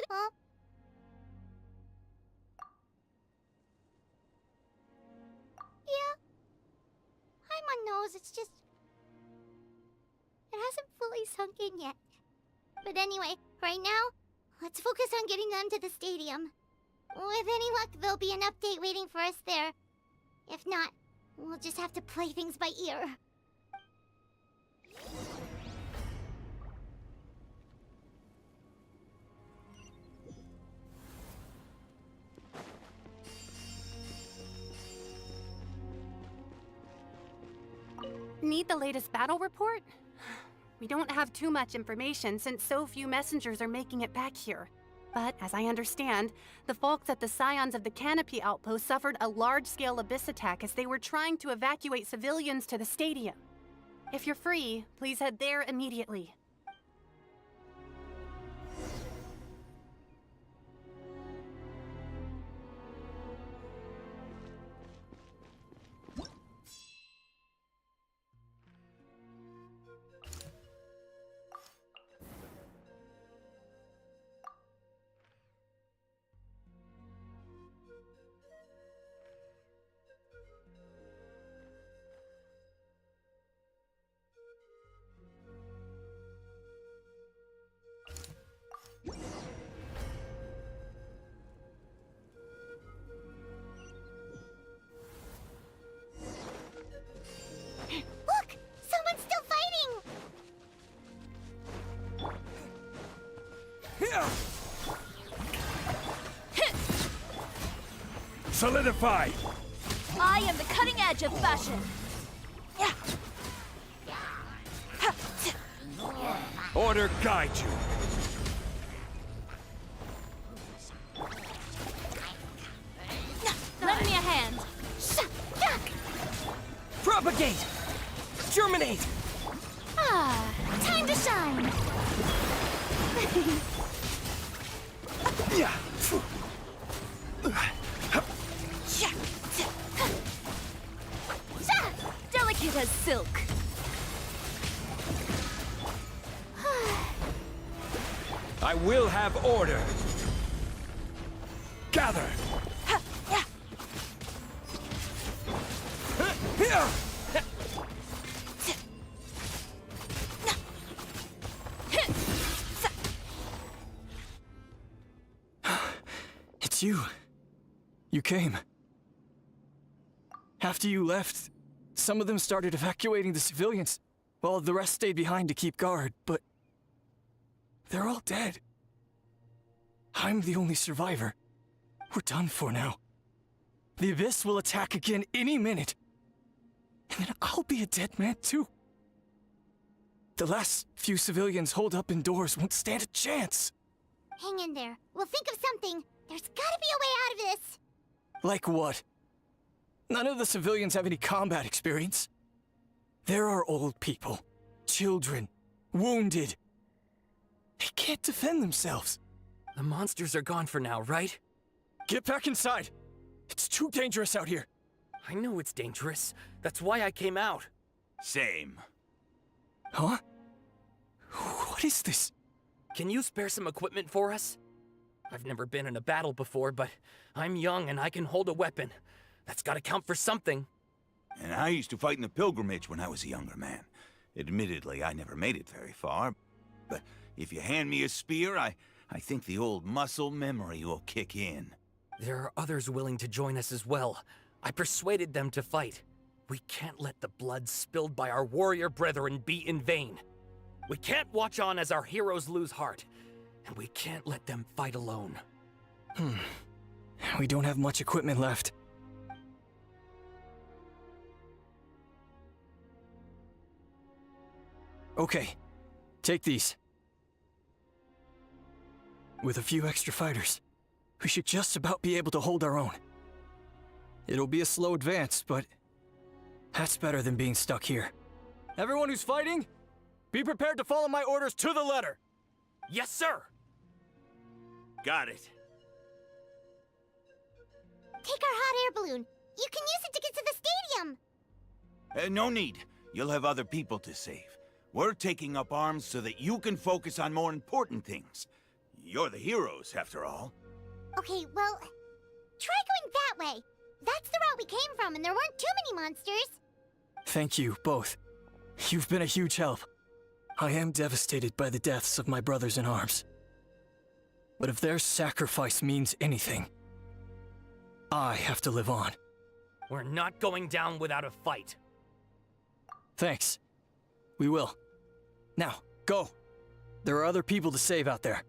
Huh? Yeah. I'm on nose, it's just... It hasn't fully sunk in yet. But anyway, right now, let's focus on getting them to the stadium. With any luck, there'll be an update waiting for us there. If not, we'll just have to play things by ear. need the latest battle report? We don't have too much information since so few messengers are making it back here. But as I understand, the folks at the Scions of the Canopy outpost suffered a large-scale abyss attack as they were trying to evacuate civilians to the stadium. If you're free, please head there immediately. Look! Someone's still fighting! Solidify! I am the cutting edge of fashion. Order guide you. Lend me a hand. Propagate! Germinate! Ah, time to shine. Delicate as silk. I will have order. Gather! It's you. You came. After you left, some of them started evacuating the civilians, while the rest stayed behind to keep guard, but they're all dead. I'm the only survivor. We're done for now. The Abyss will attack again any minute. And then I'll be a dead man too. The last few civilians holed up indoors won't stand a chance. Hang in there. We'll think of something. There's gotta be a way out of this. Like what? None of the civilians have any combat experience. There are old people, children, wounded. They can't defend themselves. The monsters are gone for now, right? Get back inside. It's too dangerous out here. I know it's dangerous. That's why I came out. Same. Huh? What is this? Can you spare some equipment for us? I've never been in a battle before, but I'm young and I can hold a weapon. That's gotta count for something. And I used to fight in the pilgrimage when I was a younger man. Admittedly, I never made it very far. But if you hand me a spear, I think the old muscle memory will kick in. There are others willing to join us as well. I persuaded them to fight. We can't let the blood spilled by our warrior brethren be in vain. We can't watch on as our heroes lose heart. And we can't let them fight alone. We don't have much equipment left. Okay, take these. With a few extra fighters, we should just about be able to hold our own. It'll be a slow advance, but that's better than being stuck here. Everyone who's fighting, be prepared to follow my orders to the letter. Yes, sir! Got it. Take our hot air balloon. You can use it to get to the stadium. No need. You'll have other people to save. We're taking up arms so that you can focus on more important things. You're the heroes, after all. Okay, well, try going that way. That's the route we came from, and there weren't too many monsters. Thank you, both. You've been a huge help. I am devastated by the deaths of my brothers in arms. But if their sacrifice means anything, I have to live on. We're not going down without a fight. Thanks. We will. Now, go. There are other people to save out there.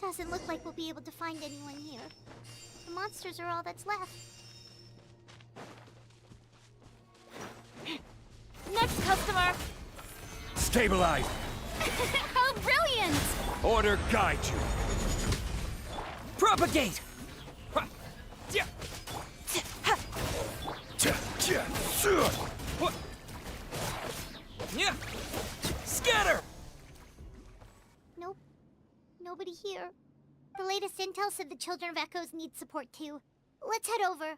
Doesn't look like we'll be able to find anyone here. The monsters are all that's left. Next customer! Stabilize! How brilliant! Order guide you! Propagate! Scatter! Nope. Nobody here. The latest intel said the Children of Echoes need support too. Let's head over.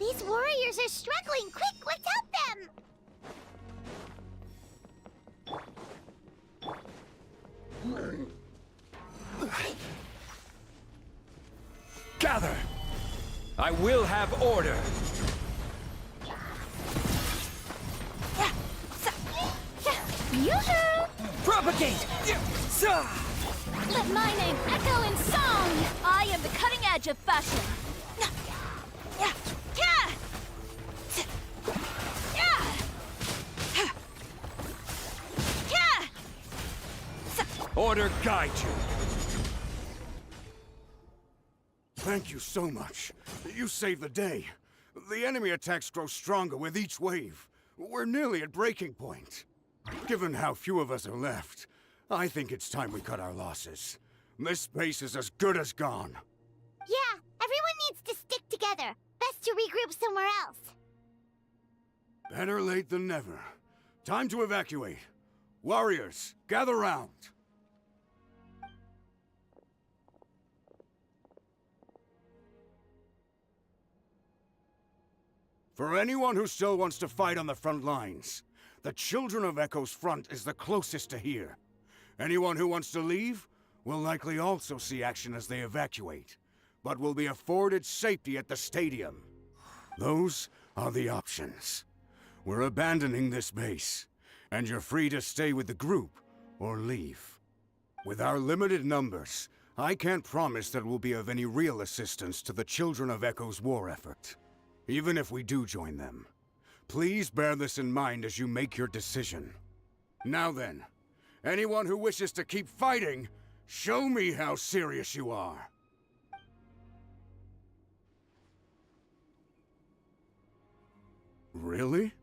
These warriors are struggling! Quick, let's help them! Gather! I will have order! Yoo-hoo! Propagate! Let my name echo in song! I am the cutting edge of fashion. Order guide you! Thank you so much. You saved the day. The enemy attacks grow stronger with each wave. We're nearly at breaking point. Given how few of us are left, I think it's time we cut our losses. This base is as good as gone. Yeah, everyone needs to stick together. Best to regroup somewhere else. Better late than never. Time to evacuate. Warriors, gather round. For anyone who still wants to fight on the front lines, the Children of Echo's front is the closest to here. Anyone who wants to leave will likely also see action as they evacuate, but will be afforded safety at the stadium. Those are the options. We're abandoning this base, and you're free to stay with the group or leave. With our limited numbers, I can't promise that we'll be of any real assistance to the Children of Echo's war effort. Even if we do join them, please bear this in mind as you make your decision. Now then, anyone who wishes to keep fighting, show me how serious you are. Really?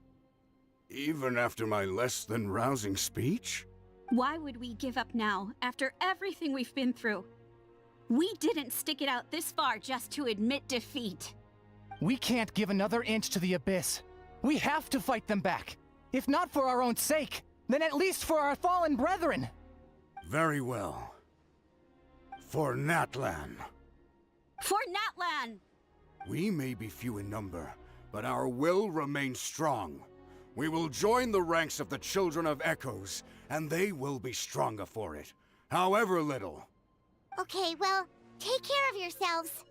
Even after my less than rousing speech? Why would we give up now, after everything we've been through? We didn't stick it out this far just to admit defeat. We can't give another inch to the Abyss. We have to fight them back. If not for our own sake, then at least for our fallen brethren. Very well. For Natlan. For Natlan! We may be few in number, but our will remains strong. We will join the ranks of the Children of Echoes, and they will be stronger for it, however little. Okay, well, take care of yourselves.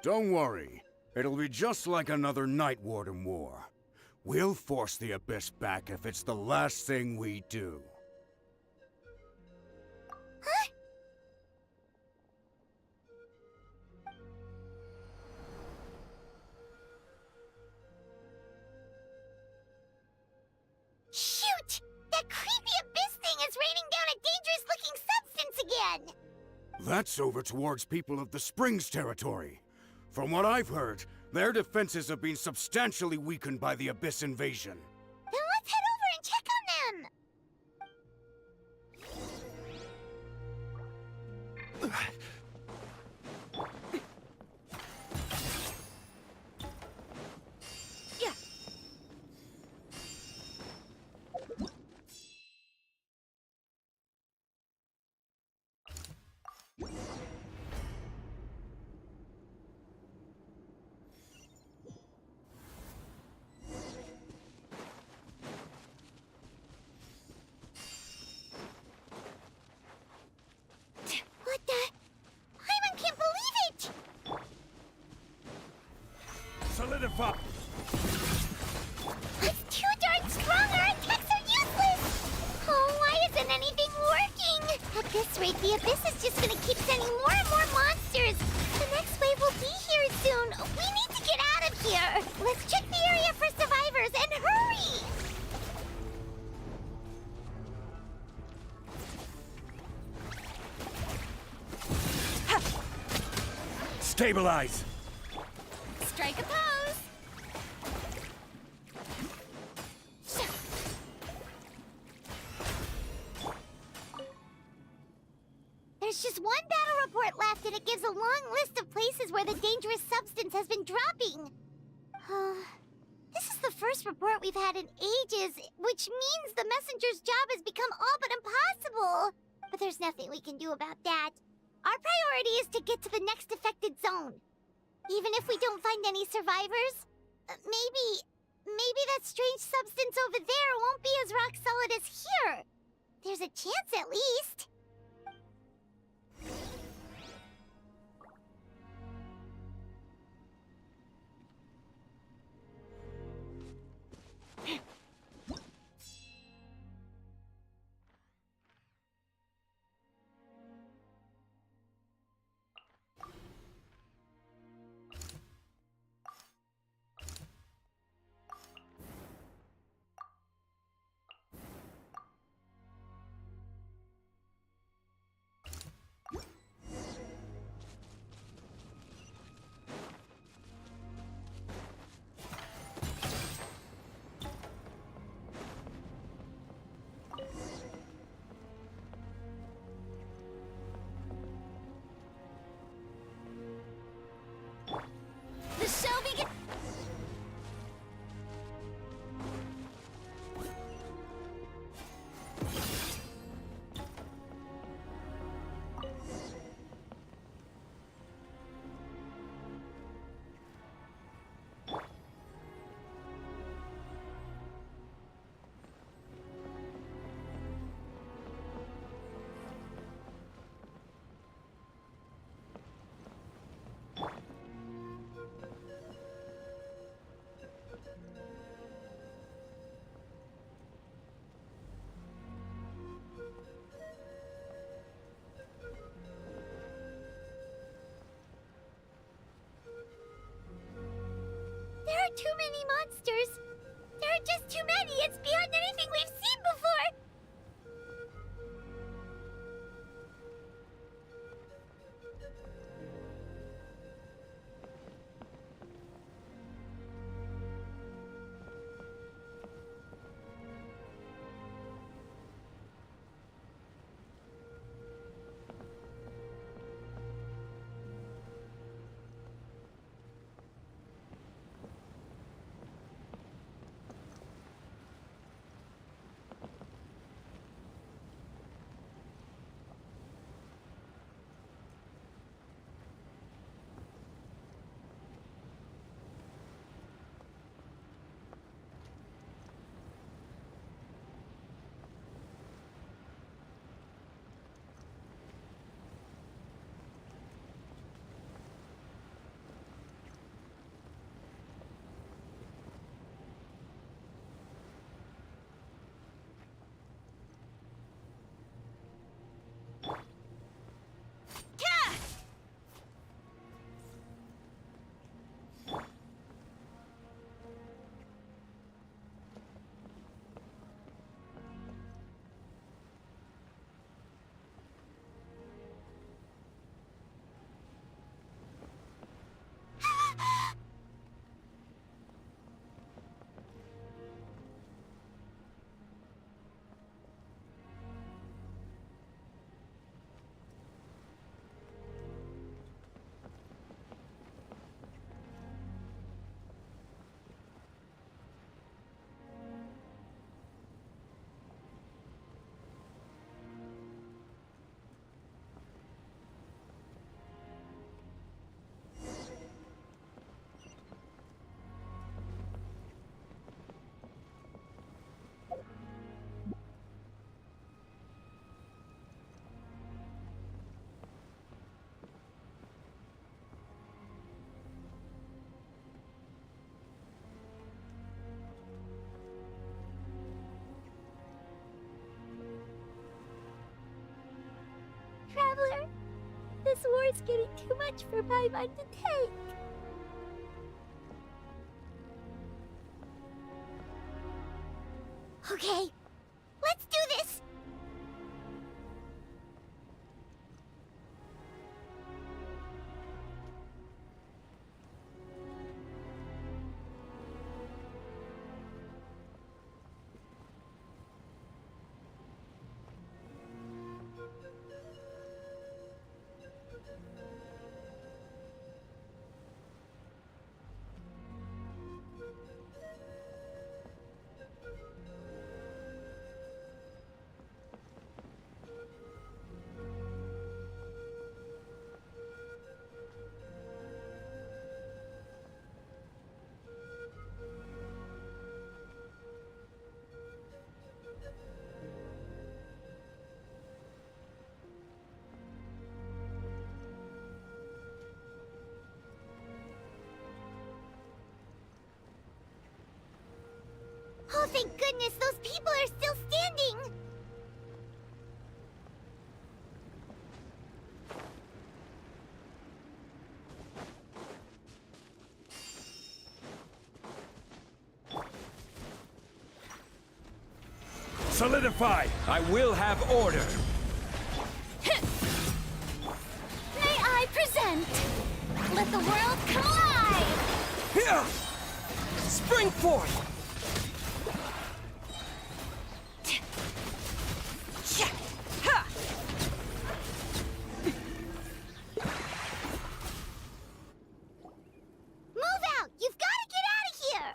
Don't worry. It'll be just like another Night Warden war. We'll force the Abyss back if it's the last thing we do. Huh? Shoot! That creepy Abyss thing is raining down a dangerous-looking substance again! That's over towards people of the Springs territory. From what I've heard, their defenses have been substantially weakened by the Abyss invasion. Then let's head over and check on them! far. It's too darn strong! Our attacks are useless! Oh, why isn't anything working? At this rate, the Abyss is just gonna keep sending more and more monsters! The next wave will be here soon! We need to get out of here! Let's check the area for survivors, and hurry! Stabilize! Strike a pose! There's just one battle report left, and it gives a long list of places where the dangerous substance has been dropping. This is the first report we've had in ages, which means the messenger's job has become all but impossible. But there's nothing we can do about that. Our priority is to get to the next affected zone. Even if we don't find any survivors, maybe that strange substance over there won't be as rock solid as here. There's a chance at least. war's getting too much for my mind to take. Okay, let's do this! Oh, thank goodness, those people are still standing! Solidify! I will have order! May I present? Let the world come alive! Here! Spring forth! Move out! You've got to get out of here!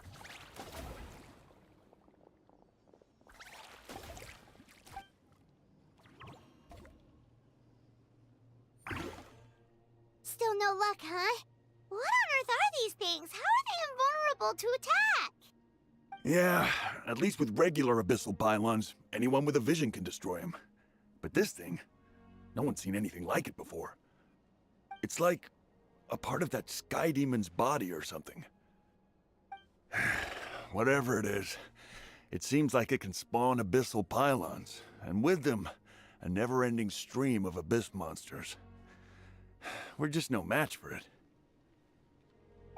Still no luck, huh? What on earth are these things? How are they invulnerable to attack? Yeah, at least with regular abyssal pylons, anyone with a vision can destroy them. But this thing, no one's seen anything like it before. It's like a part of that sky demon's body or something. Whatever it is, it seems like it can spawn abyssal pylons, and with them, a never-ending stream of abyss monsters. We're just no match for it.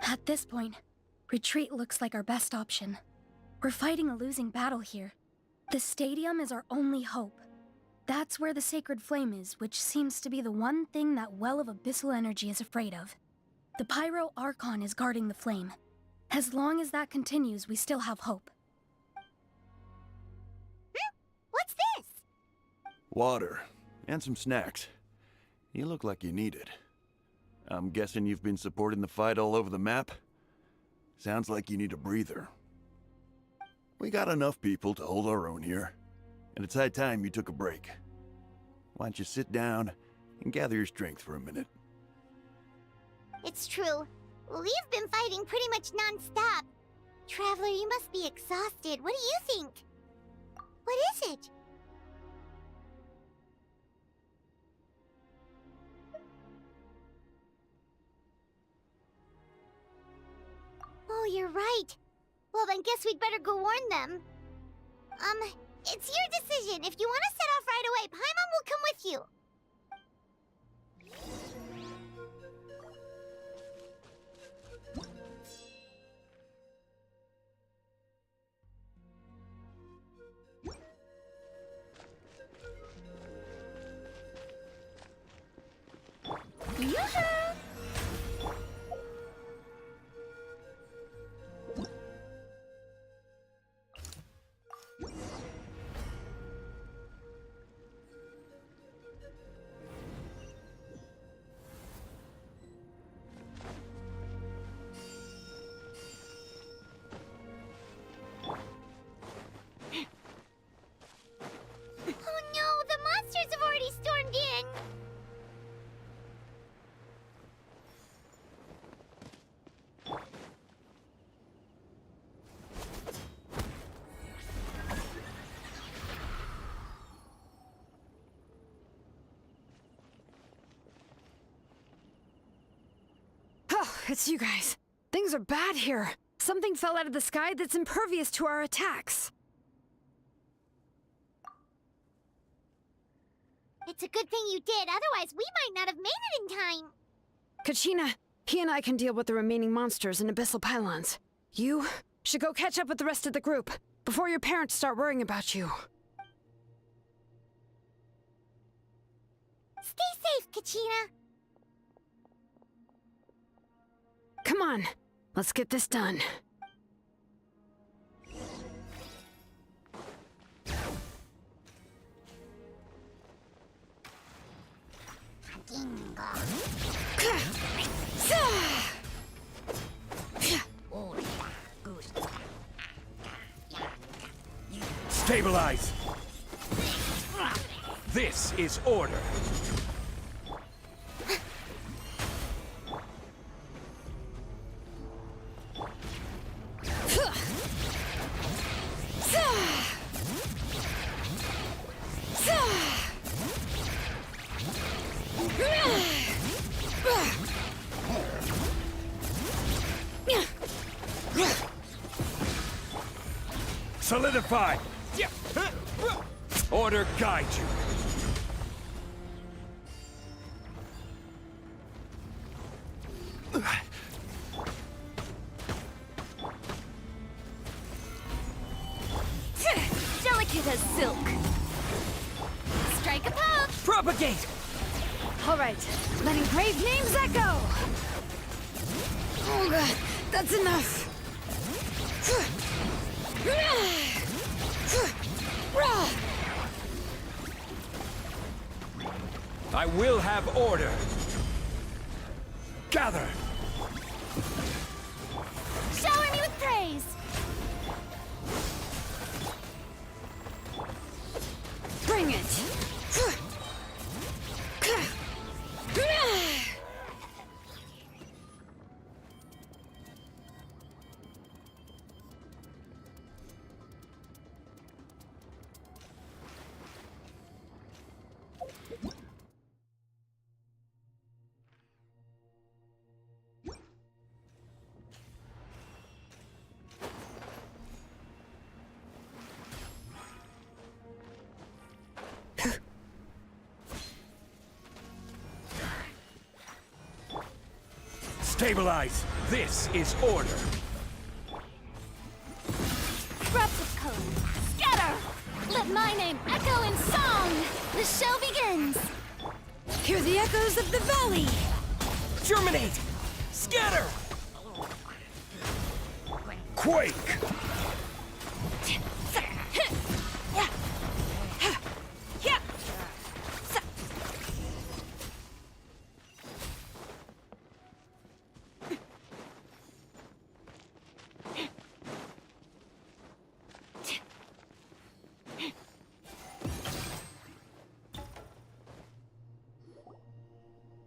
At this point, retreat looks like our best option. We're fighting a losing battle here. The stadium is our only hope. That's where the sacred flame is, which seems to be the one thing that well of abyssal energy is afraid of. The Pyro Archon is guarding the flame. As long as that continues, we still have hope. What's this? Water, and some snacks. You look like you need it. I'm guessing you've been supporting the fight all over the map? Sounds like you need a breather. We got enough people to hold our own here, and it's high time you took a break. Why don't you sit down and gather your strength for a minute? It's true. We've been fighting pretty much non-stop. Traveler, you must be exhausted. What do you think? What is it? Oh, you're right. Well, then guess we'd better go warn them. It's your decision. If you want to set off right away, Paimon will come with you. Yoo-hoo! Oh no, the monsters have already stormed in. Oh, it's you guys. Things are bad here. Something fell out of the sky that's impervious to our attacks. It's a good thing you did, otherwise we might not have made it in time. Kachina, he and I can deal with the remaining monsters and abyssal pylons. You should go catch up with the rest of the group before your parents start worrying about you. Stay safe, Kachina. Come on, let's get this done. Stabilize! This is order. Solidify! Order guide you. Delicate as silk. Strike a pose. Propagate! All right, let engraved names echo! Oh god, that's enough! I will have order. Gather! Shower me with praise. Bring it! Stabilize! This is order. Scraps of code. Scatter! Let my name echo in song. The show begins. Hear the echoes of the valley! Germinate! Scatter! Quake!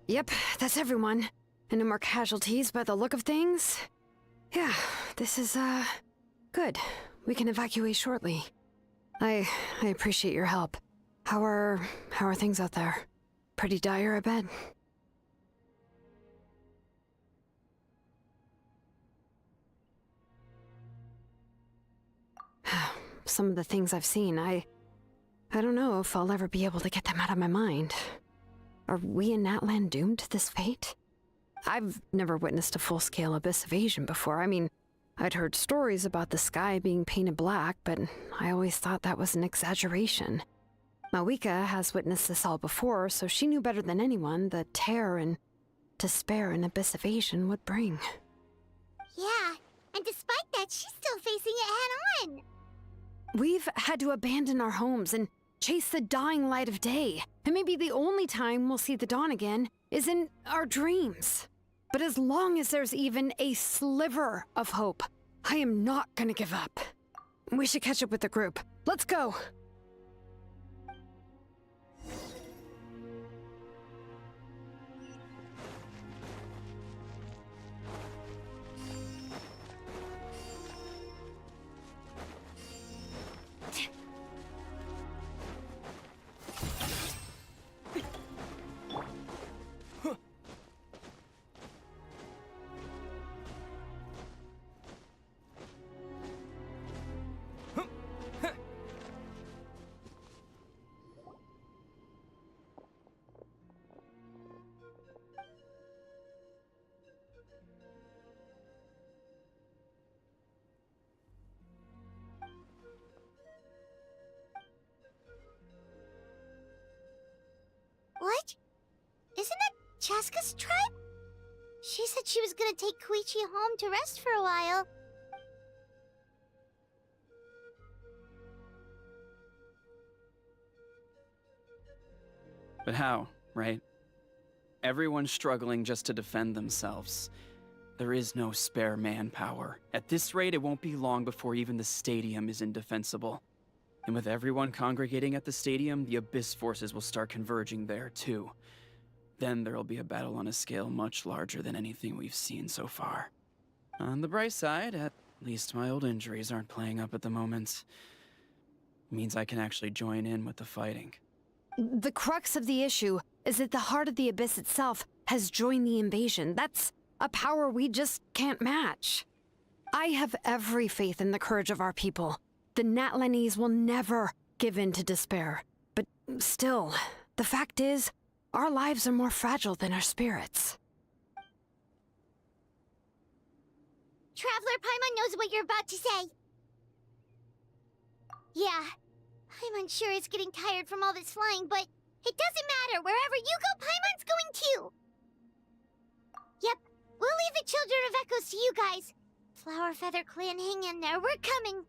Yep, that's everyone. And no more casualties by the look of things. Yeah, this is, good. We can evacuate shortly. I appreciate your help. How are things out there? Pretty dire, I bet. Some of the things I've seen, I don't know if I'll ever be able to get them out of my mind. Are we in Natlan doomed to this fate? I've never witnessed a full-scale abyss invasion before. I mean, I'd heard stories about the sky being painted black, but I always thought that was an exaggeration. Mawika has witnessed this all before, so she knew better than anyone the terror and despair an abyss invasion would bring. Yeah, and despite that, she's still facing it head-on. We've had to abandon our homes and chase the dying light of day. And maybe the only time we'll see the dawn again is in our dreams. But as long as there's even a sliver of hope, I am not gonna give up. We should catch up with the group. Let's go! Chaska's tribe? She said she was gonna take Koichi home to rest for a while. But how, right? Everyone's struggling just to defend themselves. There is no spare manpower. At this rate, it won't be long before even the stadium is indefensible. And with everyone congregating at the stadium, the Abyss forces will start converging there, too. Then there'll be a battle on a scale much larger than anything we've seen so far. On the bright side, at least my old injuries aren't playing up at the moment. It means I can actually join in with the fighting. The crux of the issue is that the heart of the Abyss itself has joined the invasion. That's a power we just can't match. I have every faith in the courage of our people. The Natlanese will never give in to despair. But still, the fact is, our lives are more fragile than our spirits. Traveler Paimon knows what you're about to say. Yeah, Paimon's sure is getting tired from all this flying, but it doesn't matter. Wherever you go, Paimon's going too. Yep, we'll leave the Children of Echoes to you guys. Flower Feather Clan, hang in there. We're coming.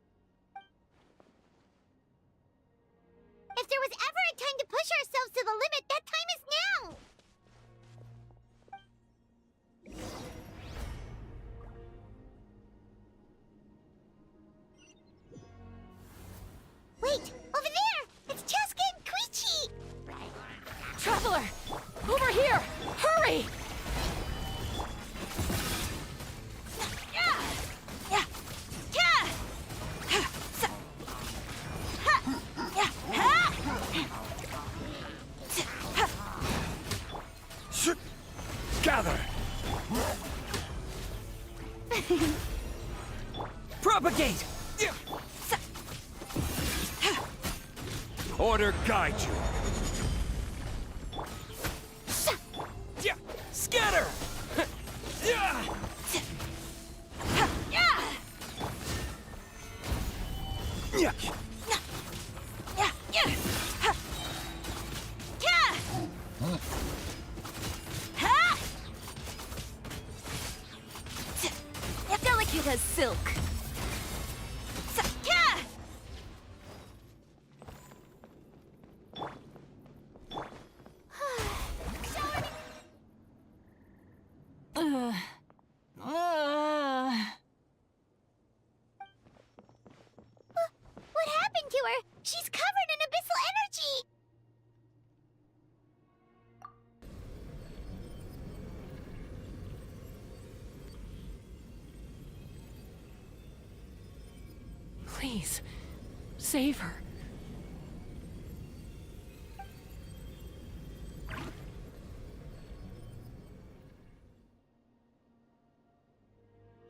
If there was ever a time to push ourselves to the limit, that time is now! Wait! Over there! It's Chaska and Koichi! Traveler! Over here! Hurry! Gather! Propagate! Order guide you! Scatter! Delicate as silk. What happened to her? She's covered in abyssal energy! Please, save her.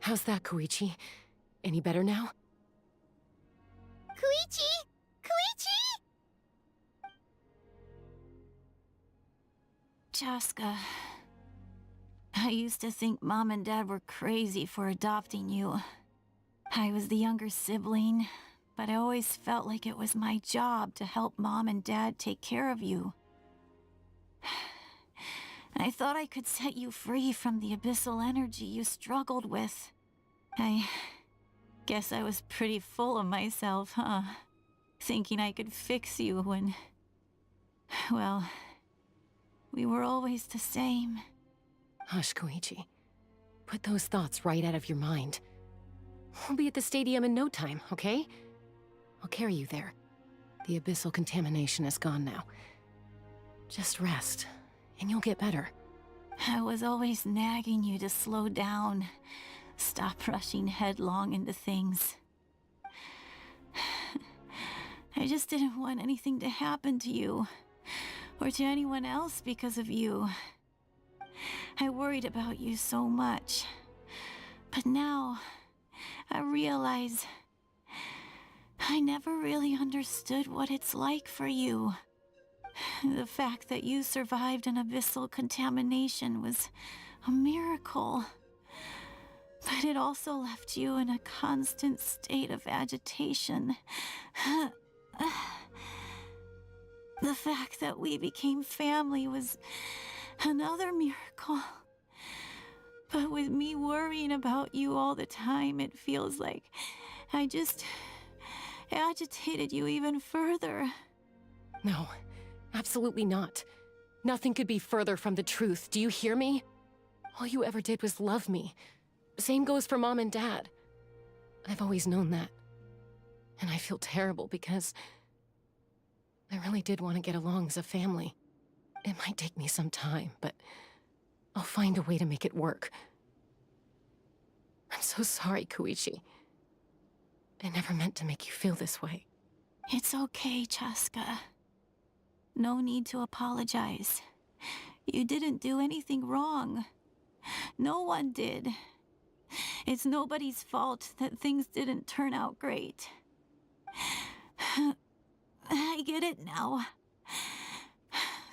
How's that, Koichi? Any better now? Koichi! Koichi! Chaska, I used to think Mom and Dad were crazy for adopting you. I was the younger sibling, but I always felt like it was my job to help Mom and Dad take care of you. I thought I could set you free from the abyssal energy you struggled with. I guess I was pretty full of myself, huh? Thinking I could fix you when... well, we were always the same. Hush, Koichi. Put those thoughts right out of your mind. We'll be at the stadium in no time, okay? I'll carry you there. The abyssal contamination is gone now. Just rest, and you'll get better. I was always nagging you to slow down. Stop rushing headlong into things. I just didn't want anything to happen to you, or to anyone else because of you. I worried about you so much. But now, I realize I never really understood what it's like for you. The fact that you survived an abyssal contamination was a miracle. But it also left you in a constant state of agitation. The fact that we became family was Another miracle. But with me worrying about you all the time, it feels like I just agitated you even further. No, absolutely not. Nothing could be further from the truth. Do you hear me? All you ever did was love me. Same goes for Mom and Dad. I've always known that. And I feel terrible because I really did want to get along as a family. It might take me some time, but I'll find a way to make it work. I'm so sorry, Koichi. I never meant to make you feel this way. It's okay, Chaska. No need to apologize. You didn't do anything wrong. No one did. It's nobody's fault that things didn't turn out great. I get it now.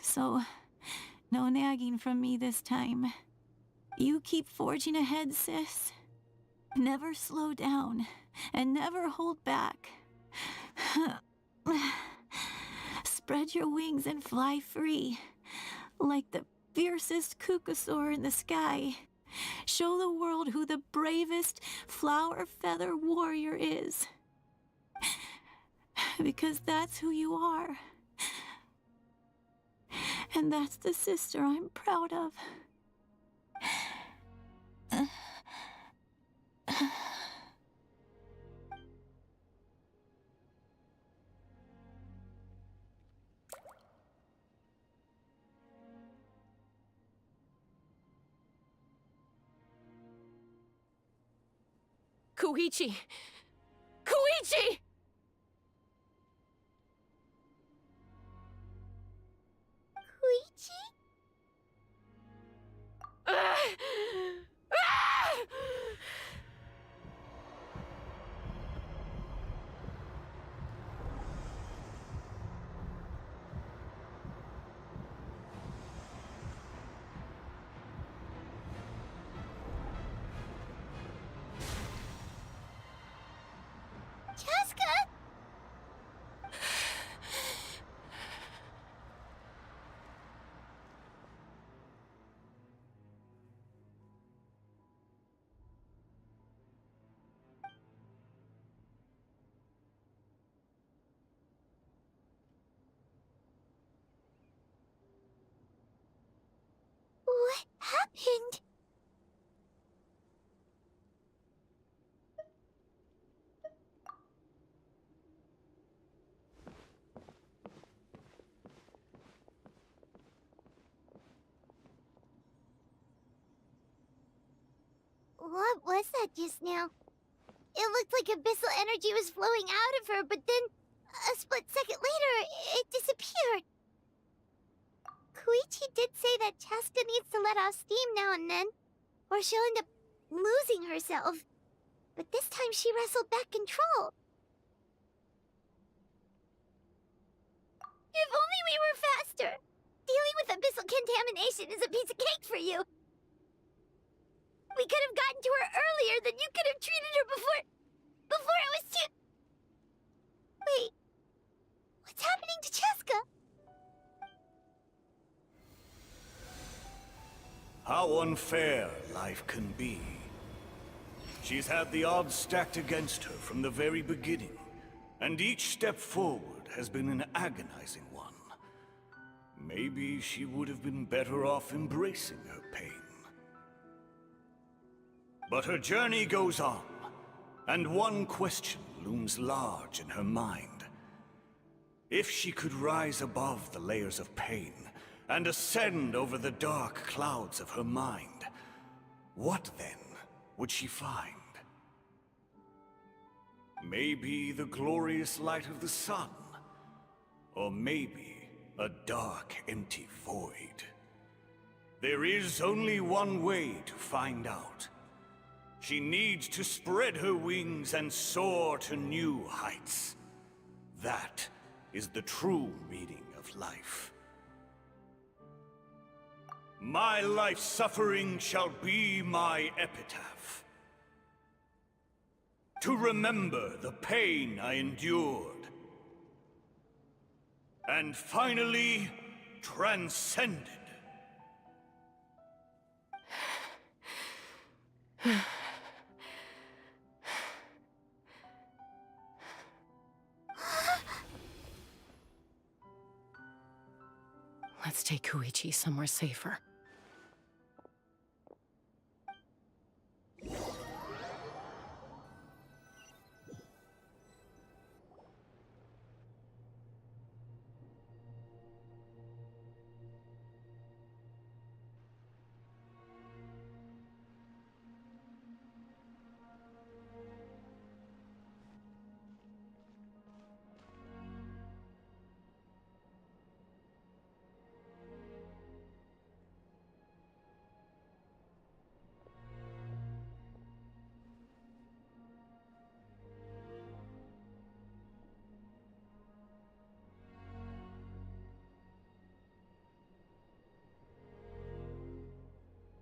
So, no nagging from me this time. You keep forging ahead, sis. Never slow down, and never hold back. Spread your wings and fly free, like the fiercest kukasaur in the sky. Show the world who the bravest flower feather warrior is. Because that's who you are. And that's the sister I'm proud of. Koichi! Koichi! Koichi? Chaska? What happened? What was that just now? It looked like abyssal energy was flowing out of her, but then, a split second later, it disappeared. Koichi did say that Chaska needs to let off steam now and then, or she'll end up losing herself. But this time she wrestled back control. If only we were faster! Dealing with abyssal contamination is a piece of cake for you! We could have gotten to her earlier, then you could have treated her before it was too... Wait, what's happening to Chaska? How unfair life can be. She's had the odds stacked against her from the very beginning, and each step forward has been an agonizing one. Maybe she would have been better off embracing her pain. But her journey goes on, and one question looms large in her mind. If she could rise above the layers of pain and ascend over the dark clouds of her mind, what then would she find? Maybe the glorious light of the sun, or maybe a dark, empty void. There is only one way to find out. She needs to spread her wings and soar to new heights. That is the true meaning of life. My life's suffering shall be my epitaph. To remember the pain I endured. And finally, transcended. Let's take Koichi somewhere safer.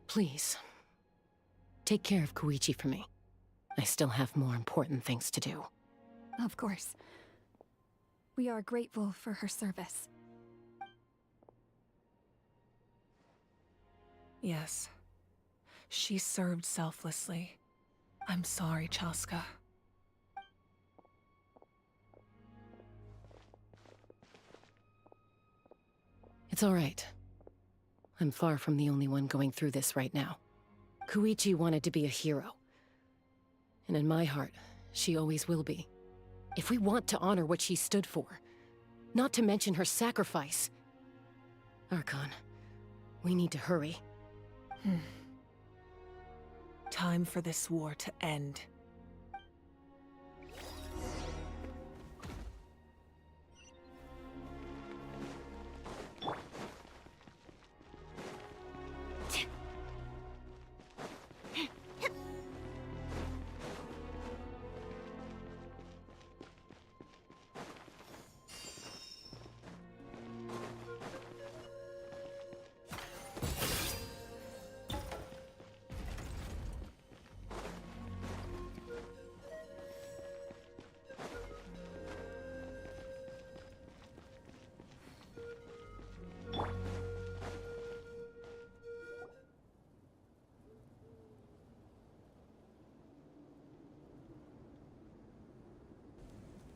Please, take care of Koichi for me. I still have more important things to do. Of course. We are grateful for her service. Yes. She served selflessly. I'm sorry, Chaska. It's all right. I'm far from the only one going through this right now. Koichi wanted to be a hero. And in my heart, she always will be. If we want to honor what she stood for, not to mention her sacrifice. Archon, we need to hurry. Time for this war to end.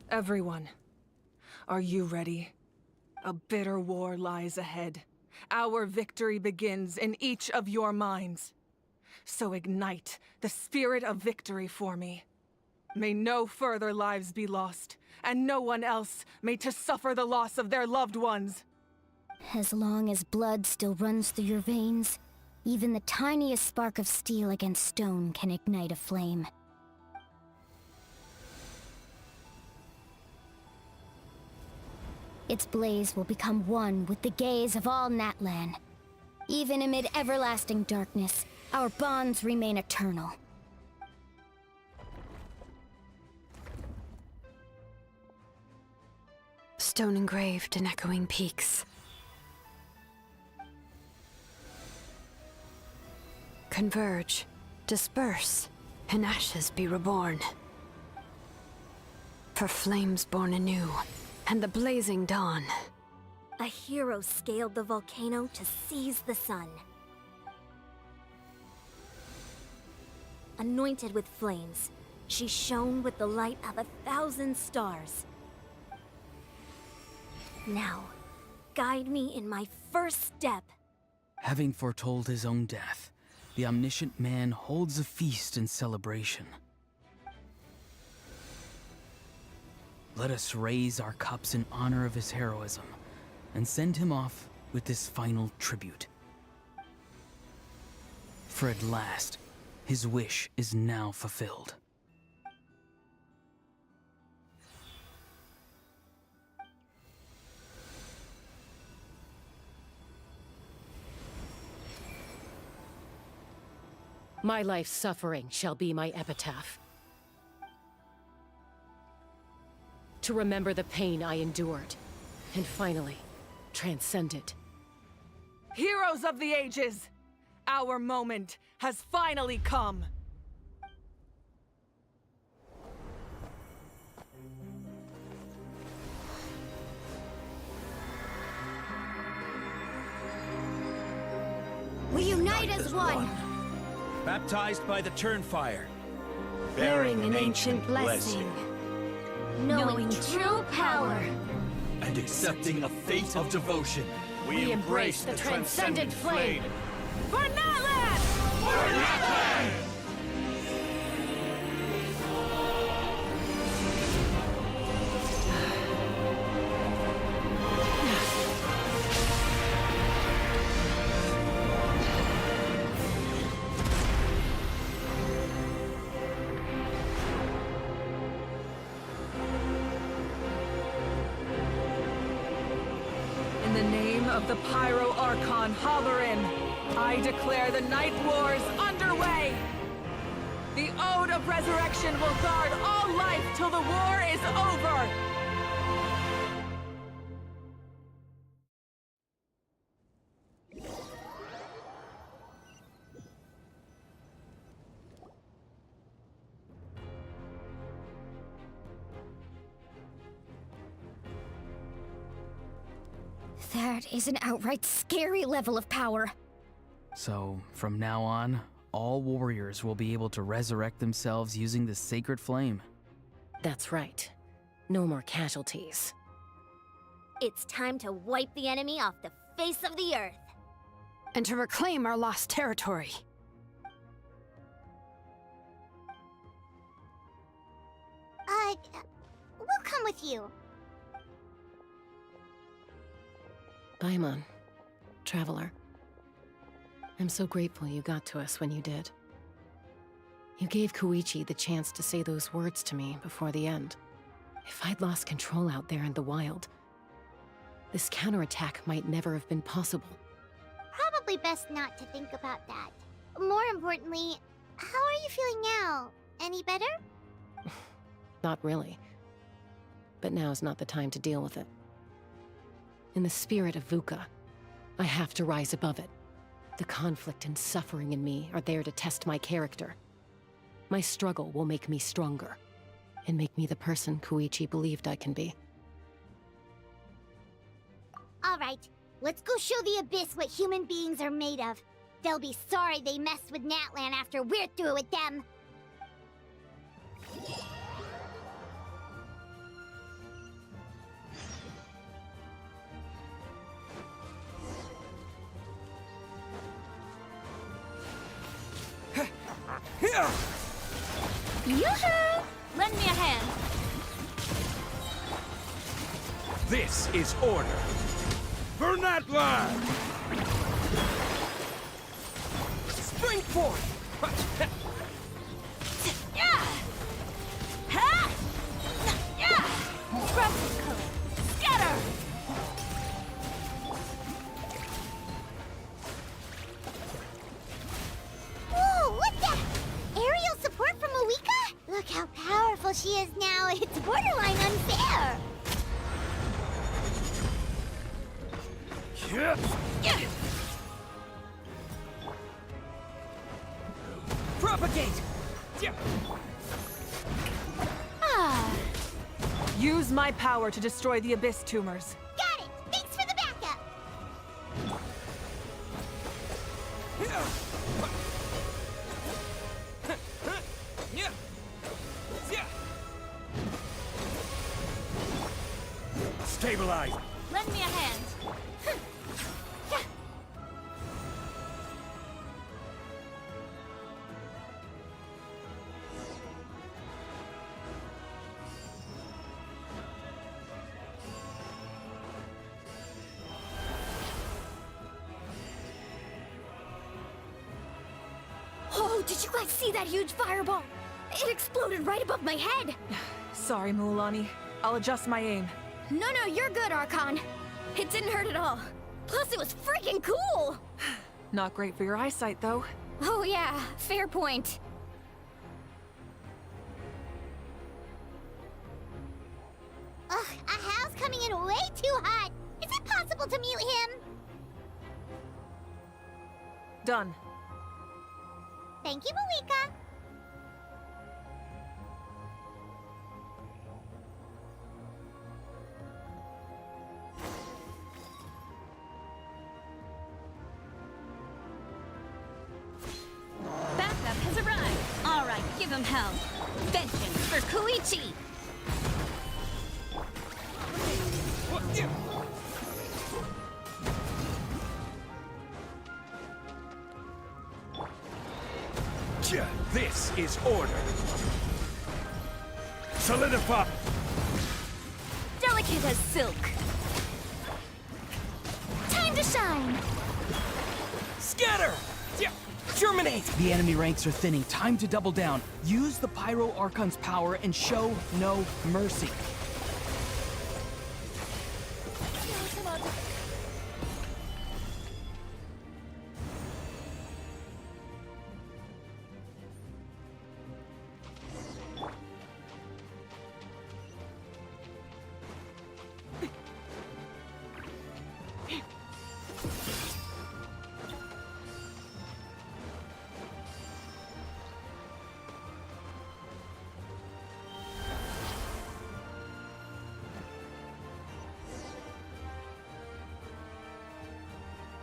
Everyone, are you ready? A bitter war lies ahead. Our victory begins in each of your minds. So ignite the spirit of victory for me. May no further lives be lost, and no one else may to suffer the loss of their loved ones. As long as blood still runs through your veins, even the tiniest spark of steel against stone can ignite a flame. Its blaze will become one with the gaze of all Natlan. Even amid everlasting darkness, our bonds remain eternal. Stone engraved in echoing peaks. Converge, disperse, in ashes be reborn. For flames born anew, and the blazing dawn. A hero scaled the volcano to seize the sun. Anointed with flames, she shone with the light of 1,000 stars. Now, guide me in my first step. Having foretold his own death, the omniscient man holds a feast in celebration. Let us raise our cups in honor of his heroism, and send him off with this final tribute. For at last, his wish is now fulfilled. My life's suffering shall be my epitaph. To remember the pain I endured, and finally, transcend it. Heroes of the ages! Our moment has finally come! We unite as one! Baptized by the Turnfire. Bearing an ancient blessing. Knowing true power. And accepting a fate of devotion. We embrace the transcendent flame. For Natlan! For Natlan! In the name of the Pyro Archon Halloran, I declare the Night Wars underway! The Ode of Resurrection will guard all life till the war is over! That is an outright scary level of power. So, from now on, all warriors will be able to resurrect themselves using the sacred flame. That's right. No more casualties. It's time to wipe the enemy off the face of the earth. And to reclaim our lost territory. We'll come with you. Paimon, Traveler. I'm so grateful you got to us when you did. You gave Koichi the chance to say those words to me before the end. If I'd lost control out there in the wild, this counterattack might never have been possible. Probably best not to think about that. More importantly, how are you feeling now? Any better? Not really. But now's not the time to deal with it. In the spirit of VUCA, I have to rise above it. The conflict and suffering in me are there to test my character. My struggle will make me stronger, and make me the person Koichi believed I can be. Alright, let's go show the Abyss what human beings are made of. They'll be sorry they messed with Natlan after we're through with them. Yoo-hoo! Lend me a hand. This is order. For Natlan! Spring forth! Scatter! Whoa, what the? Aerial support from Awika? Look how powerful she is now. It's borderline unfair. Propagate! Ah, Use my power to destroy the Abyss tumors. got it. Thanks for the backup. Stabilize. Lend me a hand. Oh, did you guys see that huge fireball? It exploded right above my head. Sorry, Mualani. I'll adjust my aim. No, you're good, Archon. It didn't hurt at all. Plus, it was freaking cool. Not great for your eyesight, though. Oh yeah, fair point. Ugh, Ahal's coming in way too hot. Is it possible to mute him? Done. Thank you, Malika. Back hell. Vengeance for Koichi! This is order. Solidify. Delicate as silk. Time to shine! Scatter! Germinate! The enemy ranks are thinning. Time to double down. Use the Pyro Archon's power and show no mercy.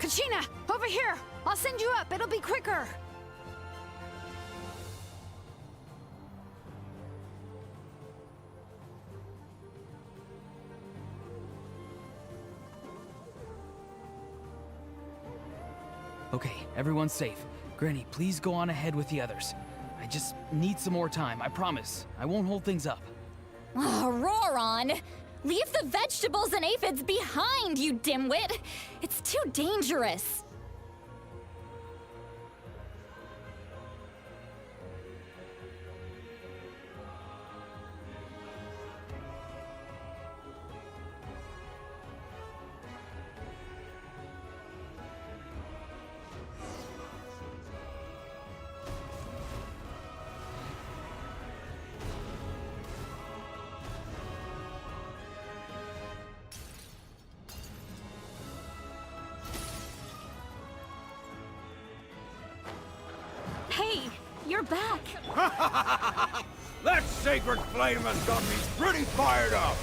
Kachina, over here! I'll send you up, it'll be quicker! Okay, everyone's safe. Granny, please go on ahead with the others. I just need some more time, I promise. I won't hold things up. Oh, Roron! Leave the vegetables and aphids behind, you dimwit! It's too dangerous! Hey, you're back! That sacred flame has got me pretty fired up!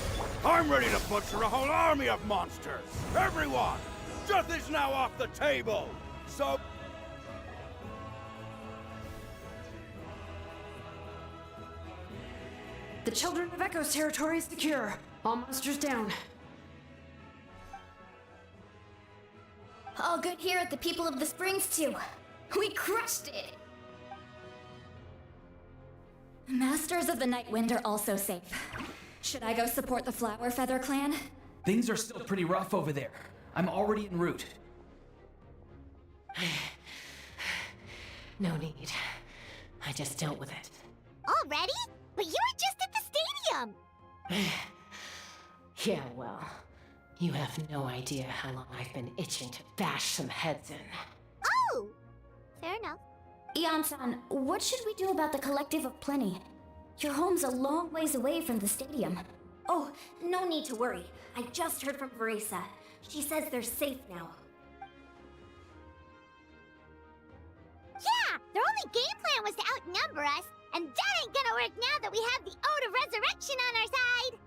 I'm ready to butcher a whole army of monsters! Everyone! Death is now off the table! So... The Children of Echo's territory is secure. All monsters down. All good here at the People of the Springs, too. We crushed it! Masters of the Nightwind are also safe. Should I go support the Flower Feather clan? Things are still pretty rough over there. I'm already en route. No need. I just dealt with it. Already? But you were just at the stadium! Yeah, well, you have no idea how long I've been itching to bash some heads in. Oh! Fair enough. Ian-san, what should we do about the Collective of Plenty? Your home's a long ways away from the stadium. Oh, no need to worry. I just heard from Veresa. She says they're safe now. Yeah! Their only game plan was to outnumber us, and that ain't gonna work now that we have the Ode of Resurrection on our side!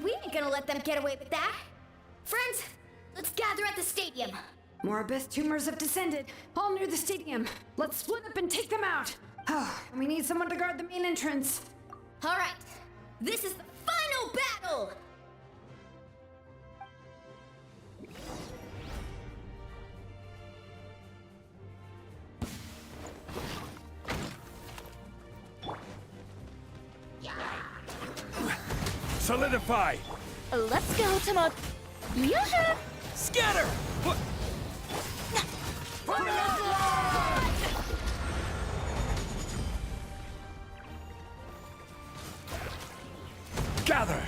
We ain't gonna let them get away with that! Friends, let's gather at the stadium! More abyss tumors have descended, all near the stadium. Let's split up and take them out. We need someone to guard the main entrance. Alright, this is the final battle! Solidify! Let's go, Tomo. Yoo-hoo! Scatter! Gather!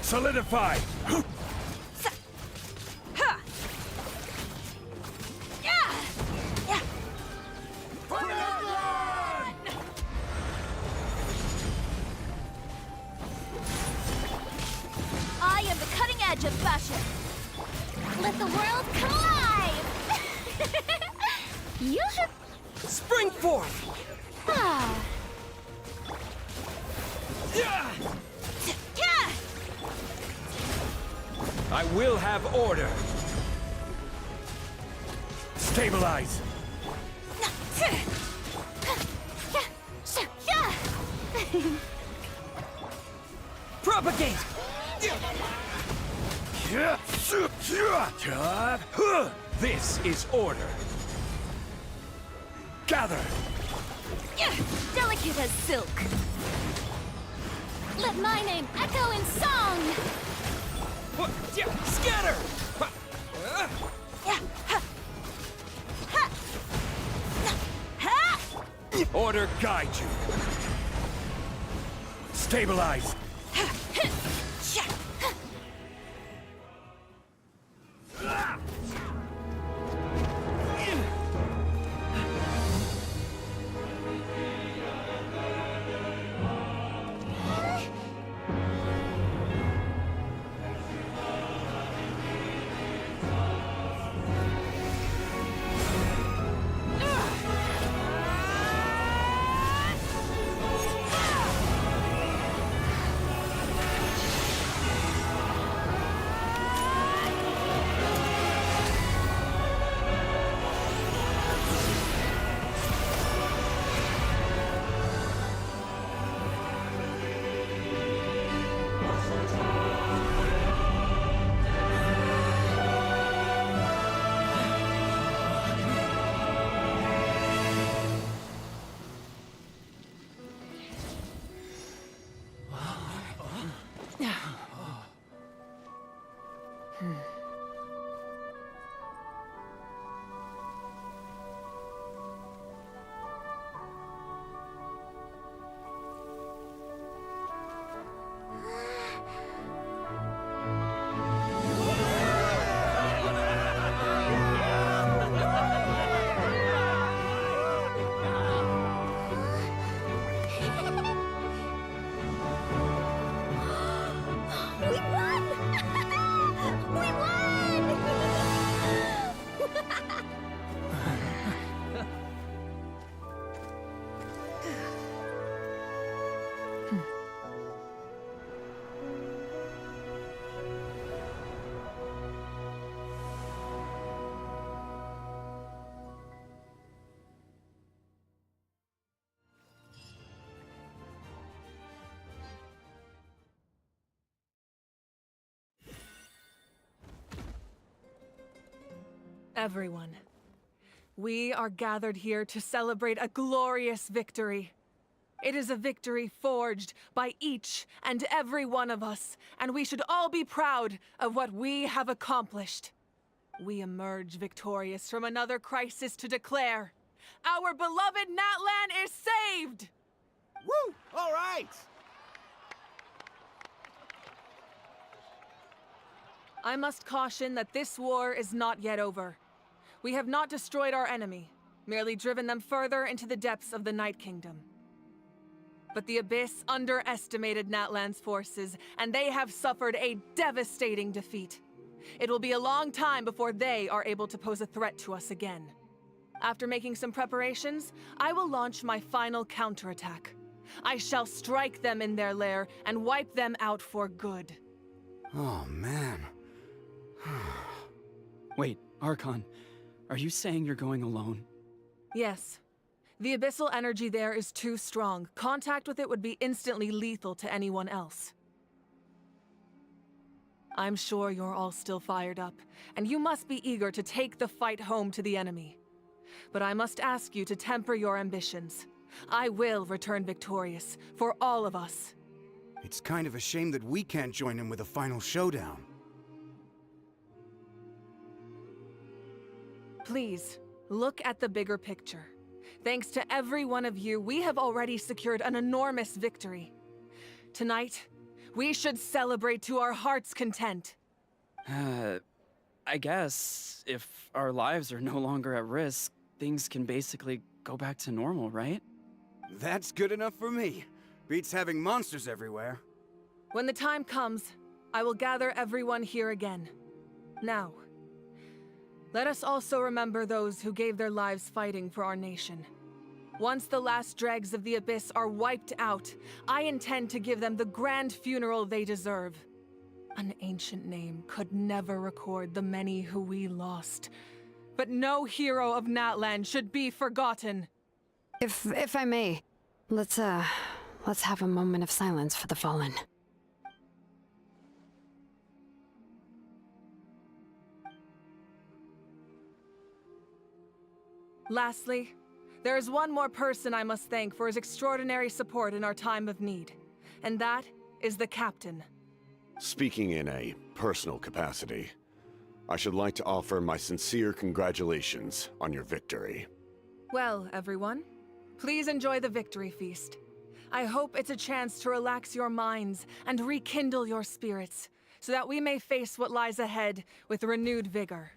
Solidify! I am the cutting edge of fashion. Let the world come alive! You should... Spring forth! Ah. I will have order. Stabilize. Propagate! This is order. Gather. Delicate as silk. Let my name echo in song! Scatter! Order guide you. Stabilize. Everyone, we are gathered here to celebrate a glorious victory. It is a victory forged by each and every one of us, and we should all be proud of what we have accomplished. We emerge victorious from another crisis to declare, our beloved Natlan is saved! Woo! All right! I must caution that this war is not yet over. We have not destroyed our enemy, merely driven them further into the depths of the Night Kingdom. But the Abyss underestimated Natlan's forces, and they have suffered a devastating defeat. It will be a long time before they are able to pose a threat to us again. After making some preparations, I will launch my final counterattack. I shall strike them in their lair and wipe them out for good. Oh, man. Wait, Archon, are you saying you're going alone? Yes. The abyssal energy there is too strong. Contact with it would be instantly lethal to anyone else. I'm sure you're all still fired up, and you must be eager to take the fight home to the enemy. But I must ask you to temper your ambitions. I will return victorious, for all of us. It's kind of a shame that we can't join him with a final showdown. Please, look at the bigger picture. Thanks to every one of you, we have already secured an enormous victory. Tonight, we should celebrate to our heart's content. I guess if our lives are no longer at risk, things can basically go back to normal, right? That's good enough for me. Beats having monsters everywhere. When the time comes, I will gather everyone here again. Now, Let us also remember those who gave their lives fighting for our nation. Once the last dregs of the Abyss are wiped out, I intend to give them the grand funeral they deserve. An ancient name could never record the many who we lost. But no hero of Natlan should be forgotten. If I may, let's have a moment of silence for the fallen. Lastly, there is one more person I must thank for his extraordinary support in our time of need, and that is the Captain. Speaking in a personal capacity, I should like to offer my sincere congratulations on your victory. Well, everyone, please enjoy the victory feast. I hope it's a chance to relax your minds and rekindle your spirits, so that we may face what lies ahead with renewed vigor.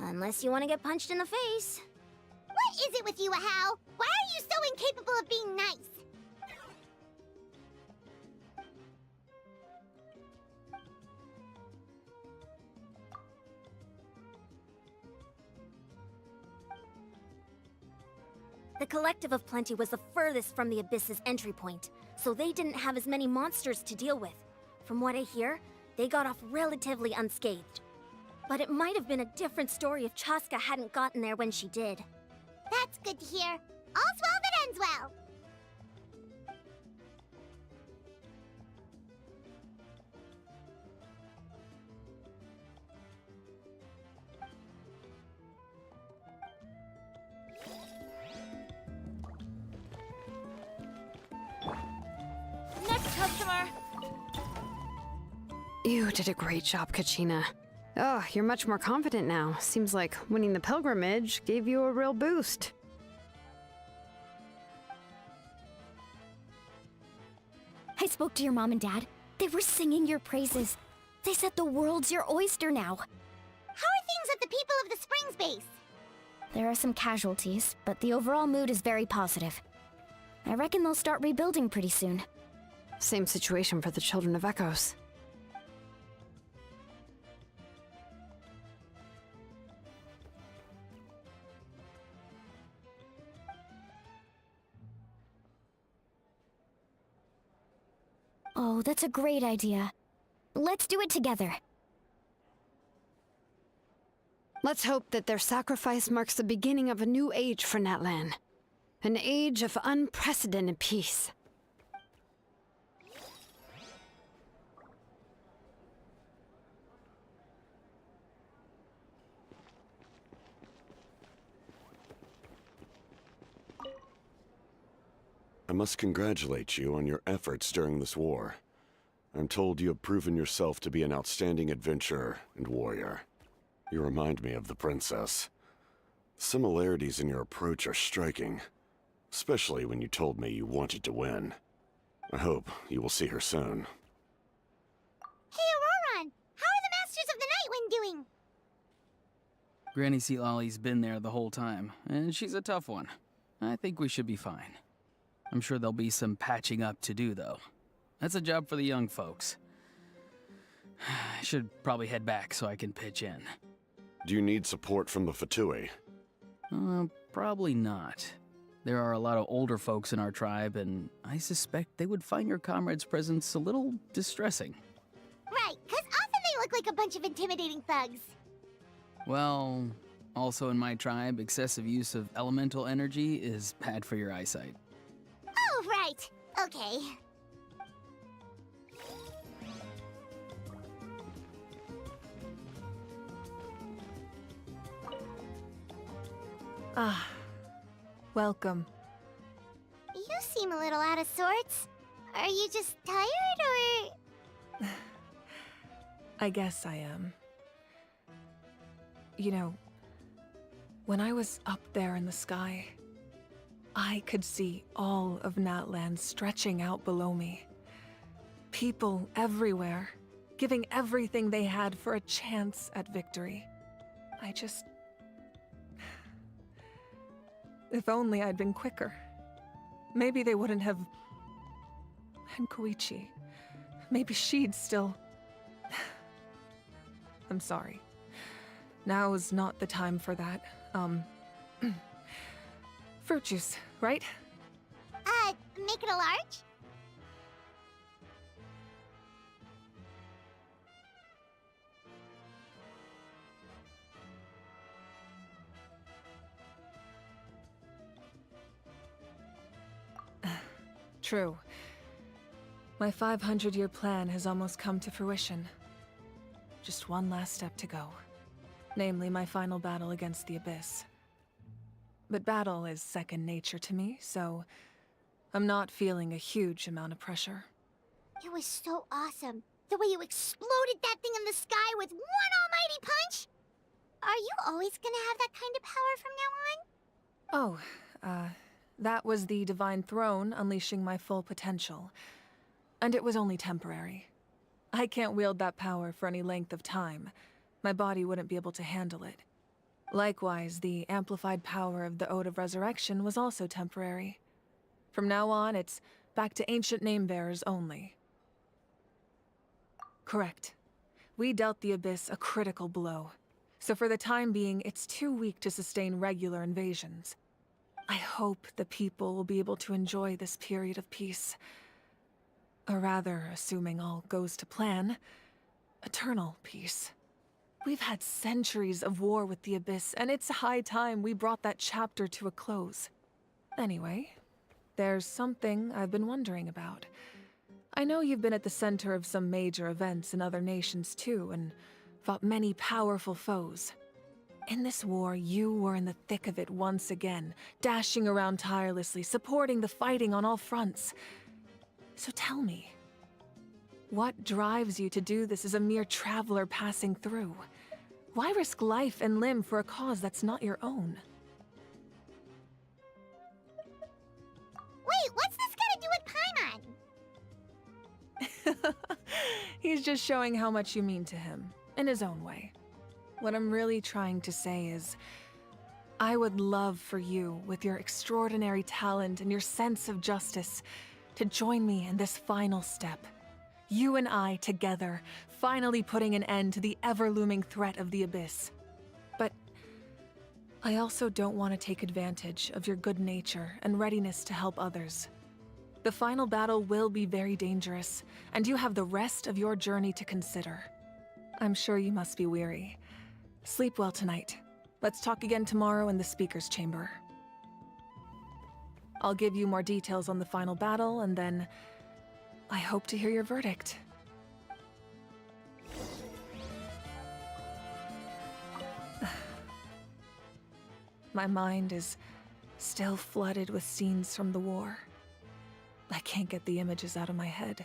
Unless you want to get punched in the face. What is it with you, Ahau? Why are you so incapable of being nice? The Collective of Plenty was the furthest from the Abyss's entry point, so they didn't have as many monsters to deal with. From what I hear, they got off relatively unscathed. But it might have been a different story if Chaska hadn't gotten there when she did. That's good to hear. All's well that ends well. Next customer! You did a great job, Kachina. Oh, you're much more confident now. Seems like winning the pilgrimage gave you a real boost. I spoke to your mom and dad. They were singing your praises. They said the world's your oyster now. How are things at the People of the Springs base? There are some casualties, but the overall mood is very positive. I reckon they'll start rebuilding pretty soon. Same situation for the Children of Echoes. Oh, that's a great idea. Let's do it together. Let's hope that their sacrifice marks the beginning of a new age for Natlan. An age of unprecedented peace. I must congratulate you on your efforts during this war. I'm told you have proven yourself to be an outstanding adventurer and warrior. You remind me of the princess. Similarities in your approach are striking, especially when you told me you wanted to win. I hope you will see her soon. Hey, Auroron! How are the Masters of the Nightwind doing? Granny Sealolly's been there the whole time, and she's a tough one. I think we should be fine. I'm sure there'll be some patching up to do, though. That's a job for the young folks. I should probably head back so I can pitch in. Do you need support from the Fatui? Probably not. There are a lot of older folks in our tribe, and I suspect they would find your comrade's presence a little distressing. Right, 'cause often they look like a bunch of intimidating thugs. Well, also in my tribe, excessive use of elemental energy is bad for your eyesight. Oh, right. Okay. Ah, welcome. You seem a little out of sorts. Are you just tired, or...? I guess I am. You know, when I was up there in the sky, I could see all of Natland stretching out below me. People everywhere, giving everything they had for a chance at victory. I just... If only I'd been quicker. Maybe they wouldn't have... And Koichi. Maybe she'd still... I'm sorry. Now is not the time for that. Fruit juice, right? Make it a large? True. My 500-year plan has almost come to fruition. Just one last step to go. Namely, my final battle against the Abyss. But battle is second nature to me, so I'm not feeling a huge amount of pressure. It was so awesome. The way you exploded that thing in the sky with one almighty punch! Are you always gonna have that kind of power from now on? Oh, that was the Divine Throne unleashing my full potential. And it was only temporary. I can't wield that power for any length of time. My body wouldn't be able to handle it. Likewise, the amplified power of the Ode of Resurrection was also temporary. From now on, it's back to ancient name-bearers only. Correct. We dealt the Abyss a critical blow. So for the time being, it's too weak to sustain regular invasions. I hope the people will be able to enjoy this period of peace. Or rather, assuming all goes to plan, eternal peace. We've had centuries of war with the Abyss, and it's high time we brought that chapter to a close. Anyway, there's something I've been wondering about. I know you've been at the center of some major events in other nations too, and fought many powerful foes. In this war, you were in the thick of it once again, dashing around tirelessly, supporting the fighting on all fronts. So tell me, what drives you to do this as a mere traveler passing through? Why risk life and limb for a cause that's not your own? Wait, what's this gotta do with Paimon? He's just showing how much you mean to him, in his own way. What I'm really trying to say is, I would love for you, with your extraordinary talent and your sense of justice, to join me in this final step. You and I together, finally putting an end to the ever-looming threat of the Abyss. But I also don't want to take advantage of your good nature and readiness to help others. The final battle will be very dangerous, and you have the rest of your journey to consider. I'm sure you must be weary. Sleep well tonight. Let's talk again tomorrow in the Speaker's Chamber. I'll give you more details on the final battle, and then I hope to hear your verdict. My mind is still flooded with scenes from the war. I can't get the images out of my head.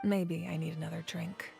Maybe I need another drink.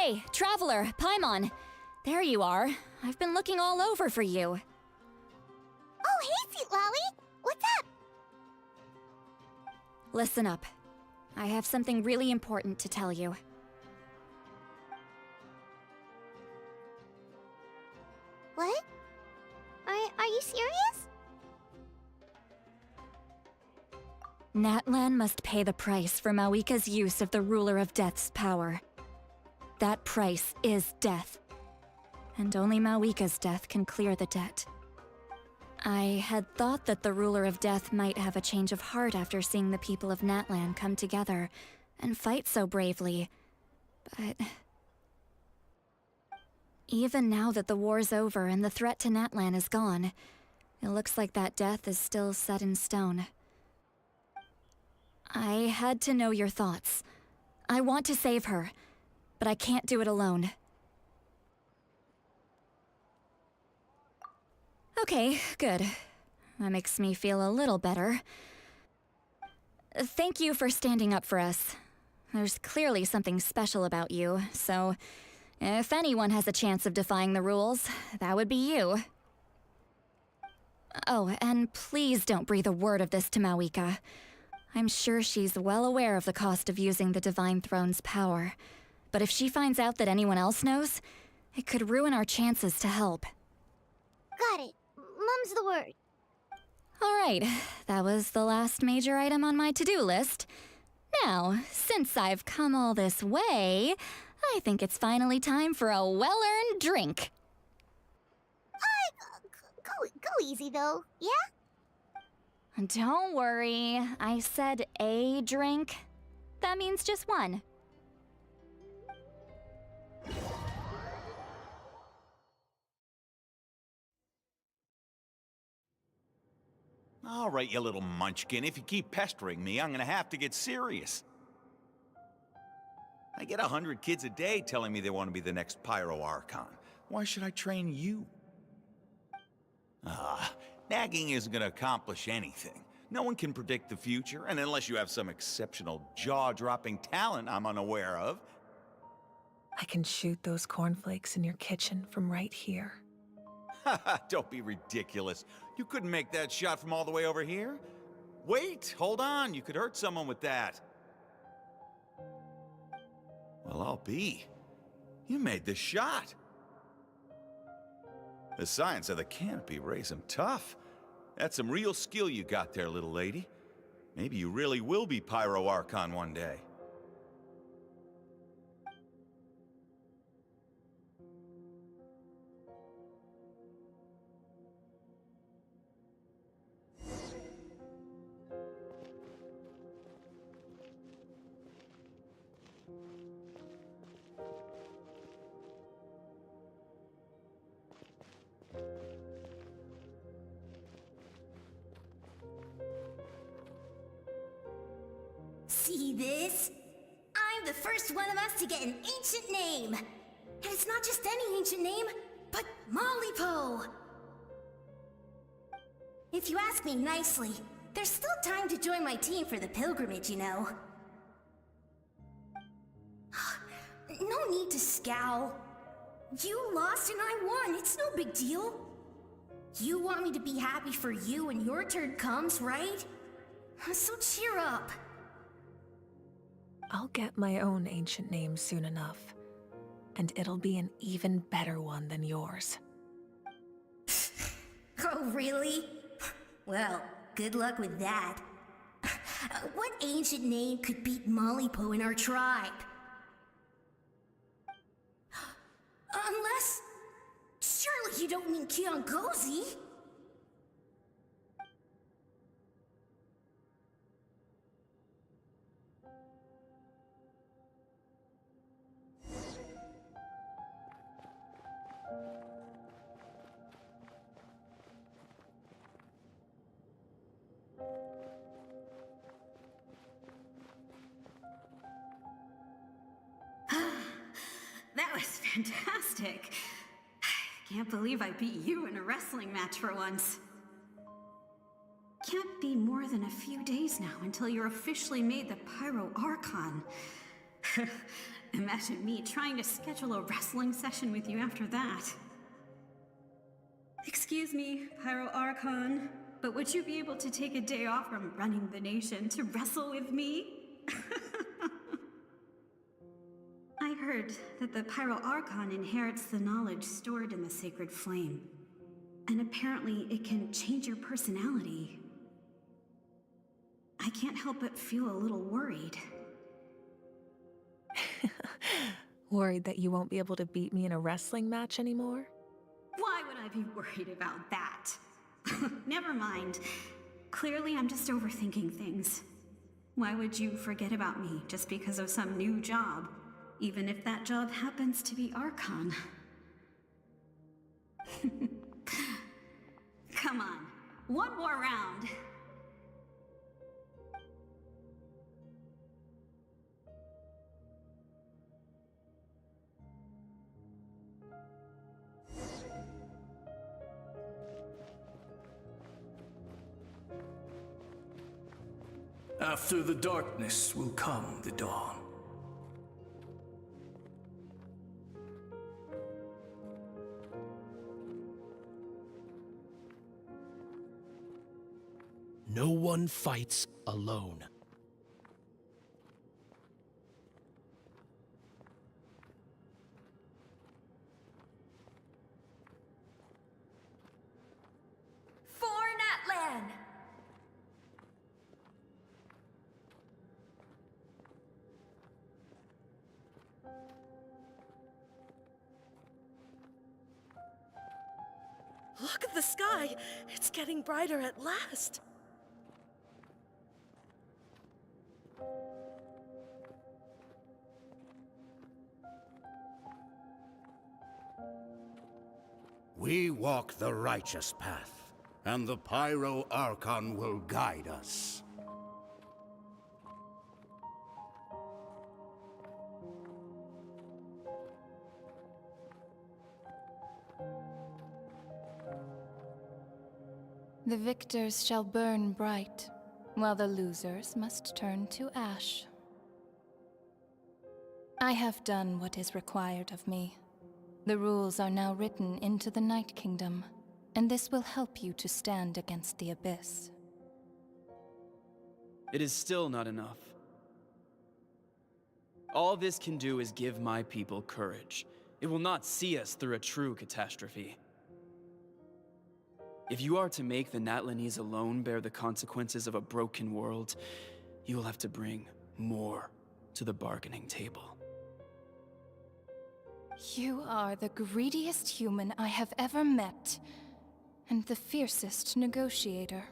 Hey, Traveler, Paimon. There you are. I've been looking all over for you. Oh, hey, Sweet Lolly! What's up? Listen up. I have something really important to tell you. What? Are you serious? Natlan must pay the price for Mawika's use of the Ruler of Death's power. That price is death. And only Mawika's death can clear the debt. I had thought that the Ruler of Death might have a change of heart after seeing the people of Natlan come together and fight so bravely, but... Even now that the war's over and the threat to Natlan is gone, it looks like that death is still set in stone. I had to know your thoughts. I want to save her, but I can't do it alone. Okay, good. That makes me feel a little better. Thank you for standing up for us. There's clearly something special about you, so if anyone has a chance of defying the rules, that would be you. Oh, and please don't breathe a word of this to Mawika. I'm sure she's well aware of the cost of using the Divine Throne's power. But if she finds out that anyone else knows, it could ruin our chances to help. Got it. Mum's the word. Alright, that was the last major item on my to-do list. Now, since I've come all this way, I think it's finally time for a well-earned drink. Go easy, though, yeah? Don't worry, I said a drink. That means just one. All right, you little munchkin. If you keep pestering me, I'm gonna have to get serious. I get 100 kids a day telling me they want to be the next Pyro Archon. Why should I train you? Nagging isn't gonna accomplish anything. No one can predict the future, and unless you have some exceptional jaw-dropping talent I'm unaware of. I can shoot those cornflakes in your kitchen from right here. Don't be ridiculous. You couldn't make that shot from all the way over here? Wait, hold on. You could hurt someone with that. Well, I'll be. You made the shot. The science of the canopy raised him tough. That's some real skill you got there, little lady. Maybe you really will be Pyro Archon one day. See this? I'm the first one of us to get an ancient name. And it's not just any ancient name, but Malipo. If you ask me nicely, there's still time to join my team for the pilgrimage, you know. No need to scowl. You lost and I won, it's no big deal. You want me to be happy for you when your turn comes, right? So cheer up. I'll get my own ancient name soon enough, and it'll be an even better one than yours. Oh, really? Well, good luck with that. What ancient name could beat Malipo in our tribe? Unless... surely you don't mean Kiangozi? That was fantastic. Can't believe I beat you in a wrestling match for once. Can't be more than a few days now until you're officially made the Pyro Archon. Imagine me trying to schedule a wrestling session with you after that. Excuse me, Pyro Archon, but would you be able to take a day off from running the nation to wrestle with me? I heard that the Pyro Archon inherits the knowledge stored in the sacred flame. And apparently it can change your personality. I can't help but feel a little worried. Worried that you won't be able to beat me in a wrestling match anymore? Why would I be worried about that? Never mind. Clearly I'm just overthinking things. Why would you forget about me just because of some new job? Even if that job happens to be Archon. Come on, one more round. After the darkness will come the dawn. No one fights alone. For Natlan! Look at the sky! It's getting brighter at last! We walk the righteous path, and the Pyro Archon will guide us. The victors shall burn bright, while the losers must turn to ash. I have done what is required of me. The rules are now written into the Night Kingdom, and this will help you to stand against the Abyss. It is still not enough. All this can do is give my people courage. It will not see us through a true catastrophe. If you are to make the Natlanese alone bear the consequences of a broken world, you will have to bring more to the bargaining table. You are the greediest human I have ever met, and the fiercest negotiator.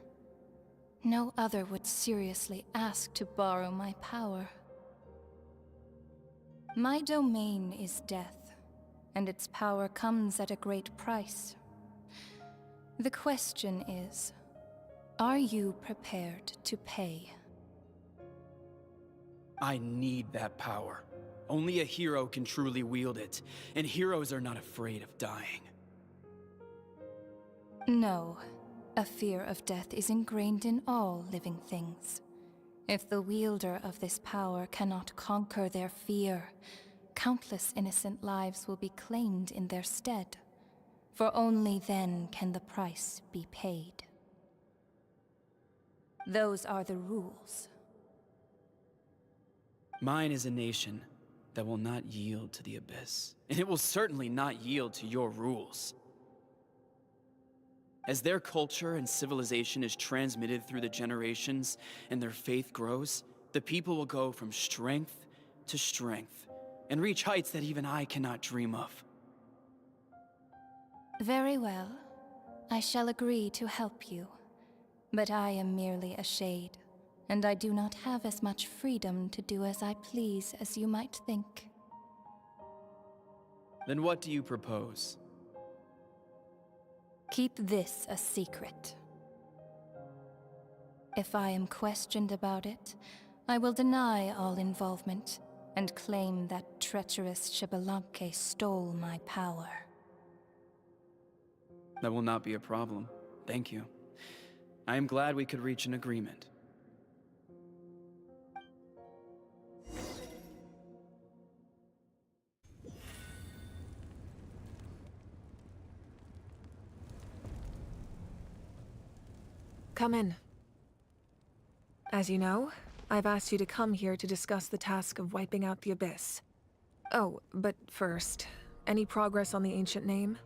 No other would seriously ask to borrow my power. My domain is death, and its power comes at a great price. The question is, are you prepared to pay? I need that power. Only a hero can truly wield it, and heroes are not afraid of dying. No. A fear of death is ingrained in all living things. If the wielder of this power cannot conquer their fear, countless innocent lives will be claimed in their stead. For only then can the price be paid. Those are the rules. Mine is a nation that will not yield to the Abyss, and it will certainly not yield to your rules. As their culture and civilization is transmitted through the generations and their faith grows, the people will go from strength to strength and reach heights that even I cannot dream of. Very well. I shall agree to help you. But I am merely a shade, and I do not have as much freedom to do as I please as you might think. Then what do you propose? Keep this a secret. If I am questioned about it, I will deny all involvement and claim that treacherous Xbalanque stole my power. That will not be a problem. Thank you. I am glad we could reach an agreement. Come in. As you know, I've asked you to come here to discuss the task of wiping out the Abyss. Oh, but first, any progress on the ancient name?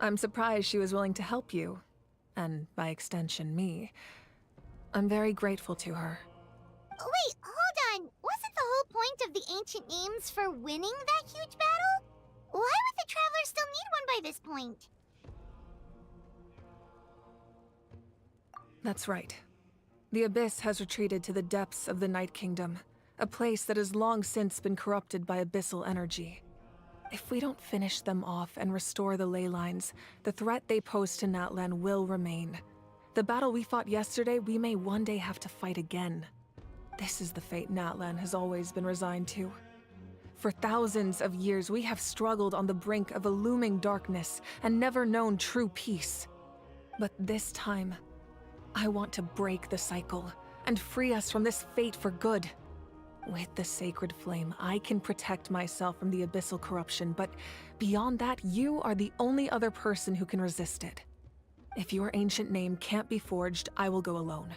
I'm surprised she was willing to help you, and by extension, me. I'm very grateful to her. Wait, hold on. Wasn't the whole point of the ancient names for winning that huge battle? Why would the Travelers still need one by this point? That's right. The Abyss has retreated to the depths of the Night Kingdom, a place that has long since been corrupted by abyssal energy. If we don't finish them off and restore the ley lines, the threat they pose to Natlan will remain. The battle we fought yesterday, we may one day have to fight again. This is the fate Natlan has always been resigned to. For thousands of years, we have struggled on the brink of a looming darkness and never known true peace. But this time, I want to break the cycle and free us from this fate for good. With the sacred flame, I can protect myself from the abyssal corruption, but beyond that, you are the only other person who can resist it. If your ancient name can't be forged, I will go alone.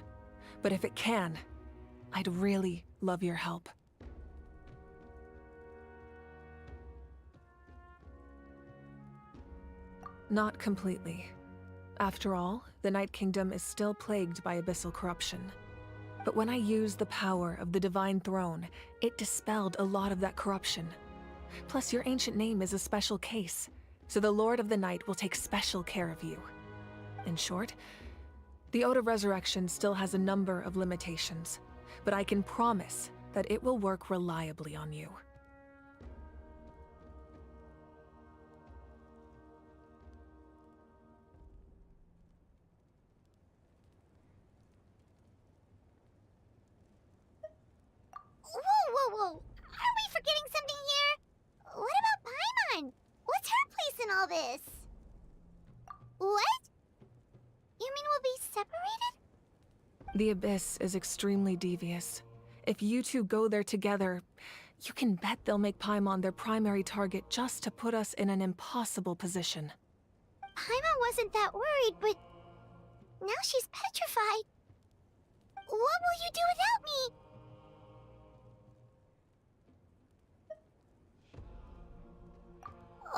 But if it can, I'd really love your help. Not completely. After all, the Night Kingdom is still plagued by abyssal corruption. But when I used the power of the Divine Throne, it dispelled a lot of that corruption. Plus, your ancient name is a special case, so the Lord of the Night will take special care of you. In short, the Ode of Resurrection still has a number of limitations, but I can promise that it will work reliably on you. Whoa! Are we forgetting something here? What about Paimon? What's her place in all this? What? You mean we'll be separated? The Abyss is extremely devious. If you two go there together, you can bet they'll make Paimon their primary target just to put us in an impossible position. Paimon wasn't that worried, but now she's petrified. What will you do without me?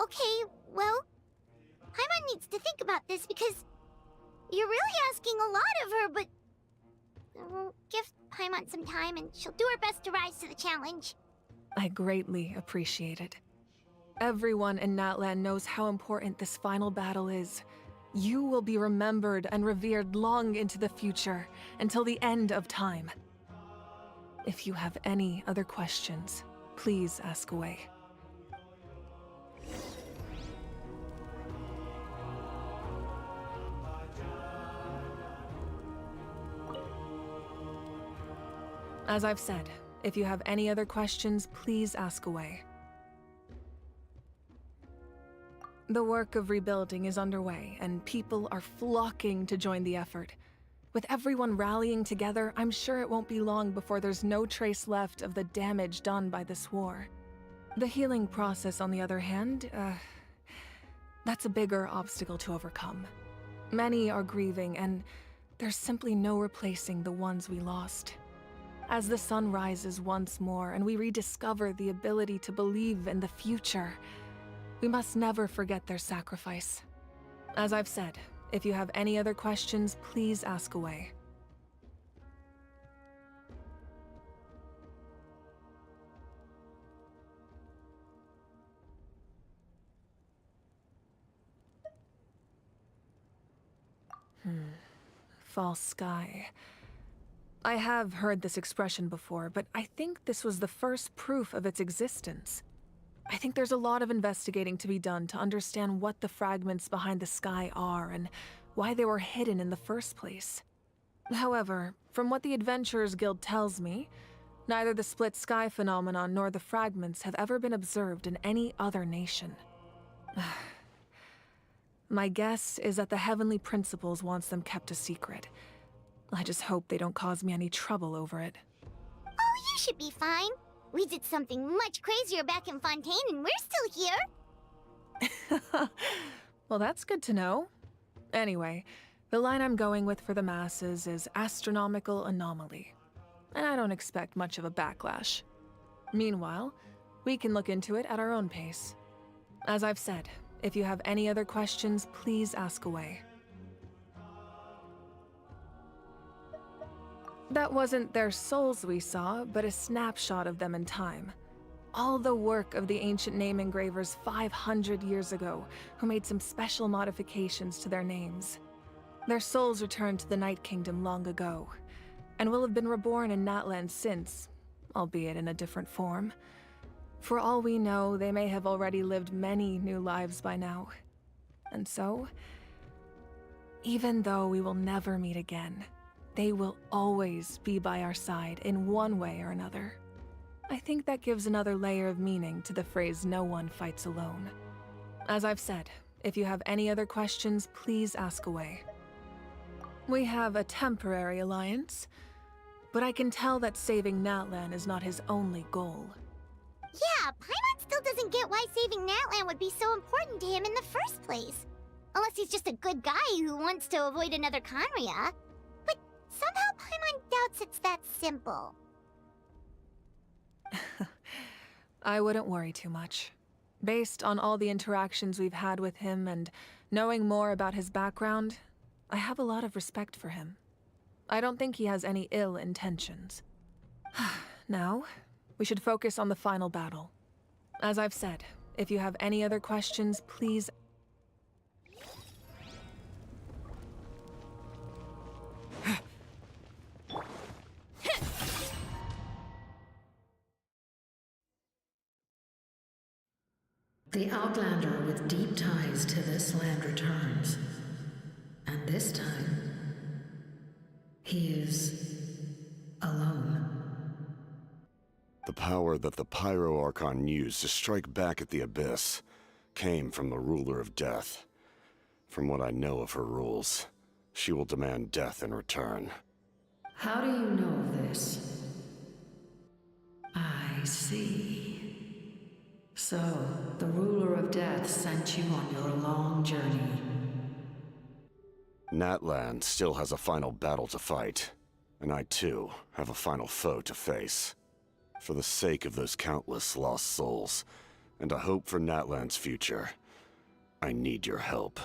Okay, well, Paimon needs to think about this because you're really asking a lot of her, but give Paimon some time and she'll do her best to rise to the challenge. I greatly appreciate it. Everyone in Natlan knows how important this final battle is. You will be remembered and revered long into the future, until the end of time. If you have any other questions, please ask away. As I've said, if you have any other questions, please ask away. The work of rebuilding is underway, and people are flocking to join the effort. With everyone rallying together, I'm sure it won't be long before there's no trace left of the damage done by this war. The healing process, on the other hand, that's a bigger obstacle to overcome. Many are grieving, and there's simply no replacing the ones we lost. As the sun rises once more and we rediscover the ability to believe in the future, we must never forget their sacrifice. As I've said, if you have any other questions, please ask away. False sky. I have heard this expression before, but I think this was the first proof of its existence. I think there's a lot of investigating to be done to understand what the fragments behind the sky are and why they were hidden in the first place. However, from what the Adventurers Guild tells me, neither the split sky phenomenon nor the fragments have ever been observed in any other nation. My guess is that the Heavenly Principles wants them kept a secret. I just hope they don't cause me any trouble over it. Oh, you should be fine. We did something much crazier back in Fontaine and we're still here. Well, that's good to know. Anyway, the line I'm going with for the masses is astronomical anomaly. And I don't expect much of a backlash. Meanwhile, we can look into it at our own pace. As I've said, if you have any other questions, please ask away. That wasn't their souls we saw, but a snapshot of them in time. All the work of the ancient name engravers 500 years ago, who made some special modifications to their names. Their souls returned to the Night Kingdom long ago, and will have been reborn in Natlan since, albeit in a different form. For all we know, they may have already lived many new lives by now. And so, even though we will never meet again, they will always be by our side in one way or another. I think that gives another layer of meaning to the phrase, "no one fights alone." As I've said, if you have any other questions, please ask away. We have a temporary alliance, but I can tell that saving Natlan is not his only goal. Yeah, Paimon still doesn't get why saving Natlan would be so important to him in the first place. Unless he's just a good guy who wants to avoid another Conria. But somehow Paimon doubts it's that simple. I wouldn't worry too much. Based on all the interactions we've had with him and knowing more about his background, I have a lot of respect for him. I don't think he has any ill intentions. Now, we should focus on the final battle. As I've said, if you have any other questions, please... The Outlander with deep ties to this land returns. And this time, he is alone. The power that the Pyro Archon used to strike back at the Abyss came from the Ruler of Death. From what I know of her rules, she will demand death in return. How do you know of this? I see. So, the Ruler of Death sent you on your long journey. Natlan still has a final battle to fight, and I too have a final foe to face. For the sake of those countless lost souls, and a hope for Natlan's future, I need your help.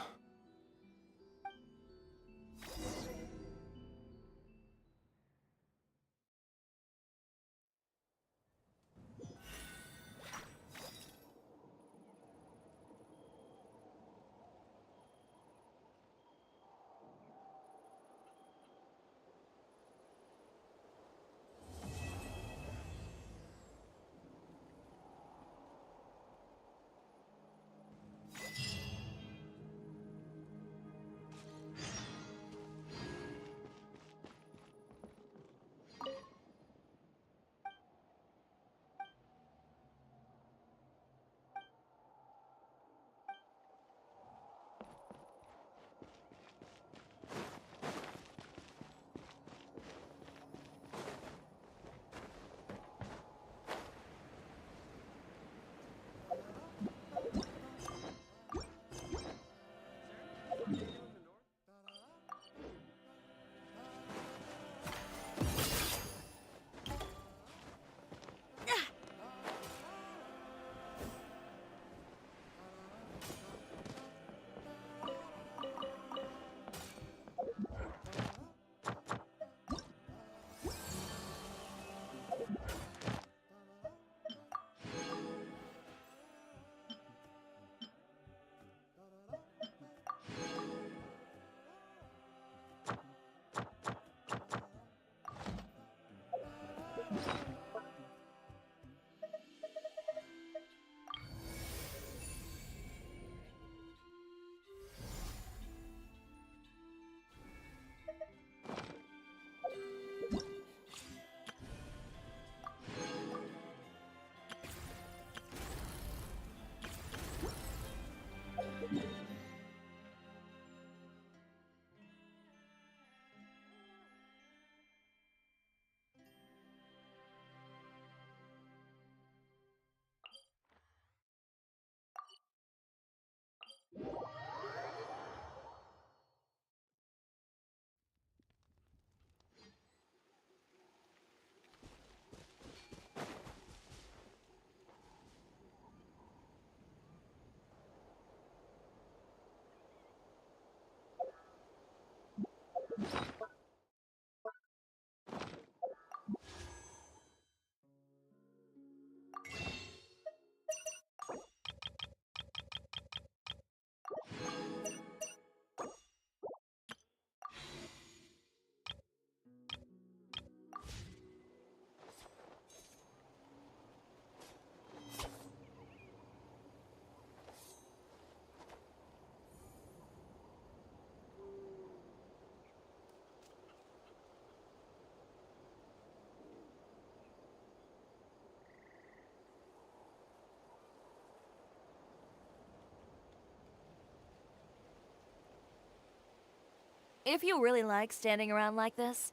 If you really like standing around like this,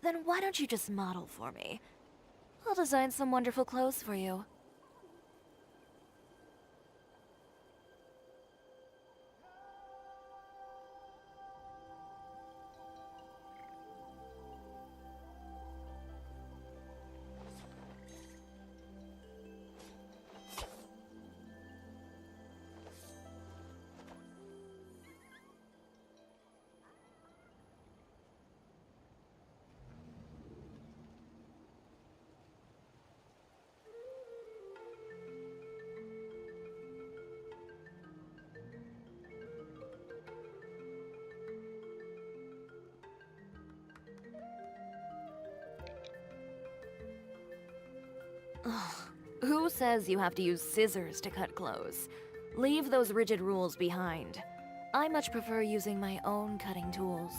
then why don't you just model for me? I'll design some wonderful clothes for you. Ugh. Who says you have to use scissors to cut clothes? Leave those rigid rules behind. I much prefer using my own cutting tools.